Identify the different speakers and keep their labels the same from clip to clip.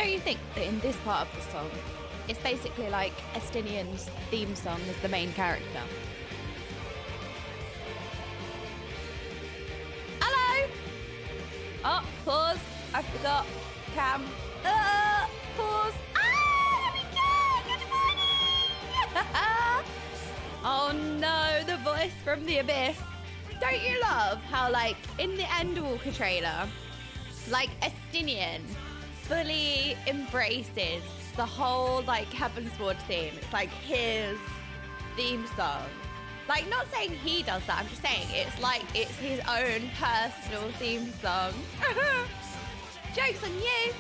Speaker 1: don't you think that in this part of the song, it's basically like Estinien's theme song as the main character? Hello! Oh, pause. I forgot. Cam. Pause. Ah, here we go! Good morning! Oh no, the voice from the abyss. Don't you love how, like, in the Endwalker trailer, like, Estinien fully embraces the whole, like, FFXIV theme. It's like his theme song. Like, not saying he does that, I'm just saying it's like it's his own personal theme song. Joke's on you.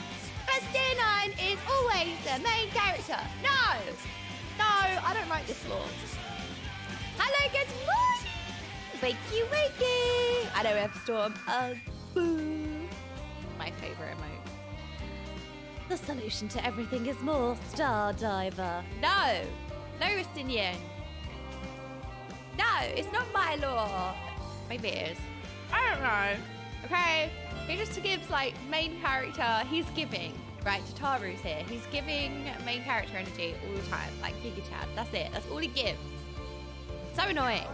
Speaker 1: Estinien is always the main character. No! No, I don't like this law. Hello, good morning! Wakey, wakey! I know we have a storm. Boo! My favourite emote. The solution to everything is more Star Diver. No! No, Estinien. No, it's not my law. Maybe it is. I don't know. Okay? He just gives, like, main character. He's giving. Right, Tataru's here. He's giving main character energy all the time. Like Giga Chad. That's it. That's all he gives. So annoying.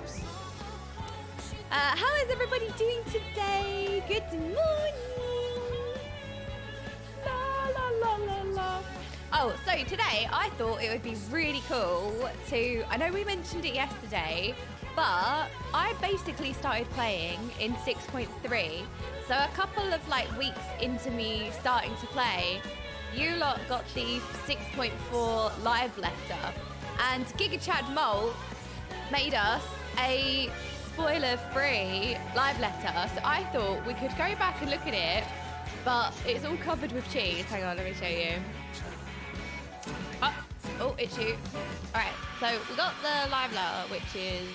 Speaker 1: How is everybody doing today? Good morning. La la la la la. Oh, so today I thought it would be really cool to, I know we mentioned it yesterday, but I basically started playing in 6.3. So a couple of like weeks into me starting to play, you lot got the 6.4 live letter, and Giga Chad Molt made us a spoiler-free live letter. So I thought we could go back and look at it, but it's all covered with cheese. Hang on, let me show you. Oh, it's you. All right, so we got the live letter, which is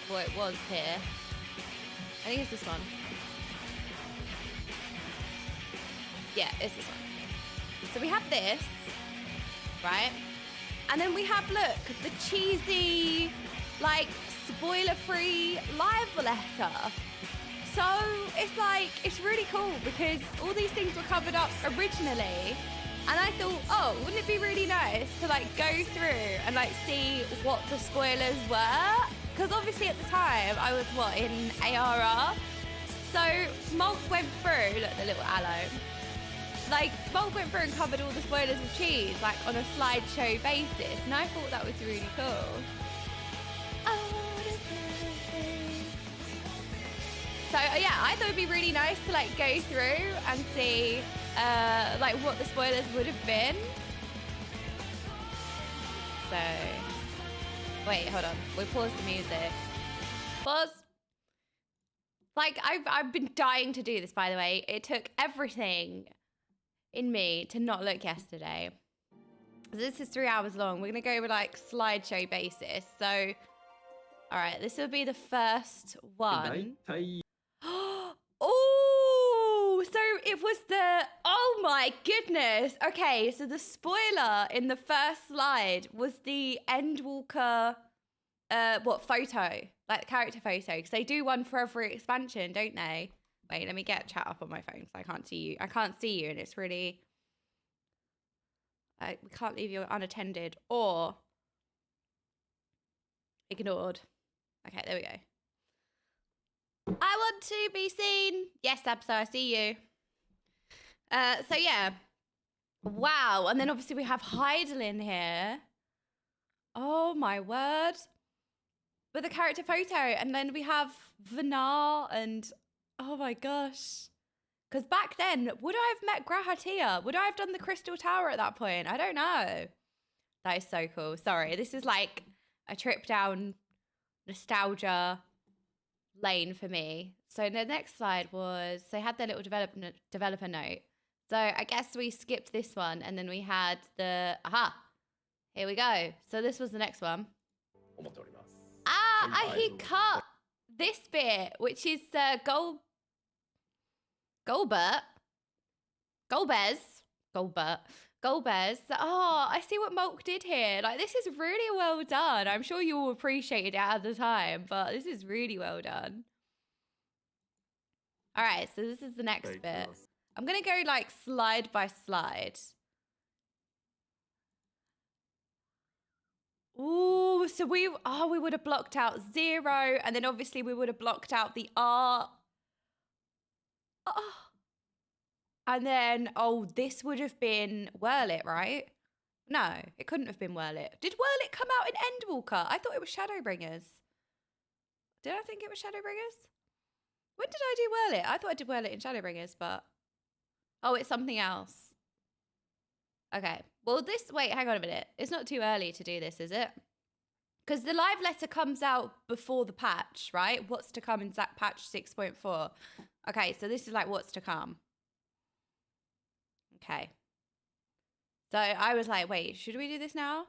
Speaker 1: what it was here. I think it's this one. Yeah, it's this one. So we have this, right? And then we have, look, the cheesy, like, spoiler-free live letter. So it's like, it's really cool because all these things were covered up originally. And I thought, oh, wouldn't it be really nice to like go through and like see what the spoilers were? Because obviously at the time I was in ARR. So Molt went through, look, the little aloe. Like Molt went through and covered all the spoilers with cheese, like on a slideshow basis. And I thought that was really cool. So yeah, I thought it'd be really nice to like go through and see like what the spoilers would have been. So, wait, hold on. We paused the music. Pause. Like I've been dying to do this, by the way. It took everything in me to not look yesterday. So this is 3 hours long. We're gonna go with like slideshow basis. So, all right, this will be the first one. Oh, so it was the, oh my goodness. Okay, so the spoiler in the first slide was the Endwalker, photo? Like character photo, because they do one for every expansion, don't they? Wait, let me get chat up on my phone because I can't see you. I can't see you and it's really, we can't leave you unattended or ignored. Okay, there we go. I want to be seen. Yes, Abso, I see you. So yeah. Wow. And then obviously we have Heidelin here. Oh my word. With a character photo. And then we have Vanar and oh my gosh. Because back then, would I have met Grahatia? Would I have done the Crystal Tower at that point? I don't know. That is so cool. Sorry. This is like a trip down nostalgia lane for me. So the next slide was, so I had the little developer note. So I guess we skipped this one and then we had the, aha, here we go. So this was the next one. He cut this bit, which is Golbez. Oh, I see what Molk did here. Like, this is really well done. I'm sure you all appreciated it at the time, but this is really well done. All right, so this is the next bit. I'm going to go, like, slide by slide. Ooh, so we would have blocked out 0, and then obviously we would have blocked out the R. Oh. And then, this would have been Whirl It, right? No, it couldn't have been Whirl It. Did Whirl It come out in Endwalker? I thought it was Shadowbringers. Did I think it was Shadowbringers? When did I do Whirl It? I thought I did Whirl It in Shadowbringers, but... Oh, it's something else. Okay. Well, wait, hang on a minute. It's not too early to do this, is it? Because the live letter comes out before the patch, right? What's to come in patch 6.4. Okay, so this is like what's to come. Okay. So I was like, wait, should we do this now?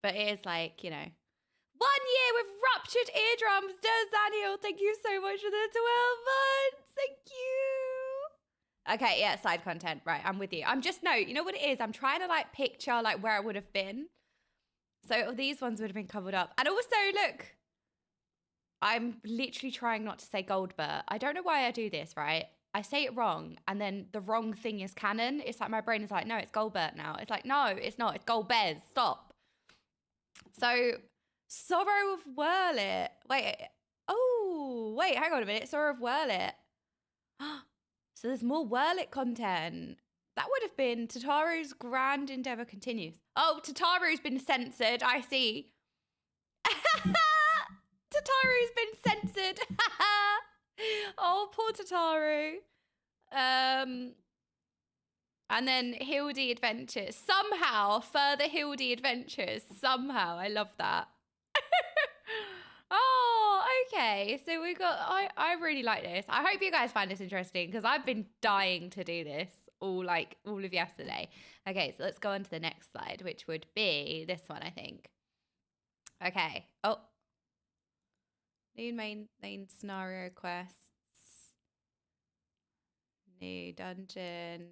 Speaker 1: But it is like, you know. 1 year with ruptured eardrums. Daniel, thank you so much for the 12 months. Thank you. Okay, yeah, side content. Right, I'm with you. You know what it is? I'm trying to like picture like where I would have been. So these ones would have been covered up. And also, look, I'm literally trying not to say Goldbert. I don't know why I do this, right? I say it wrong, and then the wrong thing is canon. It's like my brain is like, no, it's Goldbert now. It's like, no, it's not. It's Goldbez. Stop. So, Sorrow of Whirl It. Wait. Oh, wait, hang on a minute. Sorrow of Whirl It. So there's more Whirl It content. That would have been Tataru's Grand Endeavor Continues. Oh, Tataru's been censored. I see. Tataru's been censored. Oh, poor Tataru. And then Hildy Adventures. Somehow, further Hildy Adventures. Somehow. I love that. Oh, okay. So we got... I really like this. I hope you guys find this interesting because I've been dying to do this all of yesterday. Okay, so let's go on to the next slide, which would be this one, I think. Okay. Oh. New main scenario quests. New dungeon.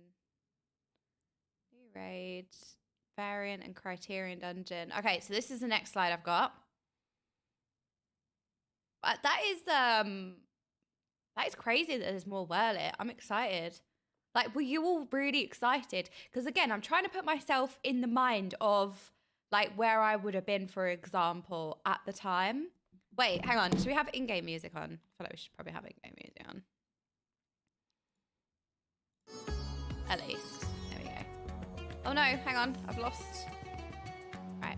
Speaker 1: New raid. Variant and criterion dungeon. Okay, so this is the next slide I've got. That is crazy that there's more Whirl It. I'm excited. Like, were you all really excited? Because again, I'm trying to put myself in the mind of like where I would have been, for example, at the time. Wait, hang on. Should we have in-game music on? I feel like we should probably have in-game music on. At least. There we go. Oh no, hang on. I've lost. Right.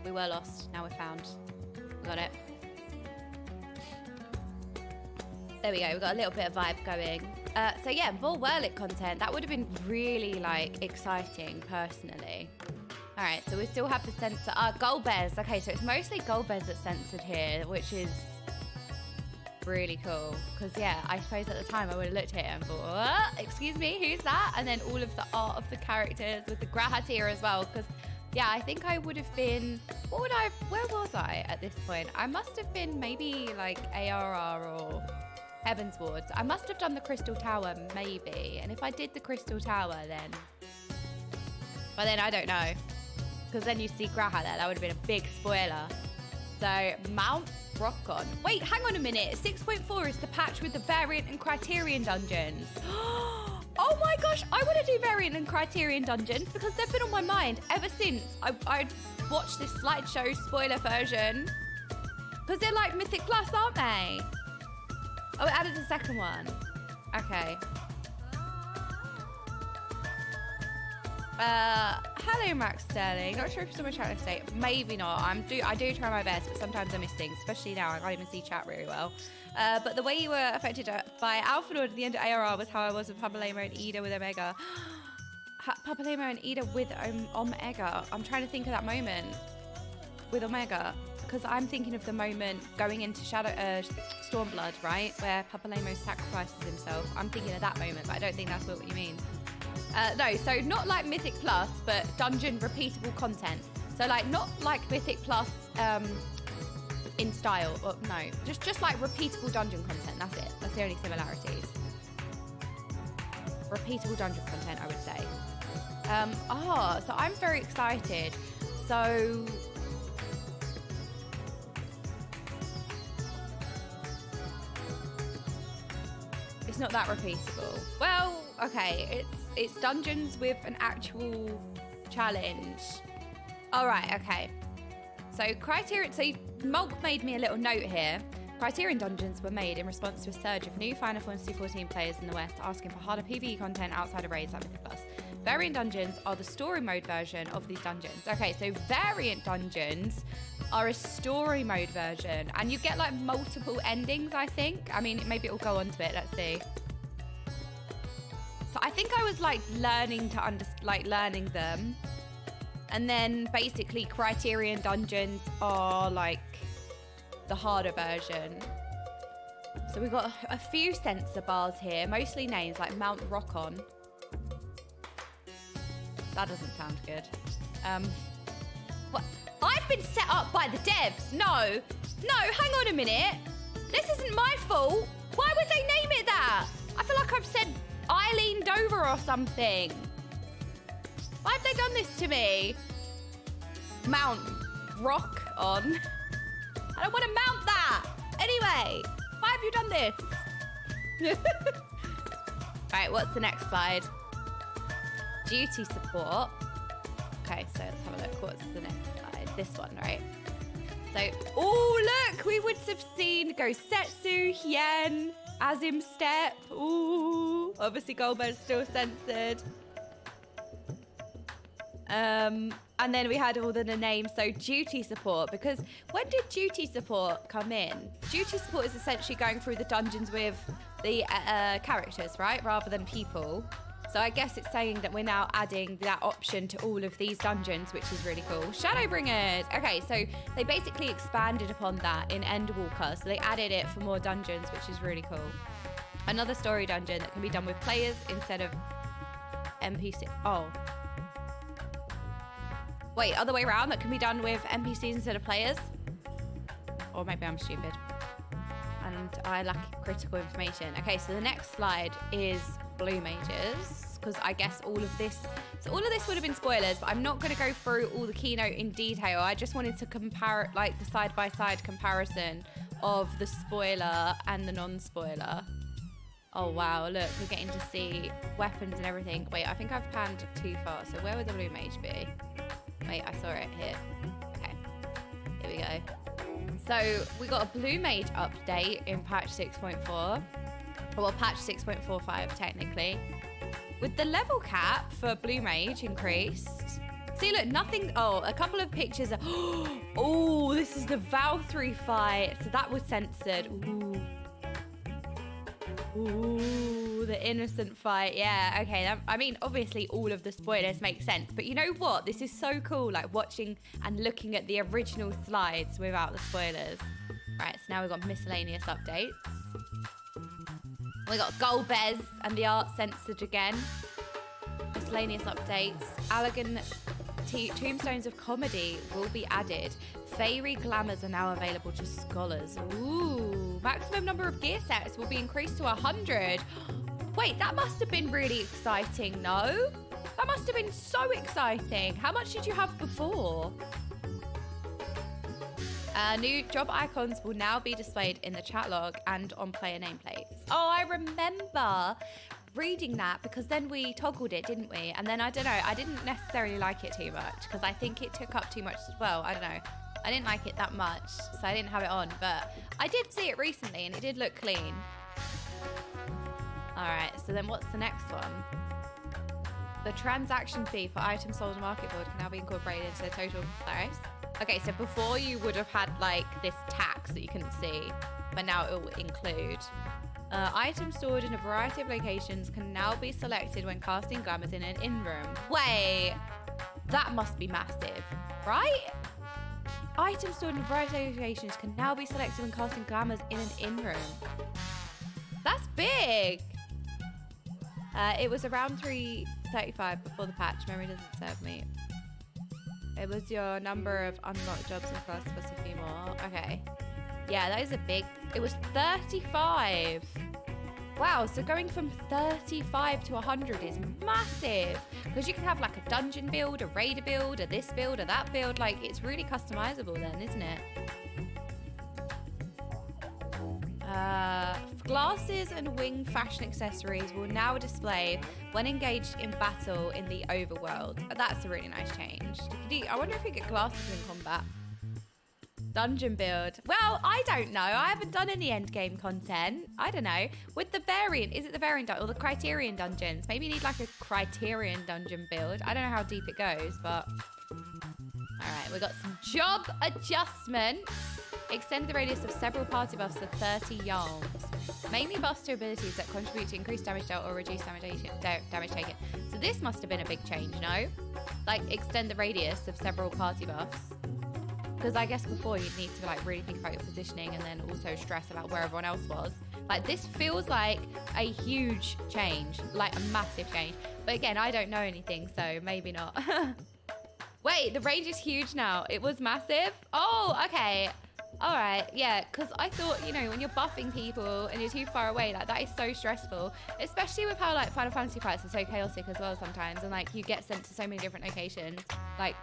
Speaker 1: We were lost. Now we're found. We got it. There we go. We've got a little bit of vibe going. So yeah, more Whirl It content. That would have been really like exciting personally. All right, so we still have the censor. Goldbez. Okay, so it's mostly Goldbez that's censored here, which is really cool. Because yeah, I suppose at the time I would have looked at it and thought, excuse me, who's that? And then all of the art of the characters with the Grahat here as well. Because yeah, I think I would have been, where was I at this point? I must have been maybe like ARR or Heaven's Wards. I must have done the Crystal Tower maybe. And if I did the Crystal Tower then, but then I don't know. Because then you see Graha there. That would have been a big spoiler. So, Mount Brocon. Wait, hang on a minute. 6.4 is the patch with the variant and criterion dungeons. Oh my gosh, I want to do variant and criterion dungeons because they've been on my mind ever since I watched this slideshow spoiler version. Because they're like Mythic Plus, aren't they? Oh, it added a second one. Okay. Hello, Max Sterling. Not sure if someone's trying to say maybe not. I do try my best, but sometimes I miss things, especially now. I can't even see chat really well. But the way you were affected by Alpha Lord at the end of ARR was how I was with Papalemo and Ida with Omega. Papalemo and Ida with Omega. I'm trying to think of that moment with Omega because I'm thinking of the moment going into Stormblood, right, where Papalemo sacrifices himself. I'm thinking of that moment, but I don't think that's what you mean. No, so not like Mythic Plus, but dungeon repeatable content. So like not like Mythic Plus in style. Or, no, just like repeatable dungeon content. That's it. That's the only similarities. Repeatable dungeon content, I would say. So I'm very excited. So it's not that repeatable. Well, okay, it's dungeons with an actual challenge. All right, okay. So Criterion, so Mulk made me a little note here. Criterion dungeons were made in response to a surge of new Final Fantasy XIV players in the West asking for harder PvE content outside of raids like Mythic Plus. Variant dungeons are the story mode version of these dungeons. Okay, so variant dungeons are a story mode version, and you get like multiple endings, I think. I mean, maybe it'll go on to it. Let's see. So I think I was like learning them. And then basically Criterion dungeons are like the harder version. So we've got a few sensor bars here, mostly names like Mount Rockon. That doesn't sound good. What? I've been set up by the devs. No, hang on a minute. This isn't my fault. Why would they name it that? I feel like I've said Eileen Dover or something. Why have they done this to me? Mount Rock on. I don't want to mount that. Anyway, why have you done this? Right, what's the next slide? Duty support. Okay, so let's have a look. What's the next slide? This one, right? So, oh, look, we would have seen Gosetsu, Hien, Azim Step. Ooh, obviously Goldberg's still censored. And then we had all the names. So duty support, because when did duty support come in? Duty support is essentially going through the dungeons with the characters, right? Rather than people. So I guess it's saying that we're now adding that option to all of these dungeons, which is really cool. Shadowbringers. Okay, so they basically expanded upon that in Endwalker. So they added it for more dungeons, which is really cool. Another story dungeon that can be done with players instead of NPC. Oh. Wait, other way around, that can be done with NPCs instead of players? Or maybe I'm stupid. And I lack critical information. Okay, so the next slide is Blue Mages, because I guess all of this would have been spoilers, but I'm not going to go through all the keynote in detail. I just wanted to compare, like, the side-by-side comparison of the spoiler and the non-spoiler. Oh, wow, look, we're getting to see weapons and everything. Wait, I think I've panned too far, so where would the Blue Mage be? Wait, I saw it here. Okay, here we go. So we got a Blue Mage update in patch 6.4. Well, patch 6.45 technically. With the level cap for Blue Mage increased. See, look, nothing. Oh, a couple of pictures. Oh, this is the Valkyrie fight. So that was censored. Ooh. Ooh, the innocent fight. Yeah, okay. I mean, obviously all of the spoilers make sense, but you know what? This is so cool, like watching and looking at the original slides without the spoilers. Right, so now we've got miscellaneous updates. We got Golbez and the art censored again. Miscellaneous updates. Allegan Tombstones of Comedy will be added. Fairy glamours are now available to scholars. Ooh. Maximum number of gear sets will be increased to 100. Wait, that must have been really exciting, no? That must have been so exciting. How much did you have before? New job icons will now be displayed in the chat log and on player nameplates. Oh, I remember reading that, because then we toggled it, didn't we? And then, I don't know, I didn't necessarily like it too much because I think it took up too much as well. I don't know. I didn't like it that much, so I didn't have it on, but I did see it recently and it did look clean. All right, so then what's the next one? The transaction fee for items sold on Market Board can now be incorporated into the total price. Okay, so before you would have had like this tax that you couldn't see, but now it will include. Items stored in a variety of locations can now be selected when casting glamours in an in-room. Wait, that must be massive, right? Items stored in a variety of locations can now be selected when casting glamours in an in-room. That's big. It was around 335 before the patch. Memory doesn't serve me. It was your number of unlocked jobs in class plus a few more. Okay. Yeah, that is a big... It was 35. Wow, so going from 35 to 100 is massive. Because you can have like a dungeon build, a raider build, a this build, or that build. Like, it's really customizable then, isn't it? Glasses and wing fashion accessories will now display when engaged in battle in the overworld. That's a really nice change. I wonder if we get glasses in combat. Dungeon build. Well, I don't know. I haven't done any endgame content. I don't know. With the variant, is it the variant or the criterion dungeons? Maybe you need like a criterion dungeon build. I don't know how deep it goes, but... All right, we got some job adjustments. Extend the radius of several party buffs to 30 yards. Mainly buffs to abilities that contribute to increased damage dealt or reduce damage taken. So this must have been a big change, no? Like extend the radius of several party buffs. Because I guess before you'd need to like really think about your positioning and then also stress about where everyone else was. Like this feels like a huge change, like a massive change. But again, I don't know anything, so maybe not. Wait, the range is huge now. It was massive? Oh, okay. All right, yeah, because I thought, you know, when you're buffing people and you're too far away, like that is so stressful, especially with how like Final Fantasy fights are so chaotic as well sometimes, and like you get sent to so many different locations. Like,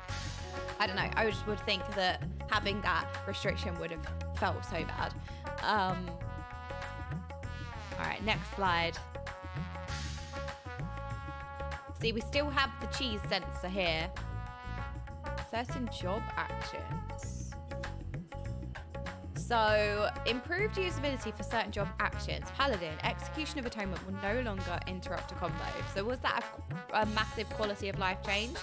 Speaker 1: I don't know, I just would think that having that restriction would have felt so bad. All right, next slide. See, we still have the cheese sensor here. Certain job actions. So, improved usability for certain job actions. Paladin, execution of atonement will no longer interrupt a combo. So was that a massive quality of life change?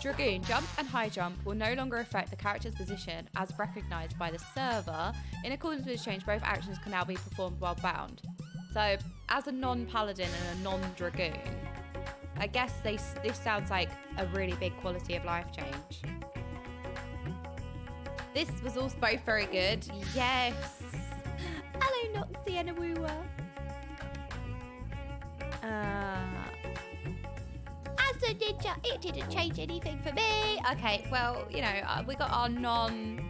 Speaker 1: Dragoon, jump and high jump will no longer affect the character's position as recognized by the server. In accordance with this change, both actions can now be performed while bound. So, as a non-paladin and a non-dragoon, I guess this sounds like a really big quality of life change. This was also both very good. Yes. Hello, Noxie and Awuwa. As a ninja, it didn't change anything for me. Okay, well, you know, we got our non-paladin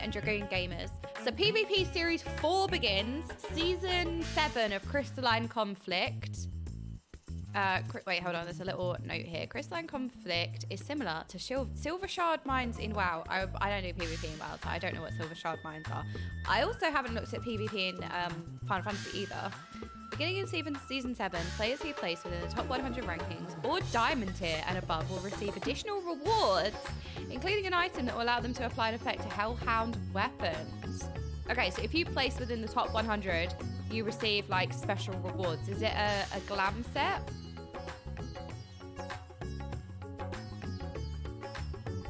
Speaker 1: and dragoon gamers. So PvP Series 4 begins. Season 7 of Crystalline Conflict. Wait, hold on. There's a little note here. Crystalline Conflict is similar to Silver Shard Mines in WoW. I don't do PvP in WoW, so I don't know what Silver Shard Mines are. I also haven't looked at PvP in Final Fantasy either. Beginning in Season 7, players who place within the top 100 rankings or Diamond tier and above will receive additional rewards, including an item that will allow them to apply an effect to Hellhound weapons. Okay, so if you place within the top 100, you receive like special rewards. Is it a glam set?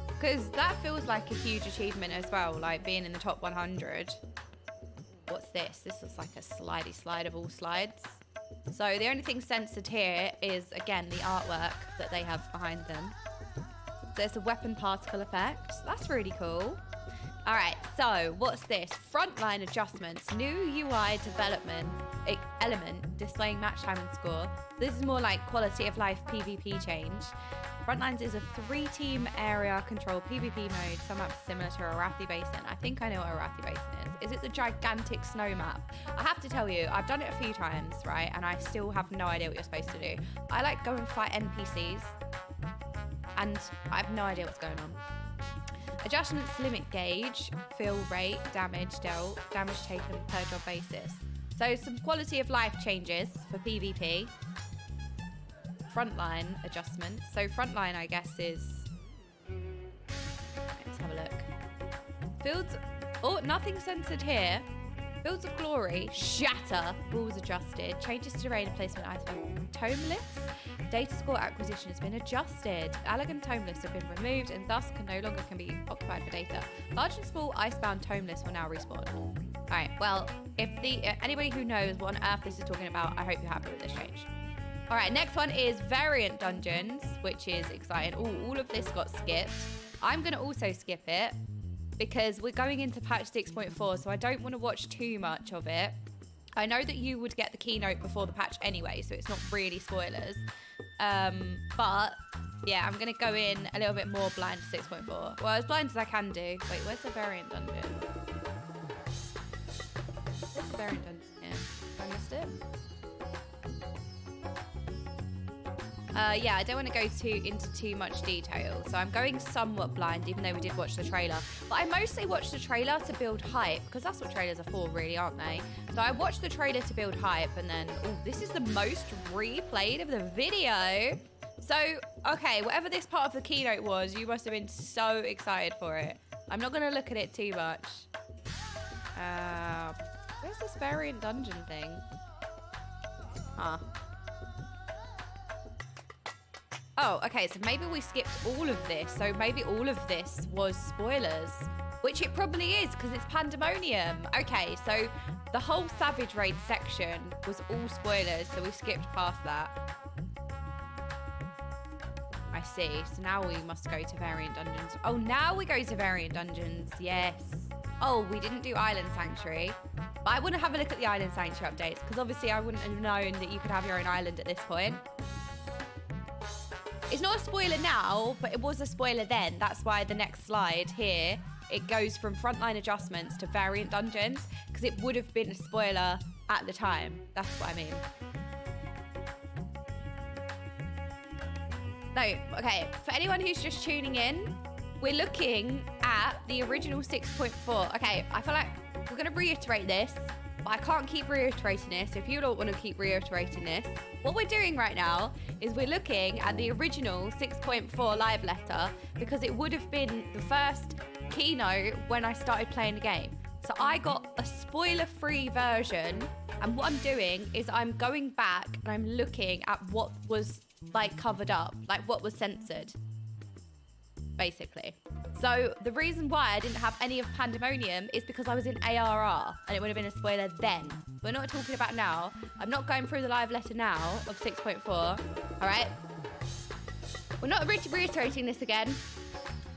Speaker 1: Because that feels like a huge achievement as well, like being in the top 100. What's this? This looks like a slidey slide of all slides. So the only thing censored here is, again, the artwork that they have behind them. So it's a weapon particle effect. That's really cool. All right, so what's this? Frontline adjustments, new UI development element displaying match time and score. This is more like quality of life PvP change. Frontlines is a 3-team area control PvP mode, somewhat similar to Arathi Basin. I think I know what Arathi Basin is. Is it the gigantic snow map? I have to tell you, I've done it a few times, right? And I still have no idea what you're supposed to do. I like go and fight NPCs, and I have no idea what's going on. Adjustments limit gauge, fill rate, damage dealt, damage taken per job basis. So some quality of life changes for PvP. Frontline adjustments. So frontline, I guess, is... Let's have a look. Fields... Oh, nothing censored here. Fields of Glory. Shatter. Rules adjusted. Changes to terrain and placement item. Tome lists. Data score acquisition has been adjusted. Elegant tome lists have been removed and thus no longer can be occupied for data. Large and small icebound tome lists will now respawn. All right, well, if anybody who knows what on earth this is talking about, I hope you're happy with this change. All right, next one is variant dungeons, which is exciting. Oh, all of this got skipped. I'm going to also skip it because we're going into patch 6.4, so I don't want to watch too much of it. I know that you would get the keynote before the patch anyway, so it's not really spoilers. But yeah, I'm going to go in a little bit more blind to 6.4. Well, as blind as I can do. Wait, where's the variant dungeon? Where's the variant dungeon? Yeah, I missed it. Yeah, I don't want to go into too much detail, so I'm going somewhat blind, even though we did watch the trailer. But I mostly watched the trailer to build hype, because that's what trailers are for, really, aren't they? So I watched the trailer to build hype, and then, oh, this is the most replayed of the video. So, okay, whatever this part of the keynote was, you must have been so excited for it. I'm not going to look at it too much. Where's this variant dungeon thing? Huh. Oh, okay, so maybe we skipped all of this. So maybe all of this was spoilers, which it probably is because it's Pandemonium. Okay, so the whole Savage Raid section was all spoilers, so we skipped past that. I see. So now we must go to variant dungeons. Oh, now we go to variant dungeons. Yes. Oh, we didn't do Island Sanctuary. But I want to have a look at the Island Sanctuary updates because obviously I wouldn't have known that you could have your own island at this point. It's not a spoiler now, but it was a spoiler then. That's why the next slide here, it goes from frontline adjustments to variant dungeons because it would have been a spoiler at the time. That's what I mean. No, okay. For anyone who's just tuning in, we're looking at the original 6.4. Okay, I feel like we're going to reiterate this, but I can't keep reiterating this. So if you don't want to keep reiterating this, what we're doing right now is we're looking at the original 6.4 live letter because it would have been the first keynote when I started playing the game. So I got a spoiler-free version, and what I'm doing is I'm going back and I'm looking at what was like covered up, like what was censored, basically. So the reason why I didn't have any of Pandemonium is because I was in ARR and it would have been a spoiler then. We're not talking about now. I'm not going through the live letter now of 6.4. All right. We're not reiterating this again,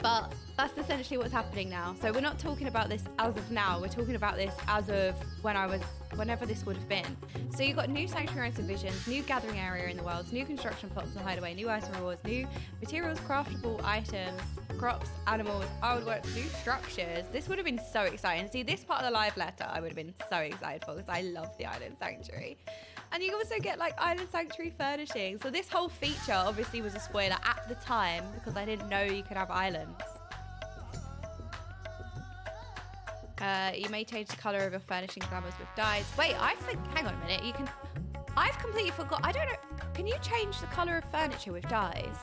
Speaker 1: but that's essentially what's happening now. So we're not talking about this as of now. We're talking about this as of whenever this would have been. So you've got new sanctuary and visions, new gathering area in the worlds, new construction plots in the hideaway, new item rewards, new materials, craftable items, crops, animals, works, new structures. This would have been so exciting. See, this part of the live letter I would have been so excited for because I love the Island Sanctuary. And you also get like Island Sanctuary furnishing. So this whole feature obviously was a spoiler at the time because I didn't know you could have islands. You may change the color of your furnishing glamours with dyes. Wait, hang on a minute. You can, I've completely forgot. I don't know. Can you change the color of furniture with dyes?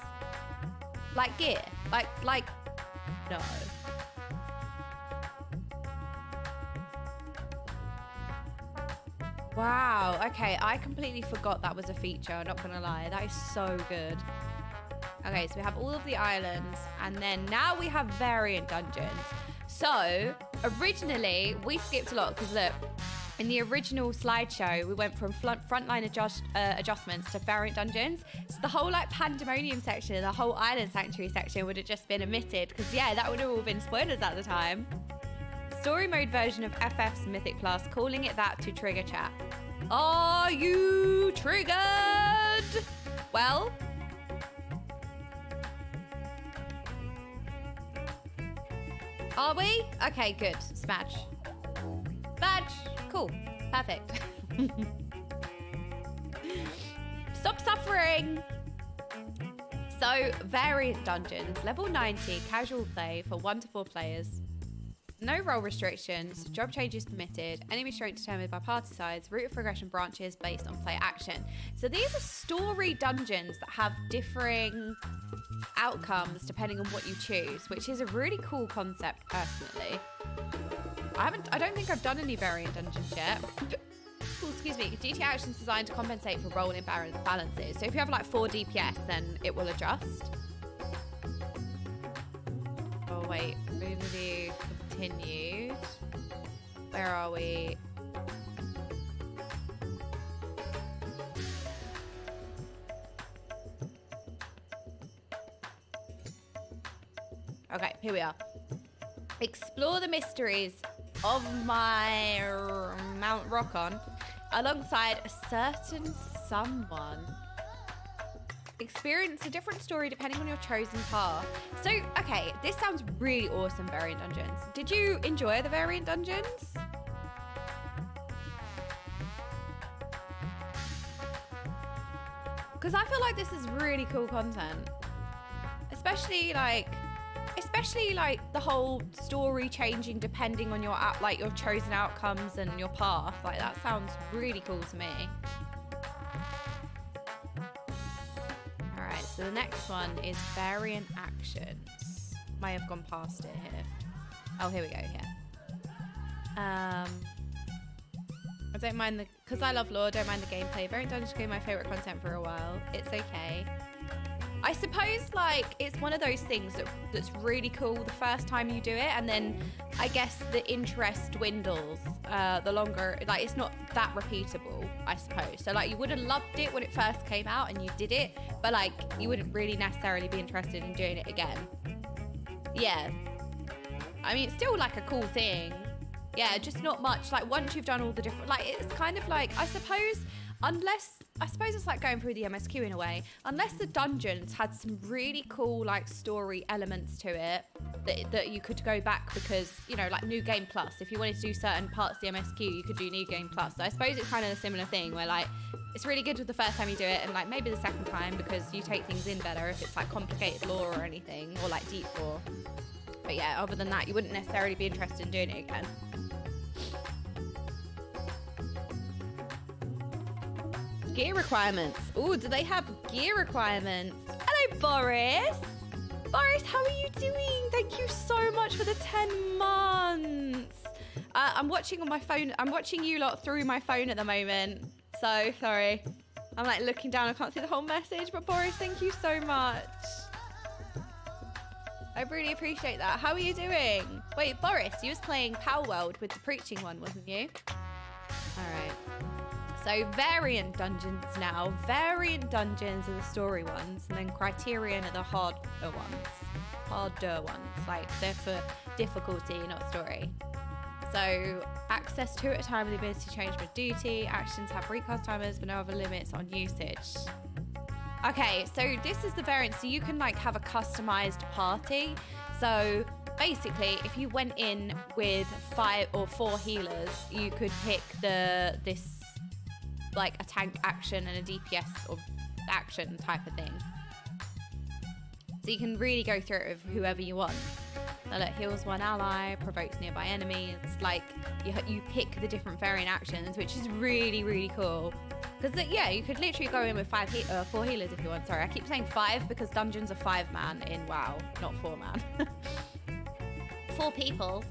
Speaker 1: Like gear? Like, no. Wow. Okay, I completely forgot that was a feature. I'm not gonna lie. That is so good. Okay, so we have all of the islands, and then now we have variant dungeons. So originally we skipped a lot because look, in the original slideshow, we went from frontline adjustments to variant dungeons. So the whole like Pandemonium section, the whole Island Sanctuary section would have just been omitted because yeah, that would have all been spoilers at the time. Story mode version of FF's Mythic Plus, calling it that to trigger chat. Are you triggered? Well, are we? Okay, good. Smash. Smash. Cool. Perfect. Stop suffering. So, variant dungeons. Level 90, casual play for 1 to 4 players. No role restrictions. Job changes permitted. Enemy strength determined by party size. Route of progression branches based on player action. So these are story dungeons that have differing outcomes depending on what you choose, which is a really cool concept personally. I don't think I've done any variant dungeons yet. Oh, excuse me. DT actions designed to compensate for role imbalances. So if you have like 4 DPS, then it will adjust. Oh wait, overview continued. Where are we? Okay, here we are. Explore the mysteries of my Mount Rockon alongside a certain someone. Experience a different story depending on your chosen path. So, okay, this sounds really awesome, variant dungeons. Did you enjoy the variant dungeons? Because I feel like this is really cool content. Especially like the whole story changing depending on your your chosen outcomes and your path. Like that sounds really cool to me. All right, so the next one is variant actions. May have gone past it here. Oh, here we go, here. I don't mind because I love lore, don't mind the gameplay. Variant Dungeons has been my favorite content for a while. It's okay. I suppose, like, it's one of those things that's really cool the first time you do it, and then I guess the interest dwindles the longer, like, it's not that repeatable, I suppose. So, like, you would have loved it when it first came out and you did it, but, like, you wouldn't really necessarily be interested in doing it again. Yeah. I mean, it's still, like, a cool thing. Yeah, just not much. Like, once you've done all the different, like, it's kind of like, I suppose it's like going through the MSQ in a way. Unless the dungeons had some really cool, like, story elements to it that you could go back because, you know, like New Game Plus. If you wanted to do certain parts of the MSQ, you could do New Game Plus. So I suppose it's kind of a similar thing where, like, it's really good with the first time you do it and, like, maybe the second time because you take things in better if it's, like, complicated lore or anything or, like, deep lore. But, yeah, other than that, you wouldn't necessarily be interested in doing it again. Gear requirements. Oh, do they have gear requirements? Hello, Boris. Boris, how are you doing? Thank you so much for the 10 months. I'm watching on my phone. I'm watching you lot through my phone at the moment. So, sorry. I'm like looking down. I can't see the whole message. But Boris, thank you so much. I really appreciate that. How are you doing? Wait, Boris, you was playing Power World with the preaching one, wasn't you? All right. So variant dungeons now. Variant dungeons are the story ones, and then criterion are the harder ones. Harder ones. Like, they're for difficulty, not story. So access 2 at a time with the ability to change mid-duty. Actions have recast timers, but no other limits on usage. Okay, so this is the variant. So you can, like, have a customized party. So basically, if you went in with 5 or 4 healers, you could pick this, like, a tank action and a DPS or action type of thing. So you can really go through it with whoever you want. Now look, heals one ally, provokes nearby enemies. Like, you pick the different variant actions, which is really, really cool. Because, yeah, you could literally go in with 4 healers if you want. Sorry, I keep saying 5 because dungeons are 5-man in WoW, not 4-man. 4 people.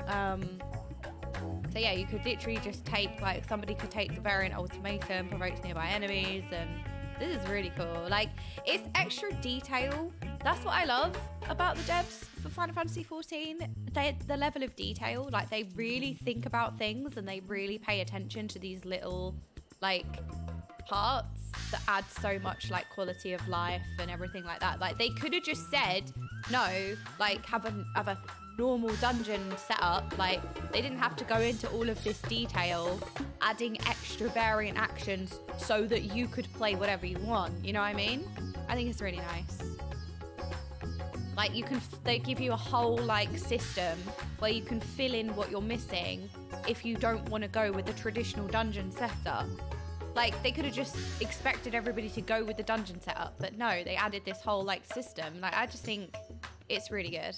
Speaker 1: So yeah, you could literally just take, like, somebody could take the variant ultimatum, provokes nearby enemies, and this is really cool. Like, it's extra detail. That's what I love about the devs for Final Fantasy XIV. The level of detail, like, they really think about things and they really pay attention to these little, like, parts that add so much, like, quality of life and everything like that. Like, they could have just said, no, like, have a normal dungeon setup. Like, they didn't have to go into all of this detail, adding extra variant actions so that you could play whatever you want. You know what I mean? I think it's really nice. Like, they give you a whole, like, system where you can fill in what you're missing if you don't want to go with the traditional dungeon setup. Like, they could have just expected everybody to go with the dungeon setup, but no, they added this whole, like, system. Like, I just think it's really good.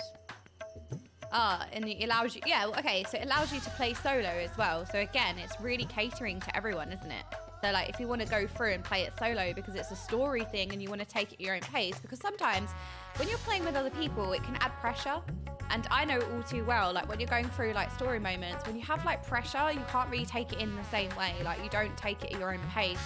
Speaker 1: And it allows you, yeah, okay, so it allows you to play solo as well. So again, it's really catering to everyone, isn't it? So, like, if you want to go through and play it solo because it's a story thing and you want to take it at your own pace, because sometimes when you're playing with other people, it can add pressure. And I know it all too well, like, when you're going through, like, story moments, when you have, like, pressure, you can't really take it in the same way. Like, you don't take it at your own pace.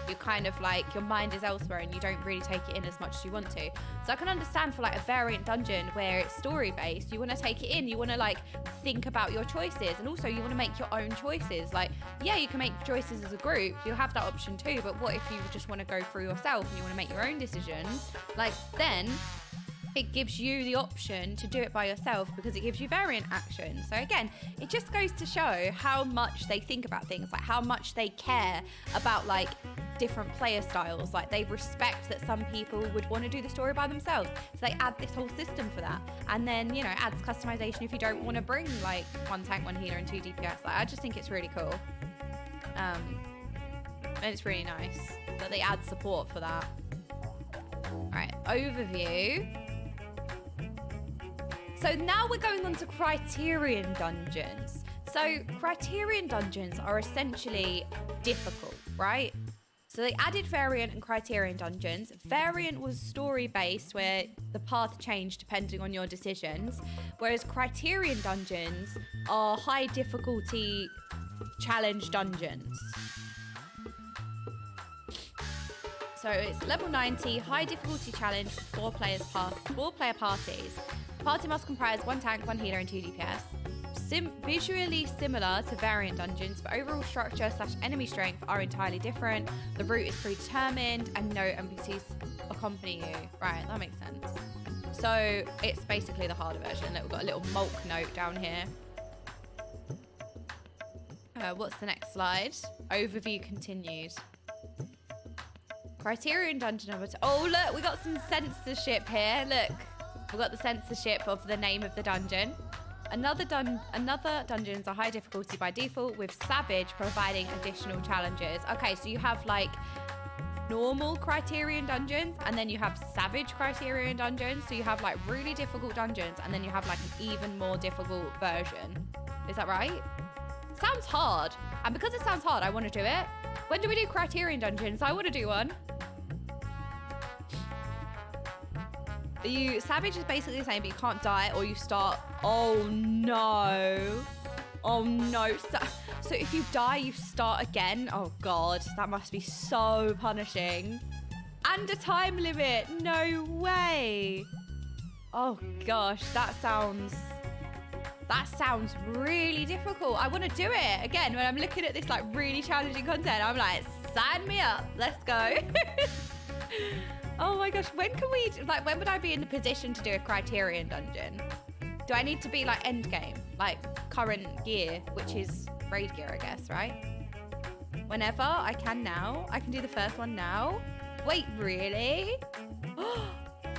Speaker 1: You kind of, like, your mind is elsewhere and you don't really take it in as much as you want to. So I can understand for, like, a variant dungeon where it's story-based, you want to take it in, you want to, like, think about your choices, and also you want to make your own choices. Like, yeah, you can make choices as a group, you'll have that option too, but what if you just want to go through yourself and you want to make your own decisions? Like, then it gives you the option to do it by yourself because it gives you variant action. So again, it just goes to show how much they think about things, like how much they care about, like, different player styles. Like, they respect that some people would want to do the story by themselves, so they add this whole system for that. And then, you know, adds customization if you don't want to bring, like, 1 tank, 1 healer and 2 DPS. Like, I just think it's really cool. And it's really nice that they add support for that. All right, overview. So now we're going on to criterion dungeons. So criterion dungeons are essentially difficult, right? So they added variant and criterion dungeons. Variant was story-based, where the path changed depending on your decisions, whereas criterion dungeons are high difficulty challenge dungeons. So it's level 90, high difficulty challenge for 4-player parties. The party must comprise 1 tank, 1 healer, and 2 DPS. Visually similar to variant dungeons, but overall structure / enemy strength are entirely different. The route is predetermined and no NPCs accompany you. Right, that makes sense. So it's basically the harder version. We've got a little Mulk note down here. What's the next slide? Overview continued. Criterion dungeon number 2. Oh, look, we got some censorship here. Look, we've got the censorship of the name of the dungeon. Another dungeons are high difficulty by default, with Savage providing additional challenges. Okay, so you have like normal criterion dungeons, and then you have Savage criterion dungeons. So you have like really difficult dungeons, and then you have like an even more difficult version. Is that right? Sounds hard. And because it sounds hard, I want to do it. When do we do criterion dungeons? I want to do one. Savage is basically the same, but you can't die or you start. Oh no. Oh no. So if you die, you start again. Oh God, that must be so punishing. And a time limit. No way. Oh gosh, that sounds really difficult. I want to do it. Again, when I'm looking at this like really challenging content, I'm like, sign me up. Let's go. Oh my gosh, when would I be in the position to do a criterion dungeon? Do I need to be like end game, like current gear, which is raid gear, I guess, right? Whenever I can now. I can do the first one now. Wait, really?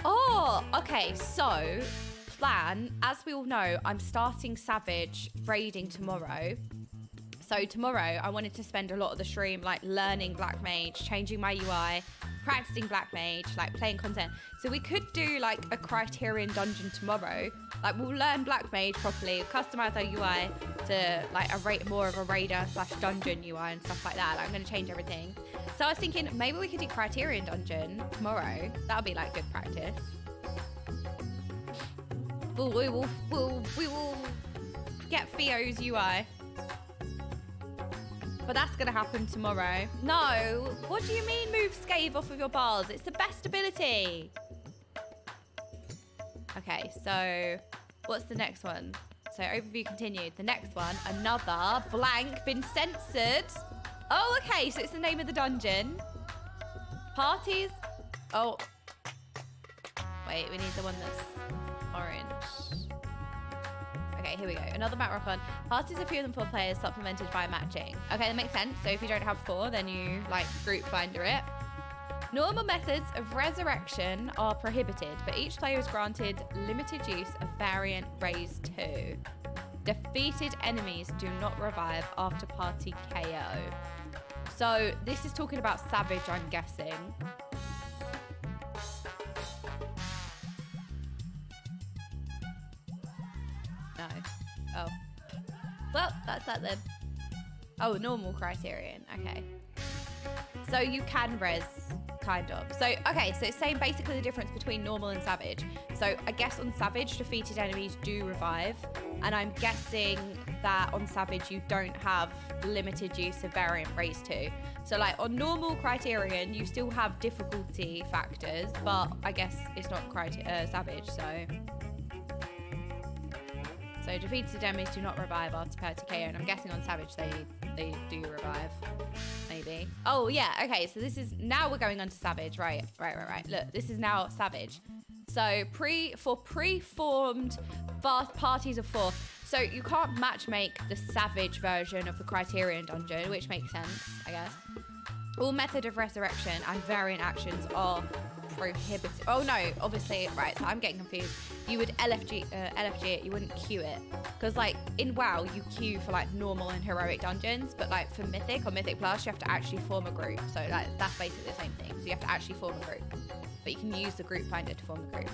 Speaker 1: Oh, okay, so plan, as we all know, I'm starting Savage raiding tomorrow. So tomorrow I wanted to spend a lot of the stream like learning Black Mage, changing my UI, practicing Black Mage, like playing content. So we could do like a criterion dungeon tomorrow. Like we'll learn Black Mage properly, customize our UI to like more of a raider / dungeon UI and stuff like that. Like, I'm going to change everything. So I was thinking maybe we could do criterion dungeon tomorrow. That would be like good practice. We will get Theo's UI. But that's going to happen tomorrow. No, what do you mean move Scathe off of your bars? It's the best ability. Okay, so what's the next one? So overview continued. The next one, another blank been censored. Oh, okay, so it's the name of the dungeon. Parties. Oh. Wait, we need the one that's orange. Okay, here we go. Another map rock on. Parties of fewer than 4 players supplemented by matching. Okay, that makes sense. So if you don't have 4, then you like group finder it. Normal methods of resurrection are prohibited, but each player is granted limited use of variant raise 2. Defeated enemies do not revive after party KO. So this is talking about Savage, I'm guessing. No. Oh. Well, that's that then. Oh, normal criterion. Okay. So you can res, kind of. So, okay, so it's saying basically the difference between normal and Savage. So I guess on Savage, defeated enemies do revive. And I'm guessing that on Savage, you don't have limited use of variant raise 2. So like on normal criterion, you still have difficulty factors, but I guess it's not Savage, so... So defeated enemies do not revive after party KO, and I'm guessing on Savage they do revive, maybe. Oh yeah, okay. So this is now we're going on to Savage, right. Look, this is now Savage. So preformed parties of 4. So you can't matchmake the Savage version of the Criterion dungeon, which makes sense, I guess. All method of resurrection and variant actions are prohibited. Oh no, obviously, right, so I'm getting confused. You would LFG it, you wouldn't queue it. Because like in WoW, you queue for like normal and heroic dungeons, but like for Mythic or Mythic Plus, you have to actually form a group. So like that's basically the same thing. So you have to actually form a group. But you can use the group finder to form a group.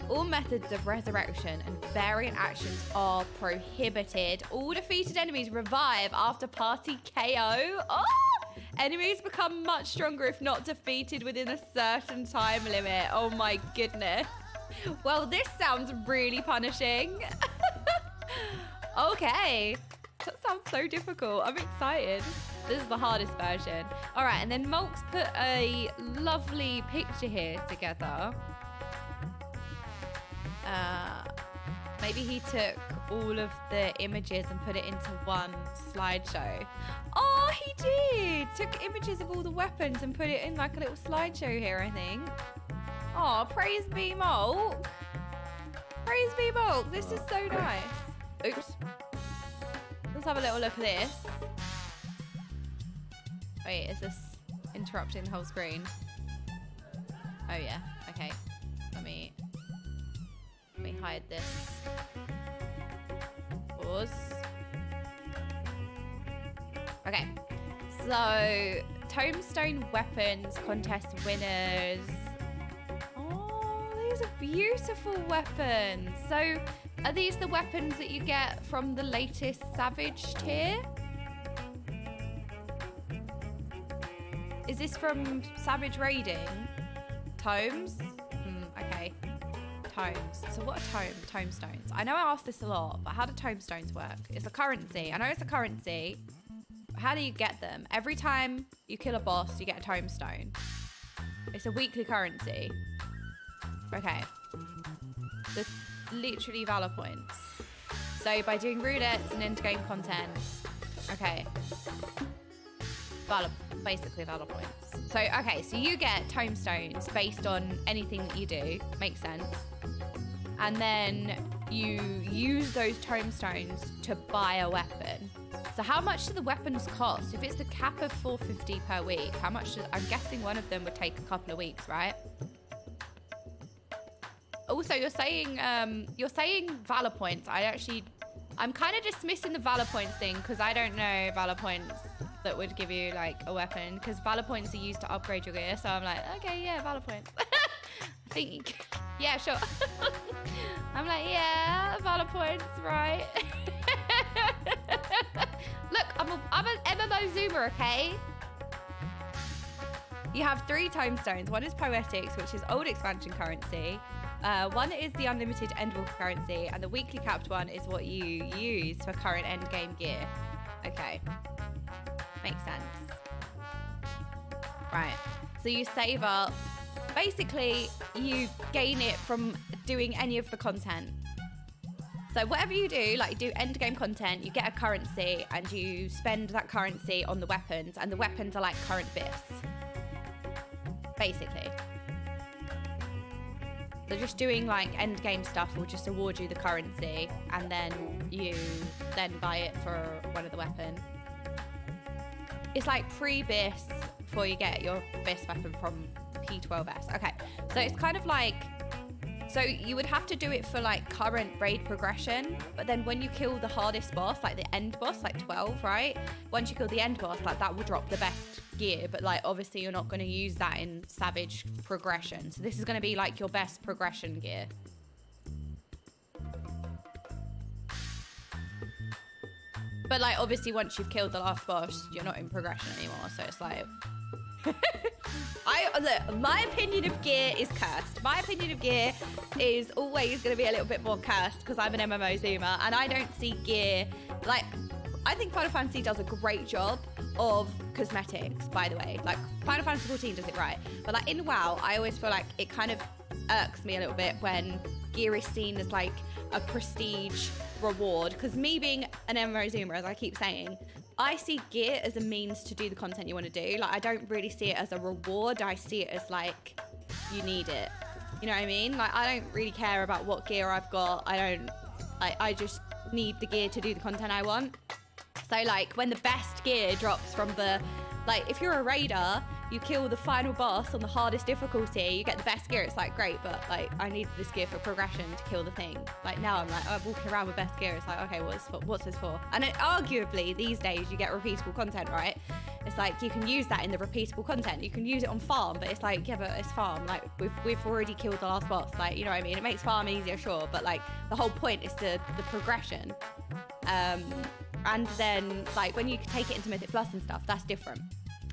Speaker 1: All methods of resurrection and variant actions are prohibited. All defeated enemies revive after party KO. Oh! Enemies become much stronger if not defeated within a certain time limit. Oh my goodness. Well, this sounds really punishing. Okay. That sounds so difficult. I'm excited. This is the hardest version. All right, and then Mulk's put a lovely picture here together. Maybe he took all of the images and put it into one slideshow. Oh, he did! Took images of all the weapons and put it in like a little slideshow here, I think. Oh, praise be Mulk. Praise be Mulk. This is so nice. Oops. Let's have a little look at this. Wait, is this interrupting the whole screen? Oh yeah, okay. Let me hide this. Pause. Okay, so Tombstone Weapons Contest winners. Oh, these are beautiful weapons. So are these the weapons that you get from the latest Savage tier? Is this from Savage Raiding? Tomes? Okay. Tomes. So what are tombstones? I know I asked this a lot, but how do tombstones work? It's a currency. I know it's a currency. But how do you get them? Every time you kill a boss, you get a tombstone. It's a weekly currency. Okay. The literally valor points. So by doing roulettes and end-game content. Okay. Basically valor points. So, okay, so you get tombstones based on anything that you do. Makes sense. And then you use those tombstones to buy a weapon. So how much do the weapons cost? If it's a cap of 450 per week, how much I'm guessing one of them would take a couple of weeks, right? Also, you're saying valor points. I'm kind of dismissing the valor points thing because I don't know valor points that would give you like a weapon, because valor points are used to upgrade your gear. So I'm like, okay, yeah, valor points. I think, yeah, sure. I'm like, yeah, valor points, right? Look, I'm an MMO zoomer, okay? You have 3 tombstones. One is Poetics, which is old expansion currency. One is the unlimited Endwalker currency, and the weekly capped one is what you use for current endgame gear. Okay. Makes sense. Right. So you save up. Basically, you gain it from doing any of the content. So whatever you do, like do endgame content, you get a currency and you spend that currency on the weapons, and the weapons are like current bits. Basically. So just doing like end game stuff will just award you the currency, and then you then buy it for one of the weapon. It's like pre-BIS before you get your BIS weapon from P12S. Okay, so it's kind of like, so you would have to do it for like current raid progression, but then when you kill the hardest boss, like the end boss, like 12, right? Once you kill the end boss, like that will drop the best gear, but like obviously you're not going to use that in Savage progression. So this is going to be like your best progression gear. But like obviously once you've killed the last boss, you're not in progression anymore. So it's like, look, my opinion of gear is cursed. My opinion of gear is always going to be a little bit more cursed because I'm an MMO zoomer and I don't see gear like. I think Final Fantasy does a great job of cosmetics, by the way. Like, Final Fantasy 14 does it right. But, like, in WoW, I always feel like it kind of irks me a little bit when gear is seen as, like, a prestige reward. Because me being an MMO zoomer, as I keep saying, I see gear as a means to do the content you want to do. Like, I don't really see it as a reward. I see it as, like, you need it. You know what I mean? Like, I don't really care about what gear I've got. I just need the gear to do the content I want. So, like, when the best gear drops from the, like, if you're a raider, you kill the final boss on the hardest difficulty, you get the best gear. It's like, great, but, like, I need this gear for progression to kill the thing. Like, now I'm like, I'm walking around with best gear. It's like, okay, what's this for? And arguably, these days, you get repeatable content, right? It's like, you can use that in the repeatable content. You can use it on farm, but it's like, yeah, but it's farm. Like, we've already killed the last boss. Like, you know what I mean? It makes farm easier, sure, but, like, the whole point is the progression. And then, like, when you take it into Mythic Plus and stuff, that's different.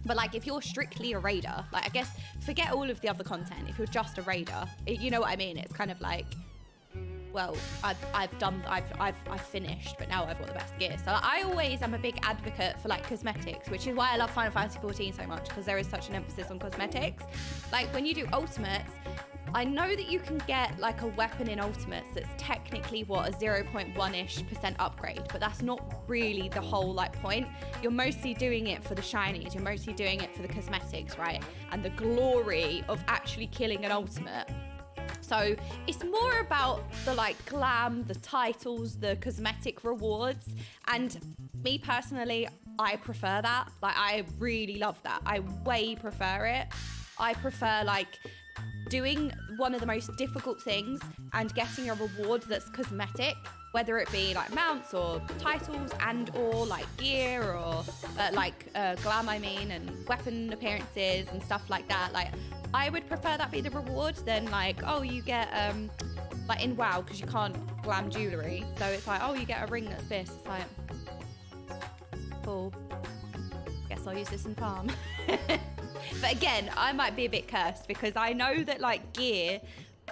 Speaker 1: But like, if you're strictly a raider, like, I guess forget all of the other content. If you're just a raider, you know what I mean? It's kind of like, well, I've finished, but now I've got the best gear. So I always am a big advocate for like cosmetics, which is why I love Final Fantasy XIV so much, because there is such an emphasis on cosmetics. Like when you do ultimates, I know that you can get like a weapon in ultimates that's technically what, a 0.1-ish% upgrade, but that's not really the whole like point. You're mostly doing it for the shinies, you're mostly doing it for the cosmetics, right? And the glory of actually killing an ultimate. So it's more about the like glam, the titles, the cosmetic rewards. And me personally, I prefer that. Like I really love that. I way prefer it. I prefer like doing one of the most difficult things and getting a reward that's cosmetic, whether it be like mounts or titles and or like gear or glam, I mean, and weapon appearances and stuff like that. Like I would prefer that be the reward than like, oh, you get like in WoW, because you can't glam jewelry, so it's like, oh, you get a ring that's this. It's like, cool, guess I'll use this in farm. But again, I might be a bit cursed because I know that like gear,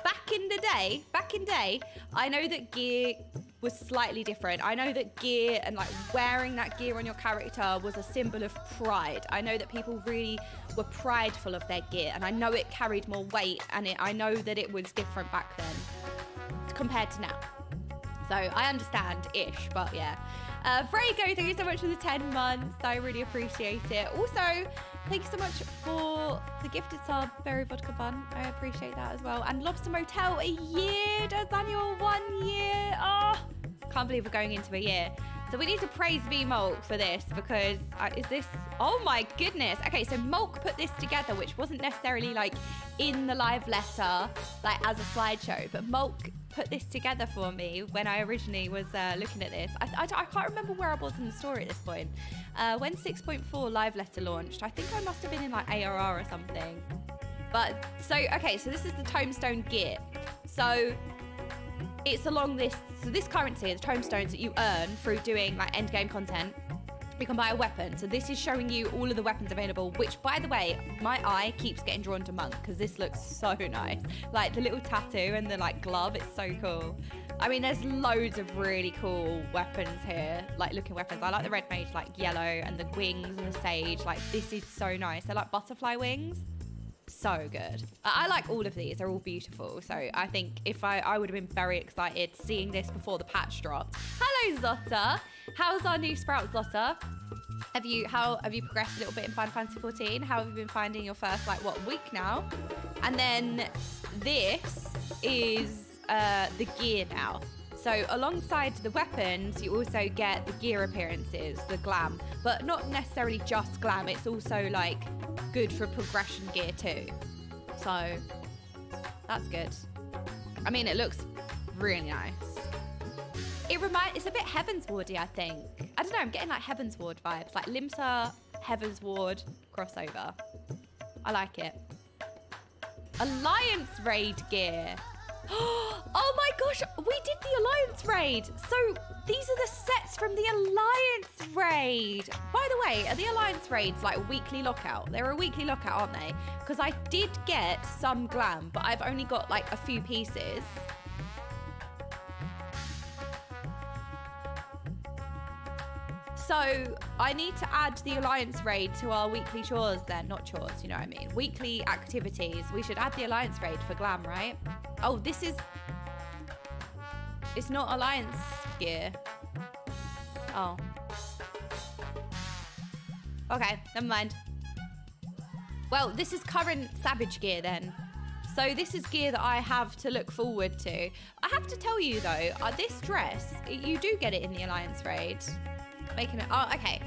Speaker 1: back in day, I know that gear was slightly different. I know that gear and like wearing that gear on your character was a symbol of pride. I know that people really were prideful of their gear, and I know it carried more weight, and I know that it was different back then compared to now. So I understand-ish, but yeah. Vrago, thank you so much for the 10 months. I really appreciate it. Also, thank you so much for the gifted sub, Berry Vodka Bun. I appreciate that as well. And Lobster Motel, a year. Does Daniel 1 year? Oh, can't believe we're going into a year. So we need to praise V-Mulk for this, because is this, oh my goodness. Okay, so Mulk put this together, which wasn't necessarily like in the live letter, like as a slideshow, but Mulk put this together for me when I originally was looking at this. I can't remember where I was in the story at this point. When 6.4 live letter launched, I think I must have been in like ARR or something. But so, okay, so this is the Tomestone gear. So it's along this, so this currency is tomestones that you earn through doing like end game content. You can buy a weapon. So this is showing you all of the weapons available, which by the way, my eye keeps getting drawn to Monk because this looks so nice. Like the little tattoo and the like glove, it's so cool. I mean, there's loads of really cool weapons here, like looking weapons. I like the red mage, like yellow, and the wings and the sage. Like this is so nice. They're like butterfly wings. So good. I like all of these. They're all beautiful. So I think if I would have been very excited seeing this before the patch dropped. Hello, Zotta. How's our new Sprout, Zotta? Have you progressed a little bit in Final Fantasy XIV? How have you been finding your first week now? And then this is the gear now. So alongside the weapons, you also get the gear appearances, the glam, but not necessarily just glam. It's also like good for progression gear too. So that's good. I mean, it looks really nice. It's a bit Heavensward-y, I think. I don't know, I'm getting like Heavensward vibes, like Limsa, Heavensward crossover. I like it. Alliance raid gear. Oh my gosh, we did the Alliance raid. So these are the sets from the Alliance raid. By the way, are the Alliance raids like a weekly lockout? They're a weekly lockout, aren't they? Because I did get some glam, but I've only got like a few pieces. So I need to add the Alliance raid to our weekly chores then. Not chores, you know what I mean. Weekly activities. We should add the Alliance raid for glam, right? Oh, this is... It's not Alliance gear. Oh. Okay, never mind. Well, this is current Savage gear then. So this is gear that I have to look forward to. I have to tell you though, this dress, you do get it in the Alliance raid. Making it, oh, okay.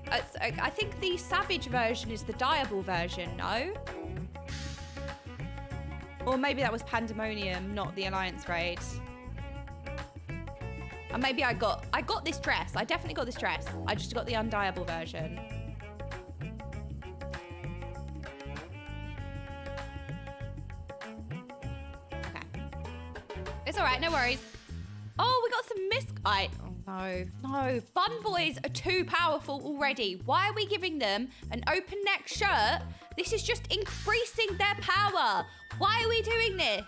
Speaker 1: I think the Savage version is the dyeable version, no? Or maybe that was Pandemonium, not the Alliance raid. And maybe I got this dress. I definitely got this dress. I just got the undyeable version. Okay. It's all right, no worries. Oh, we got some oh No. Bun boys are too powerful already. Why are we giving them an open neck shirt? This is just increasing their power. Why are we doing this?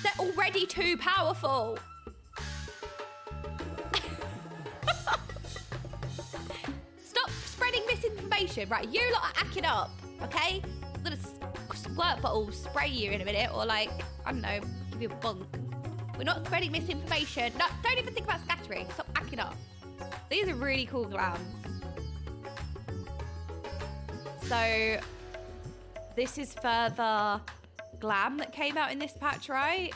Speaker 1: They're already too powerful. Stop spreading misinformation. Right, you lot are acting up, okay? I'm gonna squirt bottle spray you in a minute, or like, I don't know, give you a bunk. We're not spreading misinformation. No, don't even think about scattering. Stop acting up. These are really cool glams. So this is further glam that came out in this patch, right?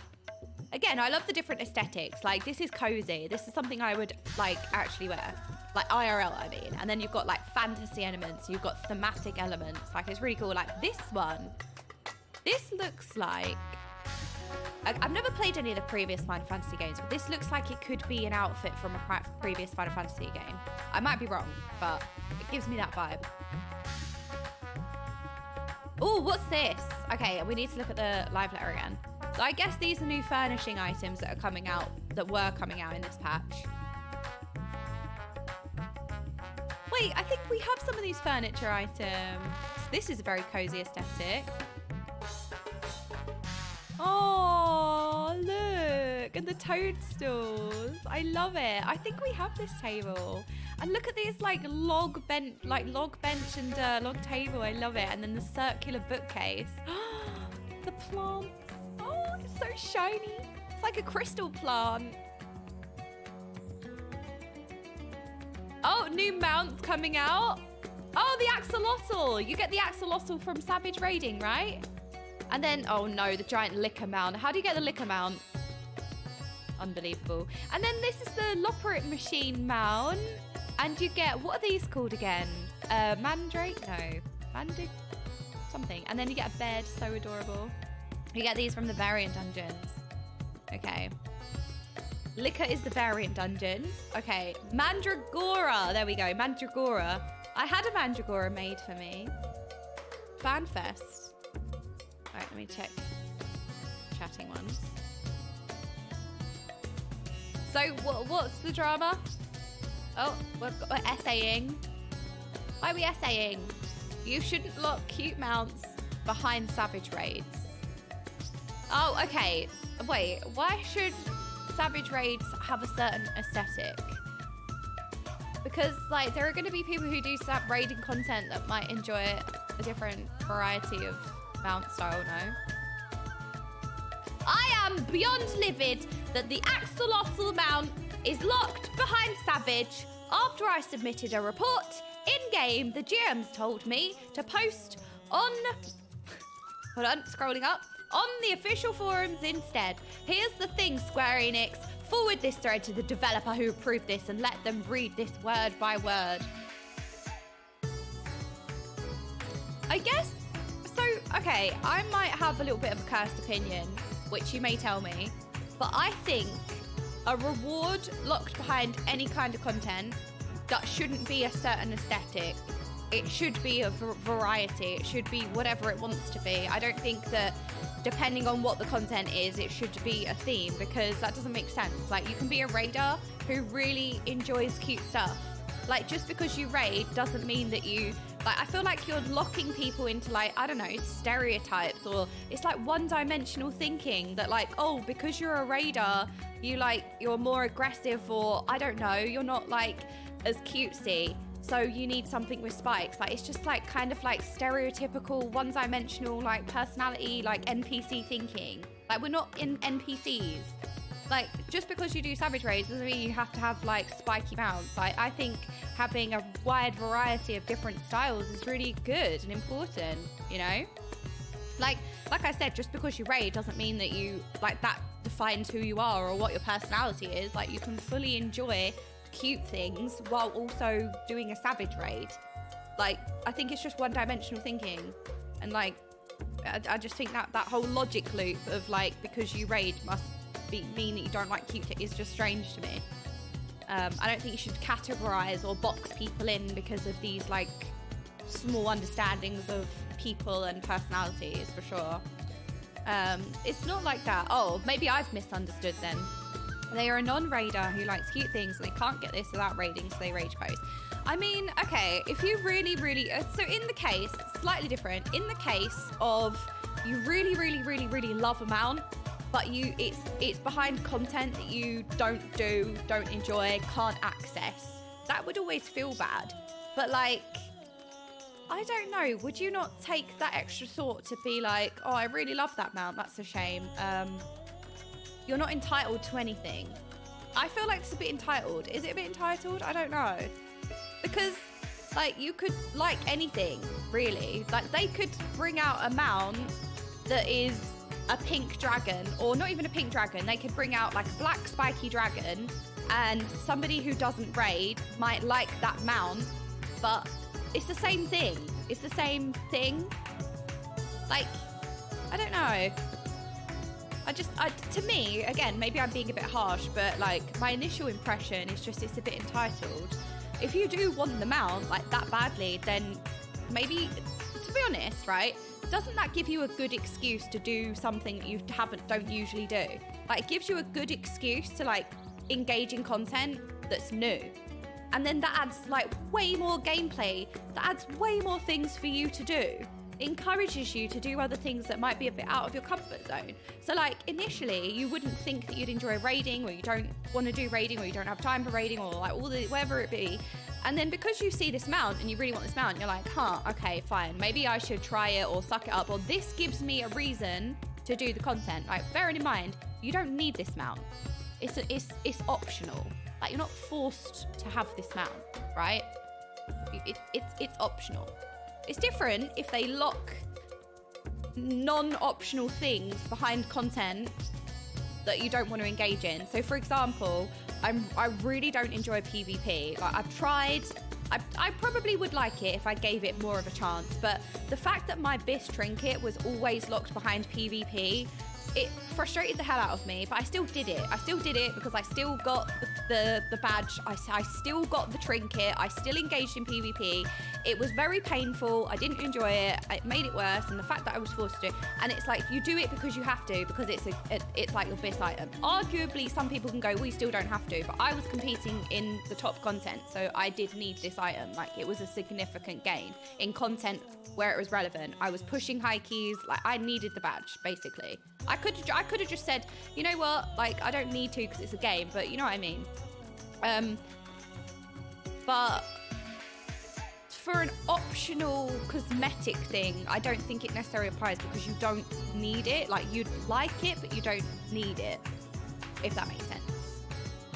Speaker 1: Again, I love the different aesthetics. Like, this is cozy. This is something I would like actually wear. Like IRL, I mean. And then you've got like fantasy elements. You've got thematic elements. Like, it's really cool. Like this one. This looks like... I've never played any of the previous Final Fantasy games, but this looks like it could be an outfit from a previous Final Fantasy game. I might be wrong, but it gives me that vibe. Oh, what's this? Okay, we need to look at the live letter again. So I guess these are new furnishing items that are coming out, that were coming out in this patch. Wait, I think we have some of these furniture items. This is a very cozy aesthetic. Oh, look, and the toadstools. I love it. I think we have this table. And look at these like log bench and log table. I love it. And then the circular bookcase. The plants. Oh, it's so shiny. It's like a crystal plant. Oh, new mounts coming out. Oh, the axolotl. You get the axolotl from Savage Raiding, right? And then, oh no, the giant liquor mount. How do you get the liquor mount? Unbelievable. And then this is the Loperit machine mount. And you get, what are these called again? Mandrake? No. Mandrake? Something. And then you get a bed, so adorable. You get these from the variant dungeons. Okay. Liquor is the variant dungeons. Okay. Mandragora. There we go. Mandragora. I had a Mandragora made for me. Fanfest. All right, let me check chatting ones. So what's the drama? Oh, we're essaying. Why are we essaying? You shouldn't lock cute mounts behind Savage Raids. Oh, okay. Wait, why should Savage Raids have a certain aesthetic? Because like there are going to be people who do raiding content that might enjoy a different variety of mount style, no? I am beyond livid that the axolotl mount is locked behind Savage. After I submitted a report in-game, the GMs told me to post on... Hold on, scrolling up. On the official forums instead. Here's the thing, Square Enix. Forward this thread to the developer who approved this and let them read this word by word. I guess... So, okay, I might have a little bit of a cursed opinion, which you may tell me, but I think a reward locked behind any kind of content that shouldn't be a certain aesthetic. It should be a variety. It should be whatever it wants to be. I don't think that depending on what the content is, it should be a theme, because that doesn't make sense. Like, you can be a raider who really enjoys cute stuff. Like, just because you raid doesn't mean that you... Like, I feel like you're locking people into, like, I don't know, stereotypes, or it's like one-dimensional thinking that, like, oh, because you're a raider, you're more aggressive, or I don't know, you're not, like, as cutesy, so you need something with spikes. Like, it's just, like, kind of, like, stereotypical, one-dimensional, like, personality, like, NPC thinking. Like, we're not in NPCs. Like, just because you do Savage Raids doesn't mean you have to have, like, spiky mounts. Like, I think having a wide variety of different styles is really good and important, you know? Like I said, just because you raid doesn't mean that you, like, that defines who you are or what your personality is. Like, you can fully enjoy cute things while also doing a Savage Raid. Like, I think it's just one-dimensional thinking. And, like, I just think that whole logic loop of, like, because you raid must mean that you don't like cute is just strange to me. I don't think you should categorize or box people in because of these, like, small understandings of people and personalities, for sure. It's not like that. Oh, maybe I've misunderstood then. They are a non-raider who likes cute things and they can't get this without raiding, so they rage post. I mean, okay, if you really, so in the case, slightly different, in the case of you really love a mount, but it's behind content that you don't enjoy, can't access, that would always feel bad. But like, I don't know, would you not take that extra thought to be like, oh, I really love that mount, that's a shame. You're not entitled to anything. I feel like it's a bit entitled. Is it a bit entitled? I don't know. Because like you could like anything, really. Like they could bring out a mount that is a pink dragon, or not even a pink dragon. They could bring out like a black spiky dragon, and somebody who doesn't raid might like that mount, but it's the same thing. It's the same thing. Like, I don't know. To me, again, maybe I'm being a bit harsh, but like my initial impression is just it's a bit entitled. If you do want the mount like that badly, then maybe, to be honest, right? Doesn't that give you a good excuse to do something that you don't usually do? Like it gives you a good excuse to like engage in content that's new. And then that adds like way more gameplay, that adds way more things for you to do. It encourages you to do other things that might be a bit out of your comfort zone. So like initially you wouldn't think that you'd enjoy raiding, or you don't want to do raiding, or you don't have time for raiding, or like all the whatever it be. And then because you see this mount and you really want this mount, you're like, huh, okay, fine. Maybe I should try it or suck it up, or this gives me a reason to do the content. Like bearing in mind, you don't need this mount. It's optional. Like you're not forced to have this mount, right? It's optional. It's different if they lock non-optional things behind content that you don't want to engage in. So for example, I really don't enjoy PvP. Like I've tried, I probably would like it if I gave it more of a chance, but the fact that my BIS trinket was always locked behind PvP, it frustrated the hell out of me, but I still did it. I still did it because I still got the badge. I still got the trinket. I still engaged in PvP. It was very painful. I didn't enjoy it. It made it worse. And the fact that I was forced to do it, and it's like you do it because you have to, because it's like your BIS item. Arguably, some people can go, we still don't have to, but I was competing in the top content, so I did need this item. Like it was a significant gain in content where it was relevant. I was pushing high keys. Like I needed the badge, basically. I could have just said, you know what, like I don't need to because it's a game, but you know what I mean. But for an optional cosmetic thing, I don't think it necessarily applies because you don't need it. Like you'd like it, but you don't need it, if that makes sense.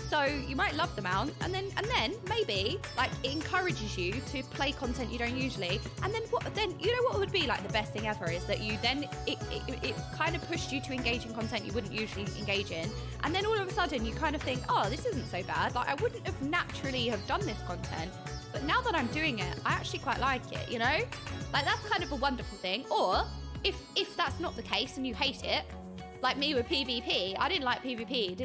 Speaker 1: So you might love the mount, and then maybe like it encourages you to play content you don't usually. And then you know what would be like the best thing ever is that you then it kind of pushed you to engage in content you wouldn't usually engage in, and then all of a sudden you kind of think, oh, this isn't so bad. Like I wouldn't have naturally have done this content, but now that I'm doing it, I actually quite like it. You know, like that's kind of a wonderful thing. Or if that's not the case and you hate it, like me with PvP, I didn't like PvP,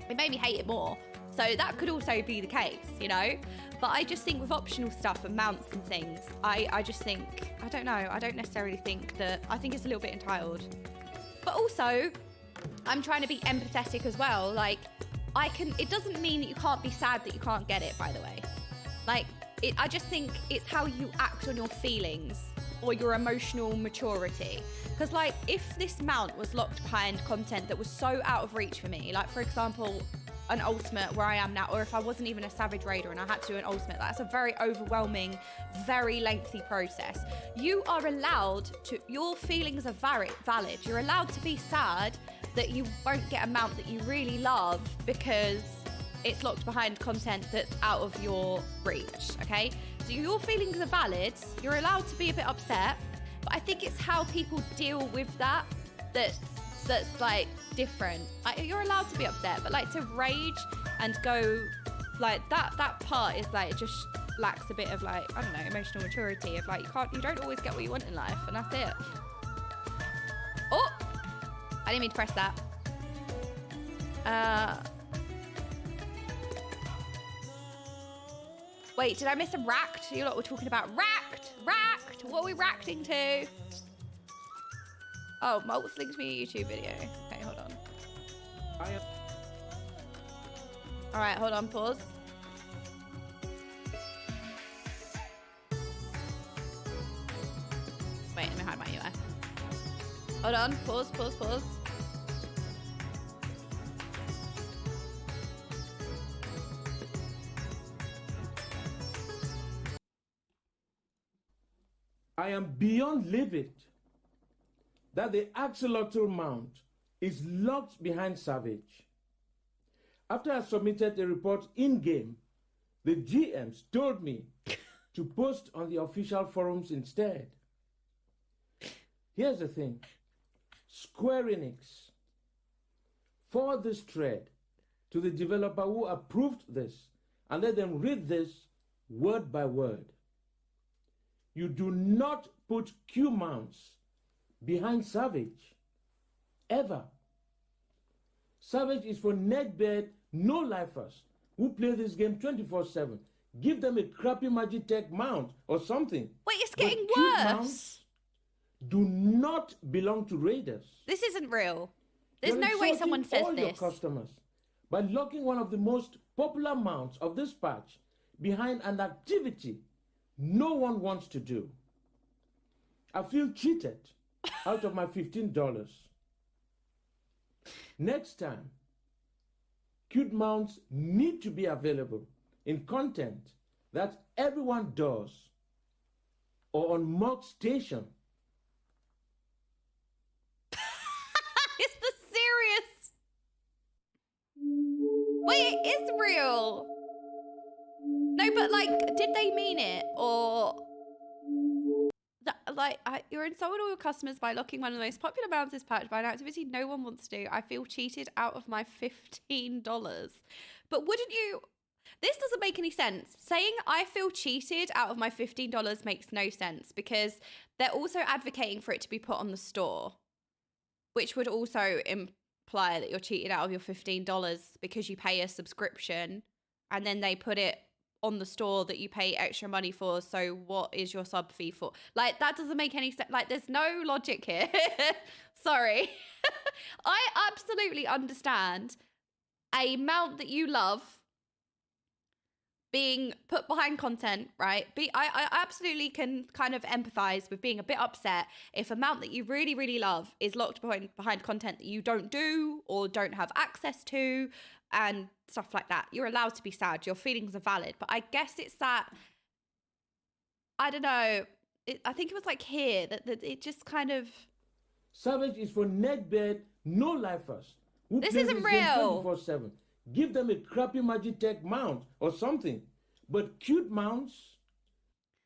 Speaker 1: it made me hate it more. So that could also be the case, you know? But I just think with optional stuff and mounts and things, I just think, I don't know, I don't necessarily think that, I think it's a little bit entitled. But also, I'm trying to be empathetic as well. Like, it doesn't mean that you can't be sad that you can't get it, by the way. Like, I just think it's how you act on your feelings or your emotional maturity. Because like, if this mount was locked behind content that was so out of reach for me, like for example, an ultimate where I am now, or if I wasn't even a savage raider and I had to do an ultimate, that's a very overwhelming, very lengthy process. You are allowed to, your feelings are valid. You're allowed to be sad that you won't get a mount that you really love because it's locked behind content that's out of your reach, okay? So your feelings are valid. You're allowed to be a bit upset, but I think it's how people deal with that's like different. Like, you're allowed to be upset, but like to rage and go like that part is like, it just lacks a bit of like, I don't know, emotional maturity of like, you don't always get what you want in life, and that's it. Oh, I didn't mean to press that. Wait, did I miss a racked? You lot were talking about racked. What are we rackting to? Oh, Maltz linked me a YouTube video. Okay, hold on. All right, hold on, pause. Wait, let me hide my UI. Hold on, pause, pause, pause.
Speaker 2: I am beyond livid that the axolotl mount is locked behind Savage. After I submitted the report in-game, the GMs told me to post on the official forums instead. Here's the thing. Square Enix, forward this thread to the developer who approved this and let them read this word by word. You do not put Q mounts behind Savage, ever. Savage is for neckbeard, no-lifers who play this game 24/7. Give them a crappy Magitech mount or something.
Speaker 1: Wait, it's getting
Speaker 2: But Q
Speaker 1: worse.
Speaker 2: mounts do not belong to raiders.
Speaker 1: This isn't real. There's
Speaker 2: You're
Speaker 1: no way
Speaker 2: insulting
Speaker 1: someone says
Speaker 2: all your
Speaker 1: this.
Speaker 2: customers by locking one of the most popular mounts of this patch behind an activity no one wants to do. I feel cheated out of my $15. Next time, cute mounts need to be available in content that everyone does or on mock station.
Speaker 1: Is this serious? Wait, it is real. No, but like, did they mean it? Or you're insulting all your customers by locking one of the most popular mounts this patch by an activity no one wants to do. I feel cheated out of my $15. But wouldn't you? This doesn't make any sense. Saying I feel cheated out of my $15 makes no sense because they're also advocating for it to be put on the store, which would also imply that you're cheated out of your $15 because you pay a subscription and then they put it on the store that you pay extra money for. So what is your sub fee for? Like, that doesn't make any sense. Like, there's no logic here. Sorry. I absolutely understand a mount that you love being put behind content, right? I absolutely can kind of empathize with being a bit upset if a mount that you really, really love is locked behind content that you don't do or don't have access to and stuff like that. You're allowed to be sad. Your feelings are valid. But I guess it's that, I don't know, I think it was like here that it just kind of...
Speaker 2: Savage is for neckbeard, no-lifers.
Speaker 1: This isn't real.
Speaker 2: 24/7. Give them a crappy Magitech mount or something. But cute mounts...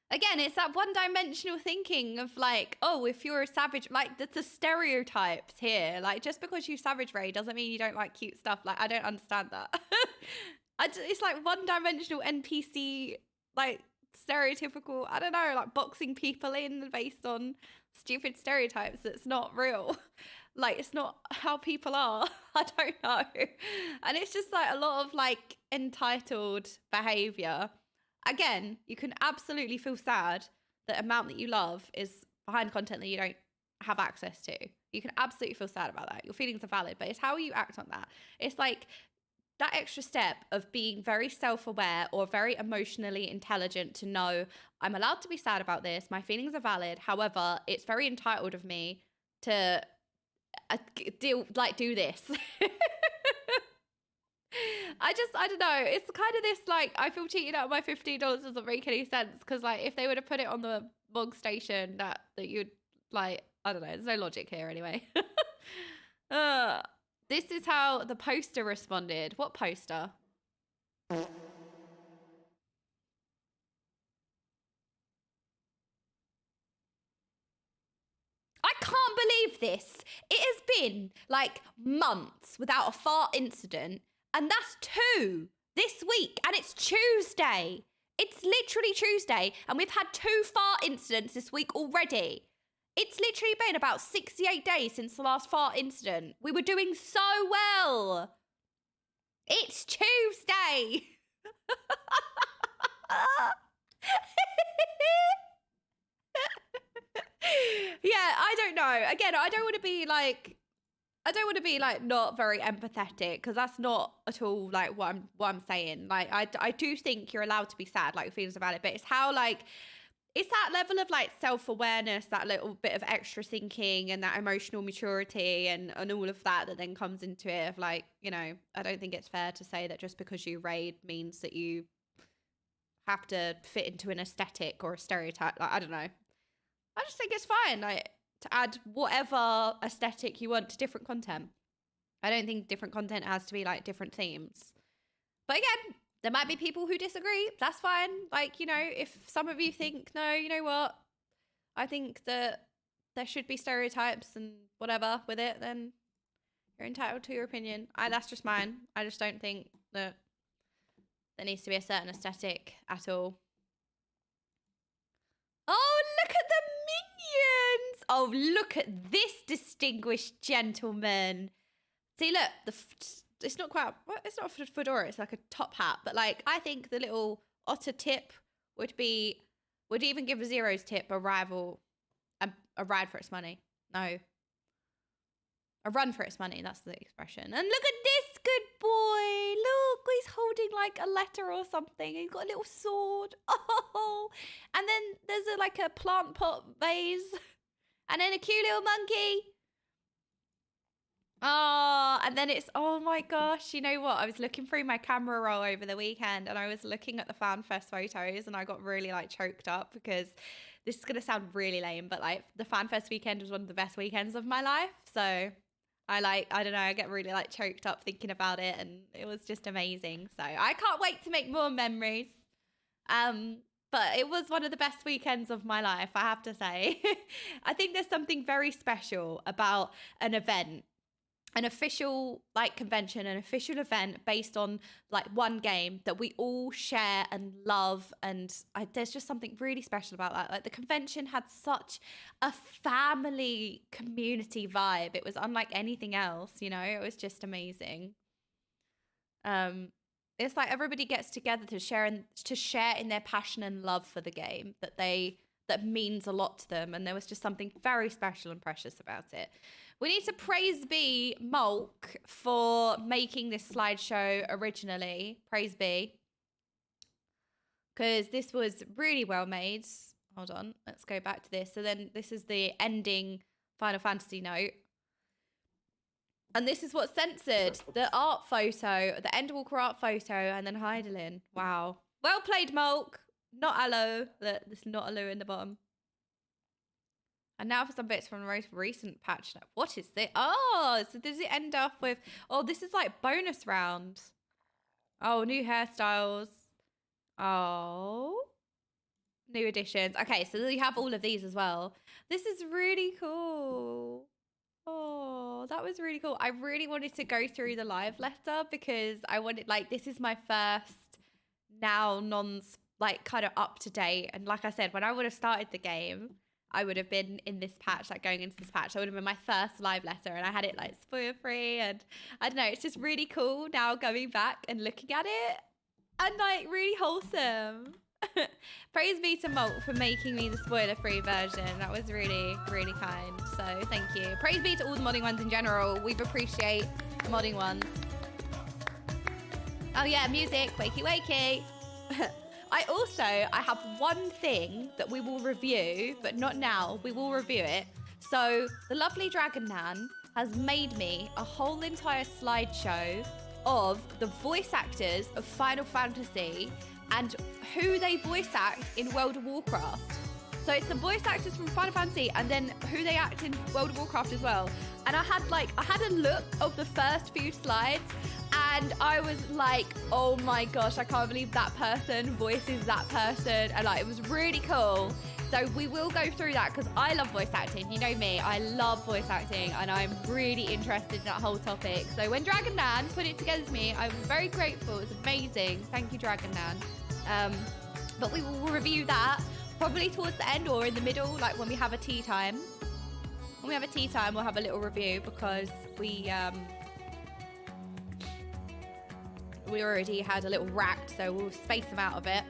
Speaker 1: Again, it's that one-dimensional thinking of like, oh, if you're a savage, like the stereotypes here. Like, just because you savage raid doesn't mean you don't like cute stuff. Like, I don't understand that. It's like one-dimensional NPC, like stereotypical, I don't know, like boxing people in based on stupid stereotypes. It's not real. Like, it's not how people are. I don't know. And it's just like a lot of like entitled behavior. Again, you can absolutely feel sad that a mount that you love is behind content that you don't have access to. You can absolutely feel sad about that. Your feelings are valid, but it's how you act on that. It's like that extra step of being very self-aware or very emotionally intelligent to know I'm allowed to be sad about this. My feelings are valid. However, it's very entitled of me to do this. I don't know. It's kind of this, like, I feel cheated out of my $15 doesn't make any sense. Because, like, if they would have put it on the bog station, that you'd, like, I don't know. There's no logic here anyway. This is how the poster responded. What poster? I can't believe this. It has been, like, months without a fart incident. And that's 2 this week. And it's Tuesday. It's literally Tuesday. And we've had 2 fart incidents this week already. It's literally been about 68 days since the last fart incident. We were doing so well. It's Tuesday. Yeah, I don't know. Again, I don't want to be like... I don't want to be like not very empathetic, because that's not at all like what I'm saying. Like I do think you're allowed to be sad, like feelings about it, but it's how like it's that level of like self-awareness, that little bit of extra thinking and that emotional maturity and all of that then comes into it of like, you know, I don't think it's fair to say that just because you raid means that you have to fit into an aesthetic or a stereotype. Like, I don't know. I just think it's fine. Like, to add whatever aesthetic you want to different content. I don't think different content has to be like different themes. But again, there might be people who disagree. That's fine. Like, you know, if some of you think, no, you know what? I think that there should be stereotypes and whatever with it, then you're entitled to your opinion. That's just mine. I just don't think that there needs to be a certain aesthetic at all. Oh, look at the minions. Oh, look at this distinguished gentleman. See, look, it's not quite, well, it's not a fedora, it's like a top hat. But like, I think the little otter tip would even give a Zero's tip a ride for its money. No. A run for its money, that's the expression. And look at this good boy. Look, he's holding like a letter or something. He's got a little sword. Oh, and then there's like a plant pot vase. And then a cute little monkey. Oh, and then it's, oh my gosh, you know what? I was looking through my camera roll over the weekend and I was looking at the FanFest photos and I got really like choked up because this is going to sound really lame, but like the FanFest weekend was one of the best weekends of my life. So I don't know, I get really like choked up thinking about it and it was just amazing. So I can't wait to make more memories. But it was one of the best weekends of my life, I have to say. I think there's something very special about an event, an official like convention, an official event based on like one game that we all share and love. And there's just something really special about that. Like the convention had such a family community vibe. It was unlike anything else, you know, it was just amazing. It's like everybody gets together to share in their passion and love for the game that means a lot to them. And there was just something very special and precious about it. We need to praise be Mulk for making this slideshow originally. Praise be. Because this was really well made. Hold on, let's go back to this. So then this is the ending Final Fantasy note. And this is what's censored. The art photo, the Endwalker art photo, and then Heidelin. Wow. Well played, Mulk. Not Aloe. There's not Aloe in the bottom. And now for some bits from the most recent patch. What is this? Oh, so does it end up with... Oh, this is like bonus round. Oh, new hairstyles. Oh. New additions. Okay, so you have all of these as well. This is really cool. Oh, that was really cool. I really wanted to go through the live letter because I wanted, like, this is my first now like kind of up to date. And like I said, when I would have started the game, I would have been in this patch, like going into this patch. That would have been my first live letter and I had it like spoiler free. And I don't know, it's just really cool now going back and looking at it and like really wholesome. Praise be to Molt for making me the spoiler-free version. That was really, really kind. So thank you. Praise be to all the modding ones in general. We appreciate the modding ones. Oh yeah, music. Wakey wakey. I have one thing that we will review, but not now. We will review it. So the lovely Dragon Nan has made me a whole entire slideshow of the voice actors of Final Fantasy and who they voice act in World of Warcraft. So it's the voice actors from Final Fantasy and then who they act in World of Warcraft as well. And I had a look of the first few slides and I was like, oh my gosh, I can't believe that person voices that person. And like, it was really cool. So we will go through that because I love voice acting. You know me, I love voice acting and I'm really interested in that whole topic. So when Dragon Nan put it together to me, I was very grateful. It was amazing. Thank you, Dragon Nan. But we will review that probably towards the end or in the middle, like when we have a tea time. When we have a tea time, we'll have a little review because we already had a little racked, so we'll space them out of it.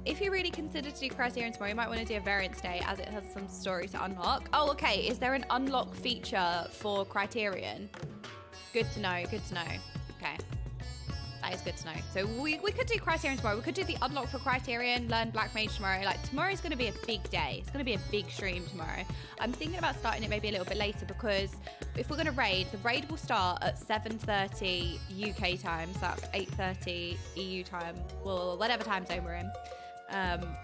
Speaker 1: If you really consider to do Criterion tomorrow, you might want to do a Variance Day as it has some story to unlock. Oh, okay. Is there an unlock feature for Criterion? Good to know. Good to know. Okay. That is good to know. So we could do Criterion tomorrow. We could do the unlock for Criterion, learn Black Mage tomorrow. Like, tomorrow's going to be a big day. It's going to be a big stream tomorrow. I'm thinking about starting it maybe a little bit later because if we're going to raid, the raid will start at 7:30 UK time. So that's 8:30 EU time. Well, whatever time zone we're in.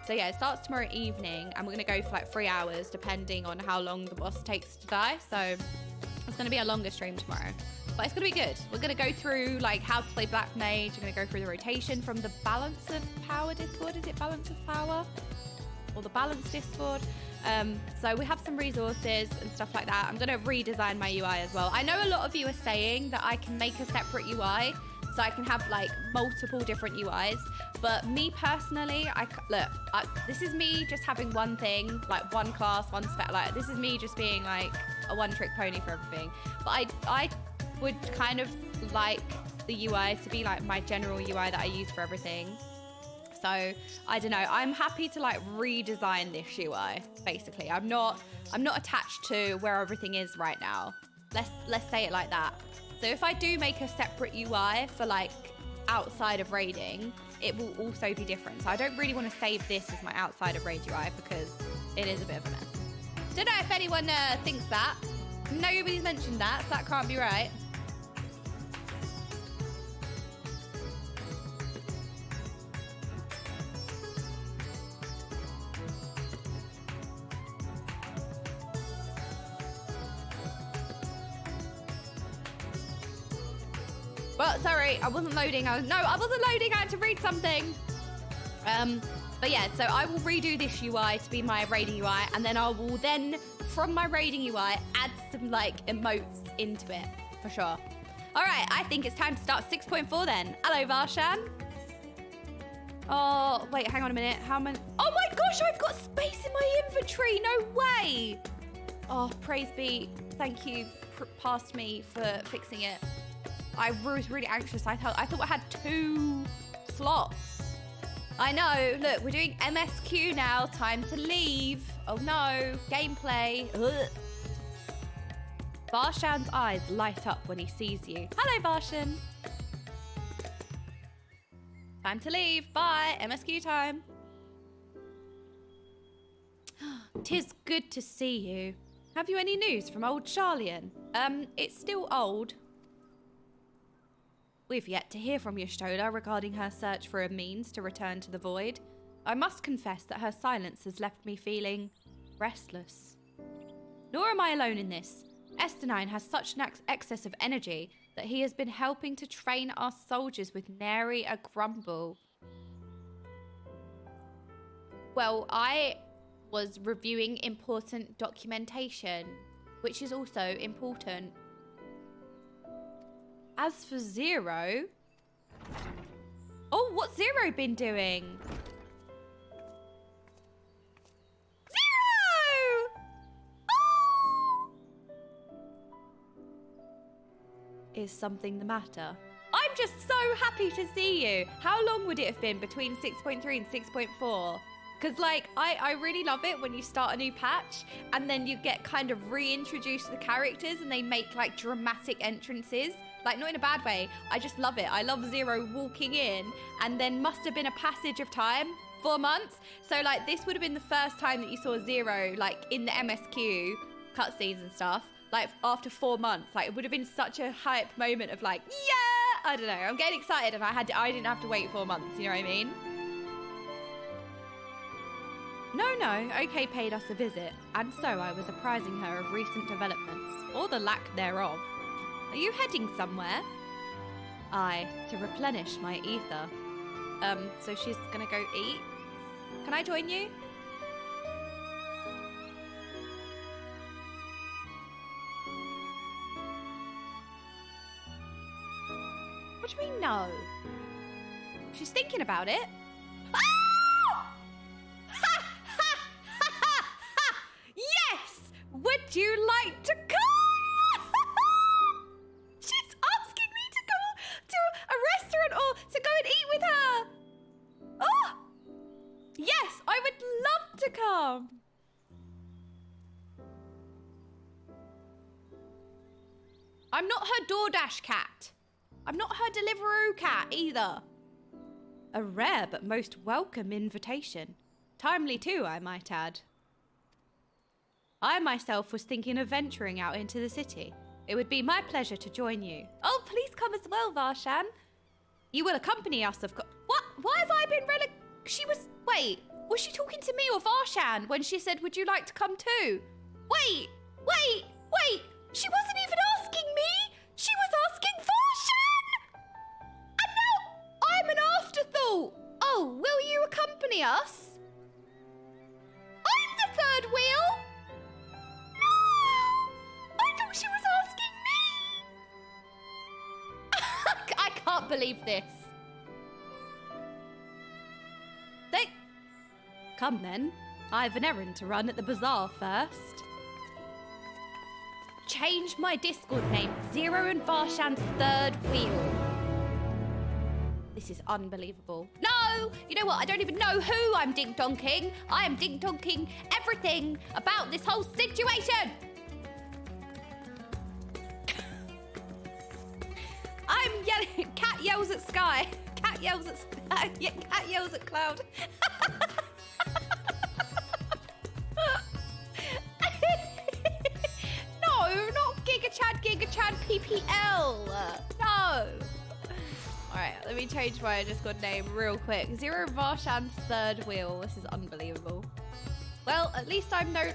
Speaker 1: So yeah, it starts tomorrow evening and we're going to go for like 3 hours depending on how long the boss takes to die. So it's going to be a longer stream tomorrow. But it's going to be good. We're going to go through like how to play Black Mage. We're going to go through the rotation from the Balance of Power Discord. Is it Balance of Power? Or the Balance Discord? So we have some resources and stuff like that. I'm going to redesign my UI as well. I know a lot of you are saying that I can make a separate UI. So I can have like multiple different UIs. But me personally, this is me just having one thing, like one class, one spec. Like this is me just being like a one-trick pony for everything. But I would kind of like the UI to be like my general UI that I use for everything. So I don't know. I'm happy to like redesign this UI. Basically, I'm not attached to where everything is right now. Let's say it like that. So if I do make a separate UI for like outside of raiding, it will also be different. So I don't really want to save this as my outside of raid UI because it is a bit of a mess. Don't know if anyone thinks that. Nobody's mentioned that, so that can't be right. Well, sorry, I wasn't loading. I wasn't loading. I had to read something. But yeah, so I will redo this UI to be my raiding UI, and then I will from my raiding UI, add some like emotes into it for sure. All right, I think it's time to start 6.4 then. Hello, Varshan. Oh, wait, hang on a minute. How many? Oh my gosh, I've got space in my inventory. No way. Oh, praise be. Thank you, past me, for fixing it. I was really anxious. I thought I had 2 slots. I know. Look, we're doing MSQ now. Time to leave. Oh no. Gameplay. Ugh. Varshan's eyes light up when he sees you. Hello, Varshan. Time to leave. Bye. MSQ time. 'Tis good to see you. Have you any news from old Charlian? It's still old. We've yet to hear from Y'shtola regarding her search for a means to return to the void. I must confess that her silence has left me feeling restless. Nor am I alone in this. Estinien has such an excess of energy that he has been helping to train our soldiers with nary a grumble. Well, I was reviewing important documentation, which is also important. As for Zero... Oh, what's Zero been doing? Zero! Oh! Is something the matter? I'm just so happy to see you. How long would it have been between 6.3 and 6.4? Because, like, I really love it when you start a new patch and then you get kind of reintroduced to the characters and they make, like, dramatic entrances. Like, not in a bad way. I just love it. I love Zero walking in and then must have been a passage of time, 4 months. So, like, this would have been the first time that you saw Zero, like, in the MSQ cutscenes and stuff. Like, after 4 months. Like, it would have been such a hype moment of, like, yeah! I don't know. I'm getting excited and I didn't have to wait 4 months. You know what I mean? No, OK paid us a visit, and so I was apprising her of recent developments, or the lack thereof. Are you heading somewhere? Aye, to replenish my ether. So she's gonna go eat? Can I join you? What do you mean, no? She's thinking about it. Ah! Yes! Would you like to come? She's asking me to go to a restaurant or to go and eat with her. Oh! I'm not her DoorDash cat. I'm not her Deliveroo cat either. A rare but most welcome invitation. Timely too, I might add. I myself was thinking of venturing out into the city. It would be my pleasure to join you. Oh, please come as well, Varshan. You will accompany us, of course. What? Why have I been Wait, was she talking to me or Varshan when she said, would you like to come too? Wait. She wasn't even asking me. She was asking Varshan. And now I'm an afterthought. Oh, will you accompany us? I'm the third wheel. No! I thought she was asking me. I can't believe this. Come then. I have an errand to run at the bazaar first. Change my Discord name. Zero and Varshan's third wheel. This is unbelievable. No! You know what? I don't even know who I'm ding-donking. I am ding-donking everything about this whole situation. I'm yelling. Cat yells at sky. Cat yells at sky. Cat yells at cloud. Giga Chad PPL. No. Alright, let me change my Discord name real quick. Zero Varshan's third wheel. This is unbelievable. Well, at least I'm no...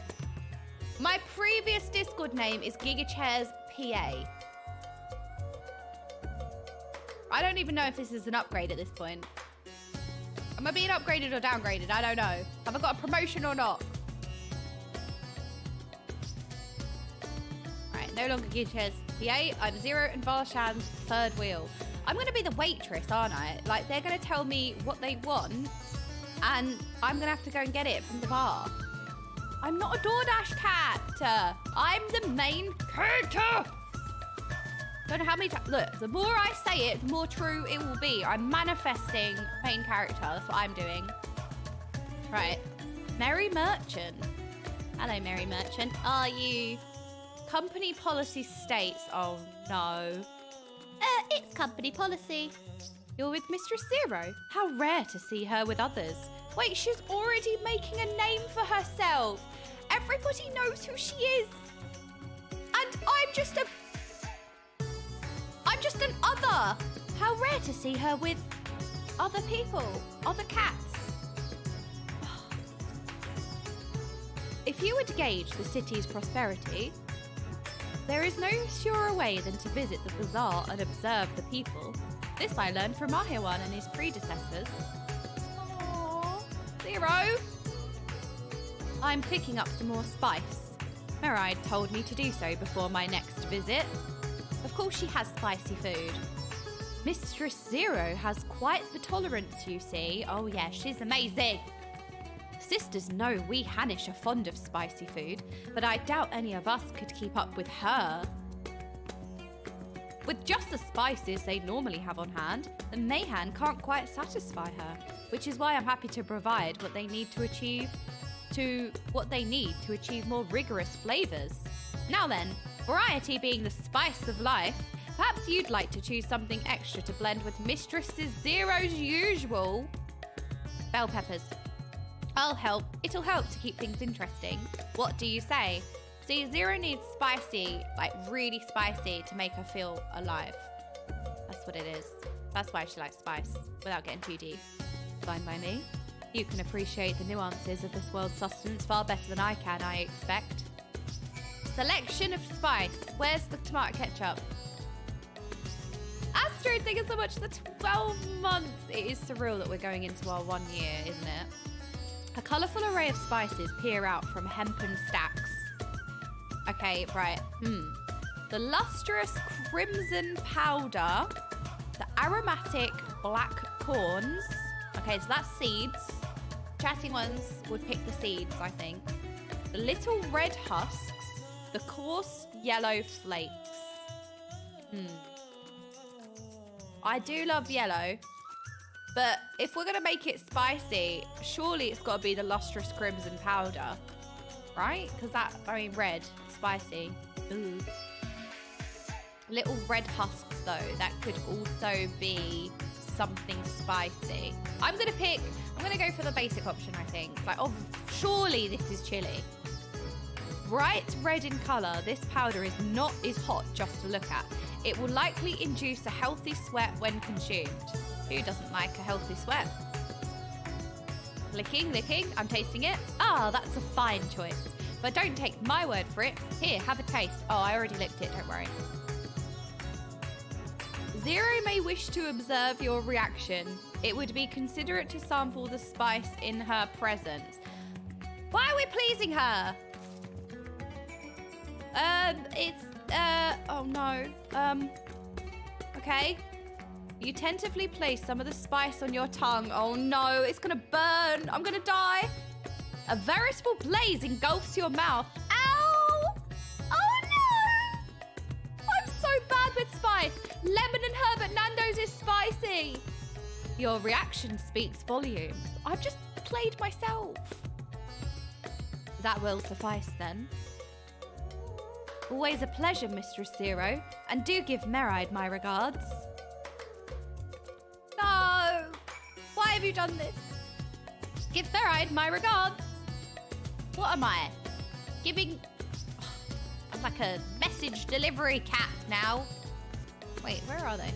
Speaker 1: My previous Discord name is GigaChairs PA. I don't even know if this is an upgrade at this point. Am I being upgraded or downgraded? I don't know. Have I got a promotion or not? No longer GigaChairs PA. I'm Zero and Varshan's third wheel. I'm going to be the waitress, aren't I? Like, they're going to tell me what they want, and I'm going to have to go and get it from the bar. I'm not a DoorDash cat. I'm the main character. Don't know how many times. Look, the more I say it, the more true it will be. I'm manifesting main character. That's what I'm doing. Right. Merry Merchant. Hello, Merry Merchant. Are you... Company policy states, oh no. It's company policy. You're with Mistress Zero. How rare to see her with others. Wait, she's already making a name for herself. Everybody knows who she is. And I'm just an other. How rare to see her with other people, other cats. If you were to gauge the city's prosperity, there is no surer way than to visit the bazaar and observe the people. This I learned from Mahiwan and his predecessors. Aww. Zero! I'm picking up some more spice. Meride told me to do so before my next visit. Of course she has spicy food. Mistress Zero has quite the tolerance, you see. Oh yeah, she's amazing. Sisters know we Hanish are fond of spicy food, but I doubt any of us could keep up with her. With just the spices they normally have on hand, the Mayhan can't quite satisfy her, which is why I'm happy to provide what they need to achieve more rigorous flavors. Now then, variety being the spice of life, perhaps you'd like to choose something extra to blend with Mistress Zero's usual bell peppers. I'll help. It'll help to keep things interesting. What do you say? See, Zero needs spicy, like really spicy, to make her feel alive. That's what it is. That's why she likes spice, without getting too deep. Fine by me. You can appreciate the nuances of this world's sustenance far better than I can, I expect. Selection of spice. Where's the tomato ketchup? Astrid, thank you so much for the 12 months. It is surreal that we're going into our 1 year, isn't it? A colourful array of spices peer out from hempen stacks. Okay, right. The lustrous crimson powder. The aromatic black corns. Okay, so that's seeds. Chatting ones would pick the seeds, I think. The little red husks. The coarse yellow flakes. I do love yellow. But if we're going to make it spicy, surely it's got to be the lustrous crimson powder. Right? Because that, I mean, red, spicy. Ooh. Little red husks, though. That could also be something spicy. I'm going to go for the basic option, I think. Like, oh, surely this is chili. Bright red in colour, this powder is hot just to look at. It will likely induce a healthy sweat when consumed. Who doesn't like a healthy sweat? Licking, I'm tasting it. Ah, that's a fine choice. But don't take my word for it. Here, have a taste. Oh, I already licked it, don't worry. Zero may wish to observe your reaction. It would be considerate to sample the spice in her presence. Why are we pleasing her? Oh no. Okay. You tentatively place some of the spice on your tongue. Oh no, it's gonna burn. I'm gonna die. A veritable blaze engulfs your mouth. Ow! Oh no! I'm so bad with spice. Lemon and herb at Nando's is spicy. Your reaction speaks volumes. I've just played myself. That will suffice then. Always a pleasure, Mistress Zero. And do give Meride my regards. No! Why have you done this? Give Meride my regards. What am I? Giving... I'm like a message delivery cat now. Wait, where are they?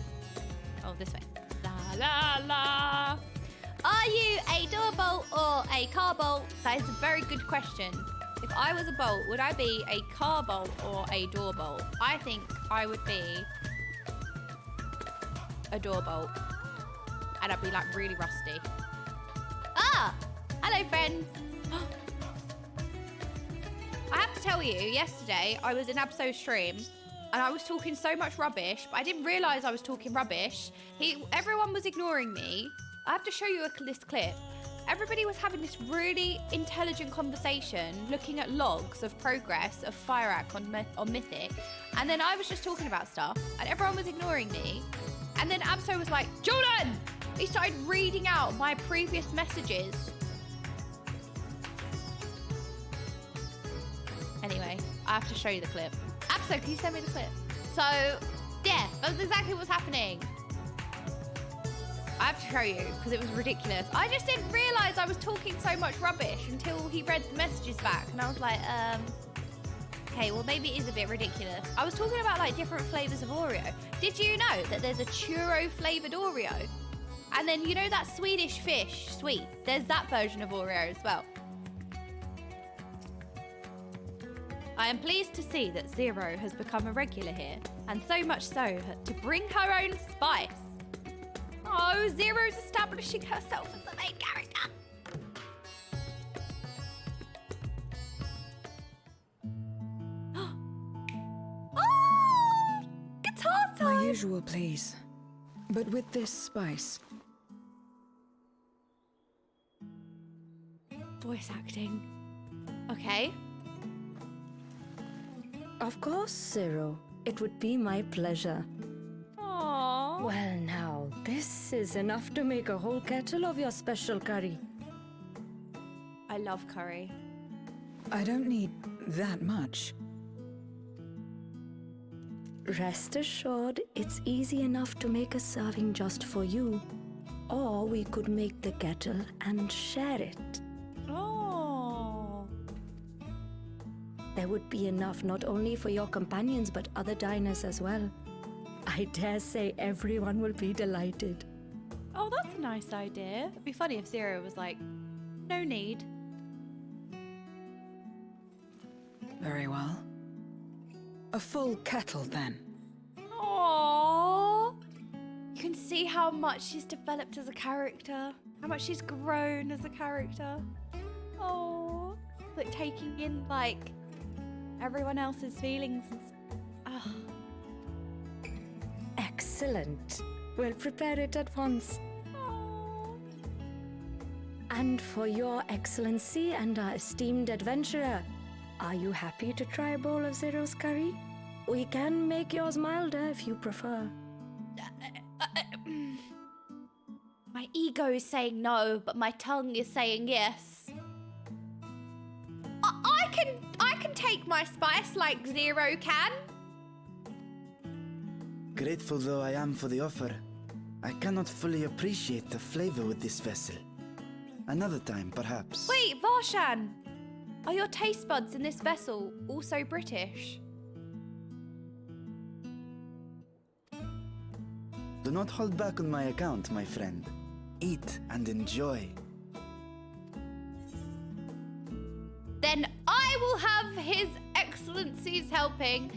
Speaker 1: Oh, this way. La la la. Are you a door bolt or a car bolt? That is a very good question. If I was a bolt, would I be a car bolt or a door bolt? I think I would be a door bolt. And I'd be like really rusty. Ah! Hello, friends. I have to tell you, yesterday I was in Absol's stream and I was talking so much rubbish, but I didn't realise I was talking rubbish. Everyone was ignoring me. I have to show you this clip. Everybody was having this really intelligent conversation, looking at logs of progress of Firac on Mythic, and then I was just talking about stuff, and everyone was ignoring me. And then Abso was like, Jordan! He started reading out my previous messages. Anyway, I have to show you the clip. Abso, can you send me the clip? So, yeah, that's exactly what's happening. I have to show you, because it was ridiculous. I just didn't realise I was talking so much rubbish until he read the messages back. And I was like, okay, well, maybe it is a bit ridiculous. I was talking about, like, different flavours of Oreo. Did you know that there's a churro-flavoured Oreo? And then, you know that Swedish fish, sweet? There's that version of Oreo as well. I am pleased to see that Zero has become a regular here, and so much so to bring her own spice. Oh, Zero's establishing herself as the main character. Oh, guitar time.
Speaker 3: My usual, please. But with this spice.
Speaker 1: Voice acting. Okay.
Speaker 4: Of course, Zero. It would be my pleasure.
Speaker 1: Aww.
Speaker 4: Well now, this is enough to make a whole kettle of your special curry.
Speaker 1: I love curry.
Speaker 3: I don't need that much.
Speaker 4: Rest assured, it's easy enough to make a serving just for you. Or we could make the kettle and share it.
Speaker 1: Oh.
Speaker 4: There would be enough not only for your companions but other diners as well. I dare say everyone will be delighted.
Speaker 1: Oh, that's a nice idea. It'd be funny if Zero was like, no need.
Speaker 3: Very well. A full kettle, then.
Speaker 1: Aww. You can see how much she's developed as a character. How much she's grown as a character. Oh, like taking in, like, everyone else's feelings. Oh.
Speaker 4: Excellent. We'll prepare it at once.
Speaker 1: Aww.
Speaker 4: And for your excellency and our esteemed adventurer, are you happy to try a bowl of Zero's curry? We can make yours milder if you prefer.
Speaker 1: My ego is saying no, but my tongue is saying yes. I can take my spice like Zero can.
Speaker 5: Grateful though I am for the offer, I cannot fully appreciate the flavor with this vessel. Another time, perhaps.
Speaker 1: Wait, Varshan! Are your taste buds in this vessel also British?
Speaker 5: Do not hold back on my account, my friend. Eat and enjoy.
Speaker 1: Then I will have His Excellency's helping.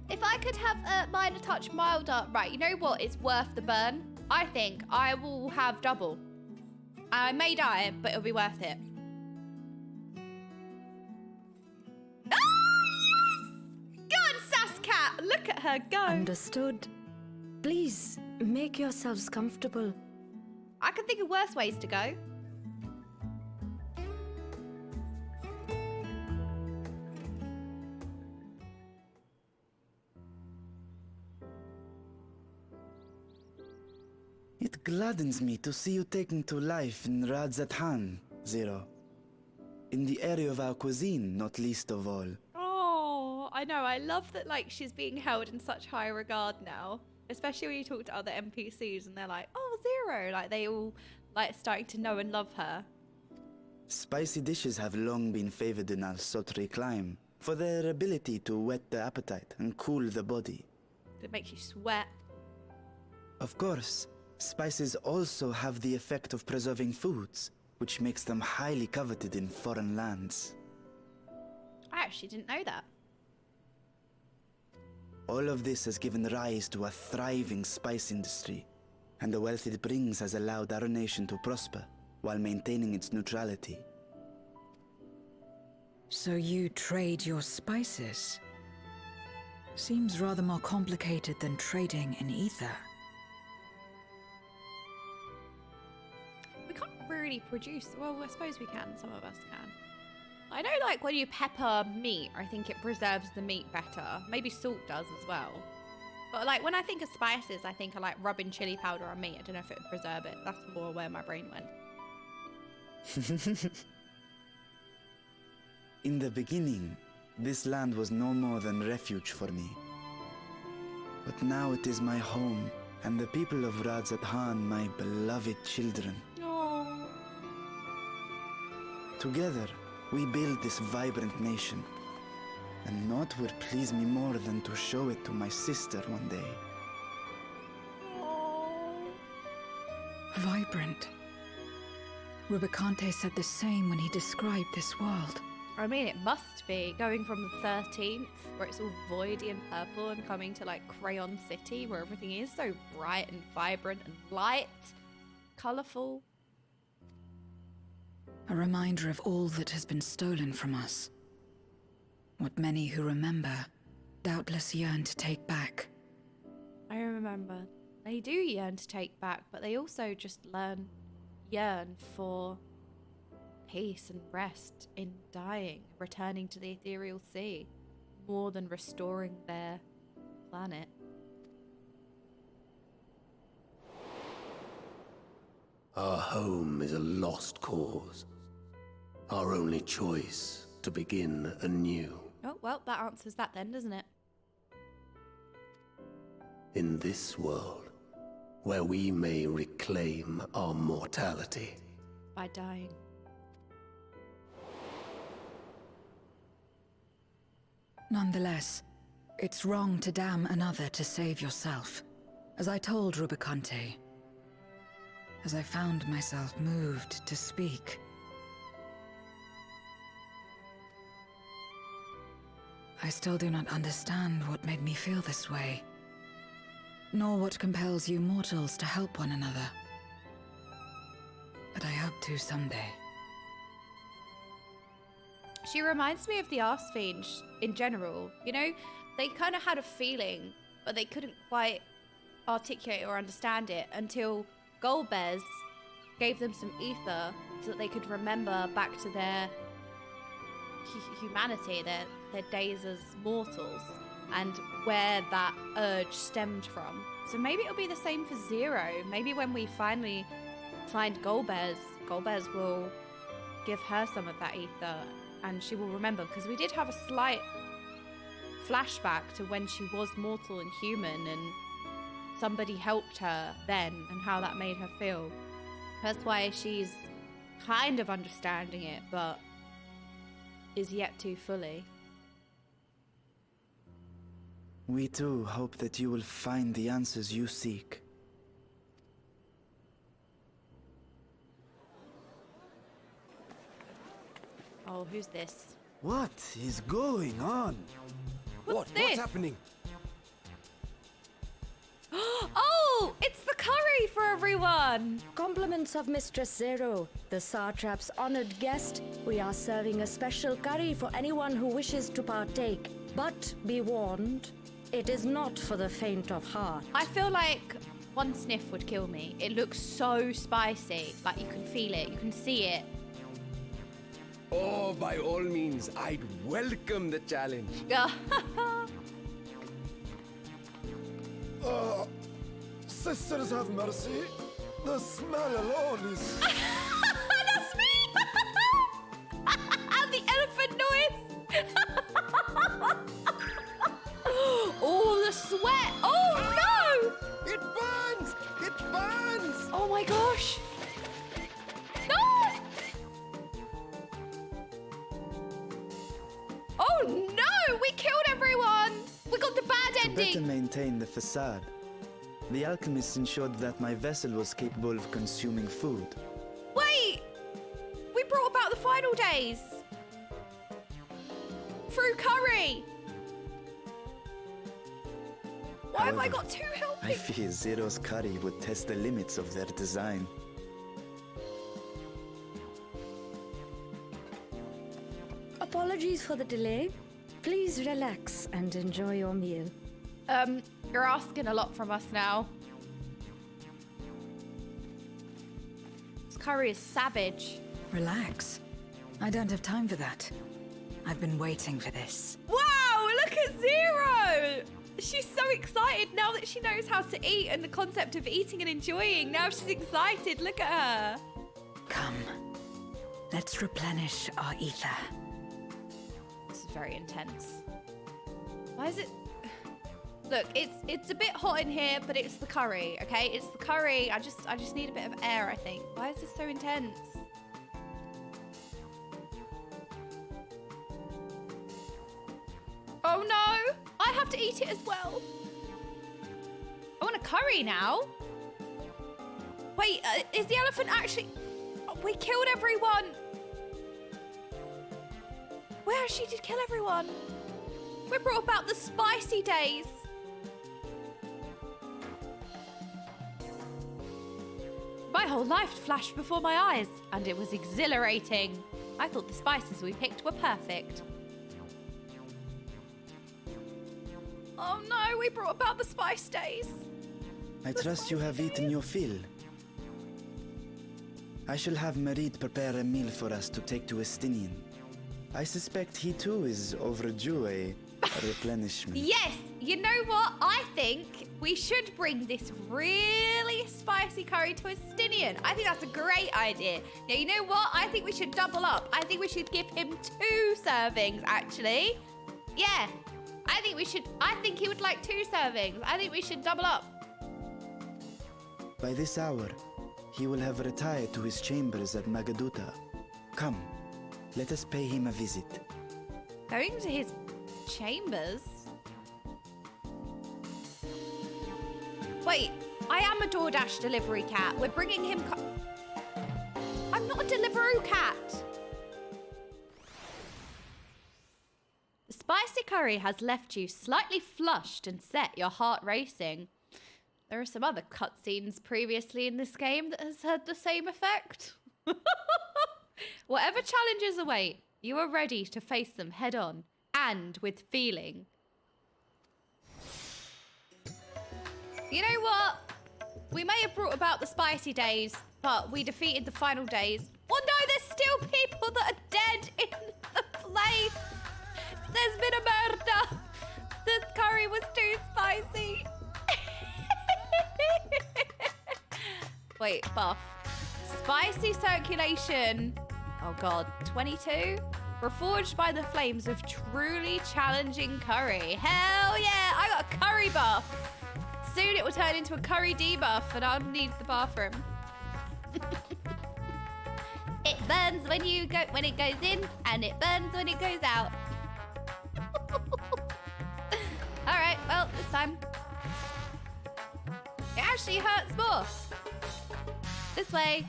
Speaker 1: If I could have mine a touch milder. Right, you know what? It's worth the burn. I think I will have double. I may die, but it'll be worth it. Ah, yes! Go on, Saskat! Look at her go.
Speaker 4: Understood. Please, make yourselves comfortable.
Speaker 1: I can think of worse ways to go.
Speaker 5: It gladdens me to see you taking to life in Radzathan, Zero. In the area of our cuisine, not least of all.
Speaker 1: Oh, I know. I love that, like, she's being held in such high regard now. Especially when you talk to other NPCs and they're like, oh, Zero. Like, they all, like, starting to know and love her.
Speaker 5: Spicy dishes have long been favored in our sultry clime for their ability to whet the appetite and cool the body.
Speaker 1: It makes you sweat.
Speaker 5: Of course, spices also have the effect of preserving foods, which makes them highly coveted in foreign lands.
Speaker 1: I actually didn't know that.
Speaker 5: All of this has given rise to a thriving spice industry, and the wealth it brings has allowed our nation to prosper while maintaining its neutrality.
Speaker 3: So you trade your spices? Seems rather more complicated than trading in ether.
Speaker 1: We can't really produce... Well, I suppose we can. Some of us can. I know, like, when you pepper meat, I think it preserves the meat better. Maybe salt does as well. But, like, when I think of spices, I think of, like, rubbing chili powder on meat. I don't know if it would preserve it. That's more where my brain went.
Speaker 5: In the beginning, this land was no more than refuge for me. But now it is my home, and the people of Radzathan my beloved children.
Speaker 1: Oh.
Speaker 5: Together, we build this vibrant nation, and naught would please me more than to show it to my sister one day.
Speaker 3: Vibrant. Rubicante said the same when he described this world.
Speaker 1: I mean, it must be. Going from the 13th, where it's all voidy and purple, and coming to, like, Crayon City, where everything is so bright and vibrant and light, colourful.
Speaker 3: A reminder of all that has been stolen from us. What many who remember doubtless yearn to take back.
Speaker 1: I remember. They do yearn to take back, but they also just yearn for peace and rest in dying, returning to the ethereal sea, more than restoring their planet.
Speaker 6: Our home is a lost cause. Our only choice to begin anew.
Speaker 1: Oh, well, that answers that then, doesn't it?
Speaker 6: In this world, where we may reclaim our mortality.
Speaker 1: By dying.
Speaker 3: Nonetheless, it's wrong to damn another to save yourself. As I told Rubicante, as I found myself moved to speak. I still do not understand what made me feel this way, nor what compels you mortals to help one another. But I hope to someday.
Speaker 1: She reminds me of the Arsefiend in general. You know, they kind of had a feeling, but they couldn't quite articulate or understand it until Golbez gave them some ether so that they could remember back to their humanity, their days as mortals, and where that urge stemmed from. So maybe it'll be the same for Zero. Maybe when we finally find Golbez will give her some of that ether and she will remember, because we did have a slight flashback to when she was mortal and human, and somebody helped her then and how that made her feel. That's why she's kind of understanding it, but is yet to fully.
Speaker 5: We too hope that you will find the answers you seek.
Speaker 1: Oh, who's this?
Speaker 7: What is going on?
Speaker 1: What's this?
Speaker 7: What's happening?
Speaker 1: Oh, it's the curry for everyone.
Speaker 4: Compliments of Mistress Zero, the Satrap's honored guest. We are serving a special curry for anyone who wishes to partake. But be warned, it is not for the faint of heart.
Speaker 1: I feel like one sniff would kill me. It looks so spicy. Like, you can feel it, you can see it.
Speaker 7: Oh, by all means, I'd welcome the challenge. Sisters have mercy. The smell alone is...
Speaker 1: That's me! And the elephant noise! Oh, the sweat! Oh, no!
Speaker 7: It burns! It burns!
Speaker 1: Oh my gosh! No! Oh no! We killed everyone! We got the bad
Speaker 5: To better
Speaker 1: ending!
Speaker 5: maintain the facade, the alchemist ensured that my vessel was capable of consuming food.
Speaker 1: Wait! We brought about the final days! Through curry! Why have I
Speaker 5: However,
Speaker 1: got two
Speaker 5: I
Speaker 1: helping?
Speaker 5: fear Zero's curry would test the limits of their design.
Speaker 4: Apologies for the delay. Please relax and enjoy your meal.
Speaker 1: You're asking a lot from us now. This curry is savage.
Speaker 3: Relax. I don't have time for that. I've been waiting for this.
Speaker 1: Wow, look at Zero! She's so excited now that she knows how to eat and the concept of eating and enjoying. Now she's excited, look at her.
Speaker 3: Come. Let's replenish our ether.
Speaker 1: This is very intense. Why is it... Look, it's a bit hot in here, but it's the curry, okay? It's the curry. I just need a bit of air, I think. Why is this so intense? Oh no! I have to eat it as well. I want a curry now. Wait, is the elephant actually... Oh, we killed everyone. Where she did kill everyone? We brought about the spicy days. My whole life flashed before my eyes, and it was exhilarating. I thought the spices we picked were perfect. Oh no, we brought about the spice days.
Speaker 5: I trust you have eaten your fill. I shall have Merid prepare a meal for us to take to Estinien. I suspect he too is overdue a replenishment.
Speaker 1: Yes, you know what? I think we should bring this really spicy curry to Estinien. I think that's a great idea. Now, you know what? I think we should double up. I think we should give him 2 servings, actually. Yeah, I think we should. I think he would like 2 servings. I think we should double up.
Speaker 5: By this hour, he will have retired to his chambers at Magaduta. Come, let us pay him a visit.
Speaker 1: Going to his chambers? Wait, I am a DoorDash delivery cat. We're bringing him... I'm not a Deliveroo cat. The spicy curry has left you slightly flushed and set your heart racing. There are some other cutscenes previously in this game that has had the same effect. Whatever challenges await, you are ready to face them head on and with feeling. You know what? We may have brought about the spicy days, but we defeated the final days. Oh no, there's still people that are dead in the place. There's been a murder. The curry was too spicy. Wait, buff. Spicy circulation. Oh god, 22? Reforged by the flames of truly challenging curry. Hell yeah, I got a curry buff. soon it will turn into a curry debuff and I'll need the bathroom. It burns when it goes in, and it burns when it goes out. Alright, well, this time. It actually hurts more. This way.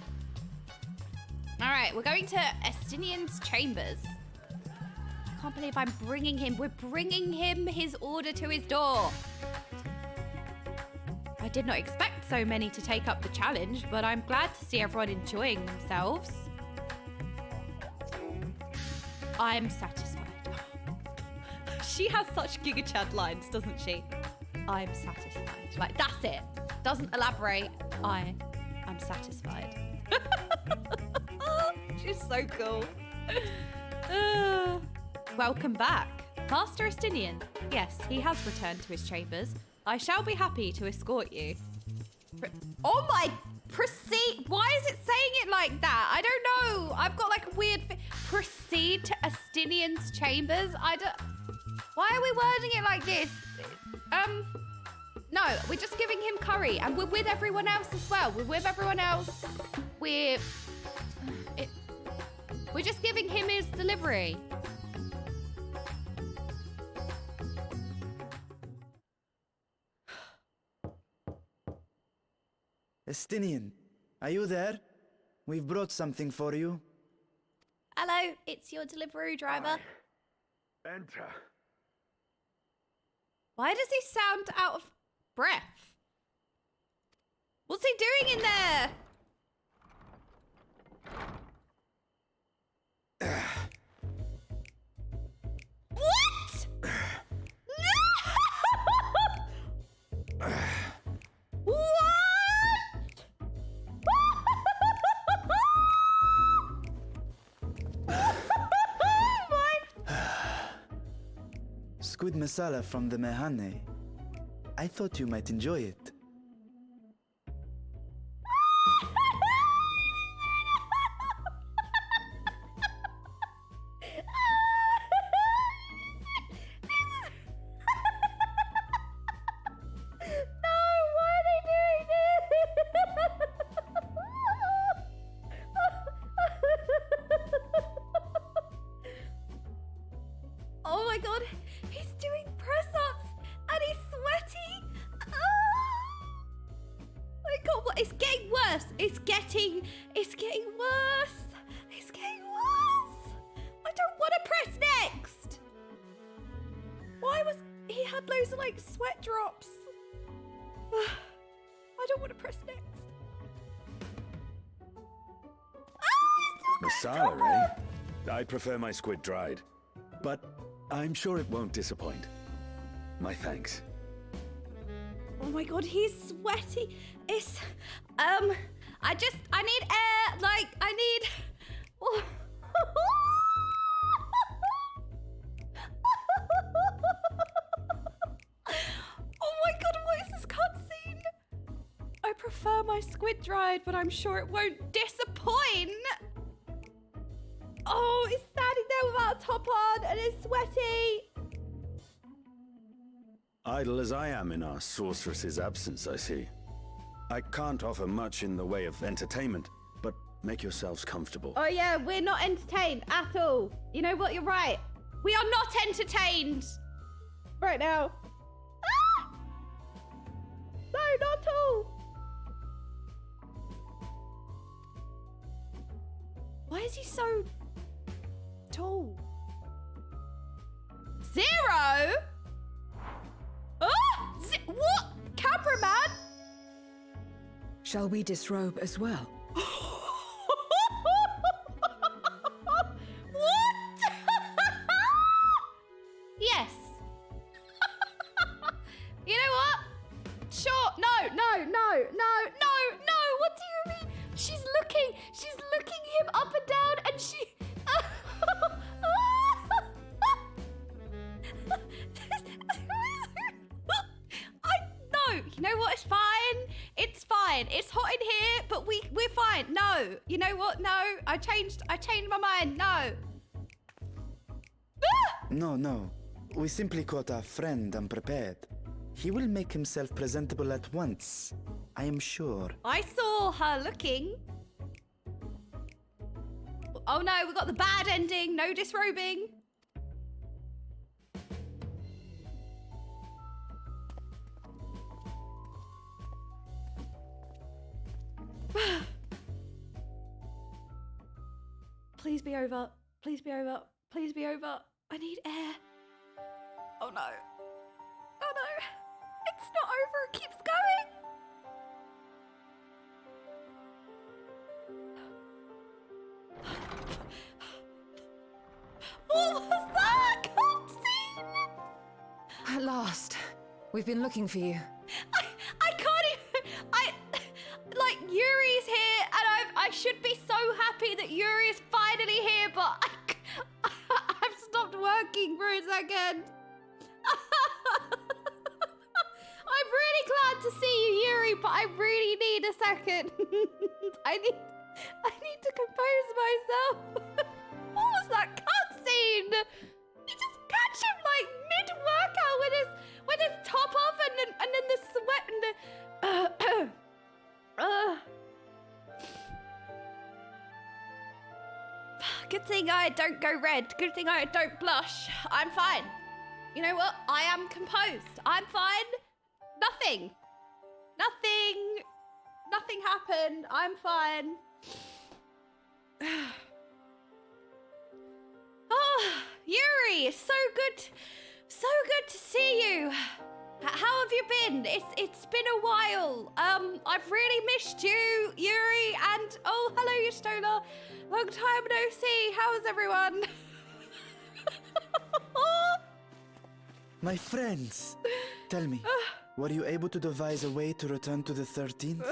Speaker 1: Alright, we're going to Estinien's chambers. I can't believe I'm bringing him. We're bringing him his order to his door. I did not expect so many to take up the challenge, but I'm glad to see everyone enjoying themselves. I'm satisfied. She has such Giga Chad lines, doesn't she? I'm satisfied. Like, that's it. Doesn't elaborate. I am satisfied. She's so cool. Welcome back. Master Estinien. Yes, he has returned to his chambers. I shall be happy to escort you. Oh my... Proceed... Why is it saying it like that? I don't know. I've got like a weird... Proceed to Estinien's chambers? I don't... Why are we wording it like this? No, we're just giving him curry. And we're with everyone else as well. We're with everyone else. We're just giving him his delivery.
Speaker 5: Estinien, are you there? We've brought something for you.
Speaker 1: Hello, it's your delivery driver.
Speaker 7: Enter.
Speaker 1: Why does he sound out of breath? What's he doing in there? What? What?
Speaker 5: Squid masala from the Mehane. I thought you might enjoy it.
Speaker 1: Oh my god, he's doing press-ups and he's sweaty. Oh my god, what? It's getting worse. It's getting worse. It's getting worse. I don't want to press next. Why was he had loads of like sweat drops? I don't want to press next.
Speaker 8: Masala, eh? I prefer my squid dried, but I'm sure it won't disappoint. My thanks.
Speaker 1: Oh my god, he's sweaty. It's I need air. Like I need. Oh. Oh my god, what is this cutscene? I prefer my squid dried, but I'm sure it won't disappoint. Oh, it's standing there without a top on and it's sweaty.
Speaker 8: Idle as I am in our sorceress's absence, I see. I can't offer much in the way of entertainment, but make yourselves comfortable.
Speaker 1: Oh yeah, we're not entertained at all. You know what, you're right. We are not entertained right now. Ah! No, not at all. Why is he so tall? Zero? Oh! What? Cameraman?
Speaker 3: Shall we disrobe as well?
Speaker 1: What? Yes. You know what? Sure. No. What do you mean? She's looking him up and down and she... No, you know what? It's fine. It's fine. It's hot in here, but we're fine. No, you know what? No, I changed my mind. No.
Speaker 5: No. We simply caught our friend unprepared. He will make himself presentable at once, I am sure.
Speaker 1: I saw her looking. Oh no, we got the bad ending. No disrobing. Please be over. Please be over. Please be over. I need air. Oh no. Oh no. It's not over. It keeps going. What was that? Cutscene?
Speaker 3: At last. We've been looking for you.
Speaker 1: I can't even. Like Yuri's here, and I should be so happy that Yuri is finally here, but I've stopped working for a second. I'm really glad to see you, Yuri, but I really need a second. I need to compose myself. What was that cutscene? You just catch him like mid-workout with his top off and then the sweat and the Good thing I don't go red. Good thing I don't blush. I'm fine. You know what? I am composed. I'm fine. Nothing happened. I'm fine. Oh, Yuri, it's so good to see you. How have you been? It's been a while. I've really missed you, Yuri, and oh, hello, Yustola. Long time no see. How is everyone?
Speaker 5: My friends, tell me, were you able to devise a way to return to the 13th?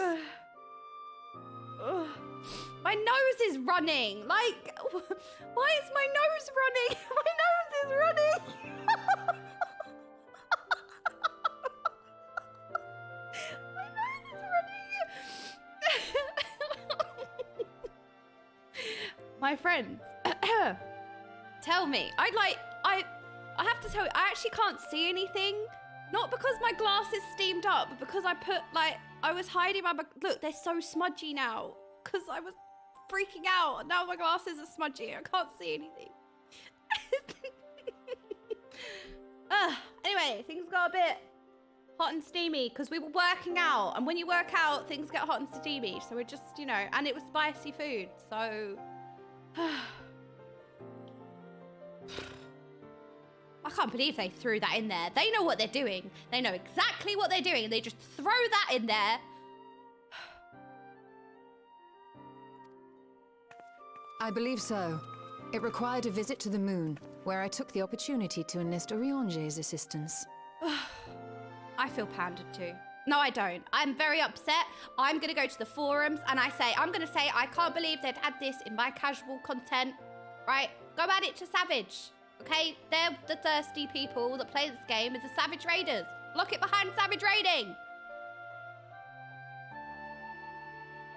Speaker 1: My nose is running. Like, why is my nose running? My nose is running. My nose is running. My friends, tell me. I have to tell you, I actually can't see anything. Not because my glasses steamed up, but because I was hiding my... Look, they're so smudgy now. Because I was freaking out. And now my glasses are smudgy. I can't see anything. Anyway, things got a bit hot and steamy because we were working out. And when you work out, things get hot and steamy. So we're just, and it was spicy food. So... I can't believe they threw that in there. They know what they're doing. They know exactly what they're doing. And they just throw that in there.
Speaker 3: I believe so. It required a visit to the moon, where I took the opportunity to enlist Oriange's assistance.
Speaker 1: I feel pandered to. No, I don't. I'm very upset. I'm going to go to the forums and I'm going to say I can't believe they'd had this in my casual content. Right? Go at it to Savage. Okay? They're the thirsty people that play this game. It's the Savage Raiders. Lock it behind Savage Raiding.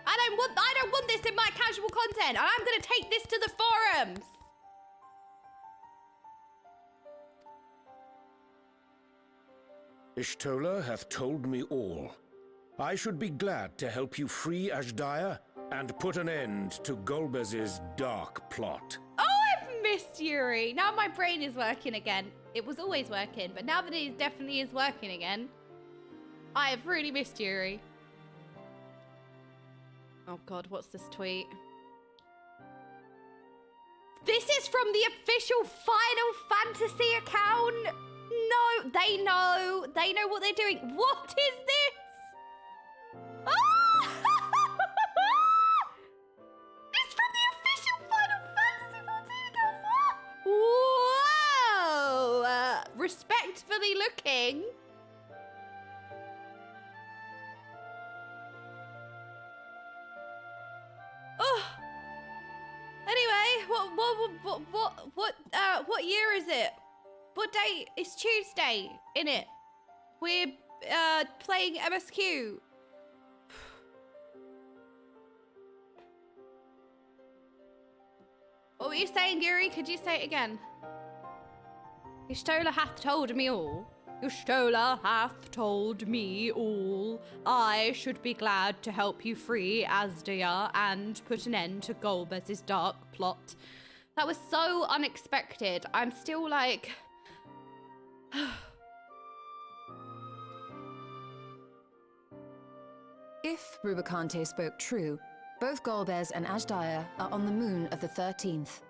Speaker 1: I don't want this in my casual content. And I'm going to take this to the forums.
Speaker 9: Y'shtola hath told me all. I should be glad to help you free Azhdaya and put an end to Golbez's dark plot.
Speaker 1: Oh, I've missed Yuri. Now my brain is working again. It was always working, but now that it definitely is working again, I have really missed Yuri. Oh God, what's this tweet? This is from the official Final Fantasy account. No, they know. They know what they're doing. What is this? Ah! It's from the official Final Fantasy 14 account. Whoa! Respectfully looking. Oh. Anyway, what year is it? What day? It's Tuesday, innit? We're playing MSQ. What were you saying, Yuri? Could you say it again? Y'shtola hath told me all. Y'shtola hath told me all. I should be glad to help you free Asdaya and put an end to Golbez's dark plot. That was so unexpected. I'm still like...
Speaker 10: If Rubicante spoke true, both Golbez and Asdaya are on the moon of the 13th.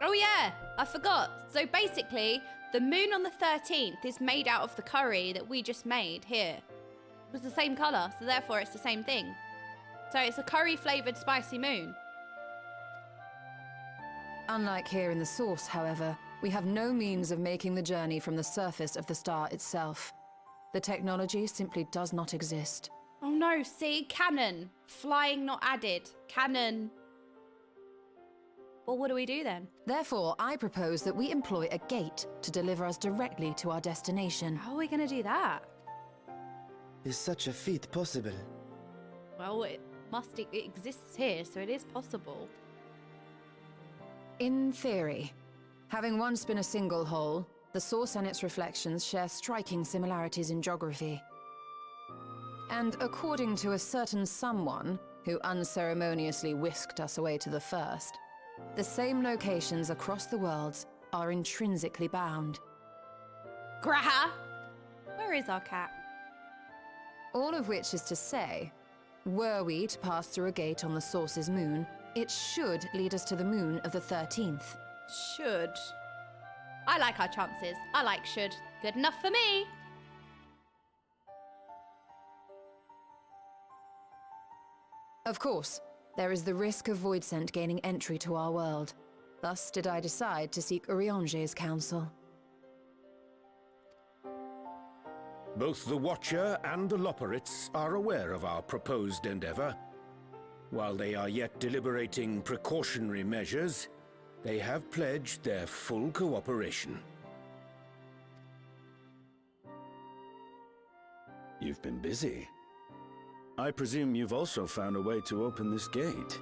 Speaker 1: Oh yeah, I forgot. So basically, the moon on the 13th is made out of the curry that we just made here. It was the same colour, so therefore it's the same thing. So it's a curry-flavoured spicy moon.
Speaker 10: Unlike here in the source, however, we have no means of making the journey from the surface of the star itself. The technology simply does not exist.
Speaker 1: Oh no, see? Cannon. Flying not added. Cannon. Well, what do we do then?
Speaker 10: Therefore, I propose that we employ a gate to deliver us directly to our destination.
Speaker 1: How are we going to do that?
Speaker 5: Is such a feat possible?
Speaker 1: Well, it exists here, so it is possible.
Speaker 10: In theory. Having once been a single hole, the source and its reflections share striking similarities in geography. And according to a certain someone who unceremoniously whisked us away to the first, the same locations across the worlds are intrinsically bound.
Speaker 1: Graha! Where is our cat?
Speaker 10: All of which is to say, were we to pass through a gate on the source's moon, it should lead us to the moon of the 13th.
Speaker 1: Should. I like our chances. I like should. Good enough for me.
Speaker 10: Of course, there is the risk of Voidsent gaining entry to our world. Thus did I decide to seek Urianger's counsel.
Speaker 9: Both the Watcher and the Loporrits are aware of our proposed endeavor. While they are yet deliberating precautionary measures, they have pledged their full cooperation.
Speaker 8: You've been busy. I presume you've also found a way to open this gate.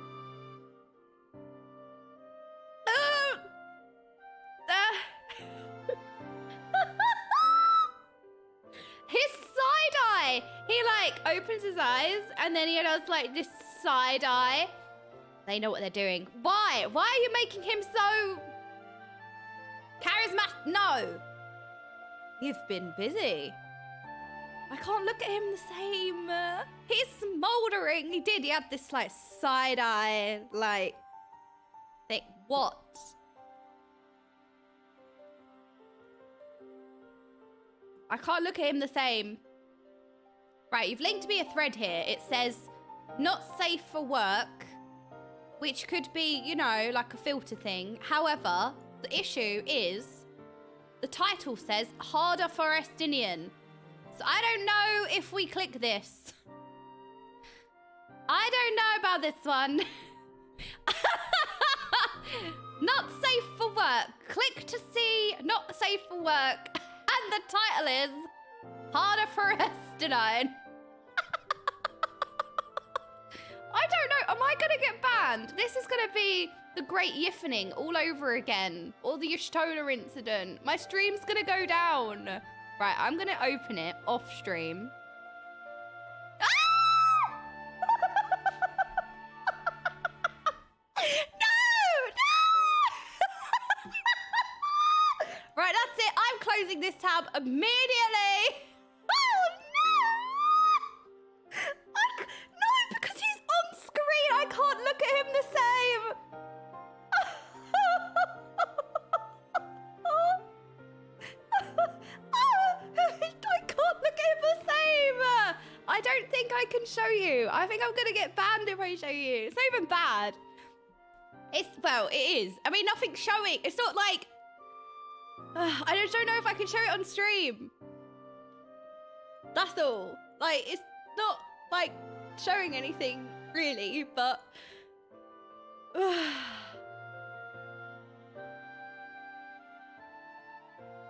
Speaker 1: His side eye! He like opens his eyes and then he does like this side eye. They know what they're doing. Why? Why are you making him so charismatic? No. You've been busy. I can't look at him the same. He's smouldering. He did. He had this like side eye, like thing. What? I can't look at him the same. Right, you've linked me a thread here. It says not safe for work, which could be, you know, like a filter thing. However, the issue is the title says harder for Estinien. So I don't know if we click this. I don't know about this one. Not safe for work. Click to see not safe for work. And the title is harder for Estinien. I don't know. Am I going to get banned? This is going to be the Great Yiffening all over again. Or the Y'shtola incident. My stream's going to go down. Right, I'm going to open it off stream. Ah! No! Right, that's it. I'm closing this tab immediately. Oh, no! No, because he's on screen. I can't look at him the same. I can't look at him the same. I don't think I can show you. I think I'm going to get banned if I show you. It's not even bad. Well, it is. I mean, nothing's showing. It's not like... I just don't know if I can show it on stream. That's all. Like, it's not, like, showing anything, really, but...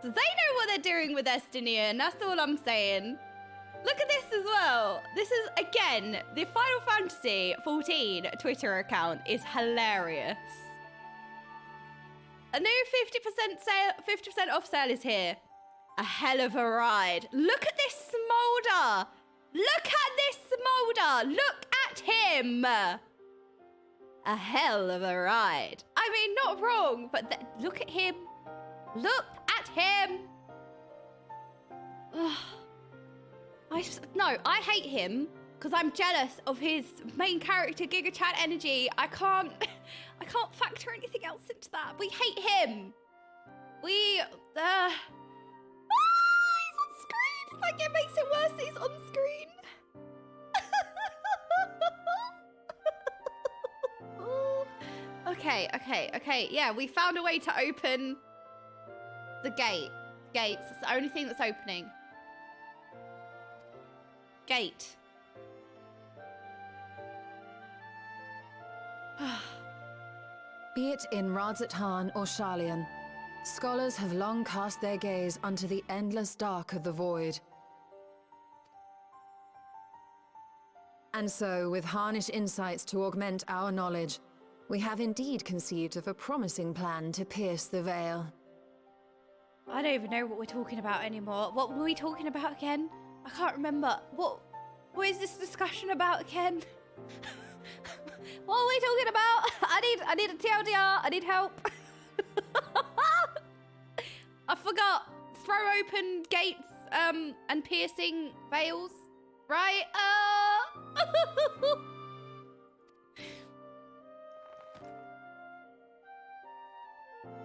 Speaker 1: So they know what they're doing with Estinien. That's all I'm saying. Look at this as well. This is, again, the Final Fantasy 14 Twitter account is hilarious. A new 50% off sale is here. A hell of a ride. Look at this smolder. Look at this smolder. Look at him. A hell of a ride. I mean, not wrong, but look at him. Look at him. I hate him because I'm jealous of his main character, Giga Chat energy. I can't factor anything else into that. We hate him. He's on screen. Like, it makes it worse that he's on screen. Okay. Yeah, we found a way to open the gates. It's the only thing that's opening. Gate.
Speaker 10: Be it in Radzat-Han or Sharlayan, scholars have long cast their gaze unto the endless dark of the void. And so, with harnish insights to augment our knowledge, we have indeed conceived of a promising plan to pierce the veil.
Speaker 1: I don't even know what we're talking about anymore. What were we talking about again? I can't remember. What is this discussion about again? What are we talking about? I need a TLDR. I need help. I forgot. Throw open gates and piercing veils, right?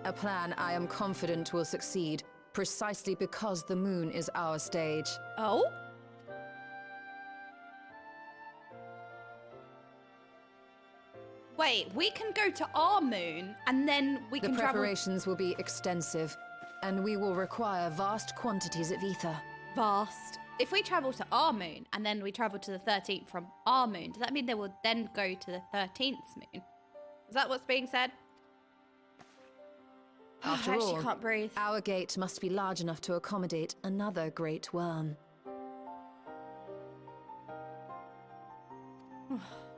Speaker 10: A plan I am confident will succeed, precisely because the moon is our stage.
Speaker 1: Oh? Wait, we can go to our moon, and then we can
Speaker 10: The preparations will be extensive, and we will require vast quantities of ether.
Speaker 1: Vast. If we travel to our moon, and then we travel to the 13th from our moon, does that mean they will then go to the 13th moon? Is that what's being said?
Speaker 10: After
Speaker 1: I actually
Speaker 10: all,
Speaker 1: can't breathe.
Speaker 10: our gate must be large enough to accommodate another great worm.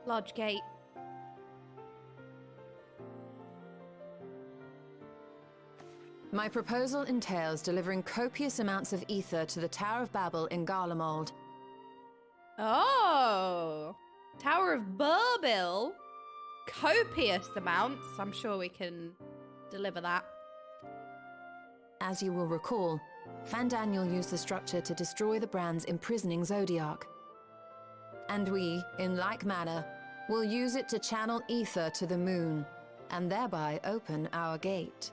Speaker 1: Large gate.
Speaker 10: My proposal entails delivering copious amounts of ether to the Tower of Babel in Garlemald.
Speaker 1: Oh! Tower of Babel? Copious amounts. I'm sure we can deliver that.
Speaker 10: As you will recall, Fandaniel used the structure to destroy the brand's imprisoning Zodiac. And we, in like manner, will use it to channel ether to the moon, and thereby open our gate.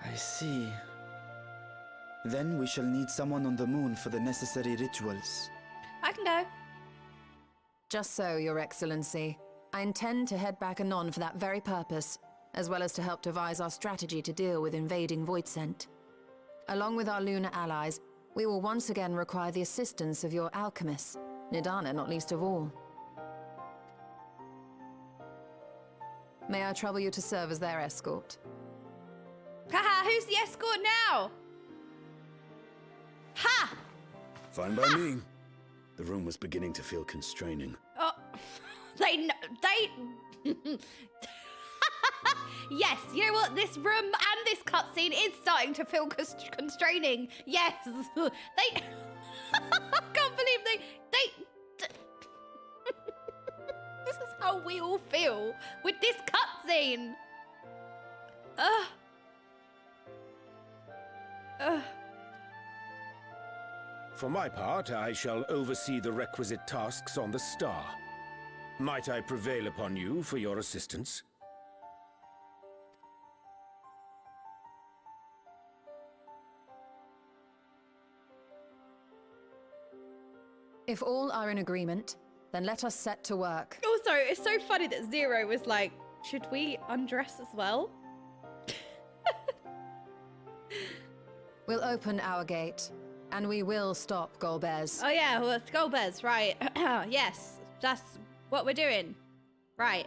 Speaker 5: I see. Then we shall need someone on the moon for the necessary rituals.
Speaker 1: I can go.
Speaker 10: Just so, Your Excellency. I intend to head back anon for that very purpose, as well as to help devise our strategy to deal with invading Voidsent. Along with our lunar allies, we will once again require the assistance of your alchemists, Nidana not least of all. May I trouble you to serve as their escort?
Speaker 1: Haha, who's the escort now? Ha!
Speaker 8: Fine by me. The room was beginning to feel constraining.
Speaker 1: Oh, they. Yes, you know what? This room and this cutscene is starting to feel constraining. Yes, they. I can't believe they. This is how we all feel with this cutscene.
Speaker 9: For my part, I shall oversee the requisite tasks on the star. Might I prevail upon you for your assistance?
Speaker 10: If all are in agreement, then let us set to work.
Speaker 1: Also, it's so funny that Zero was like, should we undress as well?
Speaker 10: We'll open our gate, and we will stop Golbez.
Speaker 1: Oh yeah, well, Golbez, right. Yes, that's what we're doing. Right.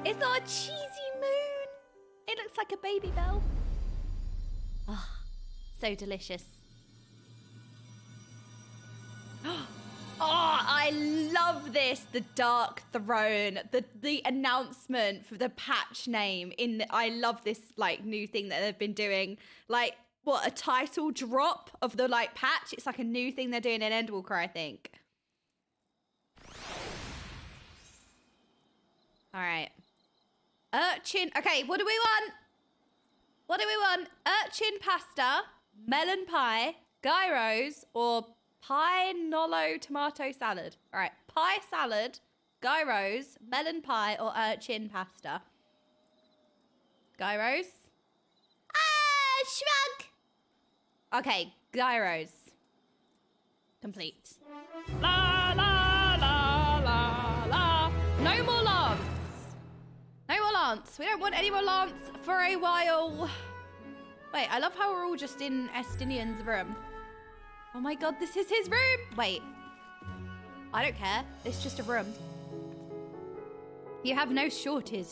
Speaker 1: It's our cheesy moon. It looks like a baby bell. Ah, so delicious. Oh, I love this. The Dark Throne, the announcement for the patch name I love this like new thing that they've been doing. Like what, a title drop of the like patch? It's like a new thing they're doing in Endwalker, I think. All right. Urchin. Okay, what do we want? What do we want? Urchin pasta, melon pie, gyros, or pie nolo tomato salad. All right, pie salad, gyros, melon pie, or urchin pasta. Gyros. Ah, shrug. Okay, gyros. Complete. La la la la la. No more lance. No more lance. We don't want any more lance for a while. Wait, I love how we're all just in Estinien's room. Oh my god, this is his room! Wait. I don't care. It's just a room. You have no shortage.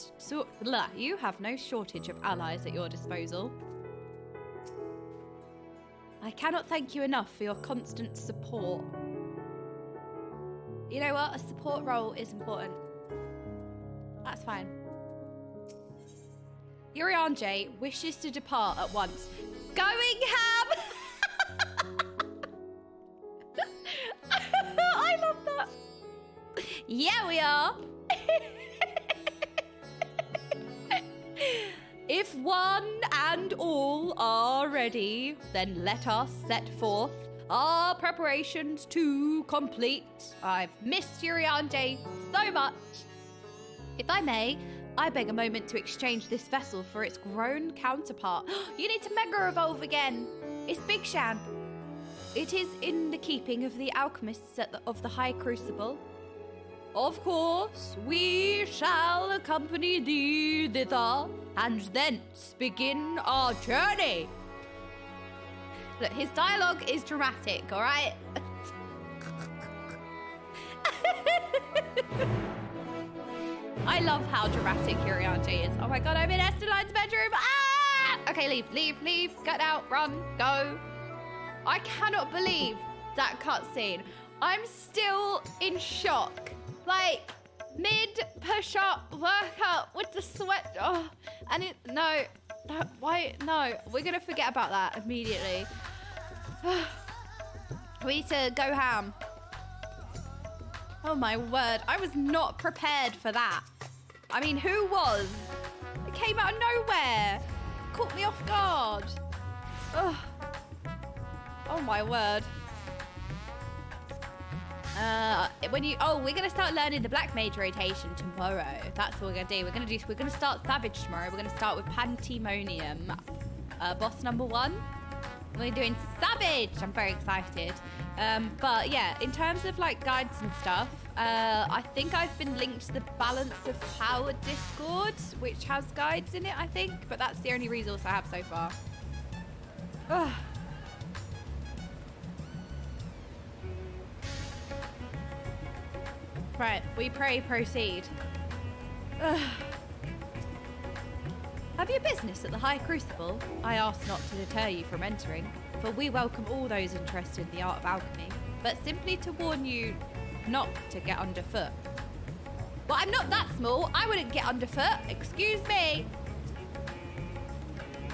Speaker 1: You have no shortage of allies at your disposal. I cannot thank you enough for your constant support. You know what? A support role is important. That's fine. Urianger wishes to depart at once. Going ham! I love that. Yeah, we are. If one and all are ready, then let us set forth our preparations to complete. I've missed Urianger so much. If I may, I beg a moment to exchange this vessel for its grown counterpart. You need to Mega Evolve again. It's Big Shan. It is in the keeping of the alchemists of the High Crucible. Of course, we shall accompany thee thither, and thence begin our journey. Look, his dialogue is dramatic, all right? I love how dramatic Urianger is. Oh my god, I'm in Estinien's bedroom. Ah! Okay, leave. Get out, run, go. I cannot believe that cutscene. I'm still in shock. Like, mid push-up workout with the sweat. Oh, and why? No, we're gonna forget about that immediately. We need to go ham. Oh my word, I was not prepared for that. I mean, who was? It came out of nowhere. Caught me off guard. Ugh. Oh my word. We're gonna start learning the Black Mage rotation tomorrow. That's what we're gonna do. We're gonna start Savage tomorrow. We're gonna start with Pandemonium, boss number 1. We're doing Savage. I'm very excited. But yeah, in terms of like guides and stuff, I think I've been linked to the Balance of Power Discord, which has guides in it, I think. But that's the only resource I have so far. Ugh. Right, we pray proceed. Ugh. Have you business at the High Crucible? I ask not to deter you from entering, for we welcome all those interested in the art of alchemy, but simply to warn you not to get underfoot. Well, I'm not that small. I wouldn't get underfoot. Excuse me.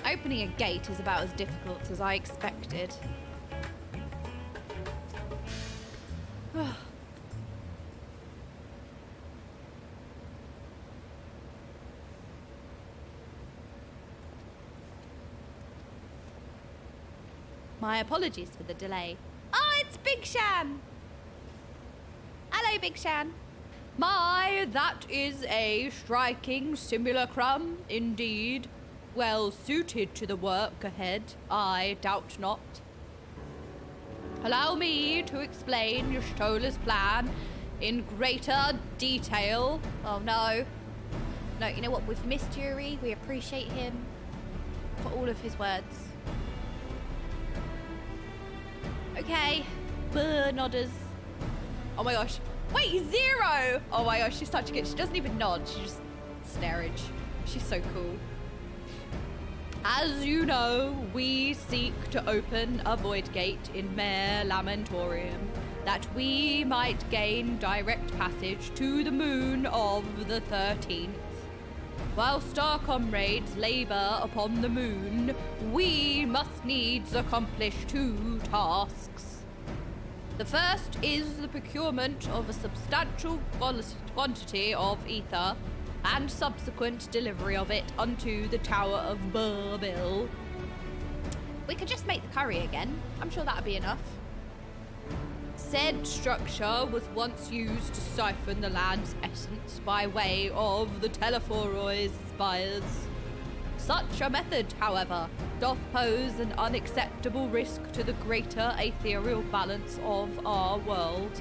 Speaker 1: Opening a gate is about as difficult as I expected. My apologies for the delay. Oh, it's Big Shan. Hello, Big Shan. My, that is a striking simulacrum indeed. Well suited to the work ahead, I doubt not. Allow me to explain Y'shtola's plan in greater detail. Oh no. No, you know what? We've missed Yuri. We appreciate him for all of his words. Okay. Nodders. Oh my gosh. Wait, 0! Oh my gosh, she's such a good. She doesn't even nod. She just starage. She's so cool. As you know, we seek to open a void gate in Mare Lamentorium. that we might gain direct passage to the moon of the 13th. Whilst our comrades labour upon the moon, we must needs accomplish 2 tasks. The first is the procurement of a substantial quantity of ether and subsequent delivery of it unto the Tower of Burbil. We could just make the curry again. I'm sure that'd be enough. Said structure was once used to siphon the land's essence by way of the Telephoroid spires. Such a method, however, doth pose an unacceptable risk to the greater ethereal balance of our world.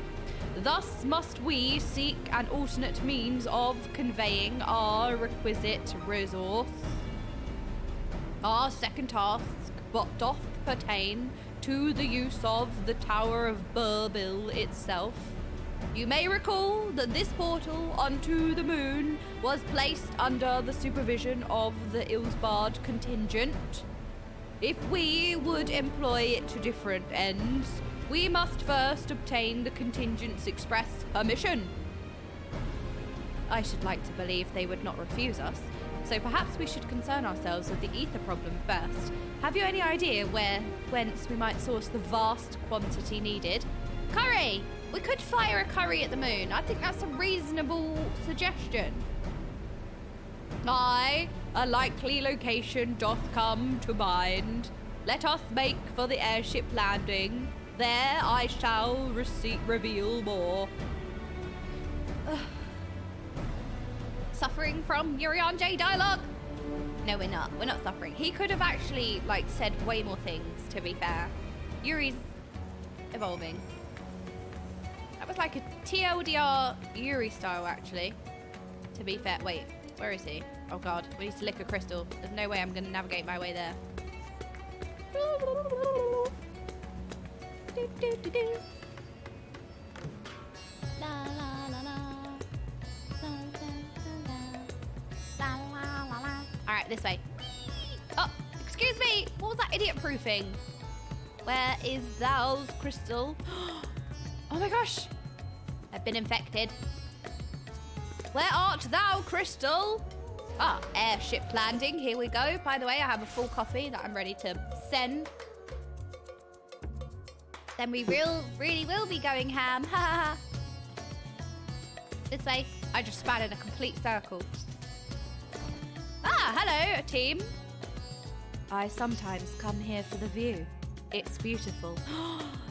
Speaker 1: Thus must we seek an alternate means of conveying our requisite resource. Our second task doth pertain to the use of the Tower of Burbil itself. You may recall that this portal onto the moon was placed under the supervision of the Ilsbard contingent. If we would employ it to different ends, we must first obtain the contingent's express permission. I should like to believe they would not refuse us, so perhaps we should concern ourselves with the ether problem first. Have you any idea whence we might source the vast quantity needed? Curry! We could fire a curry at the moon. I think that's a reasonable suggestion. Aye, a likely location doth come to mind. Let us make for the airship landing. There I shall reveal more. Suffering from Urian J dialogue? No, we're not. We're not suffering. He could have actually, like, said way more things, to be fair. Yuri's evolving. That was like a TLDR Yuri style, actually. To be fair. Wait, where is he? Oh, God. We need to lick a crystal. There's no way I'm going to navigate my way there. La, la, la, la. Alright, this way. Oh, excuse me! What was that idiot proofing? Where is thou's crystal? Oh my gosh! I've been infected. Where art thou, crystal? Ah, airship landing. Here we go. By the way, I have a full coffee that I'm ready to send. Then we really will be going ham. Ha ha ha. This way. I just span in a complete circle. Ah, hello, team. I sometimes come here for the view. It's beautiful.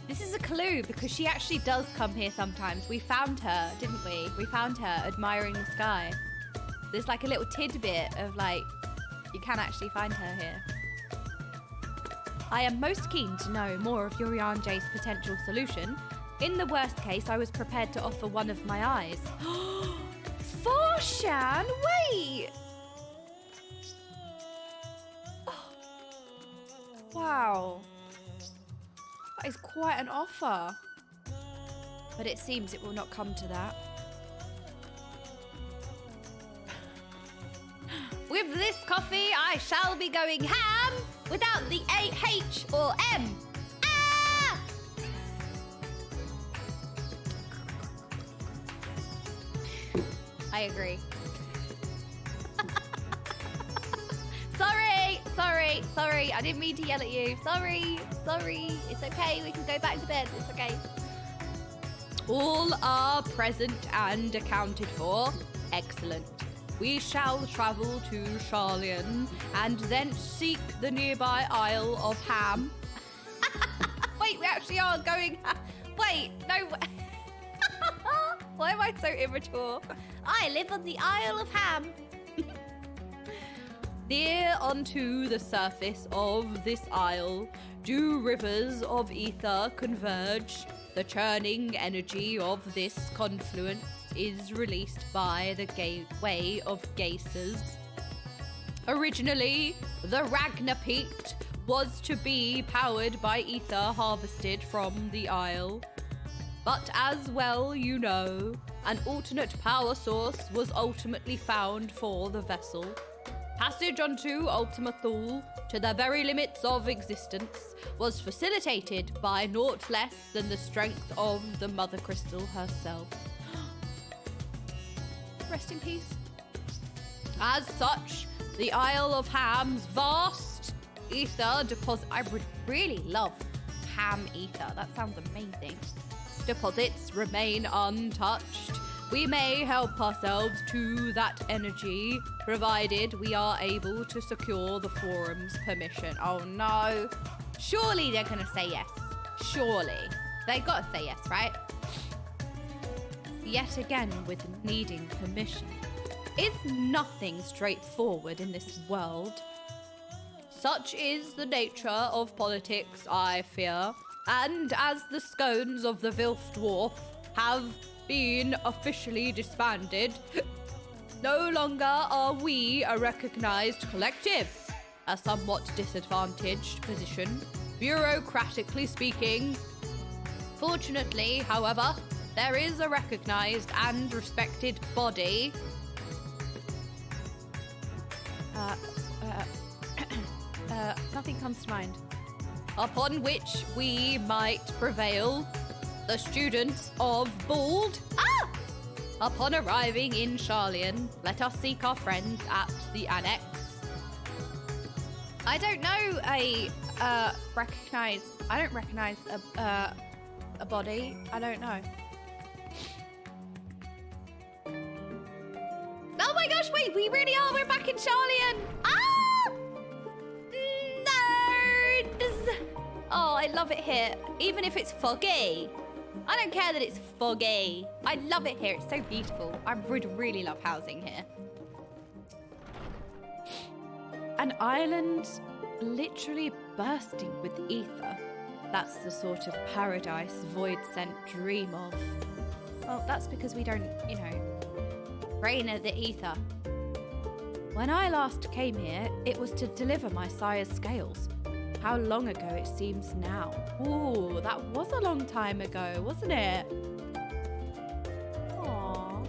Speaker 1: This is a clue because she actually does come here sometimes. We found her, didn't we? We found her admiring the sky. There's like a little tidbit of like, you can actually find her here. I am most keen to know more of Urian J's potential solution. In the worst case, I was prepared to offer one of my eyes. Forshan, wait! Wow. That is quite an offer. But it seems it will not come to that. With this coffee, I shall be going ham without the A-H or M. Ah! I agree. Sorry. I didn't mean to yell at you. Sorry. It's okay. We can go back to bed. It's okay. All are present and accounted for. Excellent. We shall travel to Charlian and then seek the nearby Isle of Ham. Wait, we actually are going... Wait, no... Why am I so immature? I live on the Isle of Ham. Near unto the surface of this isle do rivers of ether converge. The churning energy of this confluence is released by the gateway of geysers. Originally, the Ragnarpeak was to be powered by ether harvested from the isle. But as well you know, an alternate power source was ultimately found for the vessel. passage onto Ultima Thule to the very limits of existence was facilitated by naught less than the strength of the Mother Crystal herself. Rest in peace. As such, the Isle of Ham's vast ether deposit. I would really love ham ether. That sounds amazing. Deposits remain untouched. We may help ourselves to that energy, provided we are able to secure the forum's permission. Oh no. Surely they're gonna say yes. Surely. They gotta say yes, right? Yet again, with needing permission. Is nothing straightforward in this world? Such is the nature of politics, I fear. And as the scones of the Vilf Dwarf have been officially disbanded, no longer are we a recognized collective. A somewhat disadvantaged position, bureaucratically speaking. Fortunately, however, there is a recognized and respected body. Nothing comes to mind. Upon which we might prevail. The students of Bald. Upon arriving in Charlian, let us seek our friends at the annex. I don't know I don't recognize a body. I don't know. Oh my gosh, wait, we really are. We're back in Charlian. Nerds. Oh, I love it here. Even if it's foggy. I don't care that it's foggy. I love it here. It's so beautiful. I would really love housing here. An island literally bursting with ether. That's the sort of paradise Voidsent dream of. Well, that's because we don't, rain at the ether. When I last came here, it was to deliver my sire's scales. How long ago it seems now. Ooh, that was a long time ago, wasn't it? Aww.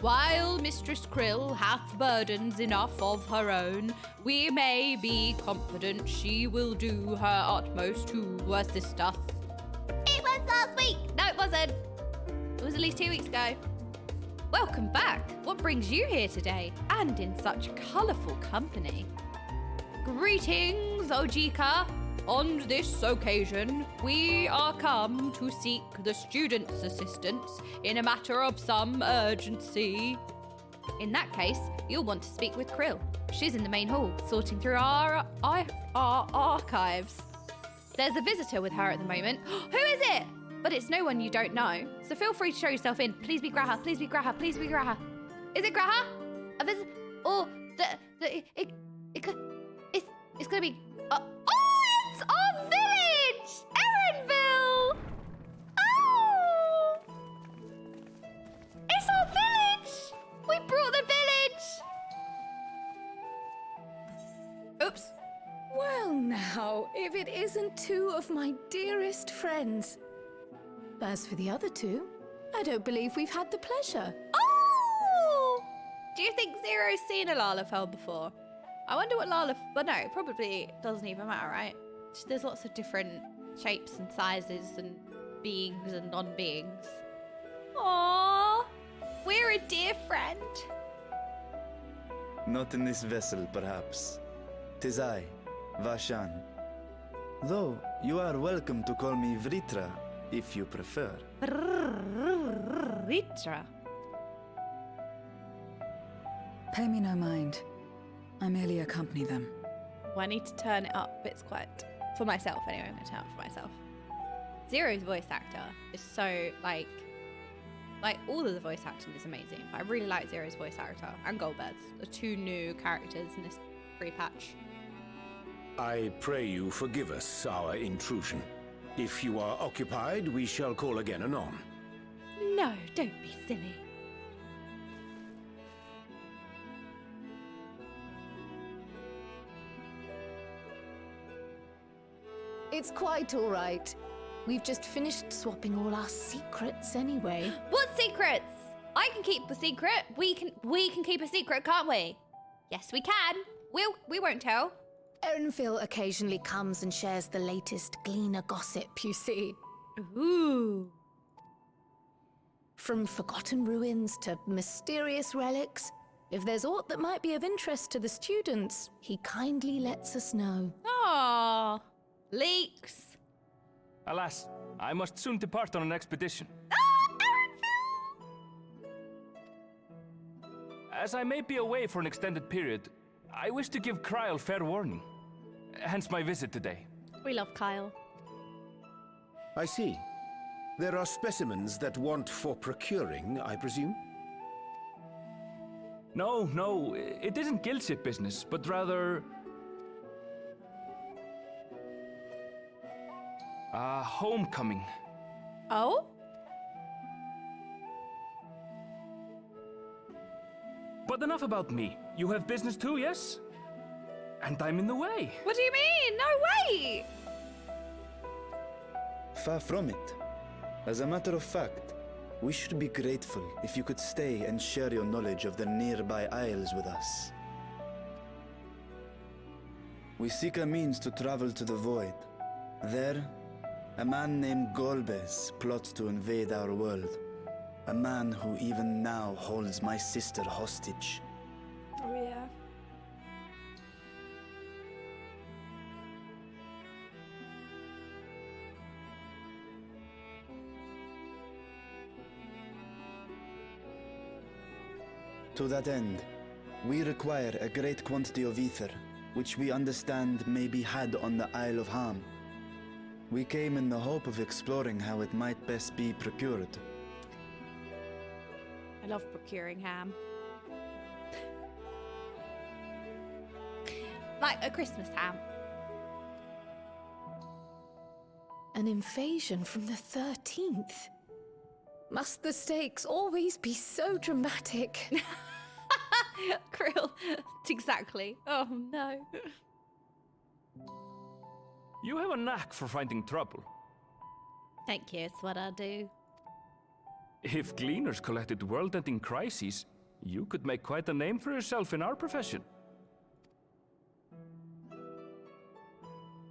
Speaker 1: While Mistress Krill hath burdens enough of her own, we may be confident she will do her utmost to assist us. It was last week! No, it wasn't. It was at least 2 weeks ago. Welcome back. What brings you here today? And in such colourful company. Greetings, Ojika. On this occasion, we are come to seek the students' assistance in a matter of some urgency. In that case, you'll want to speak with Krill. She's in the main hall, sorting through our archives. There's a visitor with her at the moment. Who is it? But it's no one you don't know, so feel free to show yourself in. Please be Graha, please be Graha, please be Graha. Is it Graha? A visit? Or it's gonna be... it's our village! Erenville! Oh! It's our village! We brought the village! Oops.
Speaker 11: Well now, if it isn't two of my dearest friends. As for the other two, I don't believe we've had the pleasure.
Speaker 1: Oh! Do you think Zero's seen a Lalafell before? I wonder what but no, it probably doesn't even matter, right? There's lots of different shapes and sizes and beings and non-beings. Aww, we're a dear friend.
Speaker 5: Not in this vessel, perhaps. 'Tis I, Vashan. Though you are welcome to call me Vritra, if you prefer.
Speaker 1: Vritra.
Speaker 3: Pay me no mind. I merely accompany them.
Speaker 1: Well, I need to turn it up. It's quite... For myself, anyway. I'm going to turn it up for myself. Zero's voice actor is so, like, all of the voice acting is amazing. But I really like Zero's voice actor and Goldbeard's. The two new characters in this free patch.
Speaker 9: I pray you forgive us our intrusion. If you are occupied, we shall call again anon.
Speaker 1: No, don't be silly.
Speaker 11: It's quite all right. We've just finished swapping all our secrets anyway.
Speaker 1: What secrets? I can keep a secret. We can keep a secret, can't we? Yes, we can. We won't tell.
Speaker 11: Erenfil occasionally comes and shares the latest Gleaner gossip, you see.
Speaker 1: Ooh.
Speaker 11: From forgotten ruins to mysterious relics, if there's aught that might be of interest to the students, he kindly lets us know.
Speaker 1: Aww. Leaks.
Speaker 12: Alas, I must soon depart on an expedition. As I may be away for an extended period, I wish to give Kryl fair warning. Hence my visit today.
Speaker 1: We love Kyle.
Speaker 9: I see. There are specimens that want for procuring, I presume?
Speaker 12: No, it isn't guildship business, but rather... homecoming.
Speaker 1: Oh?
Speaker 12: But enough about me. You have business too, yes? And I'm in the way.
Speaker 1: What do you mean? No way!
Speaker 5: Far from it. As a matter of fact, we should be grateful if you could stay and share your knowledge of the nearby isles with us. We seek a means to travel to the Void. There, a man named Golbez plots to invade our world. A man who even now holds my sister hostage.
Speaker 1: Oh, yeah.
Speaker 5: To that end, we require a great quantity of ether, which we understand may be had on the Isle of Ham. We came in the hope of exploring how it might best be procured.
Speaker 1: I love procuring ham. Like a Christmas ham.
Speaker 11: An invasion from the 13th. Must the stakes always be so dramatic?
Speaker 1: Krill. Exactly. Oh no.
Speaker 12: You have a knack for finding trouble.
Speaker 1: Thank you, it's what I do.
Speaker 12: If Gleaners collected world-ending crises, you could make quite a name for yourself in our profession.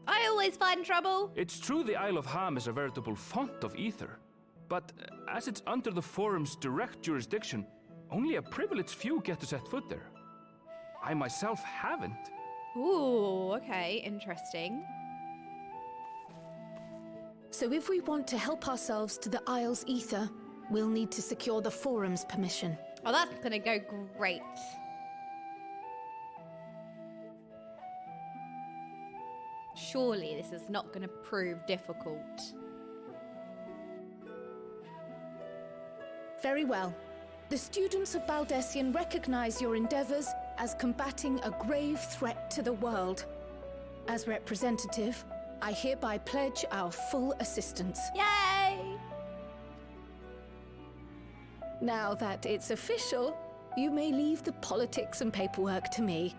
Speaker 1: I always find trouble.
Speaker 12: It's true the Isle of Ham is a veritable font of ether, but as it's under the Forum's direct jurisdiction, only a privileged few get to set foot there. I myself haven't.
Speaker 1: Ooh, okay, interesting.
Speaker 11: So if we want to help ourselves to the Isle's ether, we'll need to secure the Forum's permission.
Speaker 1: Oh, that's gonna go great. Surely this is not gonna prove difficult.
Speaker 11: Very well. The students of Baldessian recognize your endeavors as combating a grave threat to the world. As representative, I hereby pledge our full assistance.
Speaker 1: Yay!
Speaker 11: Now that it's official, you may leave the politics and paperwork to me.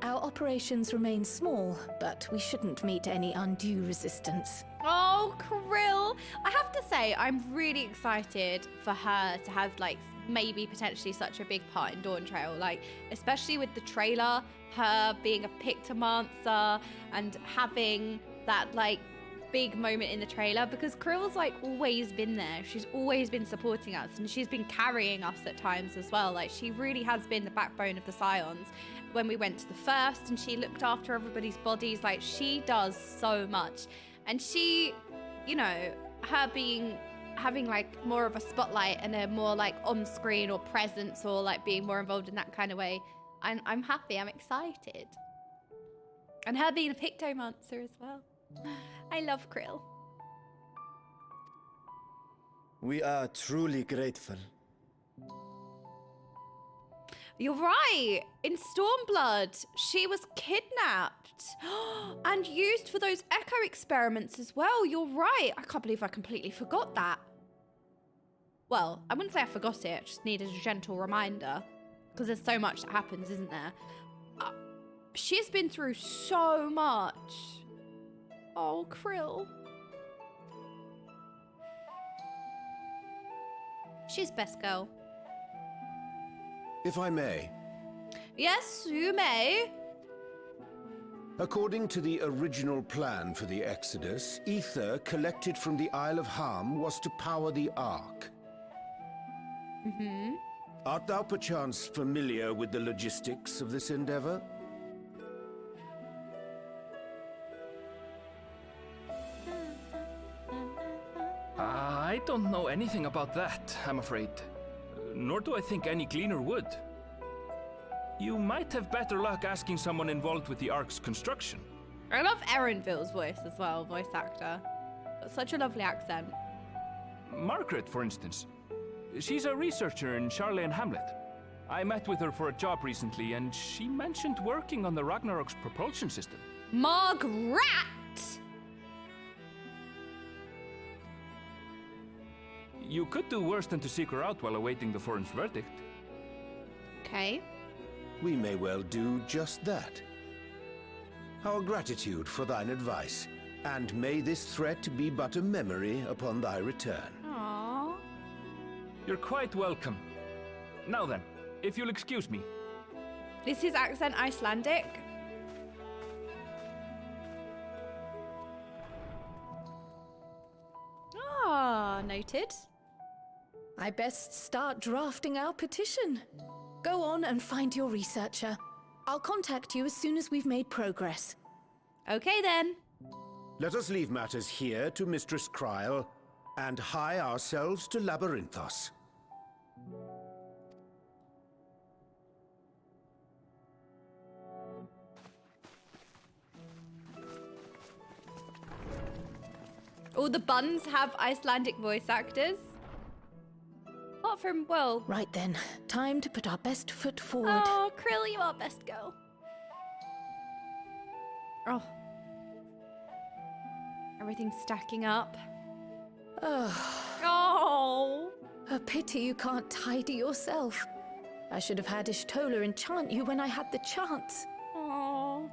Speaker 11: Our operations remain small, but we shouldn't meet any undue resistance.
Speaker 1: Oh, Krill! I have to say, I'm really excited for her to have, like, maybe potentially such a big part in Dawn Trail. Like, especially with the trailer, her being a Pictomancer and having that, like, big moment in the trailer, because Krill's, like, always been there. She's always been supporting us, and she's been carrying us at times as well. Like, she really has been the backbone of the Scions. When we went to the first and she looked after everybody's bodies, like, she does so much. And she, you know, her having like more of a spotlight and a more like on screen or presence or like being more involved in that kind of way, I'm happy, I'm excited. And her being a Pictomancer as well. I love Krill.
Speaker 5: We are truly grateful.
Speaker 1: You're right. In Stormblood, she was kidnapped and used for those echo experiments as well. You're right. I can't believe I completely forgot that. Well, I wouldn't say I forgot it. I just needed a gentle reminder because there's so much that happens, isn't there? She's been through so much. Oh, Krill. She's best girl.
Speaker 9: If I may.
Speaker 1: Yes, you may.
Speaker 9: According to the original plan for the Exodus, ether collected from the Isle of Harm was to power the Ark. Art thou perchance familiar with the logistics of this endeavor?
Speaker 12: I don't know anything about that, I'm afraid. Nor do I think any gleaner would. You might have better luck asking someone involved with the Ark's construction.
Speaker 1: I love Erenville's voice as well, voice actor. Got such a lovely accent.
Speaker 12: Margaret, for instance. She's a researcher in Charley and Hamlet. I met with her for a job recently, and she mentioned working on the Ragnarok's propulsion system.
Speaker 1: Margaret!
Speaker 12: You could do worse than to seek her out while awaiting the forum's verdict.
Speaker 1: Okay.
Speaker 9: We may well do just that. Our gratitude for thine advice, and may this threat be but a memory upon thy return.
Speaker 1: Aww.
Speaker 12: You're quite welcome. Now then, if you'll excuse me.
Speaker 1: Is his accent Icelandic? Ah, noted.
Speaker 11: I best start drafting our petition. Go on and find your researcher. I'll contact you as soon as we've made progress.
Speaker 1: Okay then.
Speaker 9: Let us leave matters here to Mistress Kryl, and hie ourselves to Labyrinthos.
Speaker 1: All the buns have Icelandic voice actors. Apart from, well...
Speaker 11: Right then, time to put our best foot forward.
Speaker 1: Oh, Krill, you are best girl. Oh. Everything's stacking up. Oh.
Speaker 11: A pity you can't tidy yourself. I should have had Ishtola enchant you when I had the chance.
Speaker 1: Oh.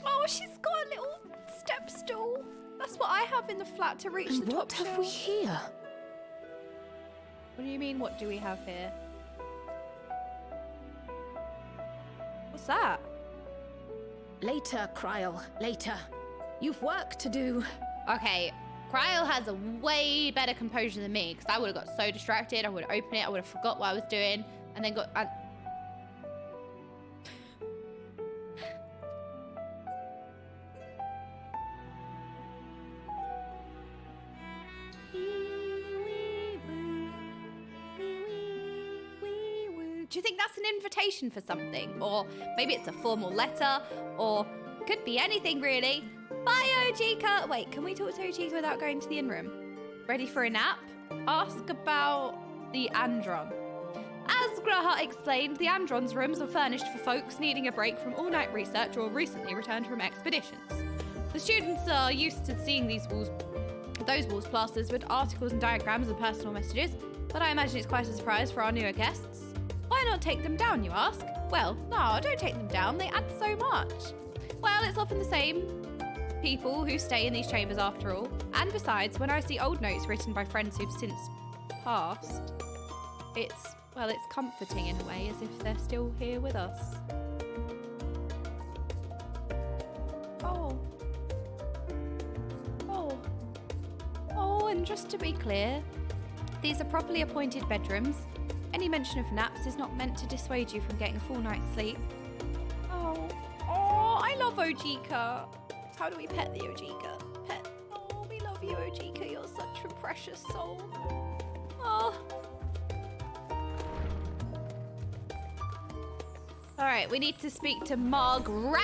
Speaker 1: Oh, she's got a little step stool. That's what I have in the flat to reach
Speaker 11: And
Speaker 1: the top
Speaker 11: what have we here?
Speaker 1: What do you mean, what do we have here? What's that?
Speaker 11: Later, Kryl, later. You've work to do.
Speaker 1: Okay, Kryl has a way better composure than me, because I would have got so distracted, I would have opened it, I would have forgot what I was doing, and then got... Do you think that's an invitation for something? Or maybe it's a formal letter, or could be anything really. Bye, Ojika! Wait, can we talk to Ojika without going to the inn room? Ready for a nap? Ask about the Andron. As Graha explained, the Andron's rooms are furnished for folks needing a break from all-night research or recently returned from expeditions. The students are used to seeing those walls plastered with articles and diagrams and personal messages, but I imagine it's quite a surprise for our newer guests. Why not take them down, you ask? Well, no, don't take them down, they add so much. Well, it's often the same people who stay in these chambers after all. And besides, when I see old notes written by friends who've since passed, it's comforting in a way, as if they're still here with us. Oh, and just to be clear, these are properly appointed bedrooms. Any mention of naps is not meant to dissuade you from getting a full night's sleep. Oh, I love Ojika. How do we pet the Ojika? Pet. Oh, we love you, Ojika. You're such a precious soul. Oh. All right, we need to speak to Margaret.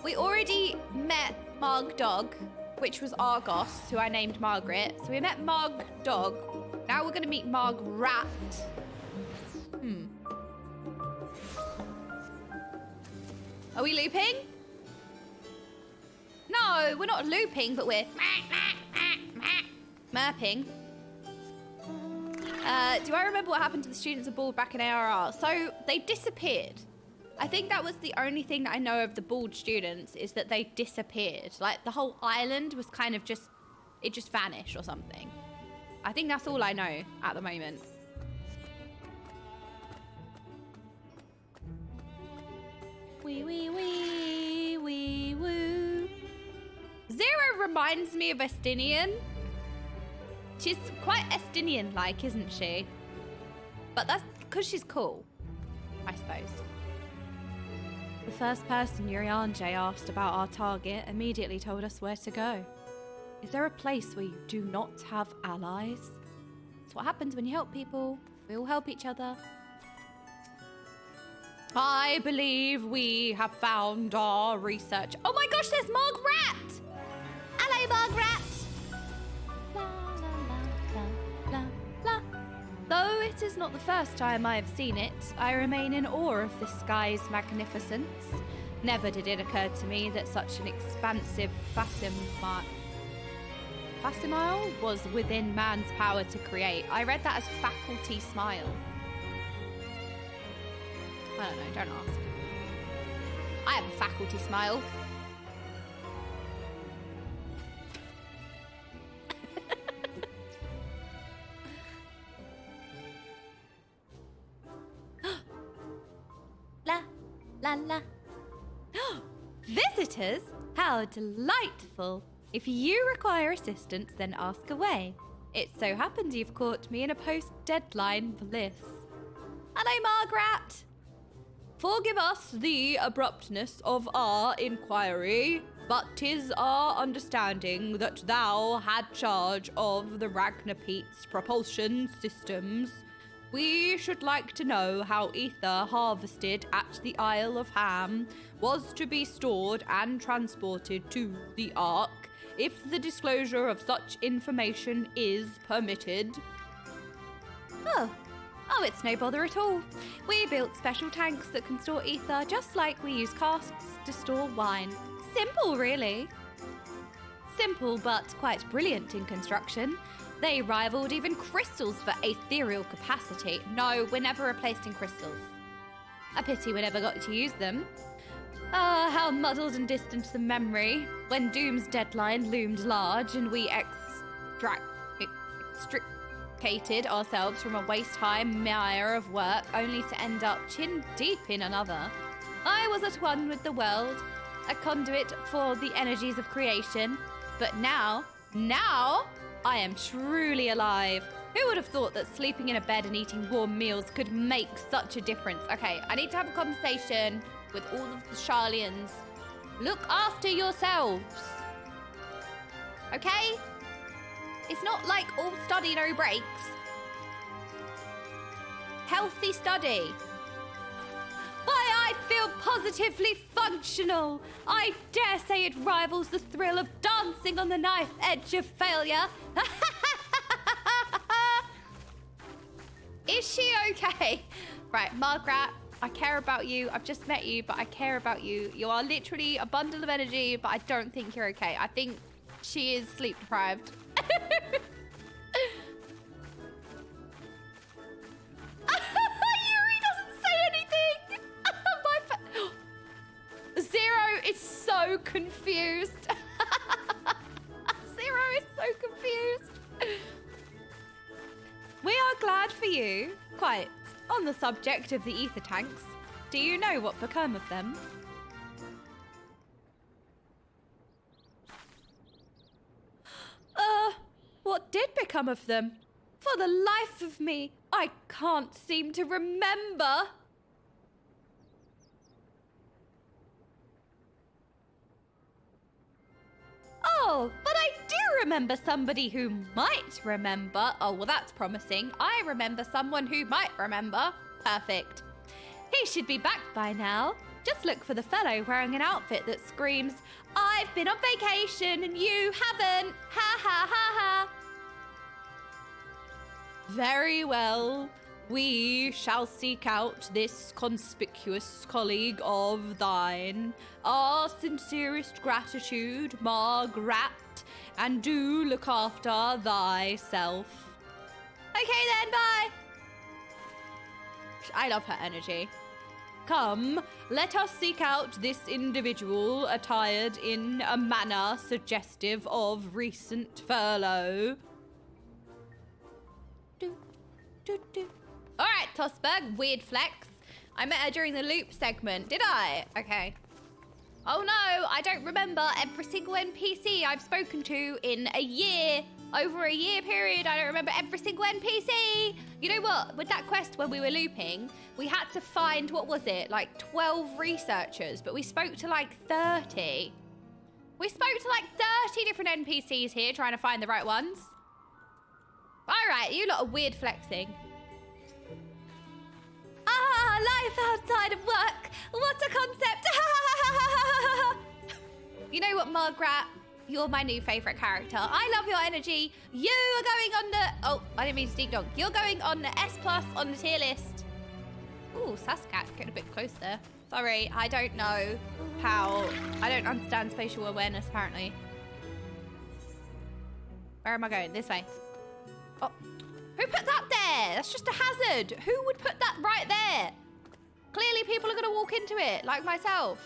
Speaker 1: We already met Marg Dog, which was Argos, who I named Margaret. So we met Marg Dog. Now we're gonna meet Margaret. Are we looping? No, we're not looping, but we're merping. Do I remember what happened to the students aboard back in ARR? So they disappeared. I think that was the only thing that I know of the bald students, is that they disappeared. Like the whole island was kind of it just vanished or something. I think that's all I know at the moment. Wee wee wee wee woo. Zero reminds me of Estinien. She's quite Estinien-like, isn't she? But that's because she's cool, I suppose. The first person Yurianje asked about our target immediately told us where to go. Is there a place where you do not have allies? It's what happens when you help people. We all help each other. I believe we have found our research. Oh my gosh, there's Margaret! Hello, Margaret! La, la, la, la, la. Though it is not the first time I have seen it, I remain in awe of the sky's magnificence. Never did it occur to me that such an expansive facsimile was within man's power to create. I read that as faculty smile. I don't know, don't ask. I have a faculty smile. La, la, la. Visitors? How delightful. If you require assistance, then ask away. It so happens you've caught me in a post-deadline bliss. Hello, Margaret. Forgive us the abruptness of our inquiry, but 'tis our understanding that thou had charge of the Ragnarpete's propulsion systems. We should like to know how ether harvested at the Isle of Ham was to be stored and transported to the Ark, if the disclosure of such information is permitted. Oh, it's no bother at all. We built special tanks that can store ether just like we use casks to store wine. Simple, really. Simple, but quite brilliant in construction. They rivaled even crystals for ethereal capacity. No, we're never replaced in crystals. A pity we never got to use them. Ah, how muddled and distant the memory. When Doom's deadline loomed large and we extricated ourselves from a waist-high mire of work only to end up chin-deep in another. I was at one with the world, a conduit for the energies of creation. But now I am truly alive. Who would have thought that sleeping in a bed and eating warm meals could make such a difference? Okay, I need to have a conversation with all of the Charlians. Look after yourselves. Okay? It's not like all study, no breaks. Healthy study. Why, I feel positively functional. I dare say it rivals the thrill of dancing on the knife edge of failure. Is she okay? Right, Margaret, I care about you. I've just met you, but I care about you. You are literally a bundle of energy, but I don't think you're okay. I think she is sleep deprived. Yuri doesn't say anything. Zero is so confused. Zero is so confused. We are glad for you. Quite. On the subject of the ether tanks, do you know what became of them? What did become of them? For the life of me, I can't seem to remember. Oh, but I do remember somebody who might remember. Oh, well, that's promising. I remember someone who might remember. Perfect. He should be back by now. Just look for the fellow wearing an outfit that screams, "I've been on vacation and you haven't. Ha ha ha ha." Very well. We shall seek out this conspicuous colleague of thine. Our sincerest gratitude, Margaret, and do look after thyself. Okay then, bye. I love her energy. Come, let us seek out this individual attired in a manner suggestive of recent furlough. All right, Tosberg, weird flex. I met her during the loop segment. Did I? Okay. Oh no, I don't remember every single NPC I've spoken to in a year. Over a year period, I don't remember every single NPC. You know what? With that quest when we were looping, we had to find, what was it? Like 12 researchers, but we spoke to like 30. We spoke to like 30 different NPCs here trying to find the right ones. All right, you lot are weird flexing. Ah, life outside of work. What a concept. You know what, Margaret? You're my new favourite character. I love your energy. You are going on the... Oh, I didn't mean to sneak dog. You're going on the S+ on the tier list. Ooh, Saskat, getting a bit close there. Sorry, I don't know how... I don't understand spatial awareness, apparently. Where am I going? This way. Oh, who put that there? That's just a hazard. Who would put that right there? Clearly people are going to walk into it, like myself.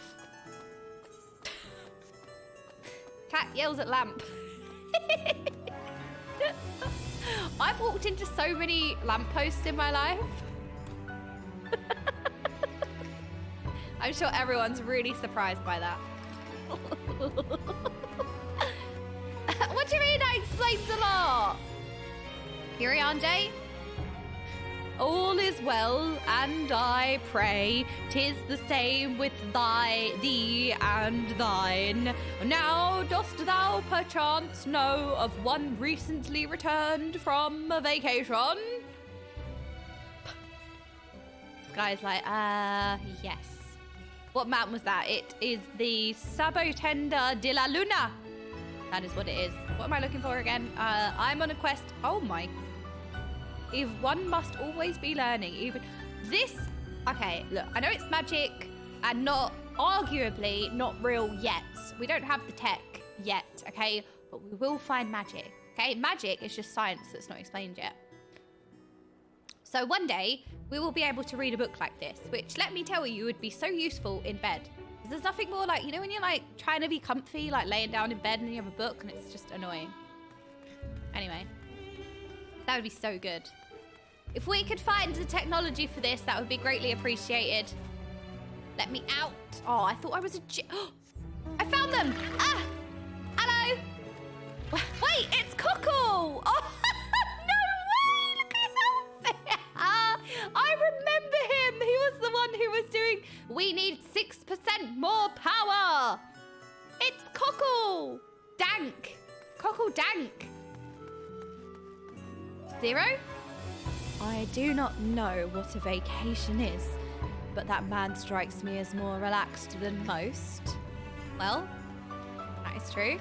Speaker 1: Cat yells at lamp. I've walked into so many lampposts in my life. I'm sure everyone's really surprised by that. What do you mean that explains a lot? Iriande? All is well, and I pray 'tis the same with thee and thine. Now dost thou perchance know of one recently returned from a vacation? This guy's like, yes. What mountain was that? It is the Sabotenda de la Luna. That is what it is. What am I looking for again? I'm on a quest. Oh my. If one must always be learning, even this. Okay, look, I know it's magic and not, arguably, not real yet. We don't have the tech yet, okay? But we will find magic, okay? Magic is just science that's not explained yet. So one day, we will be able to read a book like this, which, let me tell you, would be so useful in bed. Because there's nothing more like, you know when you're like trying to be comfy, like laying down in bed and you have a book and it's just annoying. Anyway, that would be so good. If we could find the technology for this, that would be greatly appreciated. Let me out. Oh, I thought I was a... I found them. Ah, hello. Wait, it's Cockle. Oh, no way. Look at his outfit. I remember him. He was the one who was doing, we need 6% more power. It's Cockle. Dank. Cockle Dank. 0? I do not know what a vacation is, but that man strikes me as more relaxed than most. Well, that is true.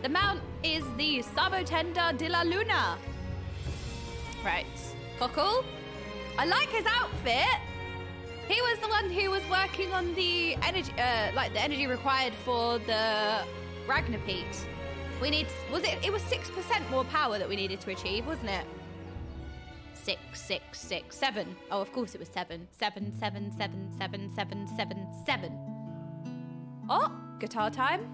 Speaker 1: The mount is the Sabotenda de la Luna. Right, Cockle. I like his outfit. He was the one who was working on the energy, like the energy required for the Ragnarpeat. We need, it was 6% more power that we needed to achieve, wasn't it? 6, 6, 6, 7. Oh, of course it was 7. 7, 7, 7, 7, 7, 7, 7. Oh, guitar time.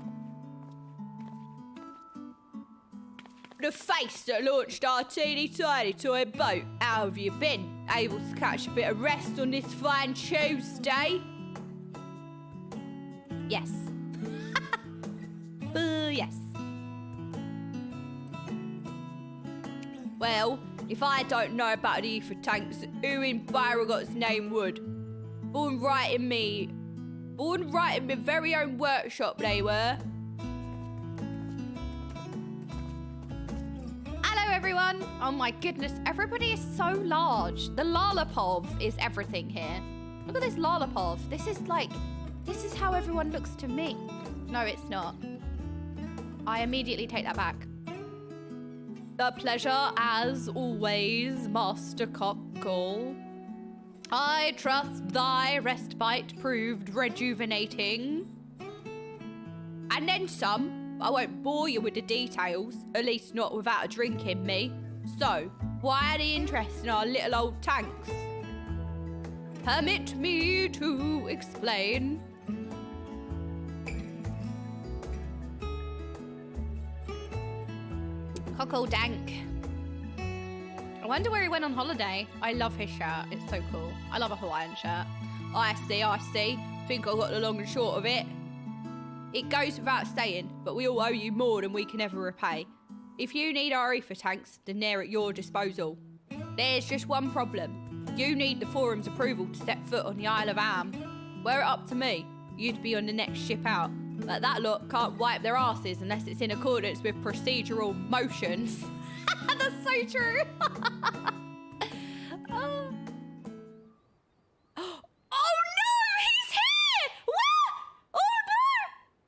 Speaker 1: The face that launched our teeny tiny toy boat. How have you been? Able to catch a bit of rest on this fine Tuesday? Yes. Yes. Well, if I don't know about the ether tanks, who in Beauregard's name would? Born right in me very own workshop they were. Hello everyone. Oh my goodness, everybody is so large. The Lollapov is everything here. Look at this Lollapov. This is how everyone looks to me. No, it's not. I immediately take that back. The pleasure, as always, Master Cockle. I trust thy respite proved rejuvenating. And then some. I won't bore you with the details, at least not without a drink in me. So, why the interest in our little old tanks? Permit me to explain. Cockle Dank. I wonder where he went on holiday. I love his shirt. It's so cool. I love a Hawaiian shirt. I see. Think I got the long and short of it. It goes without saying, but we all owe you more than we can ever repay. If you need our ether tanks, then they're at your disposal. There's just one problem. You need the forum's approval to step foot on the Isle of Am. Were it up to me, you'd be on the next ship out. But that lot can't wipe their asses unless it's in accordance with procedural motions. That's so true. Oh no, he's here! What? Oh no!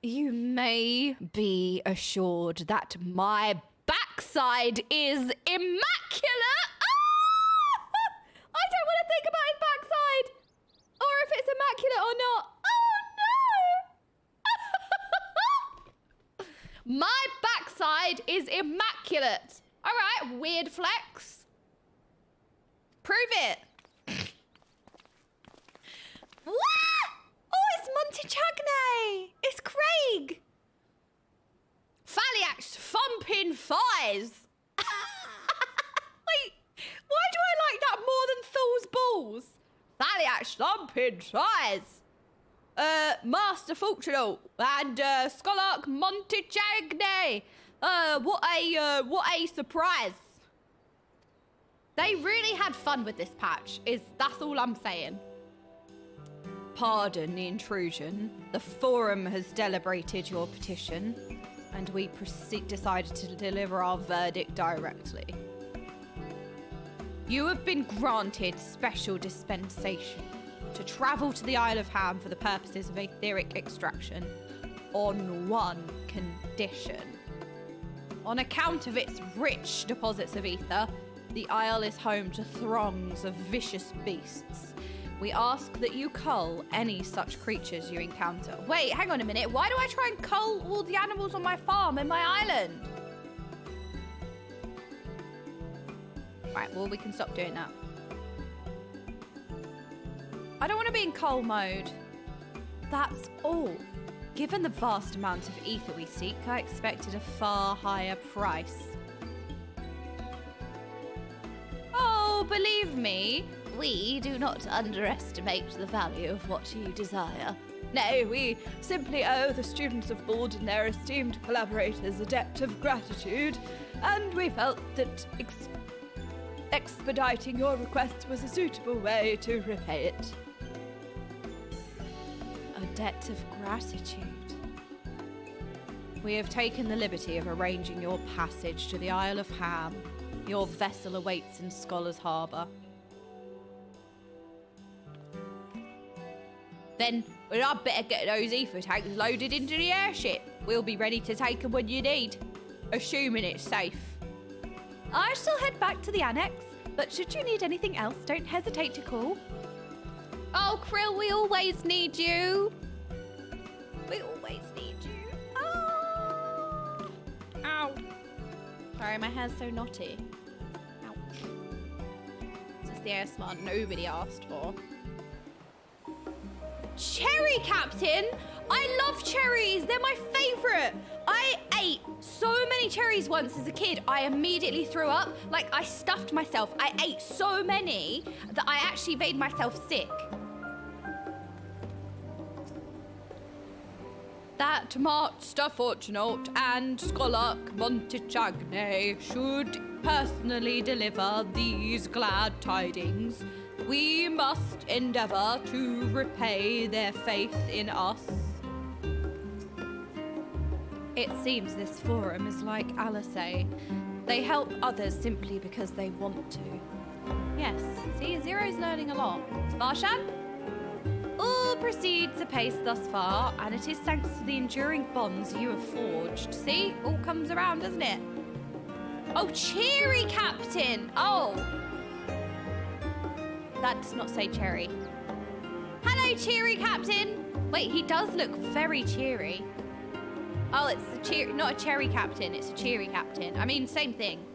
Speaker 1: You may be assured that my backside is immaculate. I don't want to think about his backside, or if it's immaculate or not. Oh no! My backside is immaculate. All right, weird flex. Prove it. What? Oh, it's Montechagne. It's Craig. Phaliax thumping thighs. Wait, why do I like that more than Thor's balls? Phaliax thumping thighs. Master Functional and Scholark Montechagne. What a surprise. They really had fun with this patch. That's all I'm saying. Pardon the intrusion. The forum has deliberated your petition, and we decided to deliver our verdict directly. You have been granted special dispensation to travel to the Isle of Ham for the purposes of etheric extraction on one condition. On account of its rich deposits of ether, the Isle is home to throngs of vicious beasts. We ask that you cull any such creatures you encounter. Wait, hang on a minute. Why do I try and cull all the animals on my farm and my island? Right, well, we can stop doing that. I don't want to be in cull mode. That's all. Given the vast amount of ether we seek, I expected a far higher price. Oh, believe me, we do not underestimate the value of what you desire. No, we simply owe the students of Bald and their esteemed collaborators a debt of gratitude, and we felt that expediting your request was a suitable way to repay it. A debt of gratitude. We have taken the liberty of arranging your passage to the Isle of Ham. Your vessel awaits in Scholar's Harbour. Then, I'd better get those ether tanks loaded into the airship. We'll be ready to take them when you need, assuming it's safe. I shall head back to the annex, but should you need anything else, don't hesitate to call. Oh, Krill, we always need you. We always need you. Oh. Ow. Sorry, my hair's so knotty. Ouch. This is the ASMR nobody asked for. Cherry Captain! I love cherries! They're my favourite! I ate so many cherries once as a kid, I immediately threw up. Like, I stuffed myself. I ate so many that I actually made myself sick. That Master Fortunate and Scholark Montechagne should personally deliver these glad tidings. We must endeavour to repay their faith in us. It seems this forum is like Alisay. They help others simply because they want to. Yes, see, Zero's learning a lot. Barshan? All proceeds apace thus far, and it is thanks to the enduring bonds you have forged. See, all comes around, doesn't it? Oh, Cheery Captain! Oh! That does not say cherry. Hello, Cheery Captain! Wait, he does look very cheery. Oh, it's not a cherry captain, it's a cheery captain. I mean, same thing.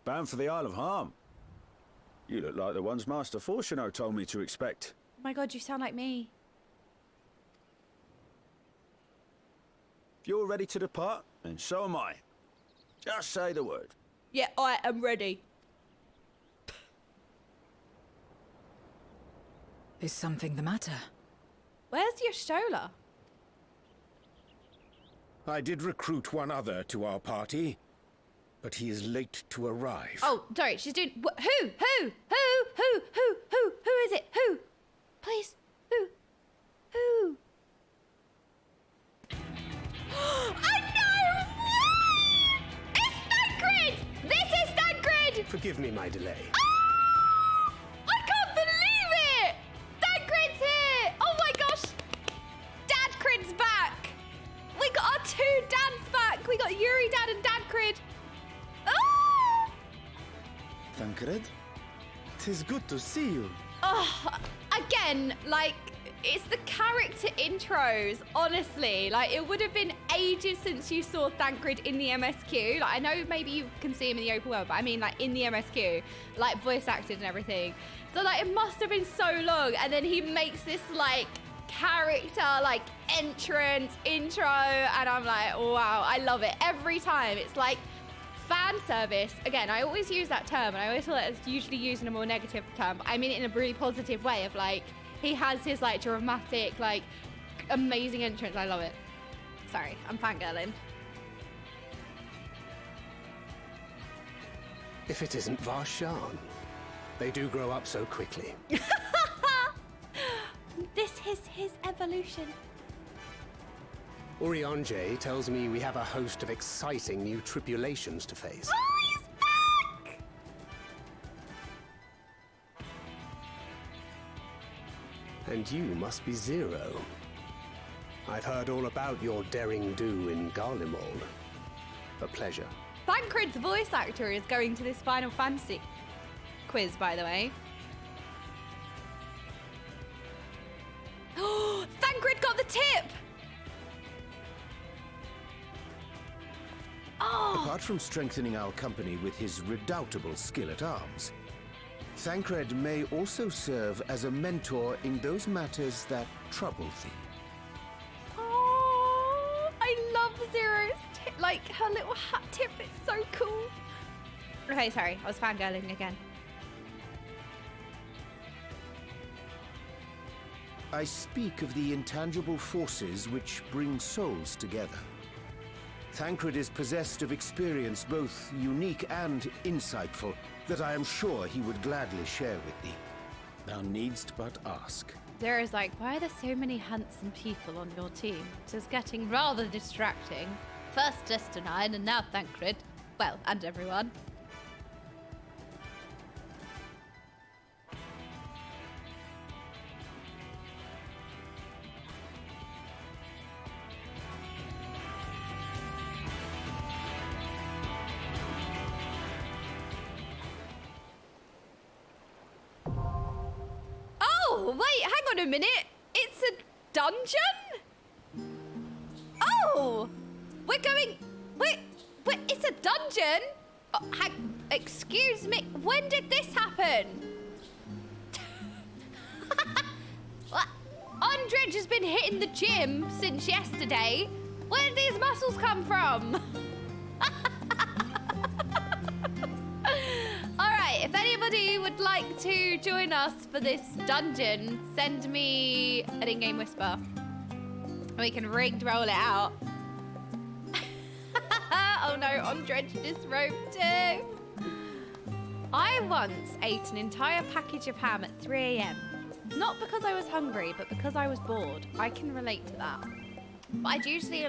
Speaker 8: Bound for the Isle of Harm. You look like the ones Master Fortuno told me to expect.
Speaker 1: Oh my god, you sound like me.
Speaker 8: If you're ready to depart, then so am I. Just say the word.
Speaker 1: Yeah, I am ready.
Speaker 3: Is something the matter?
Speaker 1: Where's your Stola?
Speaker 9: I did recruit one other to our party, but he is late to arrive.
Speaker 1: Oh, sorry, she's doing... Who is it? Who? Please, who? I know! It's Thancred! This is Thancred!
Speaker 6: Forgive me my delay.
Speaker 1: I can't believe it! Thancred's here! Oh my gosh! Dadcrid's back! We got our two dads back! We got Yuri Dad and Dadcrid! Ah!
Speaker 5: Thancred? 'Tis good to see you.
Speaker 1: Oh, again, like, it's the character intros, honestly. Like, it would have been ages since you saw Thancred in the MSQ. Like, I know maybe you can see him in the open world, but I mean, like, in the MSQ, like, voice acted and everything. So, like, it must have been so long. And then he makes this, like, character, like, entrance, intro, and I'm like, wow, I love it. Every time, it's like fan service. Again, I always use that term, and I always feel like it's usually used in a more negative term, but I mean it in a really positive way of, like, he has his, like, dramatic, like, amazing entrance. I love it. Sorry, I'm fangirling.
Speaker 6: If it isn't Varshan. They do grow up so quickly.
Speaker 1: This is his evolution.
Speaker 6: Urianje tells me we have a host of exciting new tribulations to face.
Speaker 1: Oh, he's back!
Speaker 6: And you must be Zero. I've heard all about your daring do in Garlemald. A pleasure.
Speaker 1: Thancred's voice actor is going to this Final Fantasy quiz, by the way. Oh, Thancred got the tip! Oh!
Speaker 9: Apart from strengthening our company with his redoubtable skill at arms, Thancred may also serve as a mentor in those matters that trouble thee.
Speaker 1: Oh, I love Zero's tip. Like, her little hat tip is so cool. Okay, sorry, I was fangirling again.
Speaker 9: I speak of the intangible forces which bring souls together. Thancred is possessed of experience both unique and insightful that I am sure he would gladly share with thee. Thou needst but ask.
Speaker 1: Zero's like, why are there so many handsome people on your team? It is getting rather distracting. First Estinien and now Thancred. Well, and everyone. Oh, wait, hang on a minute. It's a dungeon? Oh, we're going... Wait, it's a dungeon? Oh, excuse me, when did this happen? What? Andrej has been hitting the gym since yesterday. Where did these muscles come from? Alright, if anybody would like to join us for this dungeon, send me an in-game whisper. We can rigged roll it out. Oh no, Andrej disrobed too. I once ate an entire package of ham at 3 AM. Not because I was hungry, but because I was bored. I can relate to that. But I'd usually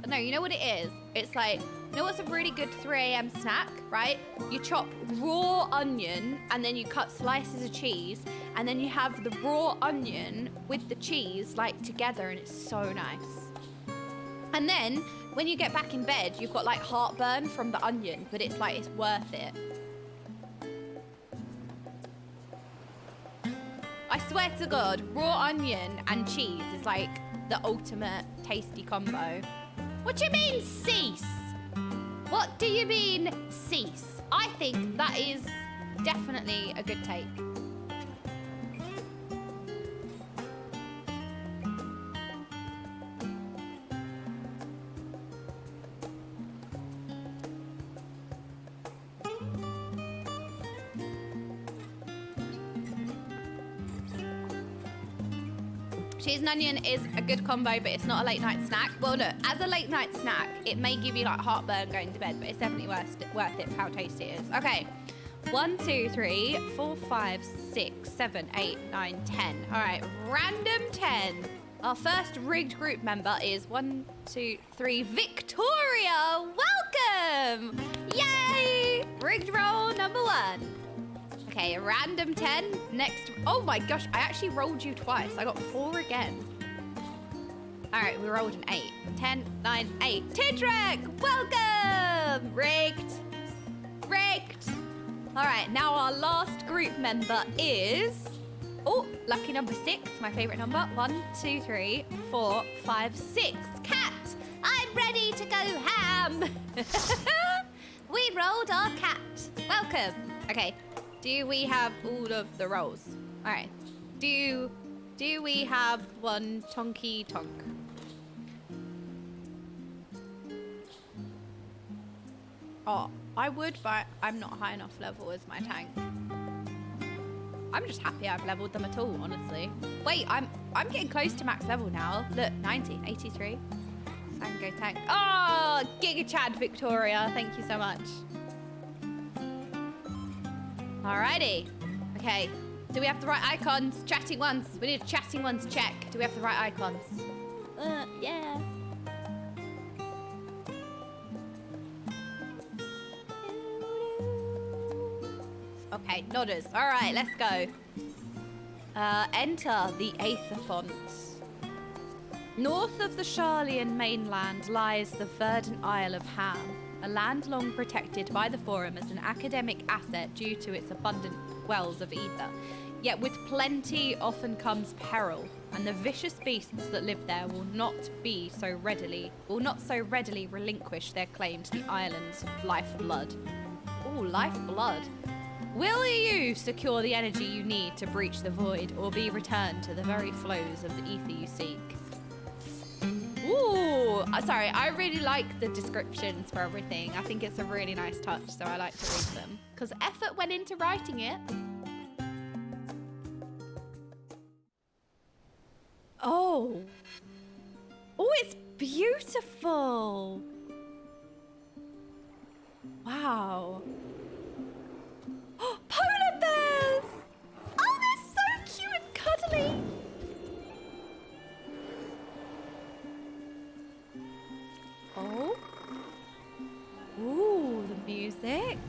Speaker 1: no, you know what it is? It's like, you know what's a really good 3 AM snack, right? You chop raw onion and then you cut slices of cheese and then you have the raw onion with the cheese like together and it's so nice. And then when you get back in bed, you've got like heartburn from the onion, but it's like, it's worth it. I swear to God, raw onion and cheese is like the ultimate tasty combo. What do you mean, cease? What do you mean, cease? I think that is definitely a good take. Cheese and onion is a good combo, but it's not a late night snack. Well, look, as a late night snack, it may give you like heartburn going to bed, but it's definitely worth it for how tasty it is. Okay, 1, 2, 3, 4, 5, 6, 7, 8, 9, 10. All right, random 10. Our first rigged group member is 1, 2, 3, Victoria. Welcome! Yay! Rigged roll number 1. Okay, random 10. Next. Oh my gosh, I actually rolled you twice. I got 4 again. All right, we rolled an 8. 10, 9, 8. Tidrek, welcome! Rigged. Rigged. All right, now our last group member is... Oh, lucky number 6, my favorite number. 1, 2, 3, 4, 5, 6. Cat, I'm ready to go ham. We rolled our cat. Welcome. Okay. Do we have all of the rolls? All right. Do we have one Tonky Tonk? Oh, I would, but I'm not high enough level as my tank. I'm just happy I've leveled them at all, honestly. Wait, I'm getting close to max level now. Look, 90, 83. Tango tank. Oh, Giga Chad Victoria. Thank you so much. Alrighty. Okay. Do we have the right icons? Chatting ones. We need a chatting ones check. Do we have the right icons? Yeah. Okay, nodders. Alright, let's go. Enter the Aether font. North of the Sharlayan mainland lies the verdant Isle of Ham, a land long protected by the Forum as an academic asset due to its abundant wells of ether. Yet with plenty often comes peril, and the vicious beasts that live there will not so readily relinquish their claim to the island's lifeblood. Ooh, lifeblood. Will you secure the energy you need to breach the void, or be returned to the very flows of the ether you seek? Ooh, sorry, I really like the descriptions for everything. I think it's a really nice touch, so I like to read them. Because effort went into writing it. Oh. Oh, it's beautiful. Wow. Polar bears! Oh, they're so cute and cuddly. Oh. Ooh, the music.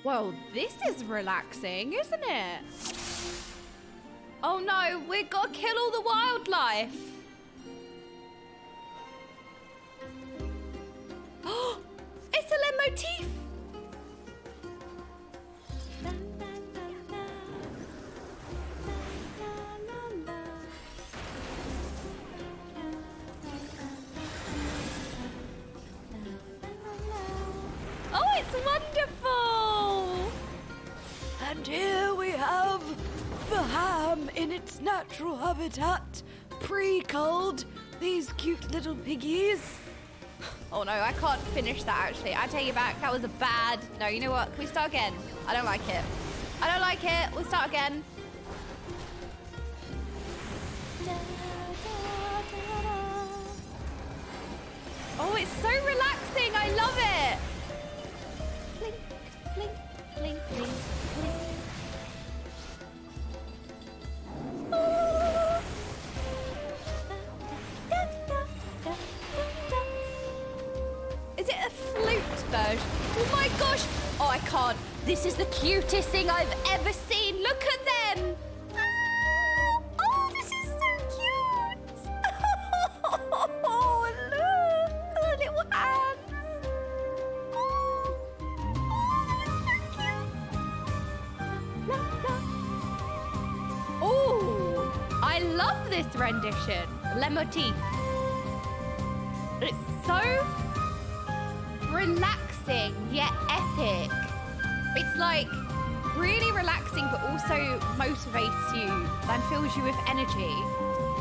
Speaker 1: Well, this is relaxing, isn't it? Oh no, we've got to kill all the wildlife. Oh, it's a leitmotif. Oh, it's wonderful! And here we have the ham in its natural habitat, pre-culled, these cute little piggies. Oh no, I can't finish that actually. I take it back, that was a bad... No, you know what, can we start again? I don't like it. I don't like it, we'll start again. Oh, it's so relaxing, I love it! Blink, blink, blink, blink, blink. Oh. Is it a flute version? Oh my gosh! Oh, I can't. This is the cutest thing I've ever seen. Look at them! Oh, this is so cute! Oh, look! The little hands! Oh, oh, I love this rendition. Leitmotif. It's so relaxing yet epic. It's like really relaxing but also motivates you and fills you with energy.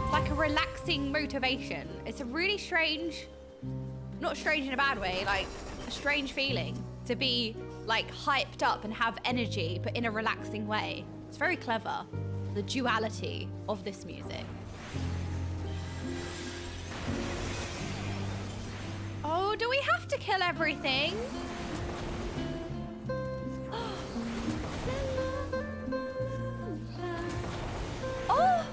Speaker 1: It's like a relaxing motivation. It's a really strange, not strange in a bad way, like a strange feeling to be like hyped up and have energy, but in a relaxing way. It's very clever, the duality of this music. Oh, do we have to kill everything? Oh!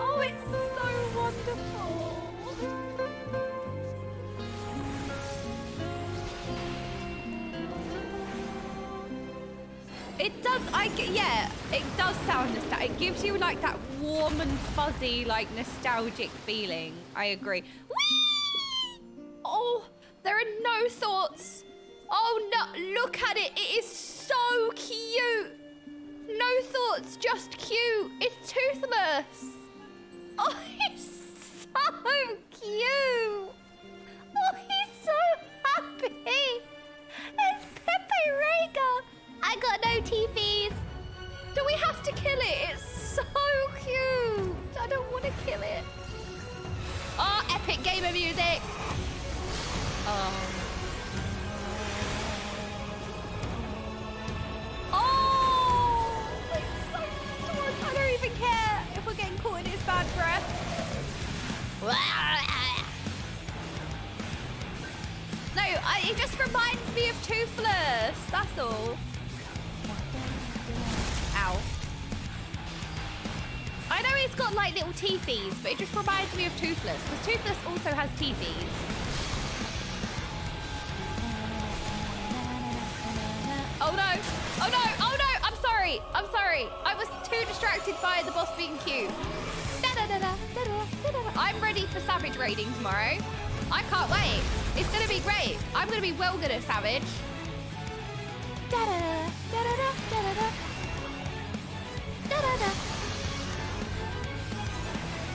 Speaker 1: Oh, it's so wonderful. It does, yeah, it does sound nostalgic. It gives you like that warm and fuzzy, like nostalgic feeling. I agree. Whee! Oh, there are no thoughts. Oh no, look at it. It is so cute. No thoughts, just cute. It's toothless. Oh, he's so cute. Oh, he's so happy. It's Pepe Rega. I got no TVs. Do we have to kill it? It's so cute. I don't want to kill it. Oh, epic gamer music. Oh. Oh, it's so cute. I don't even care if we're getting caught in his bad breath. No, it just reminds me of Toothless. That's all. Ow. I know he's got like little teethies, but it just reminds me of Toothless, because Toothless also has teethies. Oh no! Oh no! Oh no! I'm sorry! I'm sorry! I was too distracted by the boss being cute. I'm ready for Savage raiding tomorrow. I can't wait. It's gonna be great. I'm gonna be well good at Savage.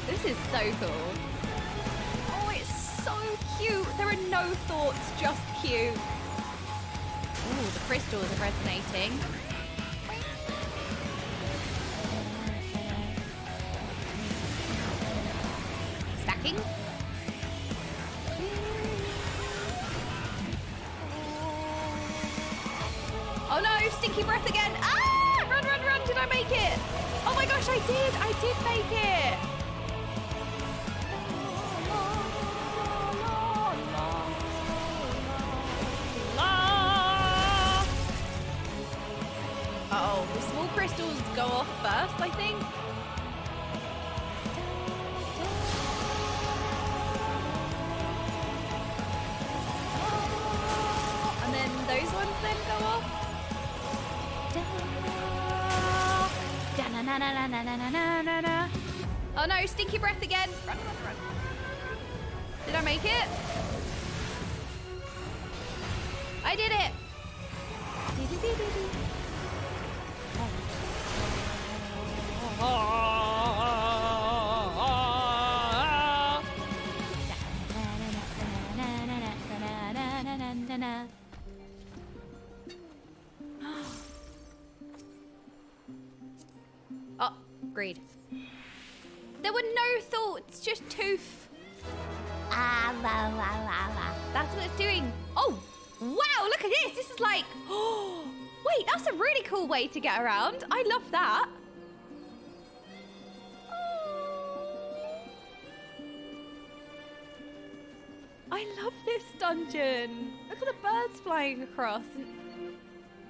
Speaker 1: This is so cool. Oh, it's so cute. There are no thoughts, just cute. Ooh, the crystals are resonating. Stacking. Oh no, stinky breath again. Ah! Run, run, run. Did I make it? Oh my gosh, I did. I did make it. Uh-oh, the small crystals go off first, I think. And then those ones then go off. Oh no, stinky breath again. Run, run, run. Did I make it? I did it. Oh, greed. There were no thoughts, just tooth. Ah, la, la, la, la. That's what it's doing. Oh, wow, look at this. This is like, oh, wait, that's a really cool way to get around. I love that. I love this dungeon. Look at the birds flying across.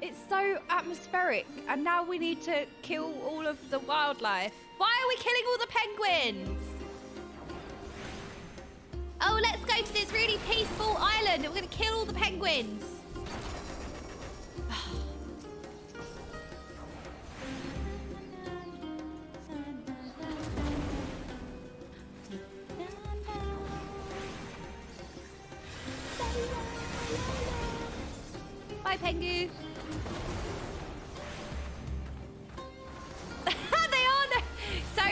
Speaker 1: It's so atmospheric, and now we need to kill all of the wildlife. Why are we killing all the penguins? Oh, let's go to this really peaceful island, and we're gonna kill all the penguins. Bye, Pengu. They are. So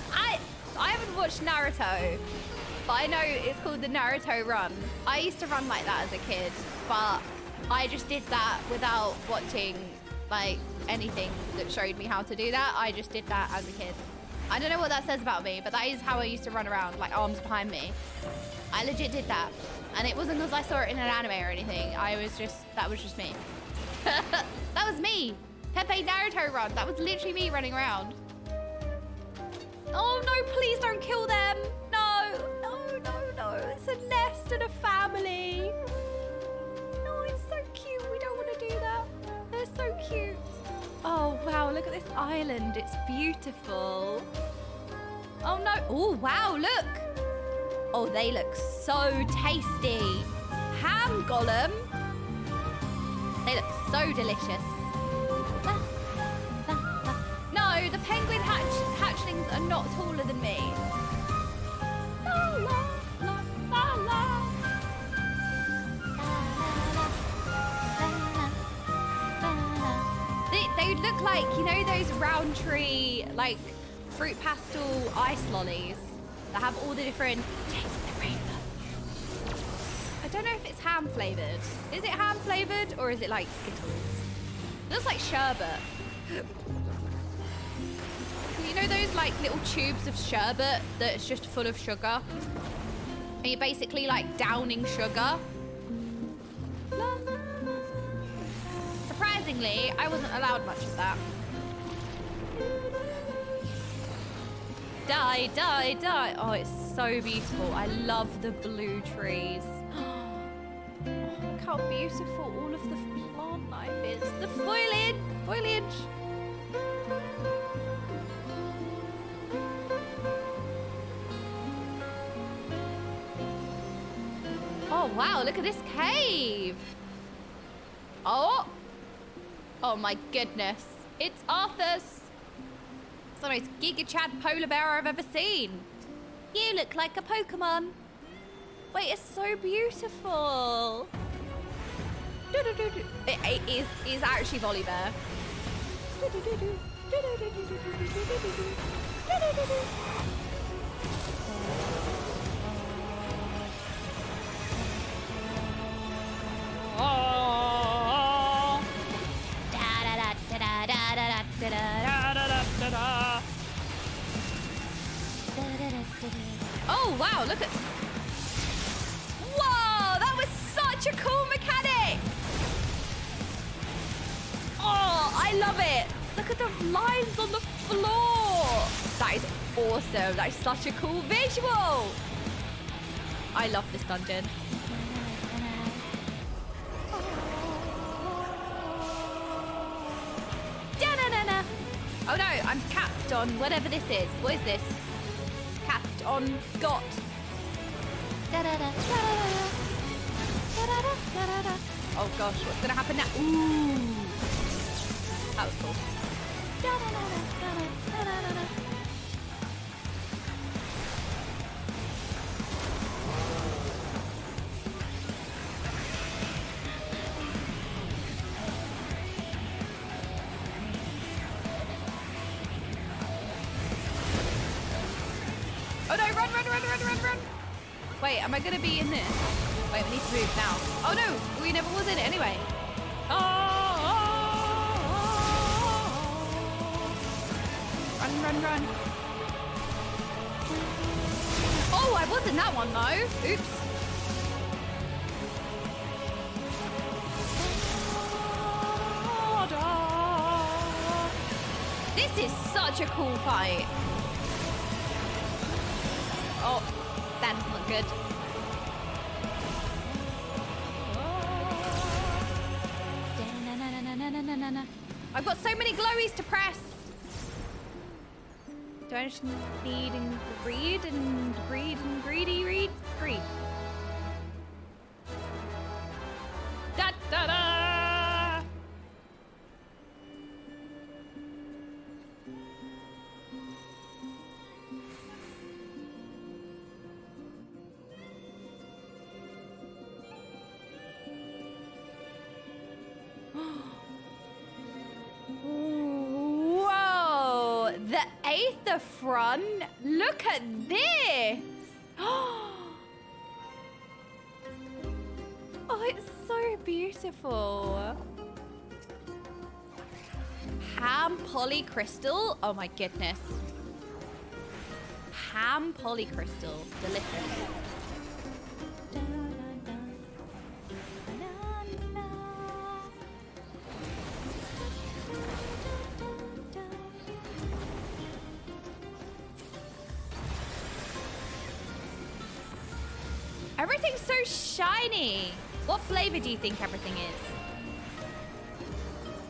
Speaker 1: I haven't watched Naruto, but I know it's called the Naruto run. I used to run like that as a kid, but I just did that without watching like anything that showed me how to do that. I just did that as a kid. I don't know what that says about me, but that is how I used to run around, like arms behind me. I legit did that. And it wasn't because I saw it in an anime or anything. That was just me. That was me. Pepe Naruto run. That was literally me running around. Oh no, please don't kill them. No, no, no, no. It's a nest and a family. No, it's so cute. We don't want to do that. They're so cute. Oh wow, look at this island. It's beautiful. Oh no. Oh wow, look. Oh, they look so tasty. Ham golem. They look so delicious. No, the penguin hatchlings are not taller than me. La, la, la, la, la. They look like, you know, those round tree, like fruit pastel ice lollies that have all the different tastes of the rainbow. I don't know if it's ham flavored. Is it ham flavored or is it like Skittles? It looks like sherbet. You know those like little tubes of sherbet that's just full of sugar? And you're basically like downing sugar. Surprisingly, I wasn't allowed much of that. Die, die, die. Oh, it's so beautiful. I love the blue trees. Oh, look how beautiful all of the plant life is. The foliage. Oh, wow, look at this cave. Oh my goodness. It's Arthur's. It's the most Giga Chad polar bear I've ever seen. You look like a Pokemon. Wait, it's so beautiful. It is actually Volibear. Oh wow, look at... Whoa, that was such a cool mechanic! Oh, I love it! Look at the lines on the floor! That is awesome, that is such a cool visual! I love this dungeon. Oh no, I'm capped on whatever this is. What is this? Capped on got. Oh gosh, what's gonna happen now? Ooh. That was cool. Oh no, run! Wait, am I gonna be in this? Wait, we need to move now. Oh no, we never was in it anyway. Run. Oh, I was in that one though. Oops. This is such a cool fight. Oh, that doesn't look good. I've got so many glowies to press. Do I just need and greed? Da da da! Whoa! The Aetherfront? Look at this! Oh, it's so beautiful. Ham polycrystal. Oh my goodness. Ham polycrystal. Delicious. Everything's so shiny. What flavor do you think everything is?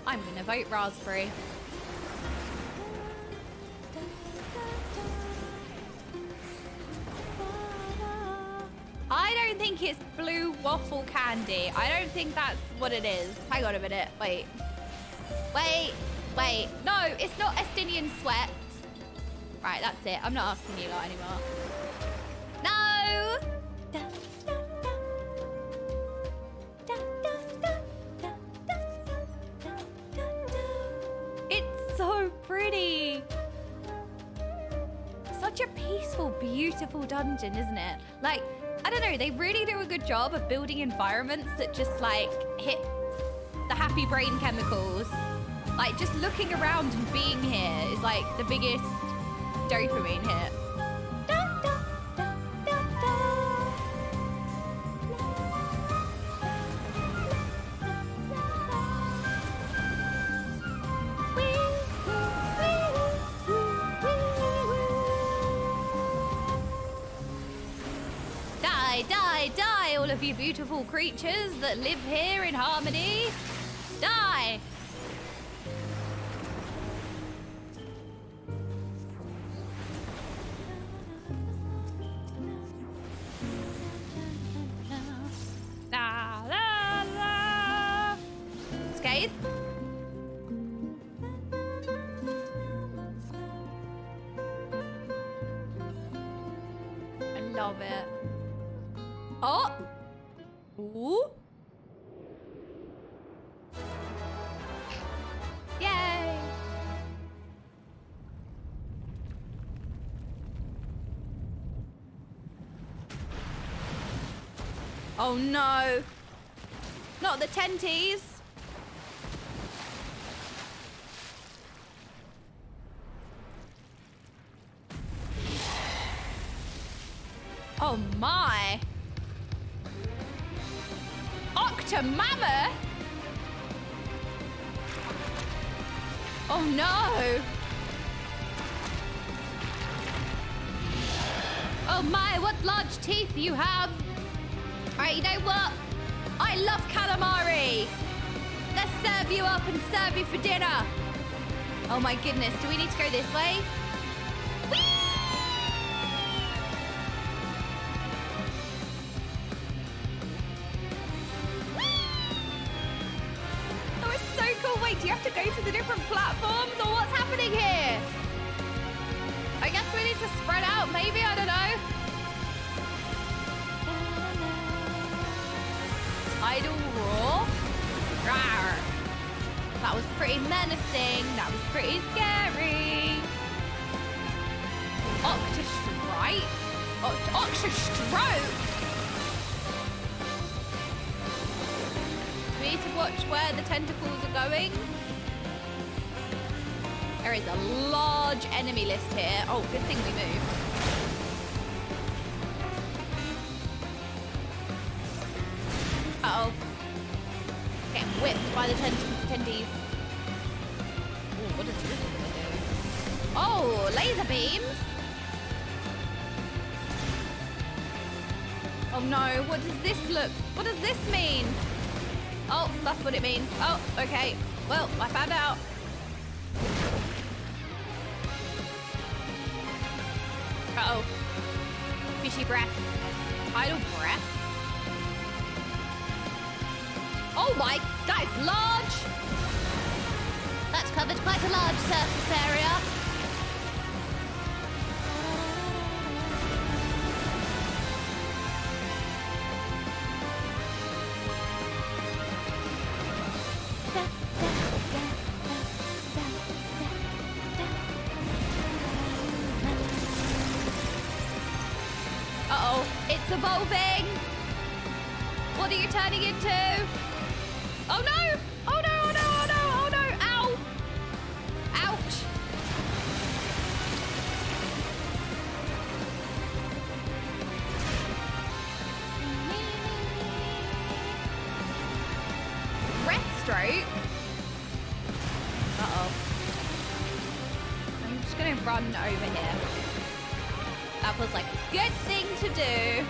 Speaker 1: I'm gonna vote raspberry. I don't think it's blue waffle candy. I don't think that's what it is. Hang on a minute. Wait. No, it's not Estinien sweat. Right, that's it. I'm not asking you lot anymore. No! It's so pretty. Such a peaceful, beautiful dungeon, isn't it? Like, I don't know, they really do a good job of building environments that just like hit the happy brain chemicals. Like just looking around and being here is like the biggest dopamine hit. Die, all of you beautiful creatures that live here in harmony. Die! La la la! Scathe? I love it. Oh! Ooh! Yay! Oh no! Not the tenties! Oh my! Octomammoth? Oh no! Oh my, what large teeth you have! Alright, you know what? I love calamari! Let's serve you up and serve you for dinner! Oh my goodness, do we need to go this way? Whee! Wait, do you have to go to the different platforms or what's happening here? I guess we need to spread out, maybe, I don't know. Tidal roar. Rawr. That was pretty menacing. That was pretty scary. Octostrike? Octostroke? We need to watch where the tentacles are going. There is a large enemy list here. Oh, good thing we moved. Uh-oh. Getting whipped by the tendies. Ooh, what is this gonna do? Oh, laser beams. Oh no, what does this look? What does this mean? Oh, that's what it means. Oh, okay. Well, I found out. Uh-oh. Fishy breath. Tidal breath. Oh my, that is large. That's covered quite a large surface area. Uh-oh, it's evolving. What are you turning into? stroke. Uh-oh. I'm just gonna run over here. That was like a good thing to do.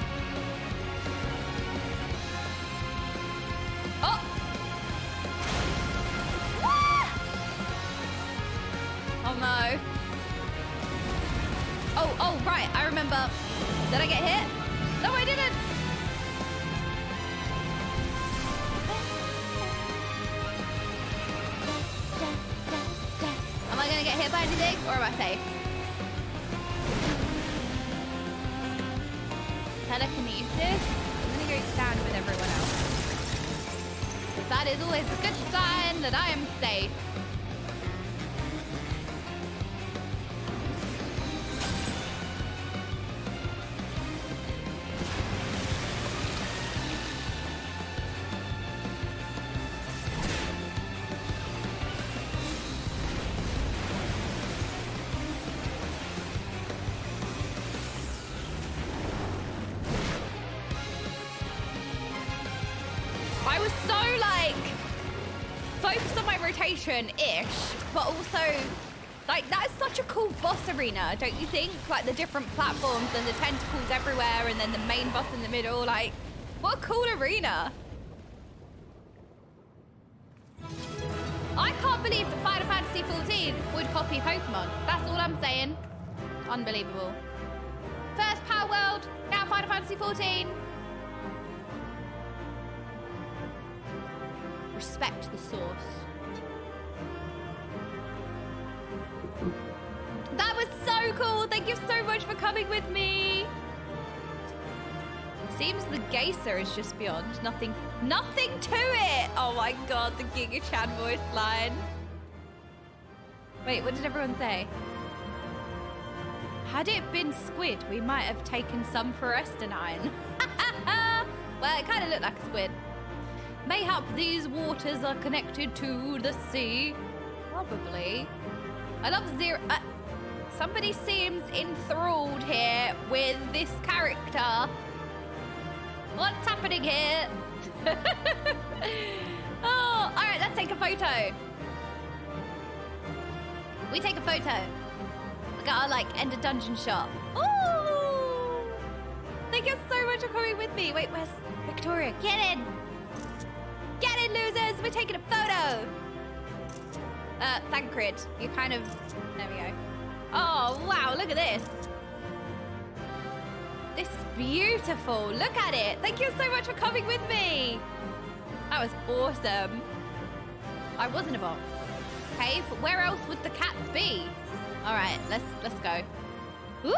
Speaker 1: Oh! Ah! Oh no. Oh, right, I remember. Did I get hit? No, I didn't. Am I gonna get hit by anything, or am I safe? Telekinesis? I'm gonna go stand with everyone else. That is always a good sign that I am safe. I was so like focused on my rotation-ish, but also like that is such a cool boss arena, don't you think? Like the different platforms and the tentacles everywhere, and then the main boss in the middle. Like, what a cool arena! I can't believe the Final Fantasy XIV would copy Pokemon. That's all I'm saying. Unbelievable. First Power World, now Final Fantasy XIV. Respect the source. That was so cool. Thank you so much for coming with me. Seems the Geyser is just beyond. Nothing to it. Oh my god, the Giga Chan voice line. Wait, what did everyone say? Had it been squid, we might have taken some for Estinien. Well, it kind of looked like a squid. Mayhap these waters are connected to the sea. Probably. I love Zero. Somebody seems enthralled here with this character. What's happening here? Oh, all right, let's take a photo. We take a photo. We gotta like end a dungeon shot. Oh! Thank you so much for coming with me. Wait, where's Victoria? Get in! Get in, losers! We're taking a photo! Thancred, you kind of... There we go. Oh, wow, look at this. This is beautiful. Look at it. Thank you so much for coming with me. That was awesome. I was in a box. Okay, but where else would the cats be? All right, let's go. Woo!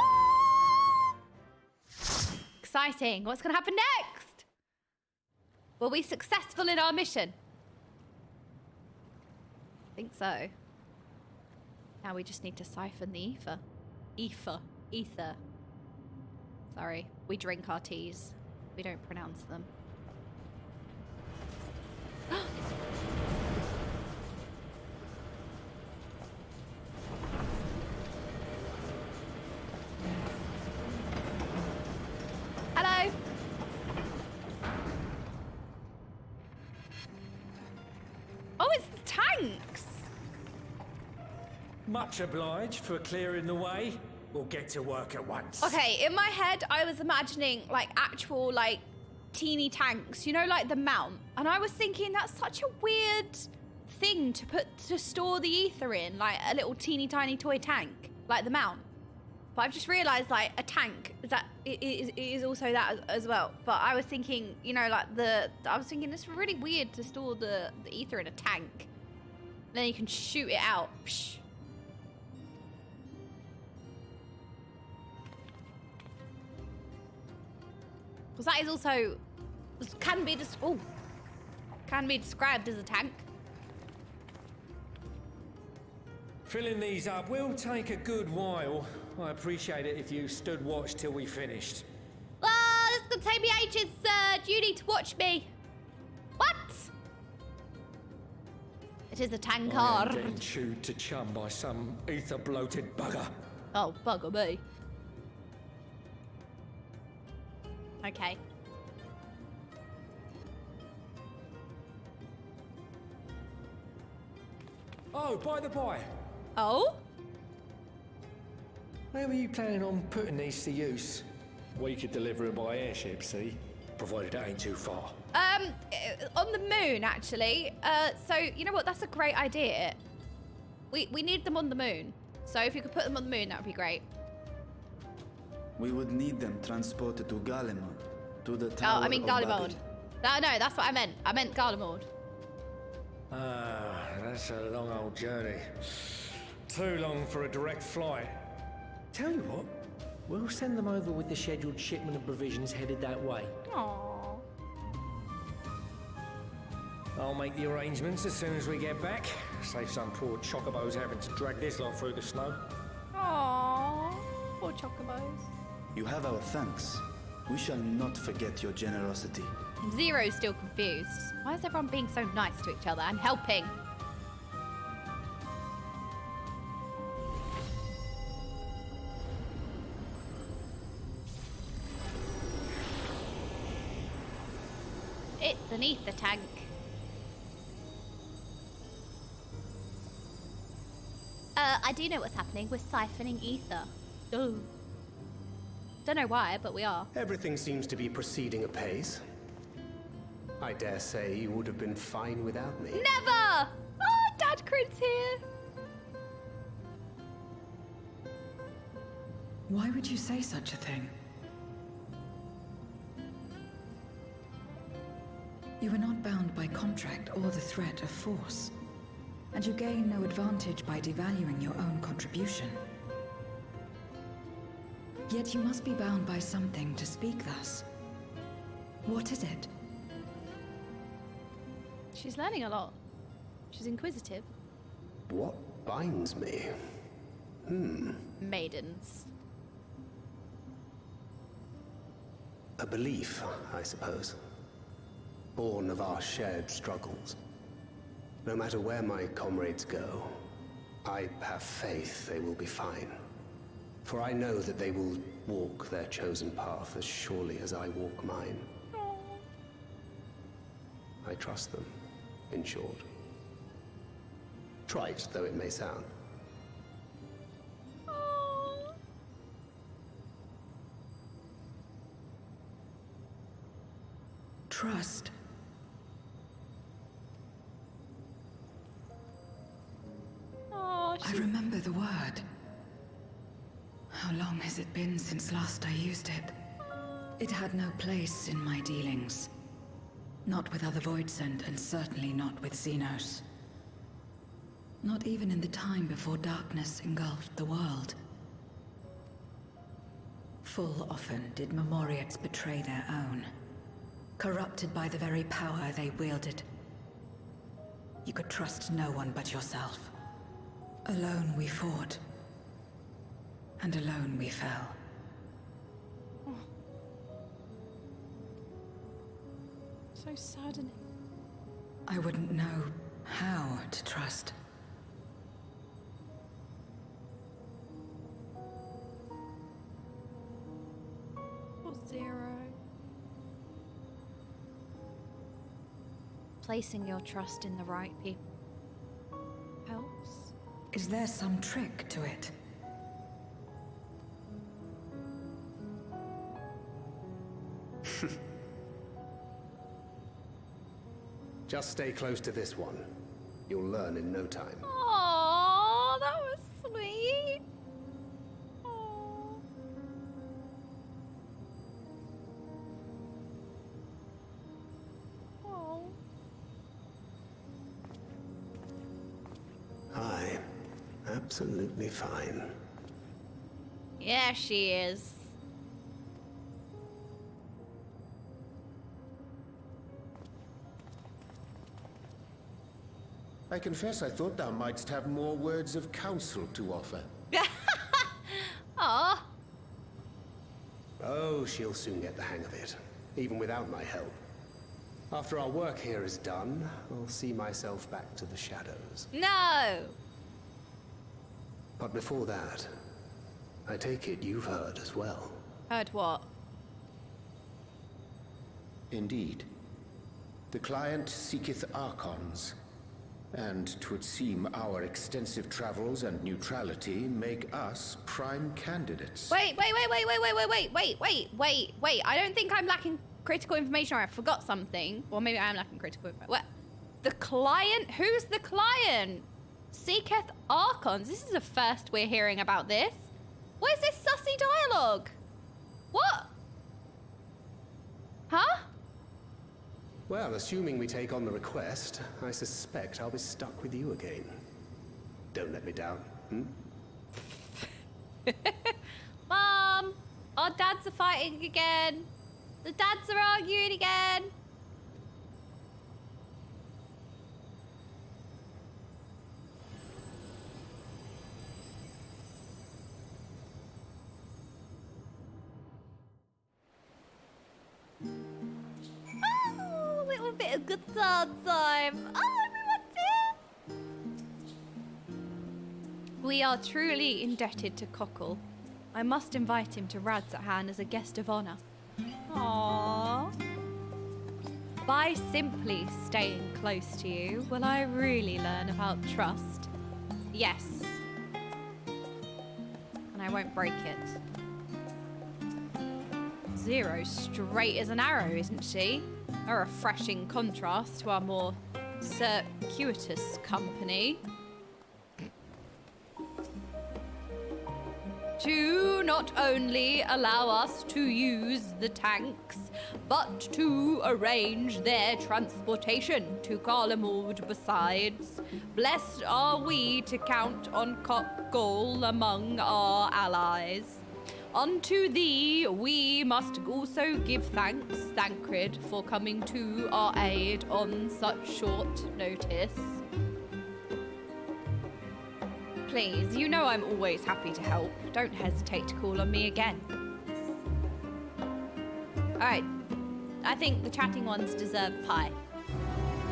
Speaker 1: Exciting. What's going to happen next? Were we successful in our mission? I think so. Now we just need to siphon the ether. Ether. Sorry, we drink our teas. We don't pronounce them. Hello. Oh, it's the tanks.
Speaker 13: Much obliged for clearing the way. We'll get to work at once.
Speaker 1: Okay, in my head, I was imagining like actual like teeny tanks, you know, like the mount. And I was thinking that's such a weird thing to store the ether in, like a little teeny tiny toy tank, like the mount. But I've just realized like a tank is also that as well. But I was thinking, you know, like I was thinking it's really weird to store the ether in a tank. Then you can shoot it out. Psh. Because that is also can be described as a tank.
Speaker 13: Filling these up will take a good while. I appreciate it if you stood watch till we finished.
Speaker 1: Oh, this is gonna take me ages, sir. Do you need to watch me? What? It is a tank car.
Speaker 13: I am getting chewed to chum by some ether-bloated bugger.
Speaker 1: Oh, bugger me. Okay.
Speaker 13: Oh, by the by,
Speaker 1: Oh?
Speaker 13: where were you planning on putting these to use? We could deliver them by airship, see? Provided that ain't too far.
Speaker 1: On the moon, actually. So, you know what? That's a great idea. We need them on the moon. So if you could put them on the moon, that would be great.
Speaker 5: We would need them transported to Garlemald, to the Tower
Speaker 1: Oh, I mean
Speaker 5: of
Speaker 1: Garlemald.
Speaker 5: Babel.
Speaker 1: No, that's what I meant. I meant Garlemald.
Speaker 13: Ah, that's a long old journey. Too long for a direct flight. Tell you what, we'll send them over with the scheduled shipment of provisions headed that way.
Speaker 1: Aww.
Speaker 13: I'll make the arrangements as soon as we get back. Save some poor chocobos having to drag this lot through the snow.
Speaker 1: Aww. Poor chocobos.
Speaker 5: You have our thanks. We shall not forget your generosity.
Speaker 1: Zero's still confused. Why is everyone being so nice to each other and helping? It's an ether tank. I do know what's happening. We're siphoning ether. Oh. Don't know why, but we are.
Speaker 6: Everything seems to be proceeding apace. I dare say you would have been fine without me.
Speaker 1: Never! Oh, Dad Crit's here.
Speaker 3: Why would you say such a thing? You are not bound by contract or the threat of force, and you gain no advantage by devaluing your own contribution. Yet you must be bound by something to speak thus. What is it?
Speaker 1: She's learning a lot. She's inquisitive.
Speaker 6: What binds me?
Speaker 1: Maidens.
Speaker 6: A belief, I suppose. Born of our shared struggles. No matter where my comrades go, I have faith they will be fine. For I know that they will walk their chosen path as surely as I walk mine. I trust them, in short. Trite though it may sound.
Speaker 3: Trust.
Speaker 1: Oh,
Speaker 3: I remember the word. How long has it been since last I used it? It had no place in my dealings. Not with other Voidsent, and certainly not with Xenos. Not even in the time before darkness engulfed the world. Full often did Memoriates betray their own, corrupted by the very power they wielded. You could trust no one but yourself. Alone we fought, and alone we fell.
Speaker 1: So saddening.
Speaker 3: I wouldn't know how to trust.
Speaker 1: Poor Zero. Placing your trust in the right people helps.
Speaker 3: Is there some trick to it?
Speaker 6: Just stay close to this one. You'll learn in no time.
Speaker 1: Aww, that was sweet. Aww. Aww.
Speaker 6: Aye, absolutely fine.
Speaker 1: Yeah, she is.
Speaker 9: I confess I thought thou mightst have more words of counsel to offer.
Speaker 1: Aw.
Speaker 6: Oh, she'll soon get the hang of it, even without my help. After our work here is done, I'll see myself back to the shadows.
Speaker 1: No.
Speaker 6: But before that, I take it you've heard as well.
Speaker 1: Heard what?
Speaker 9: Indeed. The client seeketh Archons, And 'twould seem our extensive travels and neutrality make us prime candidates.
Speaker 1: Wait. I don't think I'm lacking critical information, or I forgot something. Or maybe I am lacking critical information. What? The client? Who's the client? Seeketh Archons. This is the first we're hearing about this. What is this sussy dialogue? What? Huh?
Speaker 6: Well, assuming we take on the request, I suspect I'll be stuck with you again. Don't let me down,
Speaker 1: Mom, our dads are fighting again. The dads are arguing again. Oh, a little bit of good time. Oh, everyone's here. We are truly indebted to Cockle. I must invite him to Radzahan as a guest of honor. Aww. By simply staying close to you, will I really learn about trust? Yes. And I won't break it. Zero's straight as an arrow, isn't she? A refreshing contrast to our more circuitous company. To not only allow us to use the tanks, but to arrange their transportation to Garlemald besides. Blessed are we to count on Cockle among our allies. Unto thee we must also give thanks, Thancred, for coming to our aid on such short notice. Please, you know I'm always happy to help. Don't hesitate to call on me again. Alright, I think the chatting ones deserve pie.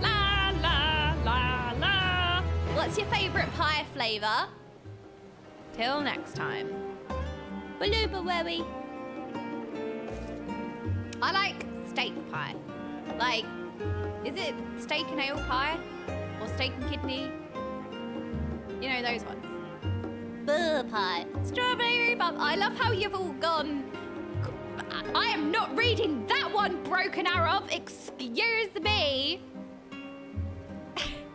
Speaker 1: La la la la! What's your favourite pie flavour? Till next time. Balooba-webby. I like steak pie. Like, is it steak and ale pie? Or steak and kidney? You know, those ones. Burr pie. Strawberry bum. I love how you've all gone. I am not reading that one, Broken Arrow. Excuse me.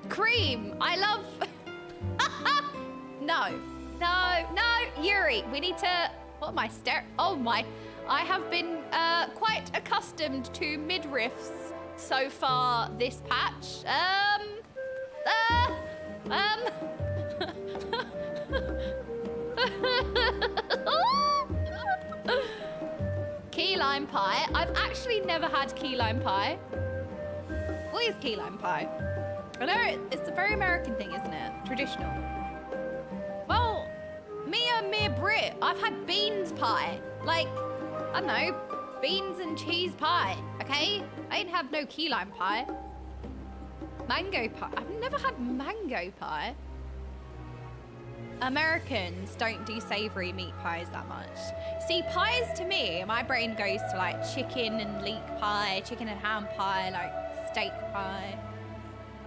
Speaker 1: Cream. I love... No. Yuri, we need to... What am I staring? Oh my. I have been quite accustomed to midriffs so far this patch. Key lime pie. I've actually never had key lime pie. What is key lime pie? I know it's a very American thing, isn't it? Traditional. Well, me Brit, I've had beans pie. Like, I don't know, beans and cheese pie, okay? I didn't have no key lime pie. Mango pie. I've never had mango pie. Americans don't do savory meat pies that much. See, pies to me, my brain goes to like chicken and leek pie, chicken and ham pie, like steak pie.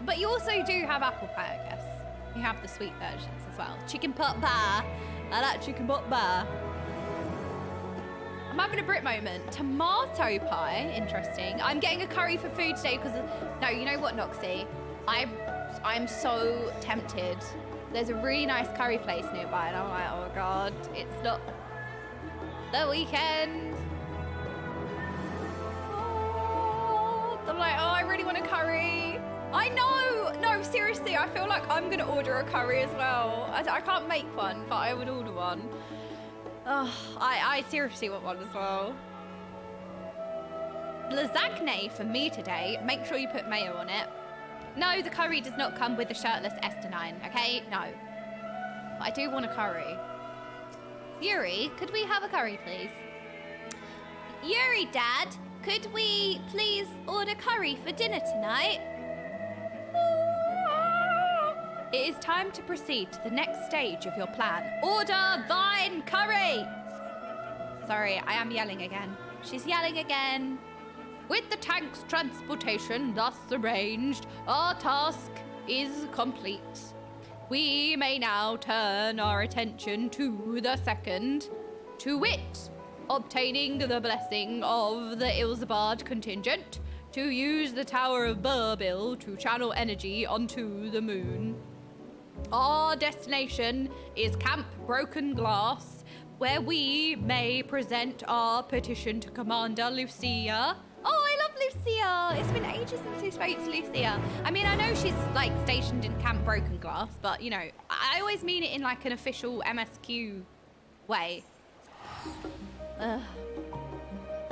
Speaker 1: But you also do have apple pie, I guess. You have the sweet versions as well. Chicken pot pie. I like chicken pot pie. I'm having a Brit moment. Tomato pie, interesting. I'm getting a curry for food today because, no, you know what, Noxie? I'm so tempted. There's a really nice curry place nearby, and I'm like, oh God, it's not the weekend. Oh, I'm like, oh, I really want a curry. I know. No, seriously, I feel like I'm gonna order a curry as well. I can't make one, but I would order one. Oh, I seriously want one as well. Lasagne for me today. Make sure you put mayo on it. No, the curry does not come with the shirtless Estinien, okay? No. But I do want a curry. Yuri, could we have a curry, please? Yuri, Dad, could we please order curry for dinner tonight? It is time to proceed to the next stage of your plan. Order thine curry! Sorry, I am yelling again. She's yelling again. With the tank's transportation thus arranged, our task is complete. We may now turn our attention to the second, to wit, obtaining the blessing of the Ilsabard contingent to use the Tower of Burbil to channel energy onto the moon. Our destination is Camp Broken Glass, where we may present our petition to Commander Lucia. Oh, I love Lucia! It's been ages since we spoke to Lucia. I mean, I know she's, like, stationed in Camp Broken Glass, but, you know, I always mean it in, like, an official MSQ way.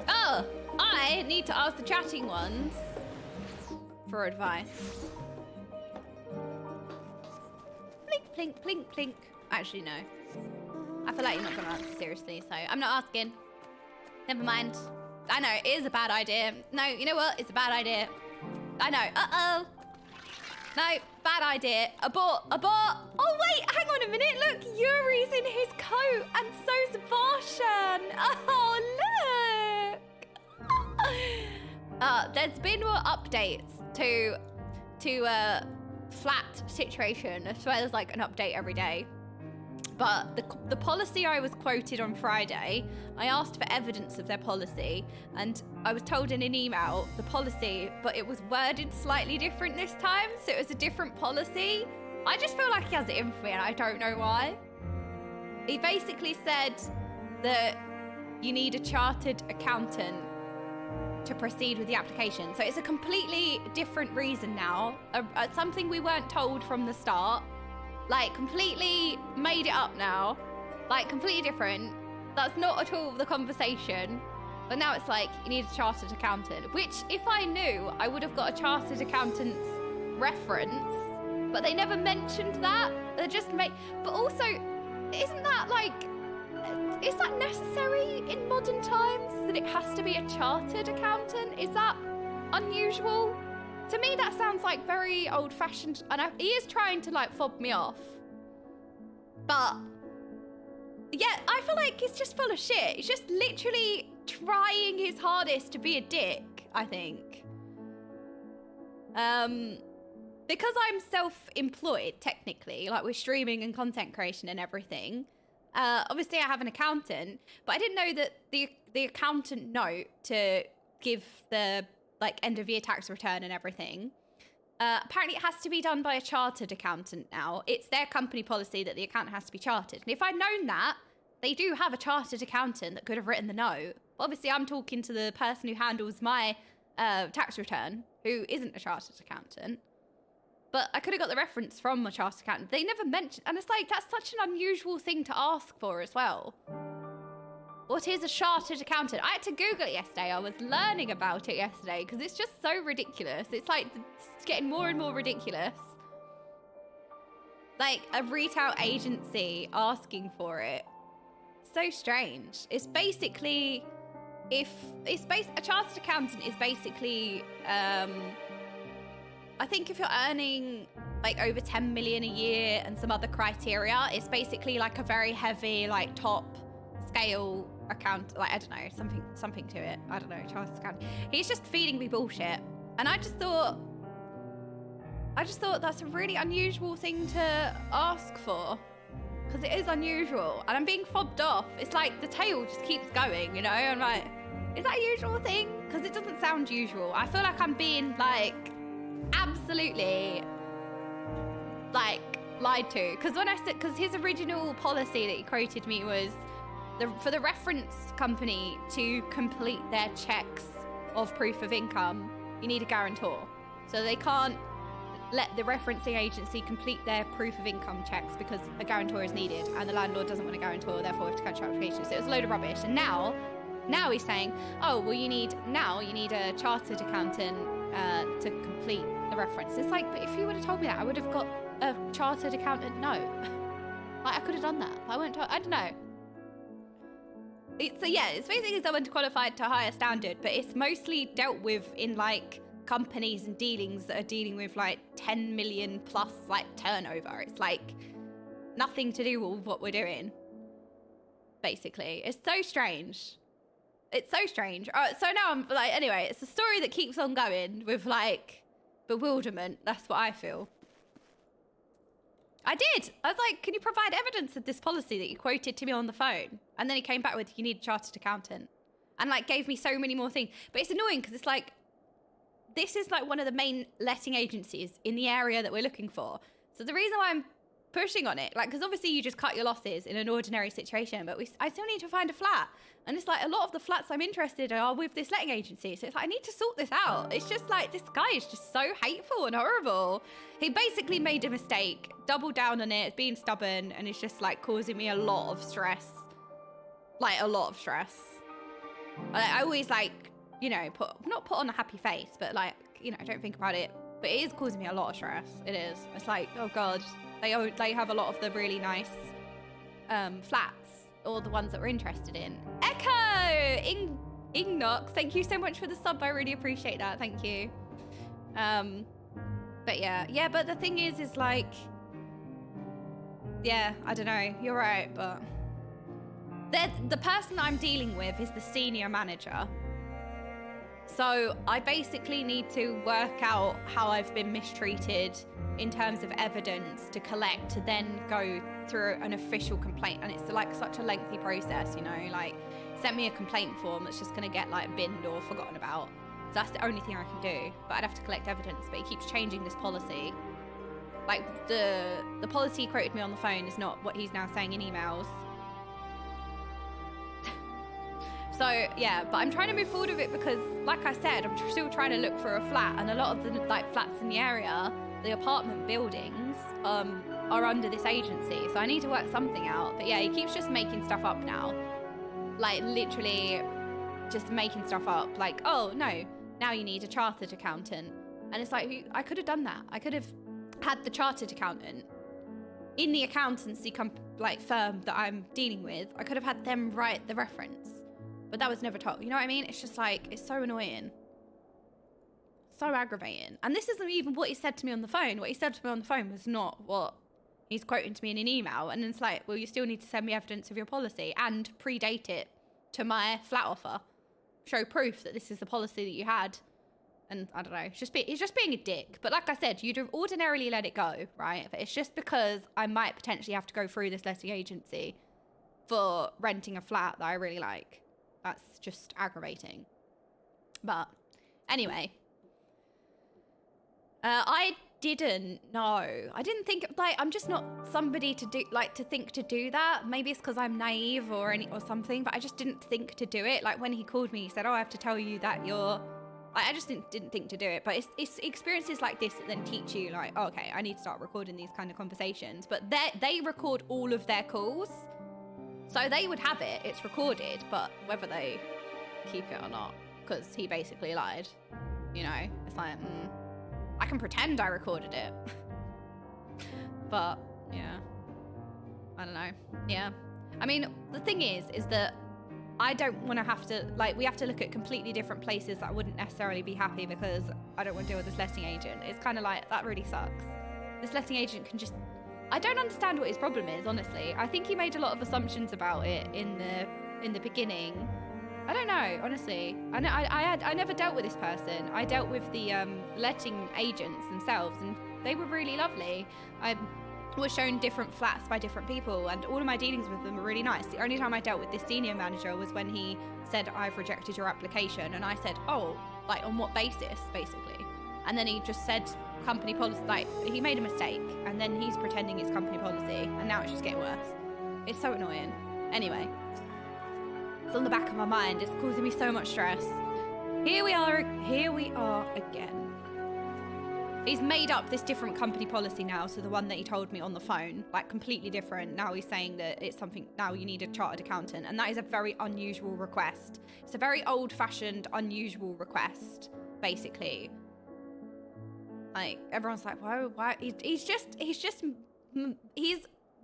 Speaker 1: Oh, I need to ask the chatting ones for advice. Plink, plink, plink, plink. Actually, no. I feel like you're not going to answer seriously, so I'm not asking. Never mind. I know, it is a bad idea. No, you know what? It's a bad idea. I know. Uh-oh. No, bad idea. Abort, abort. Oh, wait, hang on a minute. Look, Yuri's in his coat, and so's Varshan. Oh, look. There's been more updates to flat situation, as well as, like, an update every day. But the policy I was quoted on Friday, I asked for evidence of their policy, and I was told in an email the policy, but it was worded slightly different this time, so it was a different policy. I just feel like he has it in for me, and I don't know why. He basically said that you need a chartered accountant to proceed with the application. So it's a completely different reason now, something we weren't told from the start. Like, completely made it up now. Like, completely different. That's not at all the conversation. But now it's like, you need a chartered accountant. Which, if I knew, I would have got a chartered accountant's reference. But they never mentioned that. They just made... But also, isn't that, like... Is that necessary in modern times? That it has to be a chartered accountant? Is that unusual? To me, that sounds like very old-fashioned, and he is trying to, like, fob me off. But, yeah, I feel like he's just full of shit. He's just literally trying his hardest to be a dick, I think. Because I'm self-employed, technically, like with streaming and content creation and everything, obviously I have an accountant, but I didn't know that the accountant note to give the... like end of year tax return and everything. Apparently it has to be done by a chartered accountant now. It's their company policy that the accountant has to be chartered. And if I'd known that, they do have a chartered accountant that could have written the note. Obviously, I'm talking to the person who handles my tax return, who isn't a chartered accountant. But I could have got the reference from a chartered accountant. They never mentioned, and it's like, that's such an unusual thing to ask for as well. What is a chartered accountant? I had to Google it yesterday. I was learning about it yesterday because it's just so ridiculous. It's like, it's getting more and more ridiculous. Like a retail agency asking for it. So strange. It's basically, a chartered accountant is basically, I think if you're earning like over 10 million a year and some other criteria, it's basically like a very heavy, like top scale account, like I don't know, something to it. I don't know, chartered account. He's just feeding me bullshit, and I just thought that's a really unusual thing to ask for, because it is unusual, and I'm being fobbed off. It's like the tail just keeps going, you know. I'm like, is that a usual thing? Because it doesn't sound usual. I feel like I'm being like absolutely like lied to, because when I said, because his original policy that he quoted me was for the reference company to complete their checks of proof of income, you need a guarantor. So they can't let the referencing agency complete their proof of income checks because a guarantor is needed, and the landlord doesn't want a guarantor, therefore we have to cancel applications. So it was a load of rubbish. And now he's saying, oh, well, you need a chartered accountant to complete the reference. It's like, but if you would have told me that, I would have got a chartered accountant note. Like, I could have done that, but I won't. I don't know. It's basically someone qualified to a higher standard, but it's mostly dealt with in like companies and dealings that are dealing with like 10 million plus like turnover. It's like nothing to do with what we're doing. Basically, it's so strange. It's so strange. So now I'm like, anyway, it's a story that keeps on going with like bewilderment. That's what I feel. I did. I was like, can you provide evidence of this policy that you quoted to me on the phone? And then he came back with, you need a chartered accountant. And like gave me so many more things. But it's annoying because it's like, this is like one of the main letting agencies in the area that we're looking for. So the reason why I'm pushing on it, like, because obviously you just cut your losses in an ordinary situation, but I still need to find a flat. And it's like a lot of the flats I'm interested in are with this letting agency. So it's like, I need to sort this out. It's just like, this guy is just so hateful and horrible. He basically made a mistake, doubled down on it, being stubborn, and it's just like causing me a lot of stress. Like a lot of stress. I always like, you know, not put on a happy face, but like, you know, don't think about it. But it is causing me a lot of stress. It is. It's like, oh God, they have a lot of the really nice flats, or the ones that we're interested in. Echo! Ingnox, thank you so much for the sub. I really appreciate that. Thank you. But yeah, but the thing is like, yeah, I don't know. You're right, but the person I'm dealing with is the senior manager. So I basically need to work out how I've been mistreated in terms of evidence to collect, to then go through an official complaint. And it's like such a lengthy process, you know, like send me a complaint form that's just going to get like binned or forgotten about. So that's the only thing I can do, but I'd have to collect evidence. But he keeps changing this policy. Like the policy he quoted me on the phone is not what he's now saying in emails. So yeah, but I'm trying to move forward with it because, like I said, I'm still trying to look for a flat, and a lot of the like flats in the area, the apartment buildings, are under this agency. So I need to work something out. But yeah, he keeps just making stuff up now, like literally just making stuff up. Like, oh no, now you need a chartered accountant, and it's like, I could have done that. I could have had the chartered accountant in the accountancy firm that I'm dealing with. I could have had them write the reference. But that was never told. You know what I mean? It's just like, it's so annoying. So aggravating. And this isn't even what he said to me on the phone. What he said to me on the phone was not what he's quoting to me in an email. And it's like, well, you still need to send me evidence of your policy and predate it to my flat offer. Show proof that this is the policy that you had. And I don't know, he's just being a dick. But like I said, you'd have ordinarily let it go, right? But it's just because I might potentially have to go through this letting agency for renting a flat that I really like. That's just aggravating. But anyway, I didn't know. I didn't think, like, I'm just not somebody to do, like, to think to do that. Maybe it's because I'm naive or something, but I just didn't think to do it. Like when he called me, he said, oh, I have to tell you that you're, I just didn't think to do it. But it's experiences like this that then teach you, like, oh, okay, I need to start recording these kind of conversations. But they record all of their calls. So they would have it, it's recorded, but whether they keep it or not, because he basically lied, you know? It's like, I can pretend I recorded it. But, yeah. I don't know. Yeah. I mean, the thing is that I don't want to have to, like, we have to look at completely different places that I wouldn't necessarily be happy because I don't want to deal with this letting agent. It's kind of like, that really sucks. This letting agent can just, I don't understand what his problem is, honestly. I think he made a lot of assumptions about it in the beginning. I don't know, honestly. I never dealt with this person. I dealt with the letting agents themselves, and they were really lovely. I was shown different flats by different people, and all of my dealings with them were really nice. The only time I dealt with this senior manager was when he said, I've rejected your application, and I said, oh, like on what basis, basically? And then he just said company policy, like he made a mistake, and then he's pretending it's company policy, and now it's just getting worse. It's so annoying. Anyway, it's on the back of my mind. It's causing me so much stress. Here we are again. He's made up this different company policy now, so the one that he told me on the phone, like completely different. Now he's saying that it's something, now you need a chartered accountant, and that is a very unusual request. It's a very old-fashioned, unusual request, basically. Like, everyone's like, why? He's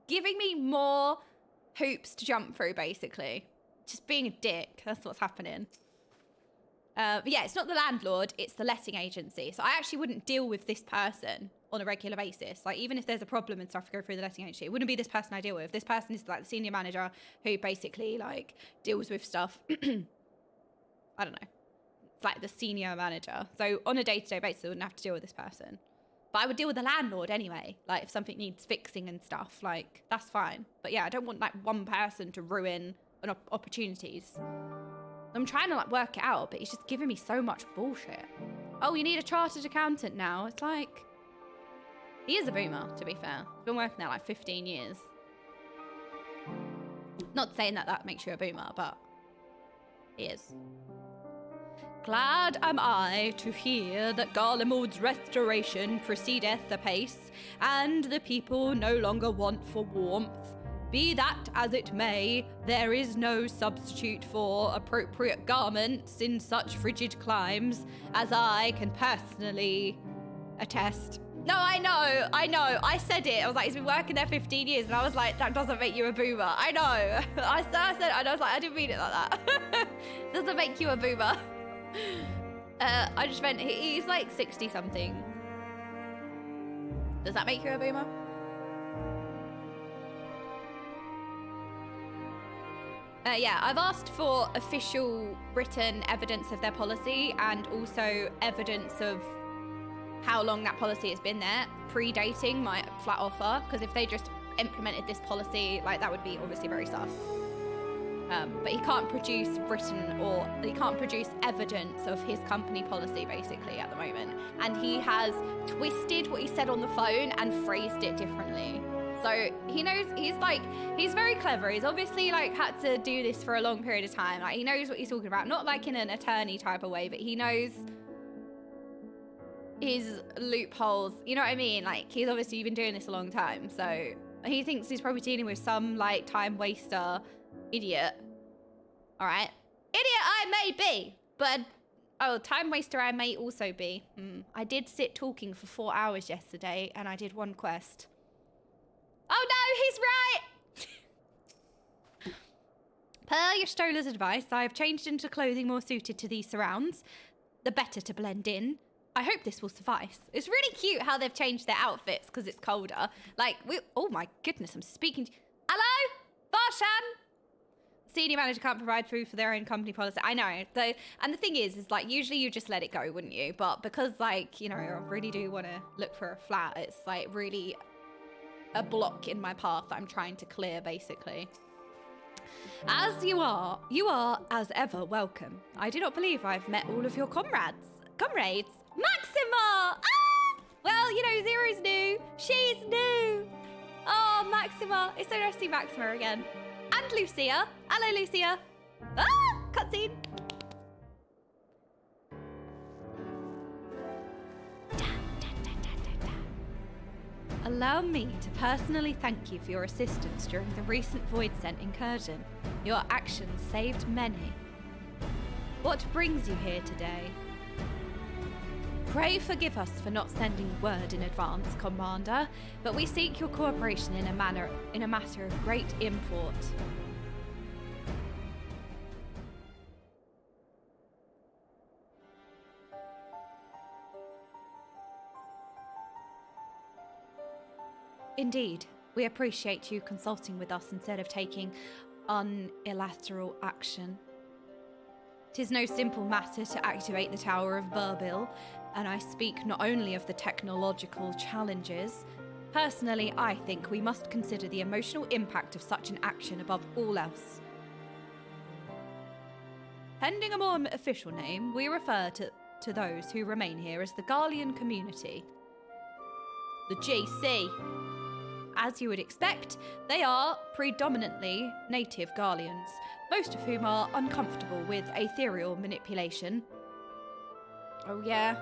Speaker 1: giving me more hoops to jump through, basically. Just being a dick. That's what's happening. But yeah, it's not the landlord, it's the letting agency. So I actually wouldn't deal with this person on a regular basis. Like, even if there's a problem and stuff, go through the letting agency. It wouldn't be this person I deal with. This person is like the senior manager who basically like deals with stuff. I don't know. It's like the senior manager. So on a day-to-day basis, I wouldn't have to deal with this person. But I would deal with the landlord anyway. Like, if something needs fixing and stuff, like, that's fine. But yeah, I don't want, like, one person to ruin opportunities. I'm trying to, like, work it out, but he's just giving me so much bullshit. Oh, you need a chartered accountant now. It's like... He is a boomer, to be fair. He's been working there, like, 15 years. Not saying that that makes you a boomer, but... He is. Glad am I to hear that Garlemald's restoration proceedeth apace, and the people no longer want for warmth. Be that as it may, there is no substitute for appropriate garments in such frigid climes, as I can personally attest. No, I know. I said it. I was like, he's been working there 15 years, and I was like, that doesn't make you a boomer. I know. I said it, and I was like, I didn't mean it like that. Doesn't make you a boomer. I just meant he's like 60 something. Does that make you a boomer? Yeah, I've asked for official written evidence of their policy and also evidence of how long that policy has been there, predating my flat offer, because if they just implemented this policy, like, that would be obviously very sus. But he can't produce written, or he can't produce evidence of his company policy, basically, at the moment. And he has twisted what he said on the phone and phrased it differently. So he knows, he's very clever. He's obviously, like, had to do this for a long period of time. Like, he knows what he's talking about. Not like in an attorney type of way, but he knows his loopholes. You know what I mean? Like, he's obviously been doing this a long time. So he thinks he's probably dealing with some, like, time waster idiot. All right. Idiot I may be, but, oh, time waster I may also be. I did sit talking for 4 hours yesterday, and I did one quest. Oh no, he's right! Per your Stolar's advice, I have changed into clothing more suited to these surrounds, the better to blend in. I hope this will suffice. It's really cute how they've changed their outfits because it's colder. Like, oh my goodness, I'm speaking to... Hello? Varshan? Senior manager can't provide proof for their own company policy. I know. And the thing is like, usually you just let it go, wouldn't you? But because, like, you know, I really do want to look for a flat, it's, like, really a block in my path that I'm trying to clear, basically. As you are as ever welcome. I do not believe I've met all of your comrades. Maxima! Ah! Well, you know, Zero's new. She's new. Oh, Maxima. It's so nice to see Maxima again. And Lucia. Hello, Lucia. Ah! Cutscene. Allow me to personally thank you for your assistance during the recent Voidsent incursion. Your actions saved many. What brings you here today? Pray forgive us for not sending word in advance, Commander, but we seek your cooperation in a matter of great import. Indeed, we appreciate you consulting with us instead of taking unilateral action. 'Tis no simple matter to activate the Tower of Burbil, and I speak not only of the technological challenges. Personally, I think we must consider the emotional impact of such an action above all else. Pending a more official name, we refer to those who remain here as the Garlean community. The GC. As you would expect, they are predominantly native Garleans, most of whom are uncomfortable with ethereal manipulation. Oh yeah.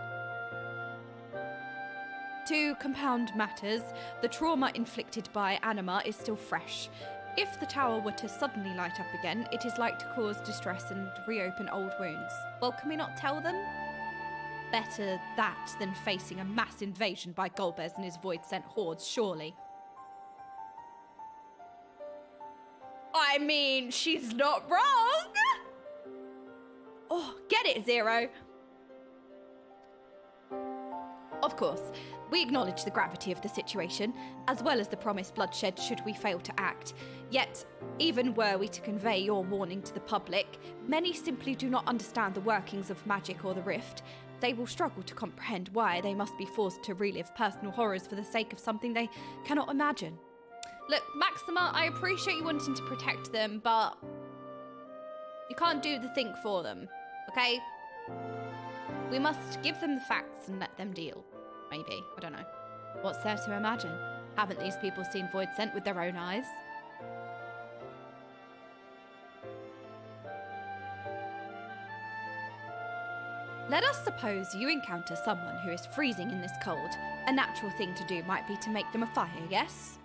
Speaker 1: To compound matters, the trauma inflicted by Anima is still fresh. If the tower were to suddenly light up again, it is like to cause distress and reopen old wounds. Well, can we not tell them? Better that than facing a mass invasion by Golbez and his Voidsent hordes, surely. I mean, she's not wrong! Oh, get it, Zero! Of course, we acknowledge the gravity of the situation, as well as the promised bloodshed should we fail to act. Yet, even were we to convey your warning to the public, many simply do not understand the workings of magic or the rift. they will struggle to comprehend why they must be forced to relive personal horrors for the sake of something they cannot imagine. Look, Maxima, I appreciate you wanting to protect them, but you can't do the thing for them, okay? We must give them the facts and let them deal. Maybe. I don't know. What's there to imagine? Haven't these people seen Void Scent with their own eyes? Let us suppose you encounter someone who is freezing in this cold. A natural thing to do might be to make them a fire, yes?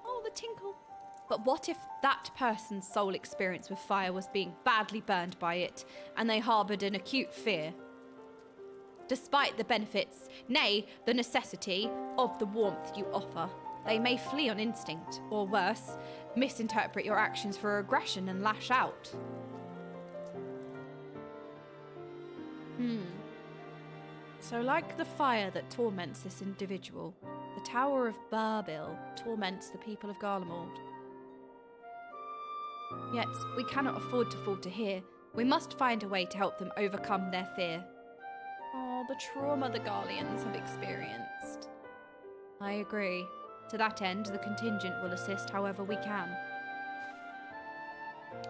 Speaker 1: Oh, the tinkle. But what if that person's sole experience with fire was being badly burned by it, and they harboured an acute fear? Despite the benefits, nay, the necessity, of the warmth you offer, they may flee on instinct, or worse, misinterpret your actions for aggression and lash out. So like the fire that torments this individual, the Tower of Burbil torments the people of Garlemald. Yet, we cannot afford to falter here. We must find a way to help them overcome their fear. Oh, the trauma the Garleans have experienced. I agree. To that end, the contingent will assist however we can.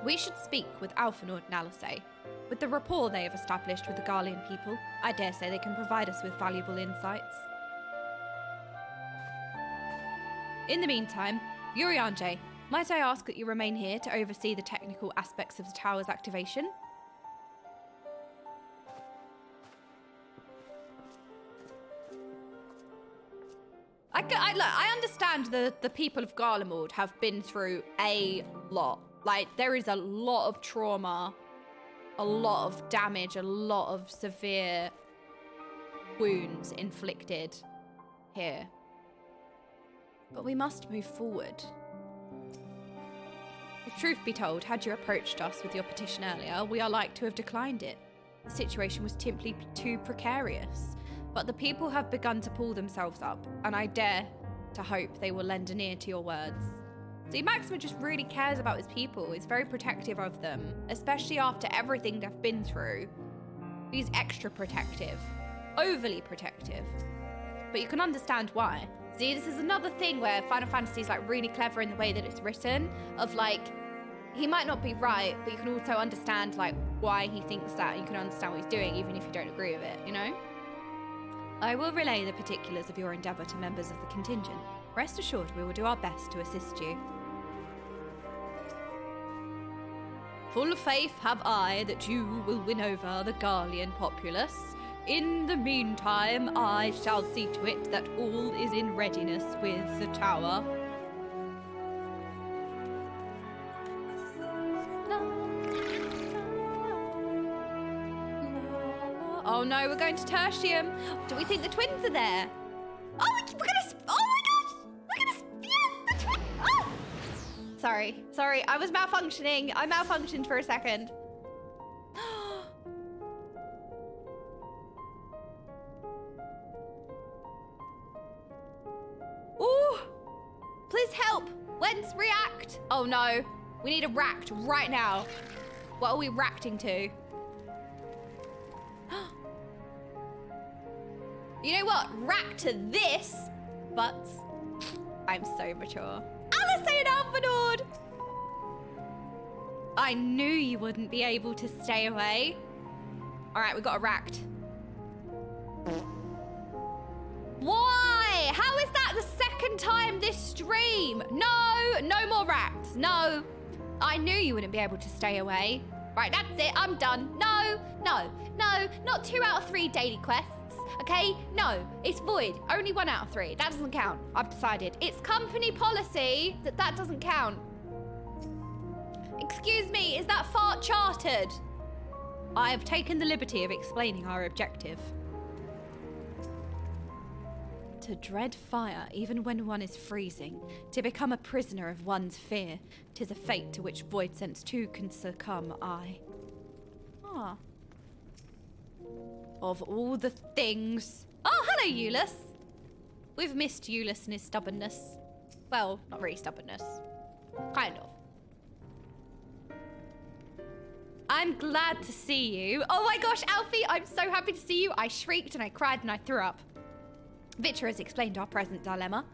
Speaker 1: We should speak with Alphanord and Alisay. With the rapport they have established with the Garlean people, I dare say they can provide us with valuable insights. In the meantime, Urianger, might I ask that you remain here to oversee the technical aspects of the tower's activation? I understand the people of Garlemald have been through a lot. Like, there is a lot of trauma, a lot of damage, a lot of severe wounds inflicted here. But we must move forward. If truth be told, had you approached us with your petition earlier, we are like to have declined it. The situation was simply too precarious. But the people have begun to pull themselves up, and I dare to hope they will lend an ear to your words. See, Maxima just really cares about his people. He's very protective of them, especially after everything they've been through. He's extra protective, overly protective. But you can understand why. See, this is another thing where Final Fantasy is like really clever in the way that it's written, of like, he might not be right, but you can also understand like why he thinks that, and you can understand what he's doing even if you don't agree with it, you know? I will relay the particulars of your endeavour to members of the contingent. Rest assured we will do our best to assist you. Full faith have I that you will win over the Garlean populace. In the meantime, I shall see to it that all is in readiness with the tower. Oh no, we're going to Tertium. Do we think the twins are there? Oh, we're gonna... Oh my gosh! We're gonna... Yes, the twins! Oh! Sorry, I was malfunctioning. I malfunctioned for a second. Ooh! Please help! When's react? Oh no, we need a ract right now. What are we reacting to? You know what? Rack to this, but I'm so mature. Alisay and Alphanord! I knew you wouldn't be able to stay away. All right, we got a racked. Why? How is that the second time this stream? No more racks. No. I knew you wouldn't be able to stay away. Right, that's it. I'm done. No. Not 2 out of 3 daily quests. Okay? No, it's void. Only 1 out of 3. That doesn't count. I've decided. It's company policy that doesn't count. Excuse me, is that fart chartered? I have taken the liberty of explaining our objective. To dread fire even when one is freezing, to become a prisoner of one's fear, 'tis a fate to which Void Sense too can succumb, I. Ah. Of all the things... Oh, hello, Eulus. We've missed Eulus and his stubbornness. Well, not really stubbornness. Kind of. I'm glad to see you. Oh my gosh, Alfie, I'm so happy to see you. I shrieked and I cried and I threw up. Vitcher has explained our present dilemma.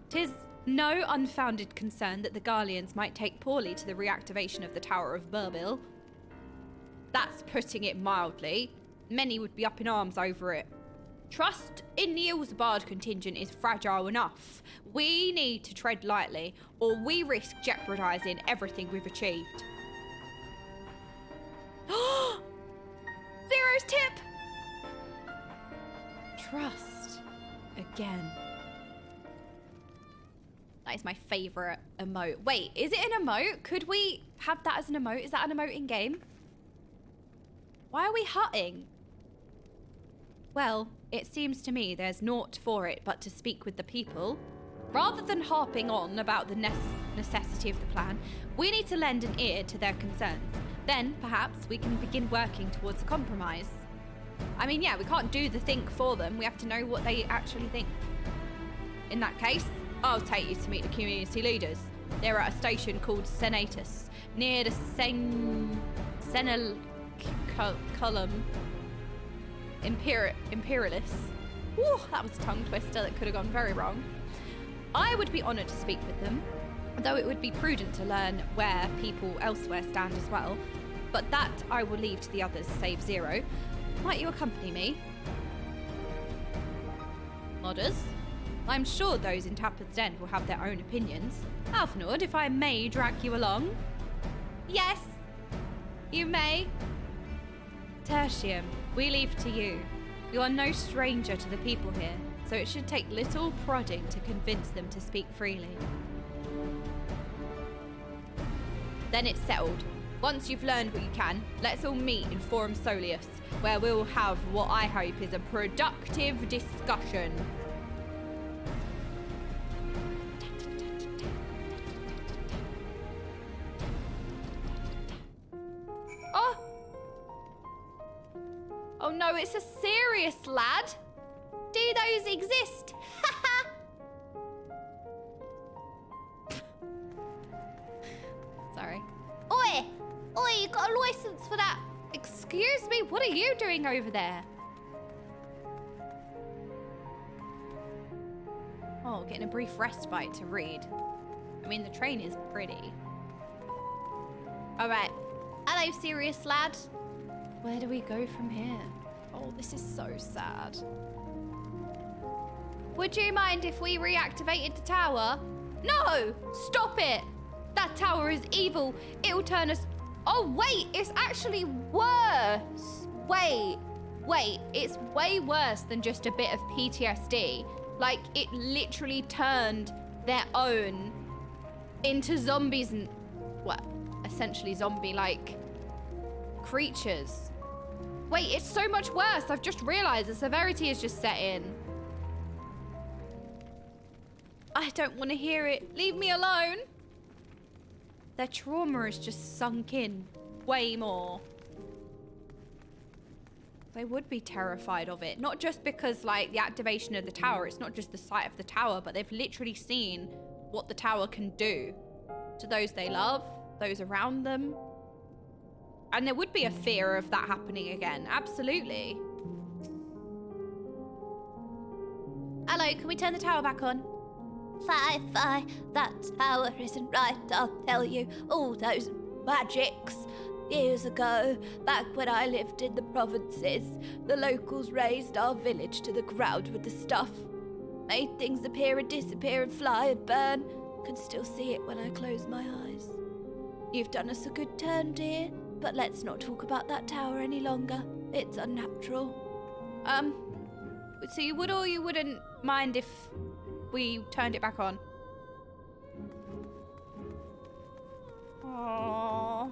Speaker 1: 'Tis no unfounded concern that the Garleans might take poorly to the reactivation of the Tower of Burbil. That's putting it mildly. Many would be up in arms over it. Trust in the Ilsbard contingent is fragile enough. We need to tread lightly, or we risk jeopardizing everything we've achieved. Zero's tip! Trust. Again. That is my favourite emote. Wait, is it an emote? Could we have that as an emote? Is that an emote in game? Why are we hutting? Well, it seems to me there's naught for it but to speak with the people. Rather than harping on about the necessity of the plan, we need to lend an ear to their concerns. Then, perhaps, we can begin working towards a compromise. I mean, yeah, we can't do the think for them. We have to know what they actually think. In that case, I'll take you to meet the community leaders. They're at a station called Senatus, near the Senel-Column Imperialis. Woo, that was a tongue twister that could have gone very wrong. I would be honoured to speak with them, though it would be prudent to learn where people elsewhere stand as well. But that I will leave to the others, save Zero. Might you accompany me? Modders? I'm sure those in Tapper's Den will have their own opinions. Alfnord, if I may drag you along? Yes, you may. Tertium, we leave to you. You are no stranger to the people here, so it should take little prodding to convince them to speak freely. Then it's settled. Once you've learned what you can, let's all meet in Forum Solius, where we'll have what I hope is a productive discussion. Oh! Oh no, it's a serious lad. Do those exist? Sorry. Oi! Oi, you got a license for that? Excuse me, what are you doing over there? Oh, getting a brief respite to read. I mean, the train is pretty. All right. Hello, serious lad. Where do we go from here? Oh, this is so sad. Would you mind if we reactivated the tower? No! Stop it! That tower is evil. It'll turn us... Oh, wait, it's actually worse. Wait. It's way worse than just a bit of PTSD. Like, it literally turned their own into zombies and... Well, essentially zombie-like creatures. Wait, it's so much worse. I've just realized the severity has just set in. I don't want to hear it. Leave me alone. Their trauma has just sunk in way more. They would be terrified of it. Not just because, like, the activation of the tower, it's not just the sight of the tower, but they've literally seen what the tower can do to those they love, those around them. And there would be a fear of that happening again. Absolutely. Hello, can we turn the tower back on? Fi, that tower isn't right, I'll tell you. All those magics. Years ago, back when I lived in the provinces, the locals razed our village to the ground with the stuff. Made things appear and disappear and fly and burn. Can still see it when I close my eyes. You've done us a good turn, dear, but let's not talk about that tower any longer. It's unnatural. So you would or you wouldn't mind if we turned it back on? Aww.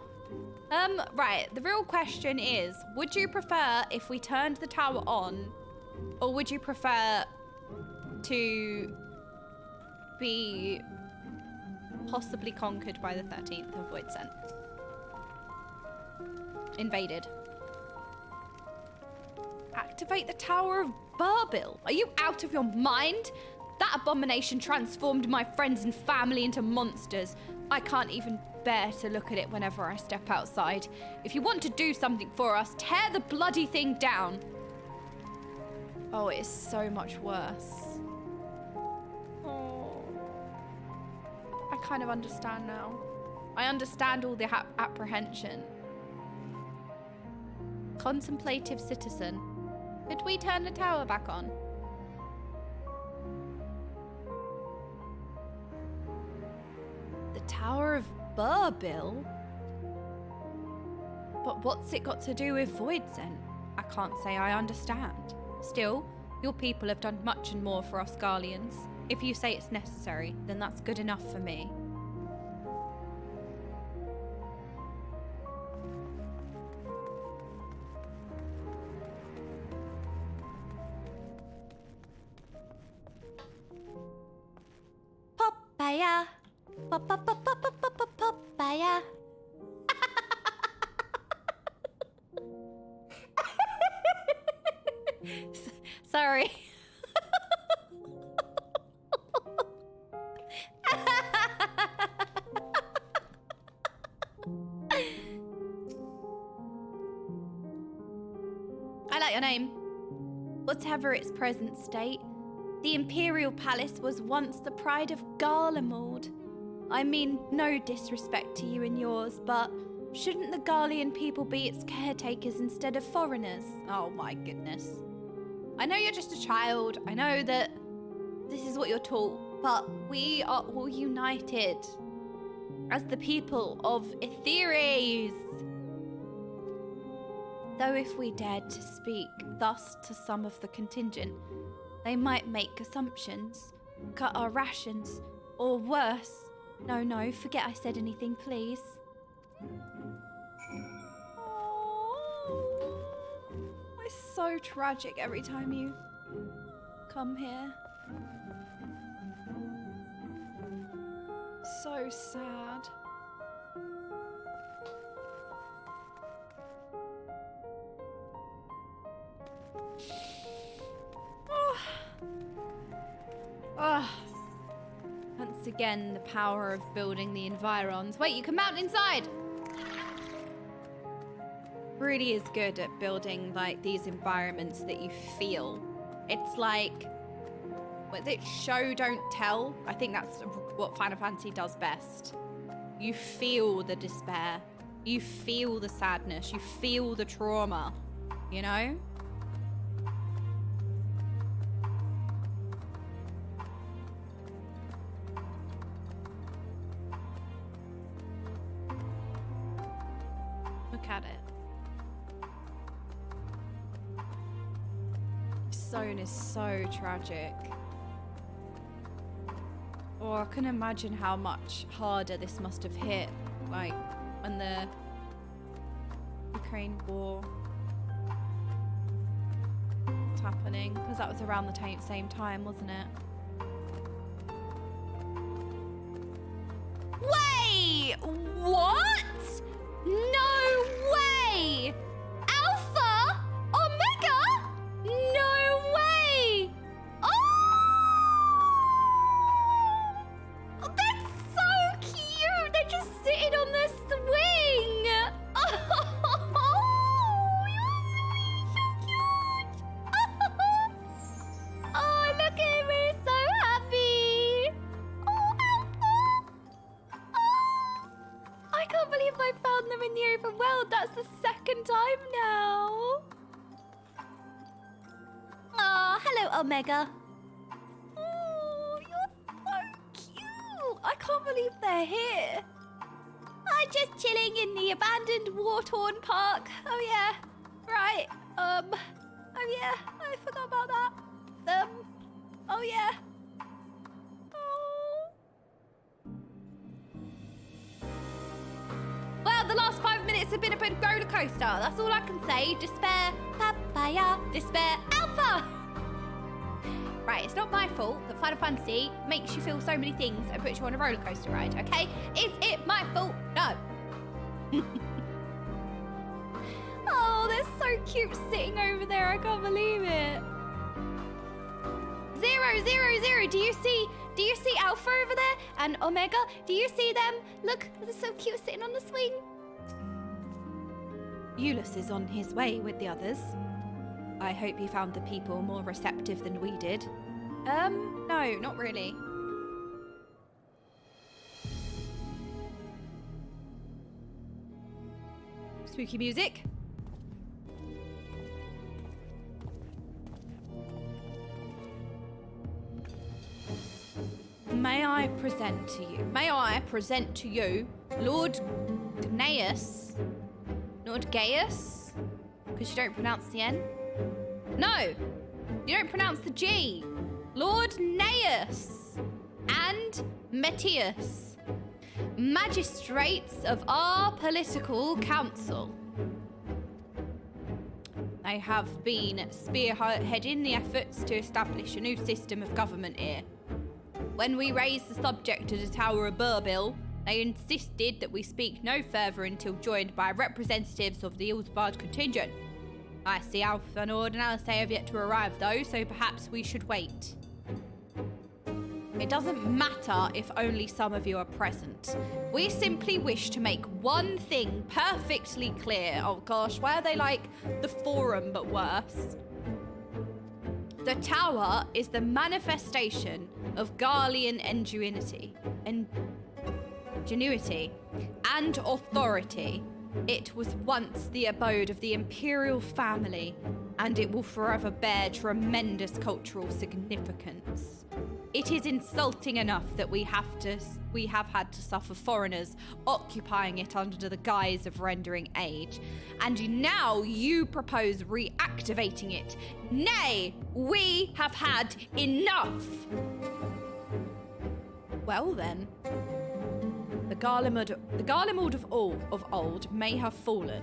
Speaker 1: Right, the real question is, would you prefer if we turned the tower on, or would you prefer to be possibly conquered by the 13th of Voidsent? Invaded. Activate the Tower of Burbil. Are you out of your mind? That abomination transformed my friends and family into monsters. I can't even bear to look at it whenever I step outside. If you want to do something for us, tear the bloody thing down. Oh, it is so much worse. Oh. I kind of understand now. I understand all the apprehension. Contemplative citizen. Could we turn the tower back on? The Tower of Burbill? But what's it got to do with voids then? I can't say I understand. Still, your people have done much and more for us Garleans. If you say it's necessary, then that's good enough for me. Papaya. Papaya. Sorry. I like your name. Whatever its present state, the Imperial Palace was once the pride of Garlemald. I mean, no disrespect to you and yours, but shouldn't the Garlean people be its caretakers instead of foreigners? Oh my goodness. I know you're just a child. I know that this is what you're taught, but we are all united as the people of Etheres. Though if we dared to speak thus to some of the contingent, they might make assumptions, cut our rations, or worse. No, forget I said anything, please. Oh, it's so tragic every time you come here. So sad. Once again, the power of building the environs. Wait, you can mount inside! Really is good at building like these environments that you feel. It's like, what is it? Show, don't tell. I think that's what Final Fantasy does best. You feel the despair. You feel the sadness. You feel the trauma. You know? Look at it. Zone is so tragic. Or I can imagine how much harder this must have hit, like when the Ukraine war was happening, because that was around the same time, wasn't it? Wait! What? No way! Alpha? Omega? No way! Oh! That's so cute! They're just sitting on the swing! Oh! You're so cute! Oh, look at me, so happy! Oh, Alpha! Oh! I can't believe I found them in the open world. That's the second time now. Oh, hello, Omega. Oh, you're so cute. I can't believe they're here. I'm just chilling in the abandoned war-torn park. Oh, yeah. Right. Oh, yeah. I forgot about that. Oh, yeah. Well, the last 5 minutes have been a bit of roller coaster. That's all I can say. Despair, papaya, despair, alpha. Right, it's not my fault that Final Fantasy makes you feel so many things and puts you on a roller coaster ride, okay? Is it my fault? No. Oh, they're so cute sitting over there. I can't believe it. 000, do you see Alpha over there? And Omega, do you see them? Look, they're so cute sitting on the swing. Eulus is on his way with the others. I hope you found the people more receptive than we did. No, not really. Spooky music. May I present to you Lord Gnaeus? Lord Gaius? Because you don't pronounce the N? No! You don't pronounce the G! Lord Gnaeus and Metius, magistrates of our political council. They have been spearheading the efforts to establish a new system of government here. When we raised the subject to the Tower of Burbil, they insisted that we speak no further until joined by representatives of the Ilsbard contingent. I see Alpha and Ordinalise have yet to arrive though, so perhaps we should wait. It doesn't matter if only some of you are present. We simply wish to make one thing perfectly clear. Oh gosh, why are they like the Forum but worse? The Tower is the manifestation of Garlean ingenuity and authority. It was once the abode of the imperial family, and it will forever bear tremendous cultural significance. It is insulting enough that we have had to suffer foreigners occupying it under the guise of rendering aid, and now you propose reactivating it. Nay, we have had enough! Well then, the Garlemald of old may have fallen,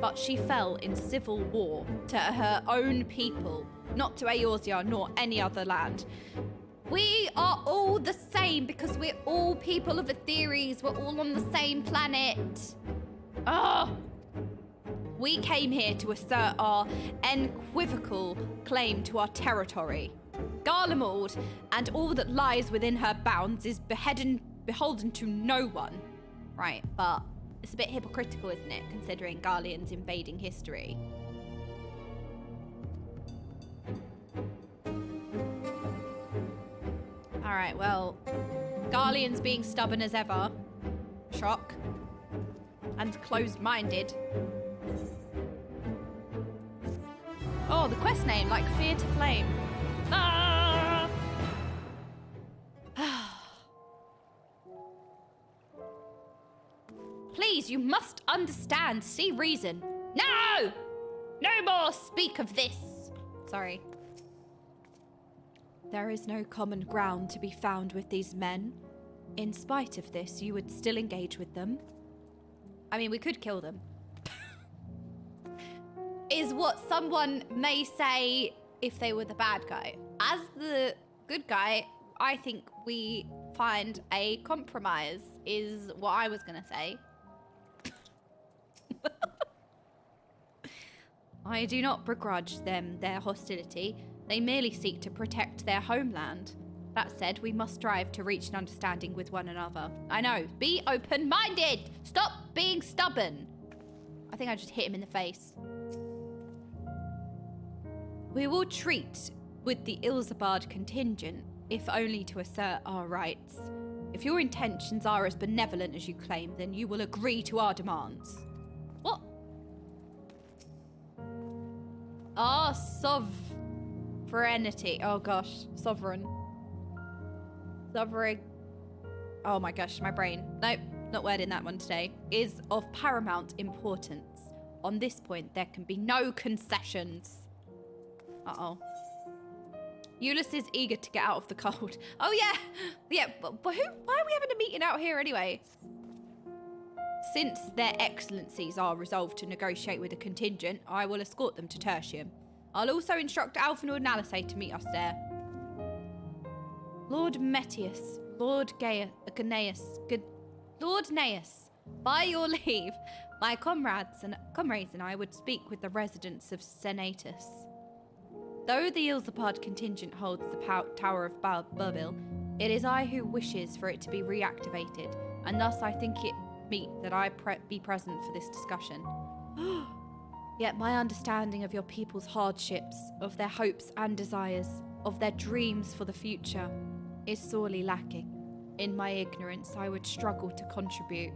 Speaker 1: but she fell in civil war to her own people, not to Eorzea nor any other land. We are all the same because we're all people of Atheres. We're all on the same planet. We came here to assert our unequivocal claim to our territory. Garlemald and all that lies within her bounds is beholden to no one. Right, but it's a bit hypocritical, isn't it, considering Garleans invading history? Alright, well, Garleans being stubborn as ever. Shock. And closed-minded. Oh, the quest name, like Fear to Flame. Ah! Please, you must understand, see reason. No! No more speak of this! Sorry. There is no common ground to be found with these men. In spite of this, you would still engage with them. I mean, we could kill them. Is what someone may say if they were the bad guy. As the good guy, I think we find a compromise, is what I was gonna say. I do not begrudge them their hostility. They merely seek to protect their homeland. That said, we must strive to reach an understanding with one another. I know, be open-minded! Stop being stubborn! I think I just hit him in the face. We will treat with the Ilsbard contingent, if only to assert our rights. If your intentions are as benevolent as you claim, then you will agree to our demands. What? Ah, sovereignty. Oh gosh, sovereign. Oh my gosh, my brain. Nope, not wording that one today. Is of paramount importance. On this point, there can be no concessions. Uh-oh. Eulus is eager to get out of the cold. Oh yeah, yeah, but why are we having a meeting out here anyway? Since their excellencies are resolved to negotiate with the contingent, I will escort them to Tertium. I'll also instruct Alpha and Ordinalise to meet us there. Lord Metius, Lord Gnaeus, by your leave, my comrades and I would speak with the residents of Senatus. Though the Ilzapard contingent holds the Tower of Burbil, it is I who wishes for it to be reactivated, and thus I think it meet that I be present for this discussion. Yet my understanding of your people's hardships, of their hopes and desires, of their dreams for the future, is sorely lacking. In my ignorance, I would struggle to contribute.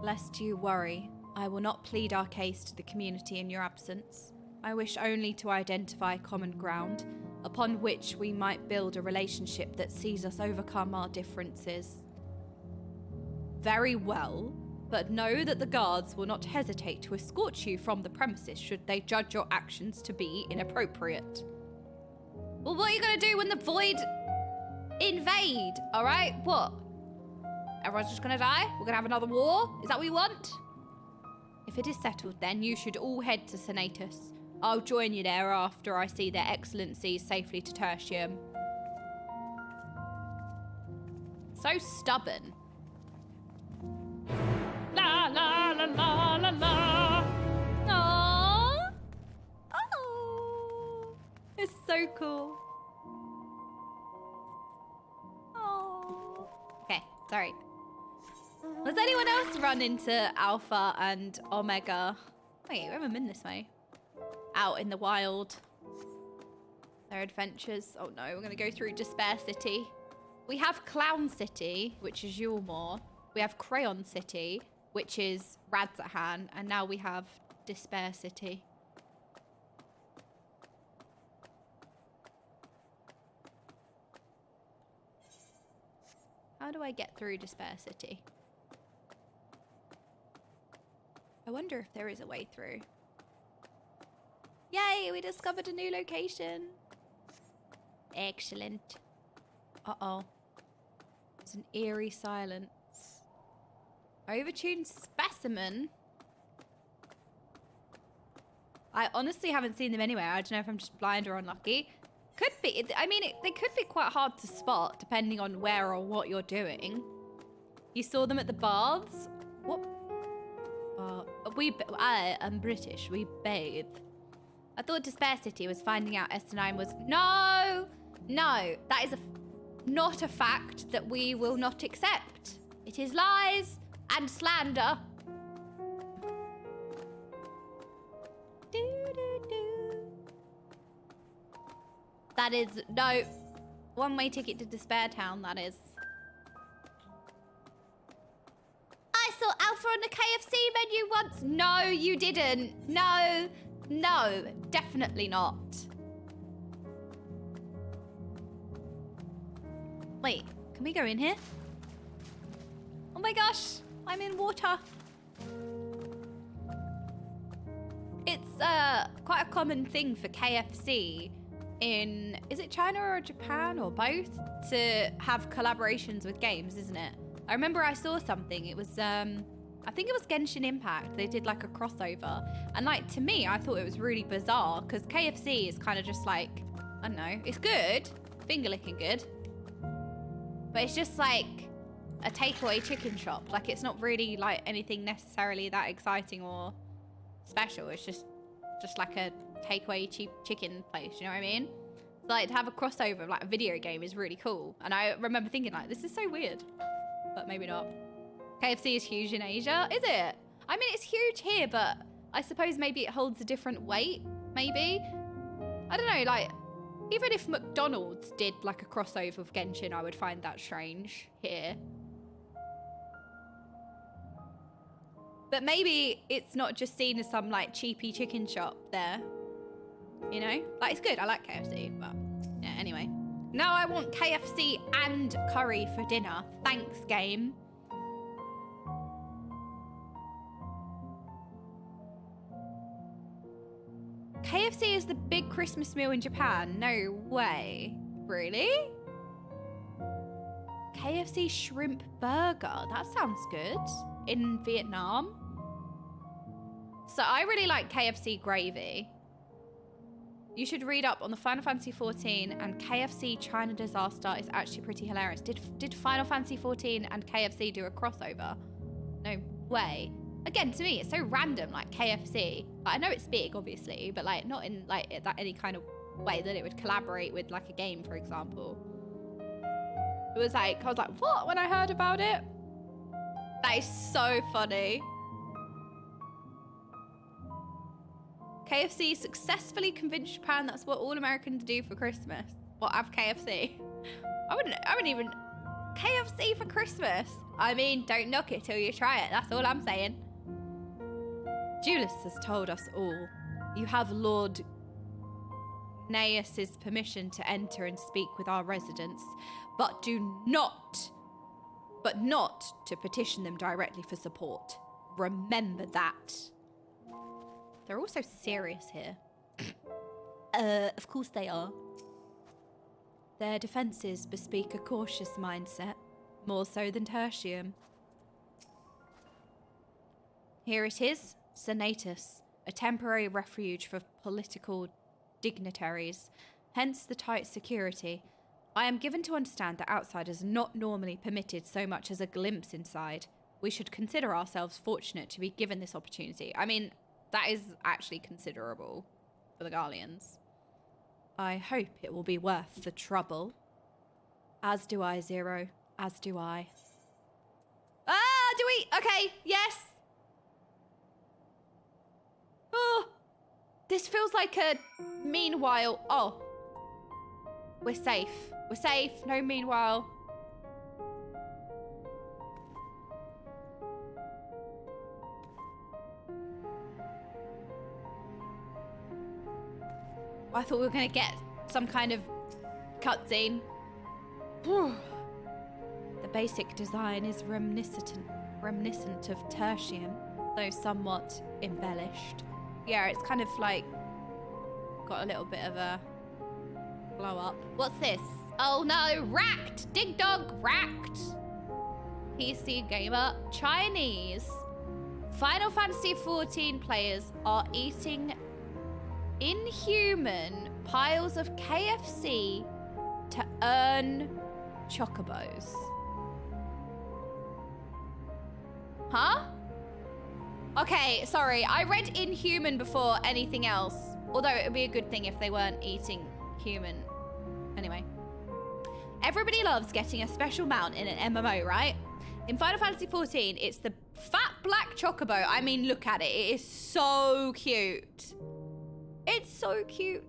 Speaker 1: Lest you worry, I will not plead our case to the community in your absence. I wish only to identify common ground, upon which we might build a relationship that sees us overcome our differences. Very well, but know that the guards will not hesitate to escort you from the premises should they judge your actions to be inappropriate. Well, what are you going to do when the Void invade? All right, what? Everyone's just going to die? We're going to have another war? Is that what you want? If it is settled, then you should all head to Senatus. I'll join you there after I see their excellencies safely to Tertium. So stubborn. La la la la la la. Aww. Oh. It's so cool. Oh. Okay, sorry. Has anyone else run into Alpha and Omega? Wait, we haven't been this way. Out in the wild. Their adventures. Oh no, we're going to go through Despair City. We have Clown City, which is Yulmore. We have Crayon City, which is Radzahan. And now we have Despair City. How do I get through Despair City? I wonder if there is a way through. Yay, we discovered a new location. Excellent. Uh-oh. It's an eerie silence. Overtuned specimen? I honestly haven't seen them anywhere. I don't know if I'm just blind or unlucky. Could be. I mean, they could be quite hard to spot depending on where or what you're doing. You saw them at the baths? What? I am British. We bathe. I thought Despair City was finding out Estinien was... No! No, that is not a fact that we will not accept. It is lies and slander. That is... No. One-way ticket to Despair Town, that is. I saw Alpha on the KFC menu once. No, you didn't. No. No, definitely not. Wait, can we go in here? Oh my gosh, I'm in water. It's quite a common thing for KFC in, is it China or Japan or both, to have collaborations with games, isn't it? I remember I saw something, it was I think it was Genshin Impact. They did like a crossover. And like, to me, I thought it was really bizarre because KFC is kind of just like, I don't know, it's good, finger licking good, but it's just like a takeaway chicken shop. Like, it's not really like anything necessarily that exciting or special. It's just like a takeaway cheap chicken place, you know what I mean? So like, to have a crossover of like a video game is really cool. And I remember thinking like, this is so weird, but maybe not. KFC is huge in Asia, is it? I mean, it's huge here, but I suppose maybe it holds a different weight, maybe? I don't know, like, even if McDonald's did like a crossover of Genshin, I would find that strange here. But maybe it's not just seen as some like cheapy chicken shop there. You know? Like, it's good, I like KFC, but yeah, anyway. Now I want KFC and curry for dinner. Thanks, game. KFC is the big Christmas meal in Japan. No way. Really? KFC shrimp burger. That sounds good. In Vietnam. So I really like KFC gravy. You should read up on the Final Fantasy XIV and KFC China disaster. It's actually pretty hilarious. Did Final Fantasy XIV and KFC do a crossover? No way. again, to me, it's so random, like KFC. Like, I know it's big, obviously, but like not in like that any kind of way that it would collaborate with like a game, for example. It was like, I was like, what, when I heard about it? That is so funny. KFC successfully convinced Japan that's what all Americans do for Christmas. What, have KFC? I wouldn't even... KFC for Christmas? I mean, don't knock it till you try it. That's all I'm saying. Julius has told us all. You have Lord Naeus's permission to enter and speak with our residents, but not to petition them directly for support. Remember that. They're all so serious here. Of course they are. Their defences bespeak a cautious mindset, more so than Tertium. Here it is, Senatus, a temporary refuge for political dignitaries, hence the tight security. I am given to understand that outsiders are not normally permitted so much as a glimpse inside. We should consider ourselves fortunate to be given this opportunity. I mean, that is actually considerable for the Garleans. I hope it will be worth the trouble. As do I, Zero. As do I. Ah, do we? Okay, yes. Oh, this feels like a meanwhile. Oh, we're safe. We're safe. No meanwhile. I thought we were going to get some kind of cutscene. The basic design is reminiscent of Tertium, though somewhat embellished. Yeah, it's kind of like got a little bit of a blow up. What's this? Oh no, racked! Dig dog, racked! PC gamer, Chinese. Final Fantasy XIV players are eating inhuman piles of KFC to earn chocobos. Huh? Okay, sorry. I read inhuman before anything else. Although it would be a good thing if they weren't eating human. Anyway. Everybody loves getting a special mount in an MMO, right? In Final Fantasy XIV, it's the fat black chocobo. I mean, look at it. It is so cute. It's so cute.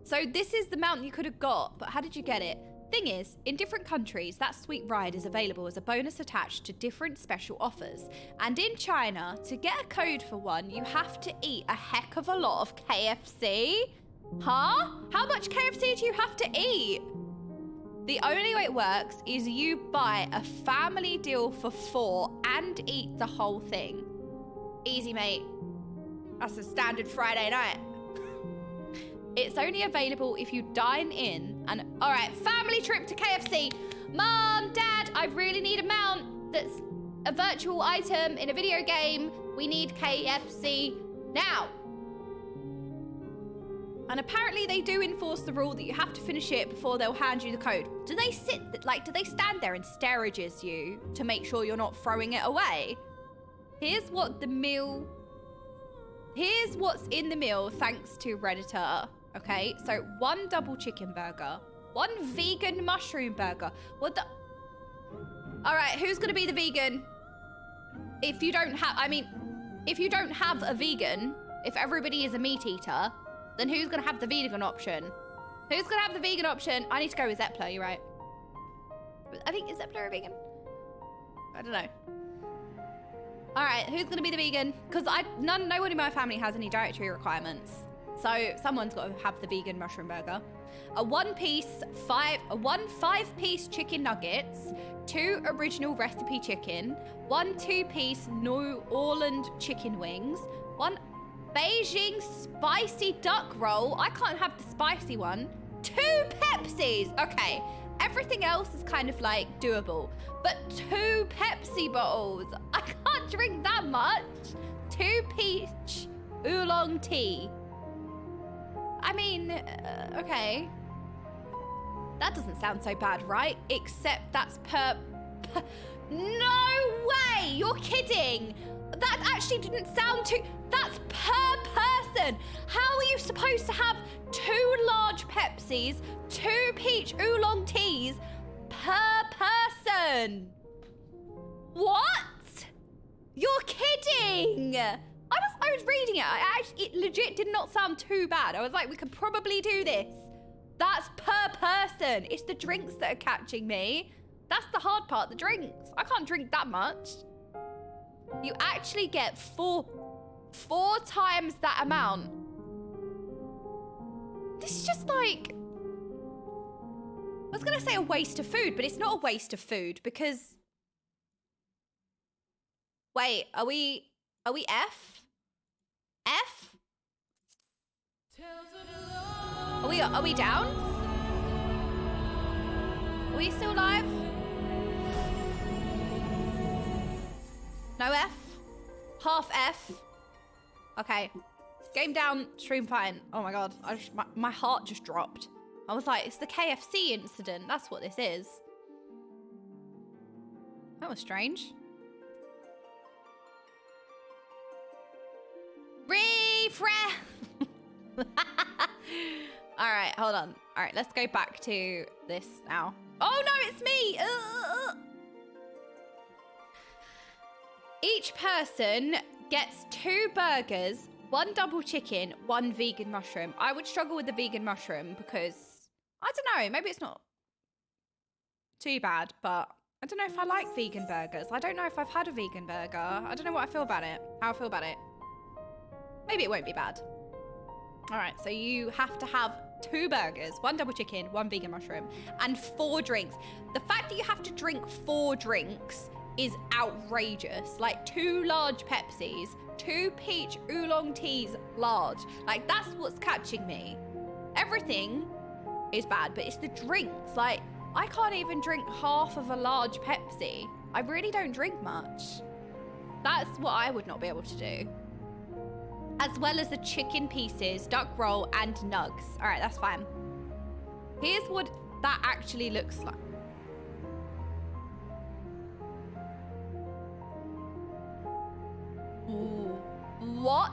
Speaker 1: So this is the mount you could have got, but how did you get it? Thing is, in different countries, that sweet ride is available as a bonus attached to different special offers. And in China, to get a code for one, you have to eat a heck of a lot of KFC. Huh? How much KFC do you have to eat? The only way it works is you buy a family deal for 4 and eat the whole thing. Easy, mate. That's a standard Friday night. It's only available if you dine in and... All right, family trip to KFC. Mom, Dad, I really need a mount that's a virtual item in a video game. We need KFC now. And apparently they do enforce the rule that you have to finish it before they'll hand you the code. Do they do they stand there and stare at you to make sure you're not throwing it away? Here's what's in the meal thanks to Redditor. Okay, so 1 double chicken burger, 1 vegan mushroom burger. What the? All right, who's gonna be the vegan? If you don't have a vegan, if everybody is a meat eater, then who's gonna have the vegan option? Who's gonna have the vegan option? I need to go with Zeppler, you're right. I think, is Zeppler a vegan? I don't know. All right, who's gonna be the vegan? Because no one in my family has any dietary requirements. So someone's got to have the vegan mushroom burger. A 1 5-piece chicken nuggets, 2 original recipe chicken, 1 2-piece New Orleans chicken wings, 1 Beijing spicy duck roll. I can't have the spicy one. 2 Pepsis. Okay, everything else is kind of like doable, but 2 Pepsi bottles. I can't drink that much. 2 peach oolong tea. I mean, okay. That doesn't sound so bad, right? Except that's per No way! You're kidding! That actually didn't sound too... That's per person! How are you supposed to have 2 large Pepsis, 2 peach oolong teas per person? What? You're kidding! I was reading it. It legit did not sound too bad. I was like, we could probably do this. That's per person. It's the drinks that are catching me. That's the hard part, the drinks. I can't drink that much. You actually get four times that amount. This is just like... I was gonna say a waste of food, but it's not a waste of food because... Wait, are we F? F? Are we down? Are we still live? No F? Half F? Okay. Game down, stream fine. Oh my god, my heart just dropped. I was like, it's the KFC incident. That's what this is. That was strange. Refresh! Alright, hold on. Alright, let's go back to this now. Oh no, it's me! Each person gets 2 burgers, 1 double chicken, 1 vegan mushroom. I would struggle with the vegan mushroom because, I don't know, maybe it's not too bad, but I don't know if I like vegan burgers. I don't know if I've had a vegan burger. I don't know what I feel about it, how I feel about it. Maybe it won't be bad. All right, so you have to have 2 burgers, 1 double chicken, 1 vegan mushroom, and 4 drinks. The fact that you have to drink 4 drinks is outrageous. Like 2 large Pepsis, 2 peach oolong teas large. Like that's what's catching me. Everything is bad, but it's the drinks. Like I can't even drink half of a large Pepsi. I really don't drink much. That's what I would not be able to do. As well as the chicken pieces, duck roll, and nugs. All right, that's fine. Here's what that actually looks like. Ooh. What?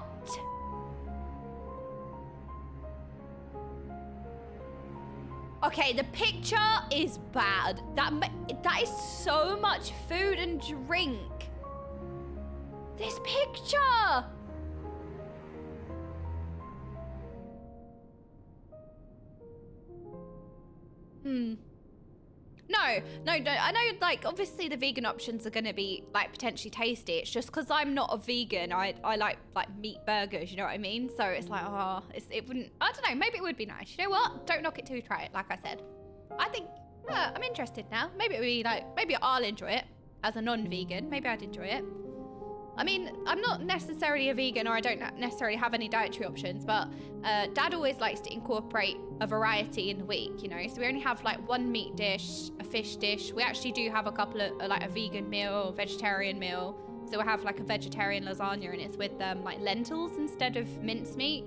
Speaker 1: Okay, the picture is bad. That is so much food and drink. This picture. No. I know, like, obviously the vegan options are going to be, like, potentially tasty. It's just because I'm not a vegan. I like meat burgers, you know what I mean? So it's like, it wouldn't, I don't know, maybe it would be nice. You know what? Don't knock it till you try it, like I said. I think, I'm interested now. Maybe it would be, like, maybe I'll enjoy it as a non-vegan. Maybe I'd enjoy it. I mean, I'm not necessarily a vegan, or I don't necessarily have any dietary options, but Dad always likes to incorporate a variety in the week, you know? So we only have like 1 meat dish, a fish dish. We actually do have a couple of, like a vegan meal, vegetarian meal. So we have like a vegetarian lasagna and it's with like lentils instead of mincemeat.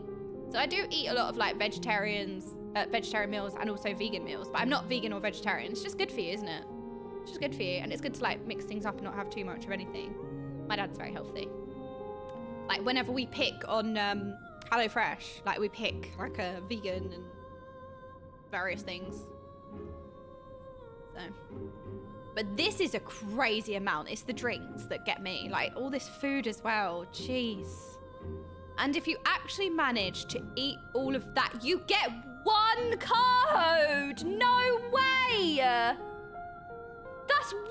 Speaker 1: So I do eat a lot of like vegetarian meals and also vegan meals, but I'm not vegan or vegetarian. It's just good for you, isn't it? It's just good for you, and it's good to like mix things up and not have too much of anything. My dad's very healthy. Like whenever we pick on HelloFresh, like we pick like a vegan and various things. So, but this is a crazy amount. It's the drinks that get me. Like all this food as well. Jeez. And if you actually manage to eat all of that, you get 1 code. No way. That's 1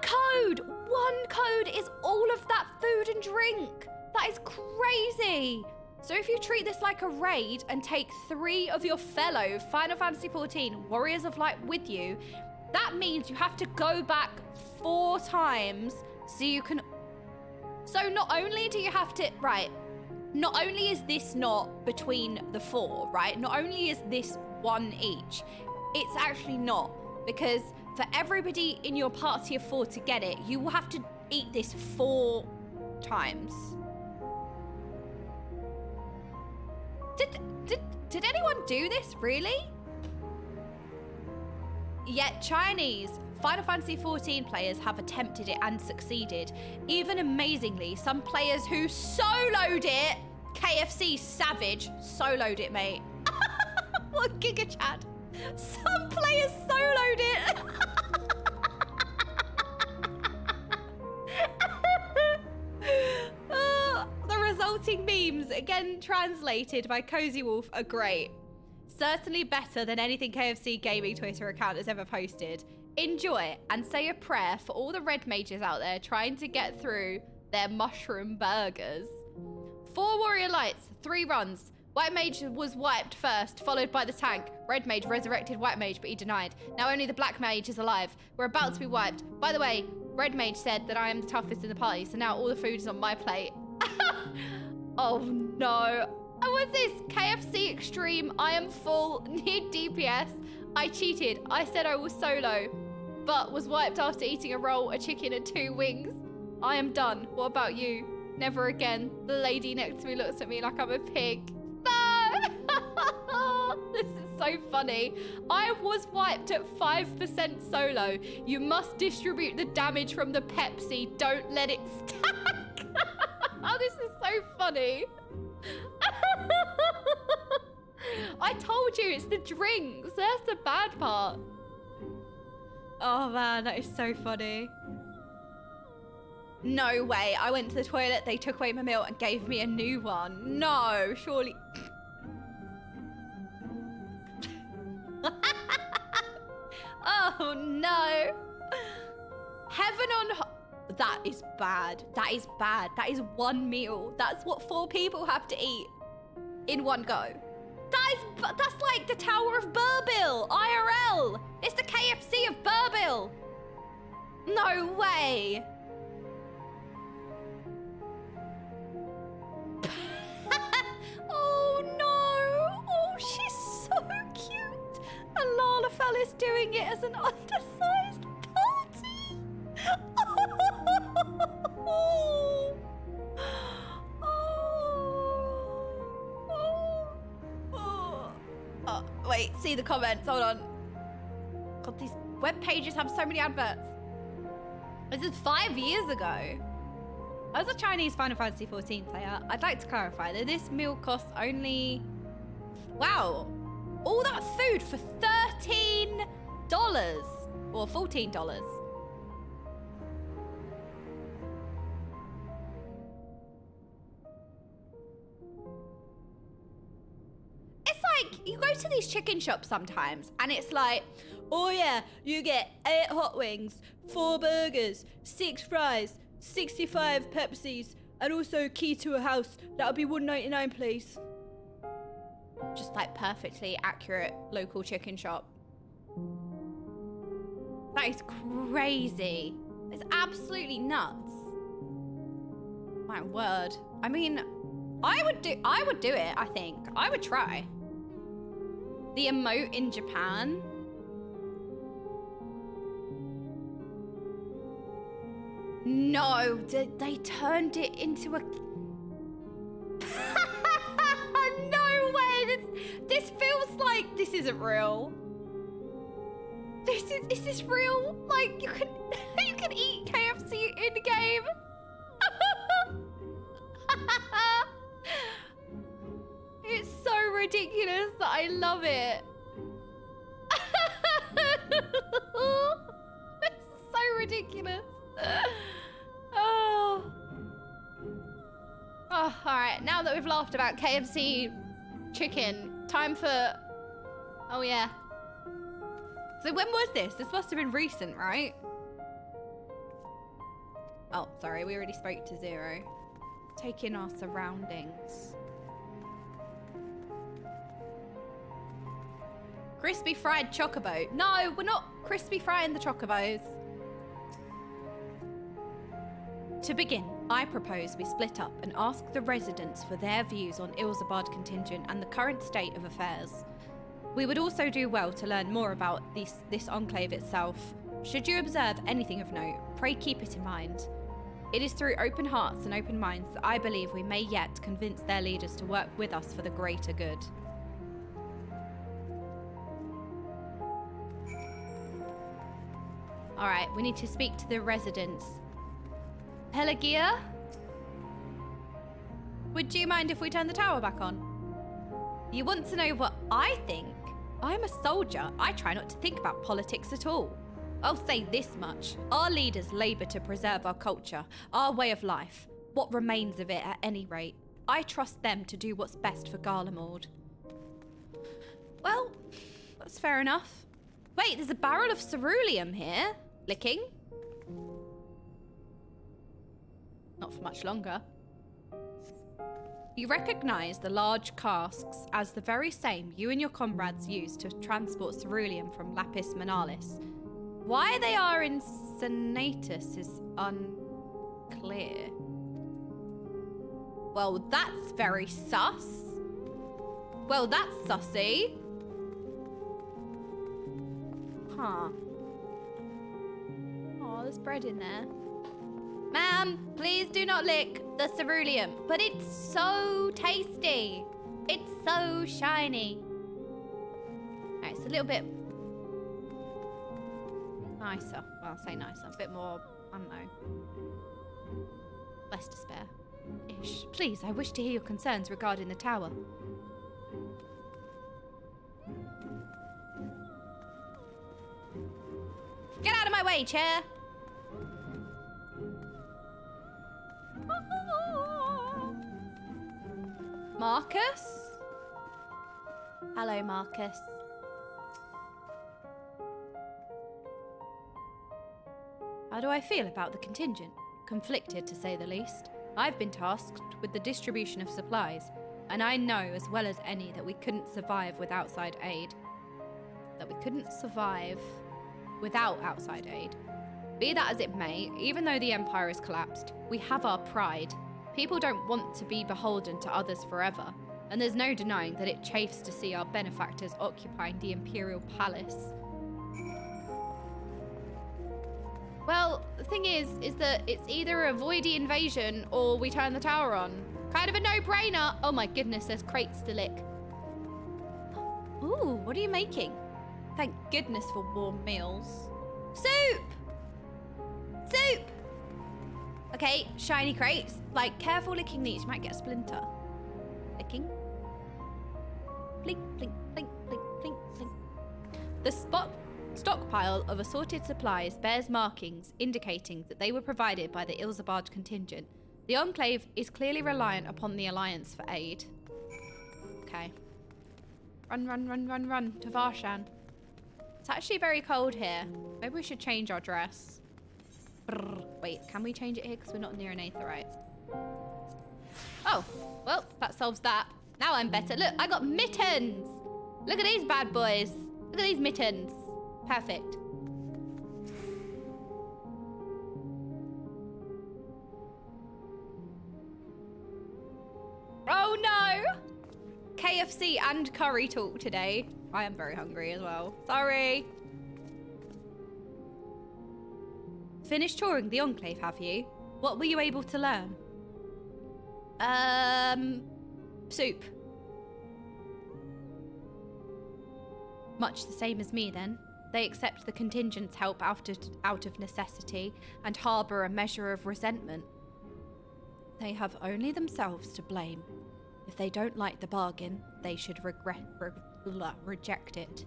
Speaker 1: code. 1 code is all of that food and drink. That is crazy. So if you treat this like a raid and take 3 of your fellow Final Fantasy XIV Warriors of Light with you, that means you have to go back 4 times so you can... So not only do you have to... Right. Not only is this not between the 4, right? Not only is this 1 each, it's actually not. Because for everybody in your party of 4 to get it, you will have to eat this 4 times. Did anyone do this, really? Yet Chinese Final Fantasy XIV players have attempted it and succeeded. Even amazingly, some players who soloed it, KFC Savage, soloed it, mate. What Giga Chad? Some players soloed it. The resulting memes, again translated by Cozy Wolf, are great. Certainly better than anything KFC Gaming Twitter account has ever posted. Enjoy and say a prayer for all the red mages out there trying to get through their mushroom burgers. 4 warrior lights, 3 runs. White mage was wiped first, followed by the tank. Red mage resurrected white mage, but he denied. Now only the black mage is alive. We're about to be wiped. By the way, red mage said that I am the toughest in the party, so now all the food is on my plate. Oh no. What's this? KFC Extreme, I am full, need DPS. I cheated. I said I was solo, but was wiped after eating a roll, a chicken, and 2 wings. I am done. What about you? Never again. The lady next to me looks at me like I'm a pig. No! This is so funny. I was wiped at 5% solo. You must distribute the damage from the Pepsi. Don't let it stack. Oh, this is so funny. I told you, it's the drinks. That's the bad part. Oh man, that is so funny. No way. I went to the toilet, they took away my meal and gave me a new one. No, surely. Oh no. Heaven on... That is bad. That is bad. That is 1 meal. That's what 4 people have to eat in one go. That's like the Tower of Burbill, IRL. It's the KFC of Burbill. No way. Oh no. Oh, she's so cute. And Lalafell is doing it as an undersized party. Oh. Oh, wait, see the comments. Hold on. God, these web pages have so many adverts. This is 5 years ago. As a Chinese Final Fantasy XIV player, I'd like to clarify that this meal costs only... Wow. All that food for $13 or $14. It's like, you go to these chicken shops sometimes and it's like, oh yeah, you get 8 hot wings, 4 burgers, 6 fries, 65 Pepsis, and also key to a house. That'll be $1.99, please. Just like perfectly accurate local chicken shop. That is crazy. It's absolutely nuts. My word. I mean, I would do it, I think. I would try. The emote in Japan. No, they turned it into a... No way, this feels like this isn't real. Is this real? Like, you can eat KFC in the game? It's so ridiculous that I love it. It's so ridiculous. Oh. Oh, all right. Now that we've laughed about KFC chicken, time for... Oh, yeah. So when was this? This must have been recent, right? Oh, sorry. We already spoke to Zero. Take in our surroundings. Crispy fried chocobo. No, we're not crispy frying the chocobos. To begin, I propose we split up and ask the residents for their views on Ilzabad contingent and the current state of affairs. We would also do well to learn more about this enclave itself. Should you observe anything of note, pray keep it in mind. It is through open hearts and open minds that I believe we may yet convince their leaders to work with us for the greater good. All right, we need to speak to the residents. Pelagia? Would you mind if we turn the tower back on? You want to know what I think? I'm a soldier. I try not to think about politics at all. I'll say this much. Our leaders labour to preserve our culture, our way of life, what remains of it at any rate. I trust them to do what's best for Garlemald. Well, that's fair enough. Wait, there's a barrel of ceruleum here. Licking? Not for much longer. You recognise the large casks as the very same you and your comrades used to transport ceruleum from Lapis Manalis. Why they are in Senatus is unclear. Well, that's very sus. Well, that's sussy. Huh. Oh, there's bread in there. Ma'am, please do not lick the ceruleum. But it's so tasty. It's so shiny. Alright, it's a little bit nicer. Well, I'll say nicer. A bit more, I don't know. Less to spare. Ish. Please, I wish to hear your concerns regarding the tower. Get out of my way, chair! Marcus? Hello, Marcus. How do I feel about the contingent? Conflicted, to say the least. I've been tasked with the distribution of supplies, and I know as well as any that we couldn't survive with outside aid. Without outside aid. Be that as it may, even though the Empire has collapsed, we have our pride. People don't want to be beholden to others forever, and there's no denying that it chafes to see our benefactors occupying the Imperial Palace. Well, the thing is that it's either a voidy invasion or we turn the tower on. Kind of a no-brainer. Oh my goodness, there's crates to lick. Ooh, what are you making? Thank goodness for warm meals. Soup! Soup! Okay, shiny crates. Like, careful licking these, you might get a splinter. Licking. Blink, blink, blink, blink, blink, blink. The stockpile of assorted supplies bears markings indicating that they were provided by the Ilzabard contingent. The Enclave is clearly reliant upon the Alliance for aid. Okay. Run, run, run, run, run to Varshan. It's actually very cold here. Maybe we should change our dress. Brrr. Wait, can we change it here? Because we're not near an aetherite. Oh, well, that solves that. Now I'm better. Look, I got mittens. Look at these bad boys. Look at these mittens. Perfect. Oh no! KFC and curry talk today. I am very hungry as well. Sorry. Finished touring the Enclave, have you? What were you able to learn? Soup. Much the same as me then. They accept the contingent's help out of necessity and harbour a measure of resentment. They have only themselves to blame. If they don't like the bargain, they should reject it.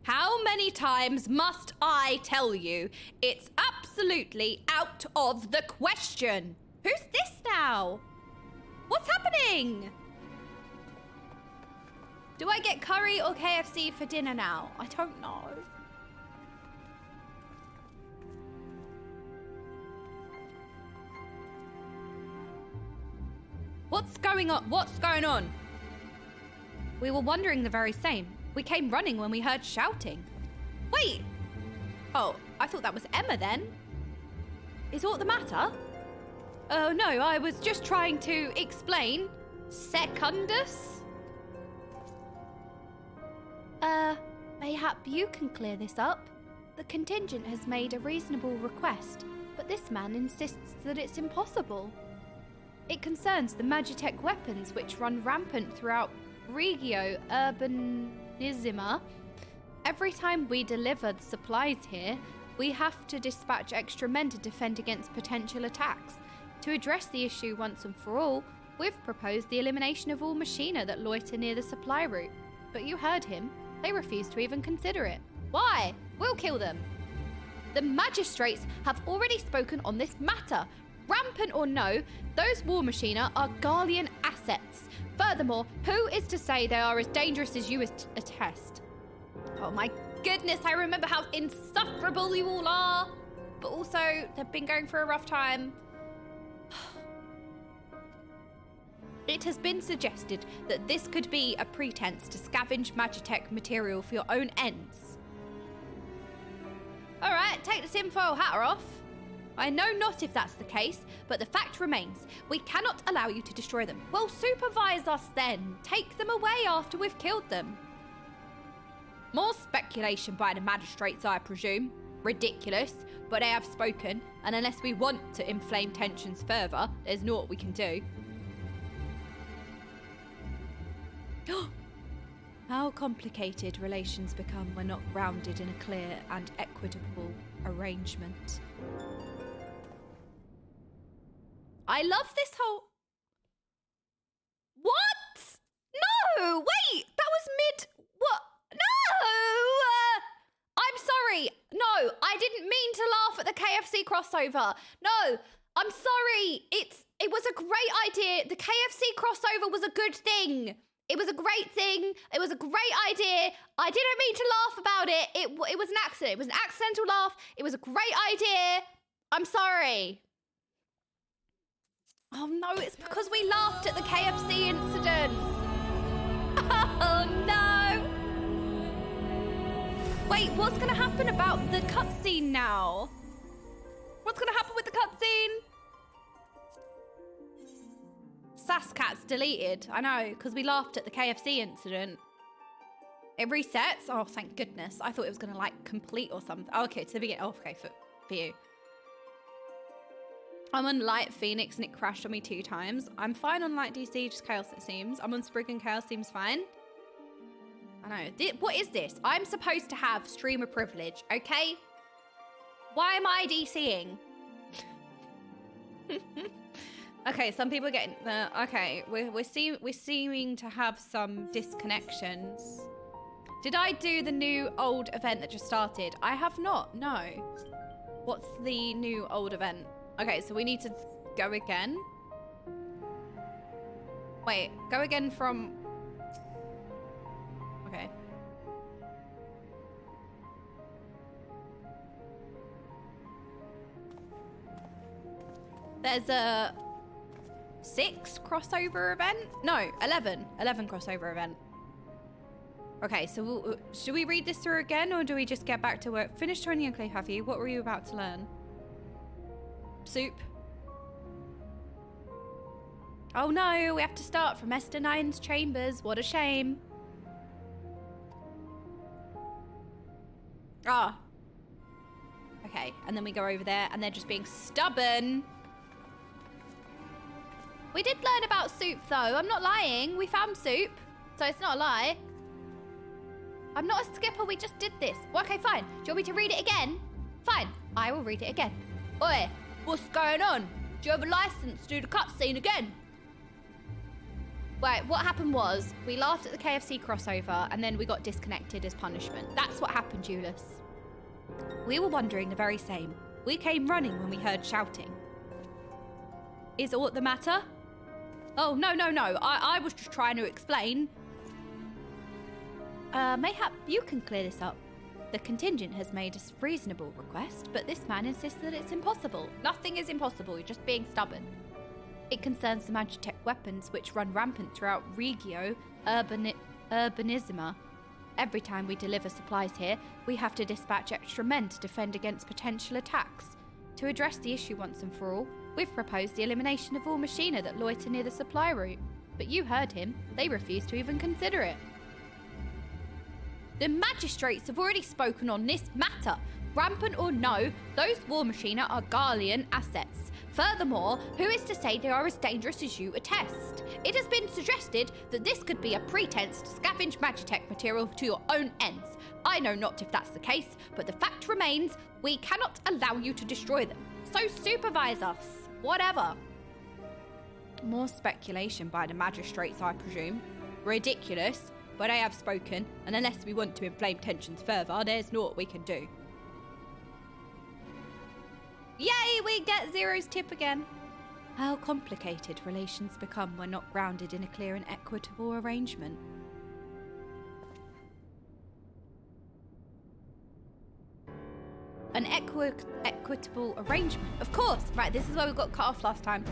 Speaker 1: How many times must I tell you? It's absolutely out of the question. Who's this now? What's happening? Do I get curry or KFC for dinner now? I don't know. What's going on? What's going on? We were wondering the very same. We came running when we heard shouting. Wait. Oh, I thought that was Emma then. Is aught the matter? Oh no, I was just trying to explain. Secundus? Mayhap you can clear this up. The contingent has made a reasonable request, but this man insists that it's impossible. It concerns the Magitech weapons which run rampant throughout Regio Urbanissima. Every time we deliver the supplies here, we have to dispatch extra men to defend against potential attacks. To address the issue once and for all, we've proposed the elimination of all machina that loiter near the supply route. But you heard him. They refused to even consider it. Why? We'll kill them. The magistrates have already spoken on this matter. Rampant or no, those war machina are Garlean assets. Furthermore, who is to say they are as dangerous as you attest? Oh my goodness, I remember how insufferable you all are. But also, they've been going through a rough time. It has been suggested that this could be a pretense to scavenge Magitech material for your own ends. Alright, take the tinfoil hat off. I know not if that's the case, but the fact remains, we cannot allow you to destroy them. Well, supervise us then. Take them away after we've killed them. More speculation by the magistrates, I presume. Ridiculous, but they have spoken, and unless we want to inflame tensions further, there's naught we can do. How complicated relations become when not grounded in a clear and equitable arrangement. I love this whole... What? No! Wait! That was mid... What? No! I'm sorry. No, I didn't mean to laugh at the KFC crossover. No, I'm sorry. It was a great idea. The KFC crossover was a good thing. It was a great thing. It was a great idea. I didn't mean to laugh about it. It was an accident. It was an accidental laugh. It was a great idea. I'm sorry. Oh no, it's because we laughed at the KFC incident. Oh no. Wait, what's going to happen about the cutscene now? What's going to happen with the cutscene? Sascat's deleted. I know, because we laughed at the KFC incident. It resets. Oh, thank goodness. I thought it was going to, like, complete or something. Oh, okay, to the beginning. Oh, okay, for you. I'm on Light Phoenix and it crashed on me 2 times. I'm fine on Light DC, just Chaos it seems. I'm on Sprig and Chaos seems fine. I know. What is this? I'm supposed to have streamer privilege, okay? Why am I DCing? Okay, some people are getting... okay, we're seeming to have some disconnections. Did I do the new old event that just started? I have not, no. What's the new old event? Okay, so we need to go again. Wait, go again from... Okay. There's a 6 crossover event? No, 11. 11 crossover event. Okay, so should we read this through again or do we just get back to work? Finish joining Enclave, have you? What were you about to learn? Soup. Oh no, we have to start from Estinien's chambers. What a shame. Ah. Okay, and then we go over there and they're just being stubborn. We did learn about soup though. I'm not lying. We found soup. So it's not a lie. I'm not a skipper. We just did this. Well, okay, fine. Do you want me to read it again? Fine. I will read it again. Oi, what's going on? Do you have a license to do the cutscene again? Right, what happened was we laughed at the KFC crossover and then we got disconnected as punishment. That's what happened, Julius. We were wondering the very same. We came running when we heard shouting. Is aught the matter? Oh, no. I was just trying to explain. Mayhap you can clear this up. The contingent has made a reasonable request, but this man insists that it's impossible. Nothing is impossible, you're just being stubborn. It concerns the Magitech weapons which run rampant throughout Regio Urbanisima. Every time we deliver supplies here, we have to dispatch extra men to defend against potential attacks. To address the issue once and for all, we've proposed the elimination of all machina that loiter near the supply route. But you heard him, they refused to even consider it. The magistrates have already spoken on this matter. Rampant or no, those war machina are Garlean assets. Furthermore, who is to say they are as dangerous as you attest? It has been suggested that this could be a pretense to scavenge Magitech material to your own ends. I know not if that's the case, but the fact remains we cannot allow you to destroy them. So supervise us. Whatever. More speculation by the magistrates, I presume. Ridiculous, but I have spoken, and unless we want to inflame tensions further, there's naught we can do. Yay, we get Zero's tip again. How complicated relations become when not grounded in a clear and equitable arrangement. An equitable arrangement. Of course. Right, this is where we got cut off last time.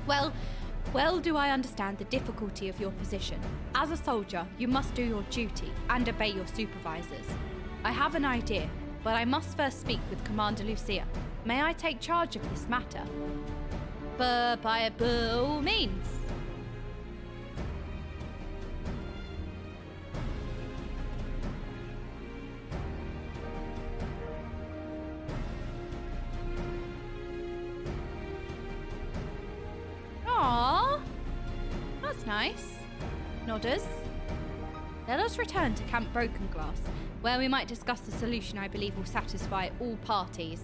Speaker 1: Well do I understand the difficulty of your position. As a soldier, you must do your duty and obey your supervisors. I have an idea, but I must first speak with Commander Lucia. May I take charge of this matter? By all means. Aww, that's nice. Nodders. Let us return to Camp Broken Glass, where we might discuss a solution I believe will satisfy all parties.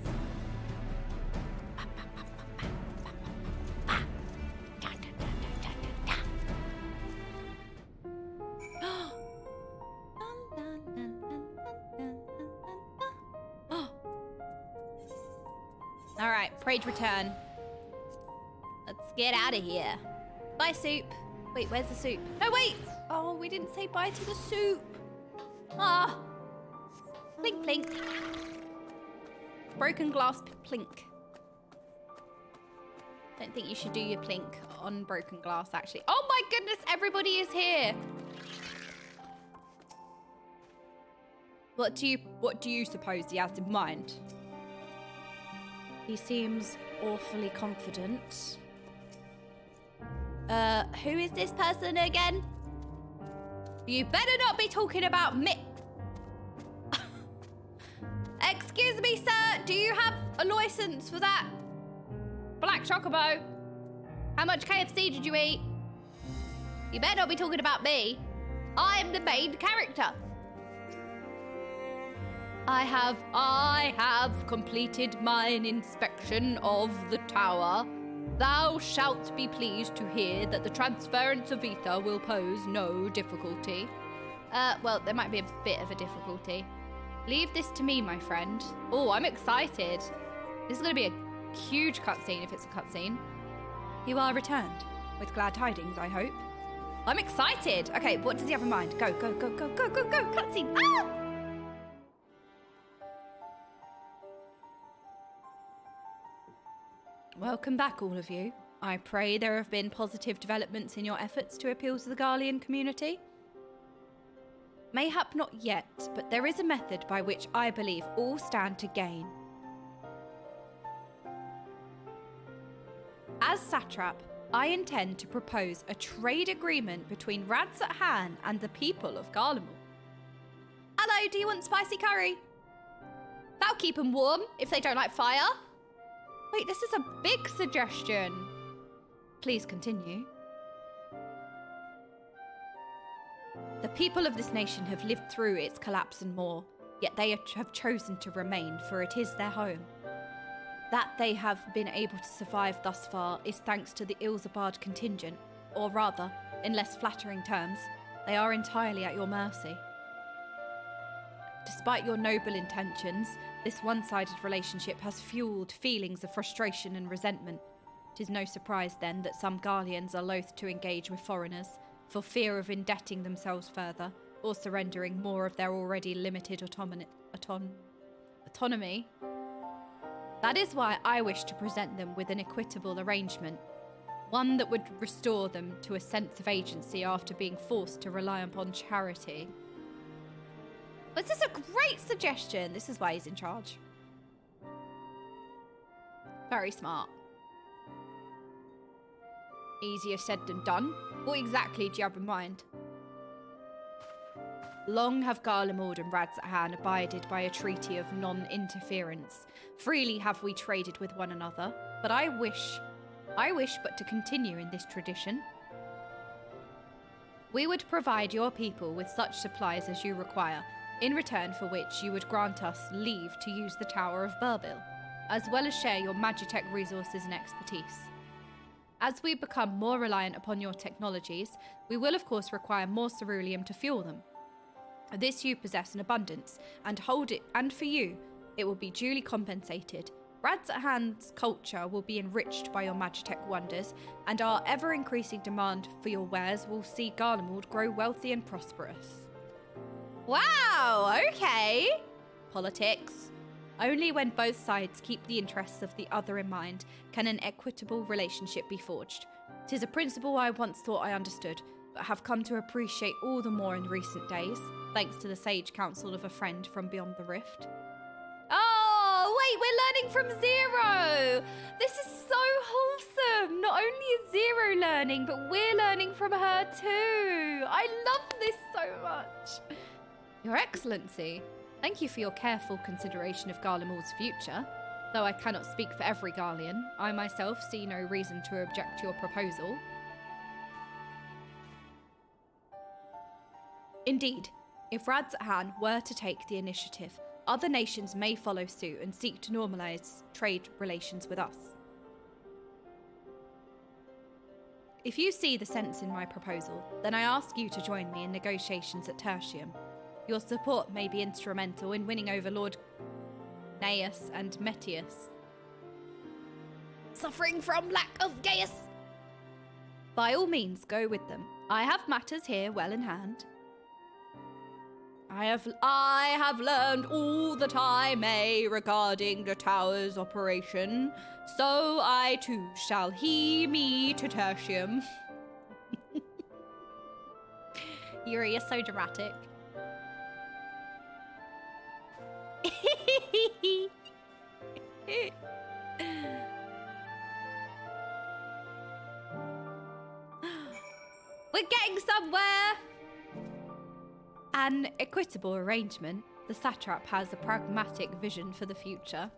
Speaker 1: Alright, Praise return. Let's get out of here. Bye, soup. Wait, where's the soup? No, wait! Oh, we didn't say bye to the soup. Ah. Plink, plink. Broken glass plink. Don't think you should do your plink on broken glass, actually. Oh my goodness, everybody is here. What do you suppose he has in mind? He seems awfully confident. Who is this person again? You better not be talking about me. Excuse me, sir. Do you have a license for that? Black Chocobo. How much KFC did you eat? You better not be talking about me. I'm the main character. I have completed mine inspection of the tower. Thou shalt be pleased to hear that the transference of ether will pose no difficulty. Well, there might be a bit of a difficulty. Leave this to me, my friend. Oh, I'm excited. This is going to be a huge cutscene if it's a cutscene. You are returned. With glad tidings, I hope. I'm excited. Okay, what does he have in mind? Go, go, go, go, go, go, go. Cutscene. Ah! Welcome back, all of you. I pray there have been positive developments in your efforts to appeal to the Garlean community. Mayhap not yet, but there is a method by which I believe all stand to gain. As Satrap, I intend to propose a trade agreement between Radzat-Han and the people of Garlemald. Hello, do you want spicy curry? That'll keep them warm if they don't like fire. Wait, this is a big suggestion. Please continue. The people of this nation have lived through its collapse and more, yet they have chosen to remain, for it is their home. That they have been able to survive thus far is thanks to the Ilzabard contingent, or rather, in less flattering terms, they are entirely at your mercy. Despite your noble intentions, this one-sided relationship has fueled feelings of frustration and resentment. It is no surprise, then, that some Garleans are loath to engage with foreigners, for fear of indebting themselves further, or surrendering more of their already limited autonomy. That is why I wish to present them with an equitable arrangement, one that would restore them to a sense of agency after being forced to rely upon charity. This is a great suggestion. This is why he's in charge. Very smart. Easier said than done. What exactly do you have in mind? Long have Garlemald and Radzat-Han abided by a treaty of non-interference. Freely have we traded with one another, but I wish but to continue in this tradition. We would provide your people with such supplies as you require, in return for which you would grant us leave to use the Tower of Burbil, as well as share your Magitech resources and expertise. As we become more reliant upon your technologies, we will of course require more ceruleum to fuel them. This you possess in abundance, and for you, it will be duly compensated. Radzahan's culture will be enriched by your Magitech wonders, and our ever-increasing demand for your wares will see Garlemald grow wealthy and prosperous. Wow, okay. Politics. Only when both sides keep the interests of the other in mind can an equitable relationship be forged. 'Tis a principle I once thought I understood, but have come to appreciate all the more in recent days, thanks to the sage counsel of a friend from beyond the rift. Oh, wait, we're learning from Zero! This is so wholesome! Not only is Zero learning, but we're learning from her too! I love this so much! Your Excellency, thank you for your careful consideration of Garlemald's future. Though I cannot speak for every Garlean, I myself see no reason to object to your proposal. Indeed, if Radzahan were to take the initiative, other nations may follow suit and seek to normalize trade relations with us. If you see the sense in my proposal, then I ask you to join me in negotiations at Tertium. Your support may be instrumental in winning over Lord Gaius and Metius, suffering from lack of Gaius. By all means, go with them. I have matters here well in hand. I have learned all that I may regarding the tower's operation, so I too shall hie me to Tertium. Yuri is so dramatic. We're getting somewhere! An equitable arrangement, the satrap has a pragmatic vision for the future.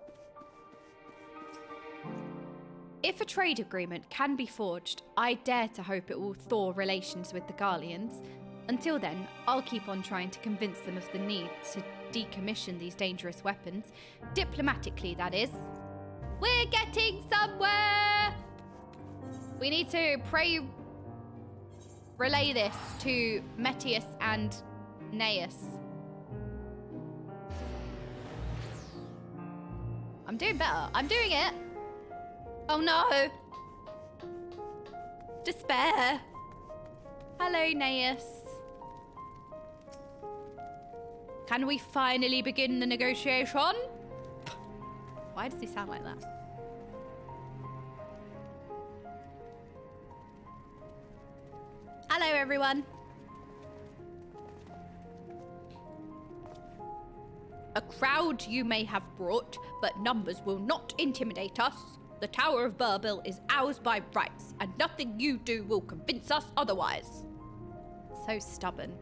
Speaker 1: If a trade agreement can be forged, I dare to hope it will thaw relations with the Garleans. Until then, I'll keep on trying to convince them of the need to decommission these dangerous weapons. Diplomatically, that is. We're getting somewhere! We need to relay this to Metius and Gaius. I'm doing better. I'm doing it. Oh no. Despair. Hello, Gaius. Can we finally begin the negotiation? Why does he sound like that? Hello, everyone. A crowd you may have brought, but numbers will not intimidate us. The Tower of Burbil is ours by rights, and nothing you do will convince us otherwise. So stubborn.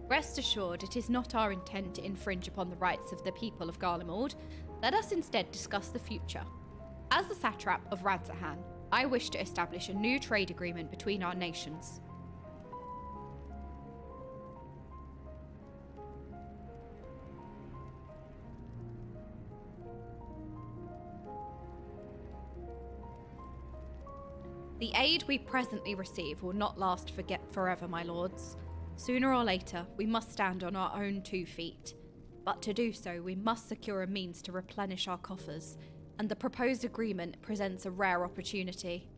Speaker 1: Rest assured, it is not our intent to infringe upon the rights of the people of Garlemald. Let us instead discuss the future. As the satrap of Radzahan, I wish to establish a new trade agreement between our nations. The aid we presently receive will not last forever, my lords. Sooner or later, we must stand on our own 2 feet. But to do so, we must secure a means to replenish our coffers, and the proposed agreement presents a rare opportunity.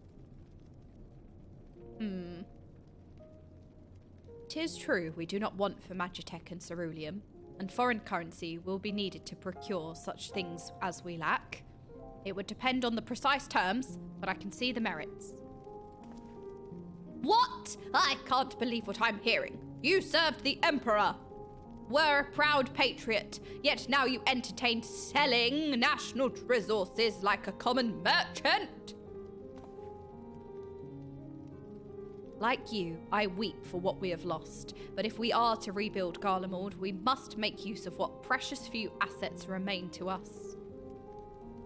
Speaker 1: 'Tis true we do not want for Magitech and ceruleum, and foreign currency will be needed to procure such things as we lack. It would depend on the precise terms, but I can see the merits. What? I can't believe what I'm hearing. You served the Emperor, were a proud patriot, yet now you entertain selling national resources like a common merchant. Like you, I weep for what we have lost, but if we are to rebuild Garlemald, we must make use of what precious few assets remain to us.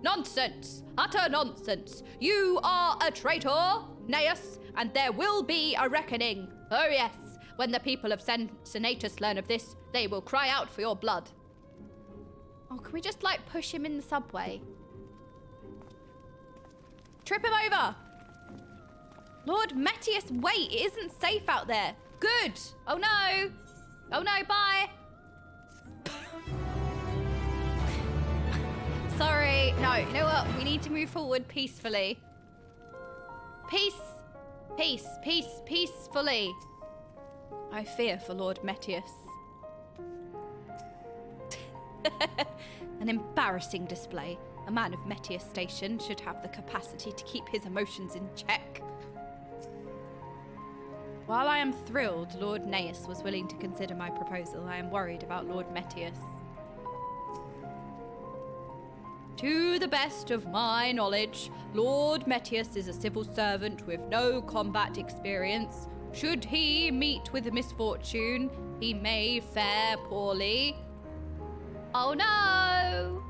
Speaker 1: Nonsense! Utter nonsense! You are a traitor, Gaius, and there will be a reckoning. Oh yes, When the people of Senatus learn of this, they will cry out for your blood. Oh, can we just, like, push him in the subway? Trip him over! Lord Metius, wait, it isn't safe out there. Good! Oh no! Oh no, bye! Sorry. No, you know what? We need to move forward peacefully. Peace. Peace, peace, peacefully. I fear for Lord Metius. An embarrassing display. A man of Metius station should have the capacity to keep his emotions in check. While I am thrilled Lord Naeus was willing to consider my proposal, I am worried about Lord Metius. To the best of my knowledge, Lord Metius is a civil servant with no combat experience. Should he meet with a misfortune, he may fare poorly. Oh no!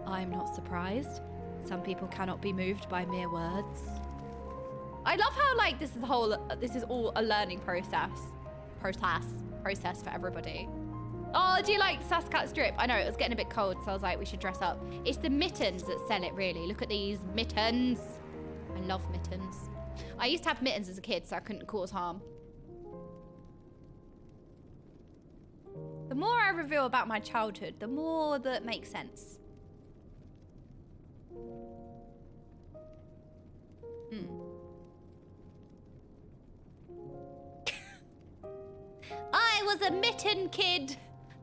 Speaker 1: I'm not surprised. Some people cannot be moved by mere words. I love how, like, this is all a learning process for everybody. Oh, do you like Saskat strip? I know, it was getting a bit cold, so I was like, we should dress up. It's the mittens that sell it, really. Look at these mittens. I love mittens. I used to have mittens as a kid, so I couldn't cause harm. The more I reveal about my childhood, the more that makes sense. I was a mitten kid.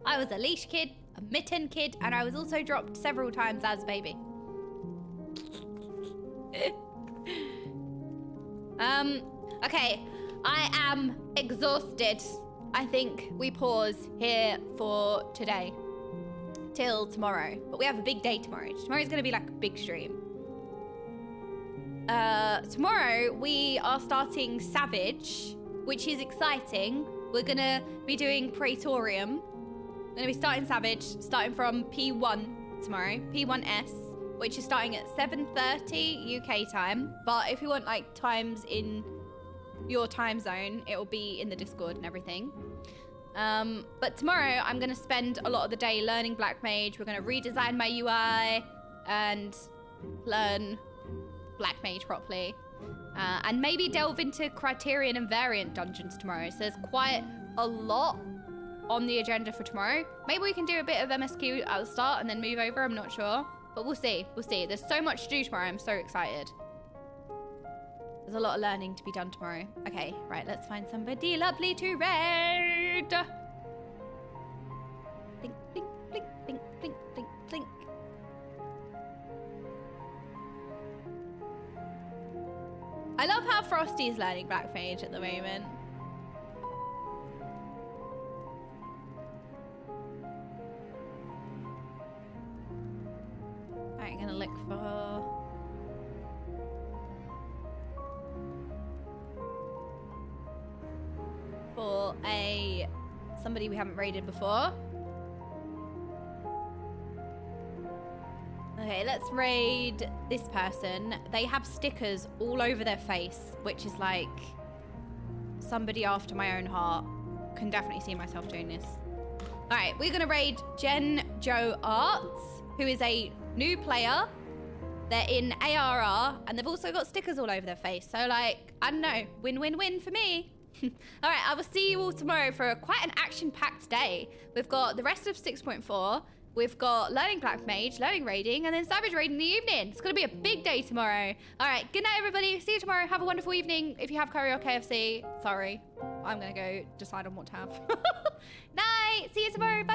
Speaker 1: I was a leash kid, a mitten kid, and I was also dropped several times as a baby. Okay, I am exhausted. I think we pause here for today. Till tomorrow. But we have a big day tomorrow. Tomorrow's gonna be like a big stream. Tomorrow we are starting Savage, which is exciting. We're gonna be doing Praetorium. We're gonna be starting Savage, starting from P1 tomorrow, P1S, which is starting at 7:30 UK time. But if you want like times in your time zone, it will be in the Discord and everything. But tomorrow I'm gonna spend a lot of the day learning Black Mage. We're gonna redesign my UI and learn Black Mage properly. And maybe delve into Criterion and Variant dungeons tomorrow. So there's quite a lot on the agenda for tomorrow. Maybe we can do a bit of MSQ at the start and then move over, I'm not sure. But we'll see, we'll see. There's so much to do tomorrow, I'm so excited. There's a lot of learning to be done tomorrow. Okay, right, let's find somebody lovely to raid. Blink, blink, blink, blink, blink, blink, blink. I love how Frosty's learning Black Mage at the moment. I'm gonna look for somebody we haven't raided before. Okay, let's raid this person. They have stickers all over their face, which is like somebody after my own heart. Can definitely see myself doing this. All right, we're gonna raid Jen Jo Arts, who is a new player. They're in ARR, and they've also got stickers all over their face. So like, I don't know, win-win-win for me. All right, I will see you all tomorrow for quite an action-packed day. We've got the rest of 6.4. We've got learning Black Mage, learning raiding, and then Savage raid in the evening. It's gonna be a big day tomorrow. All right, good night, everybody. See you tomorrow. Have a wonderful evening. If you have curry or KFC, sorry. I'm gonna go decide on what to have. Night, see you tomorrow, bye.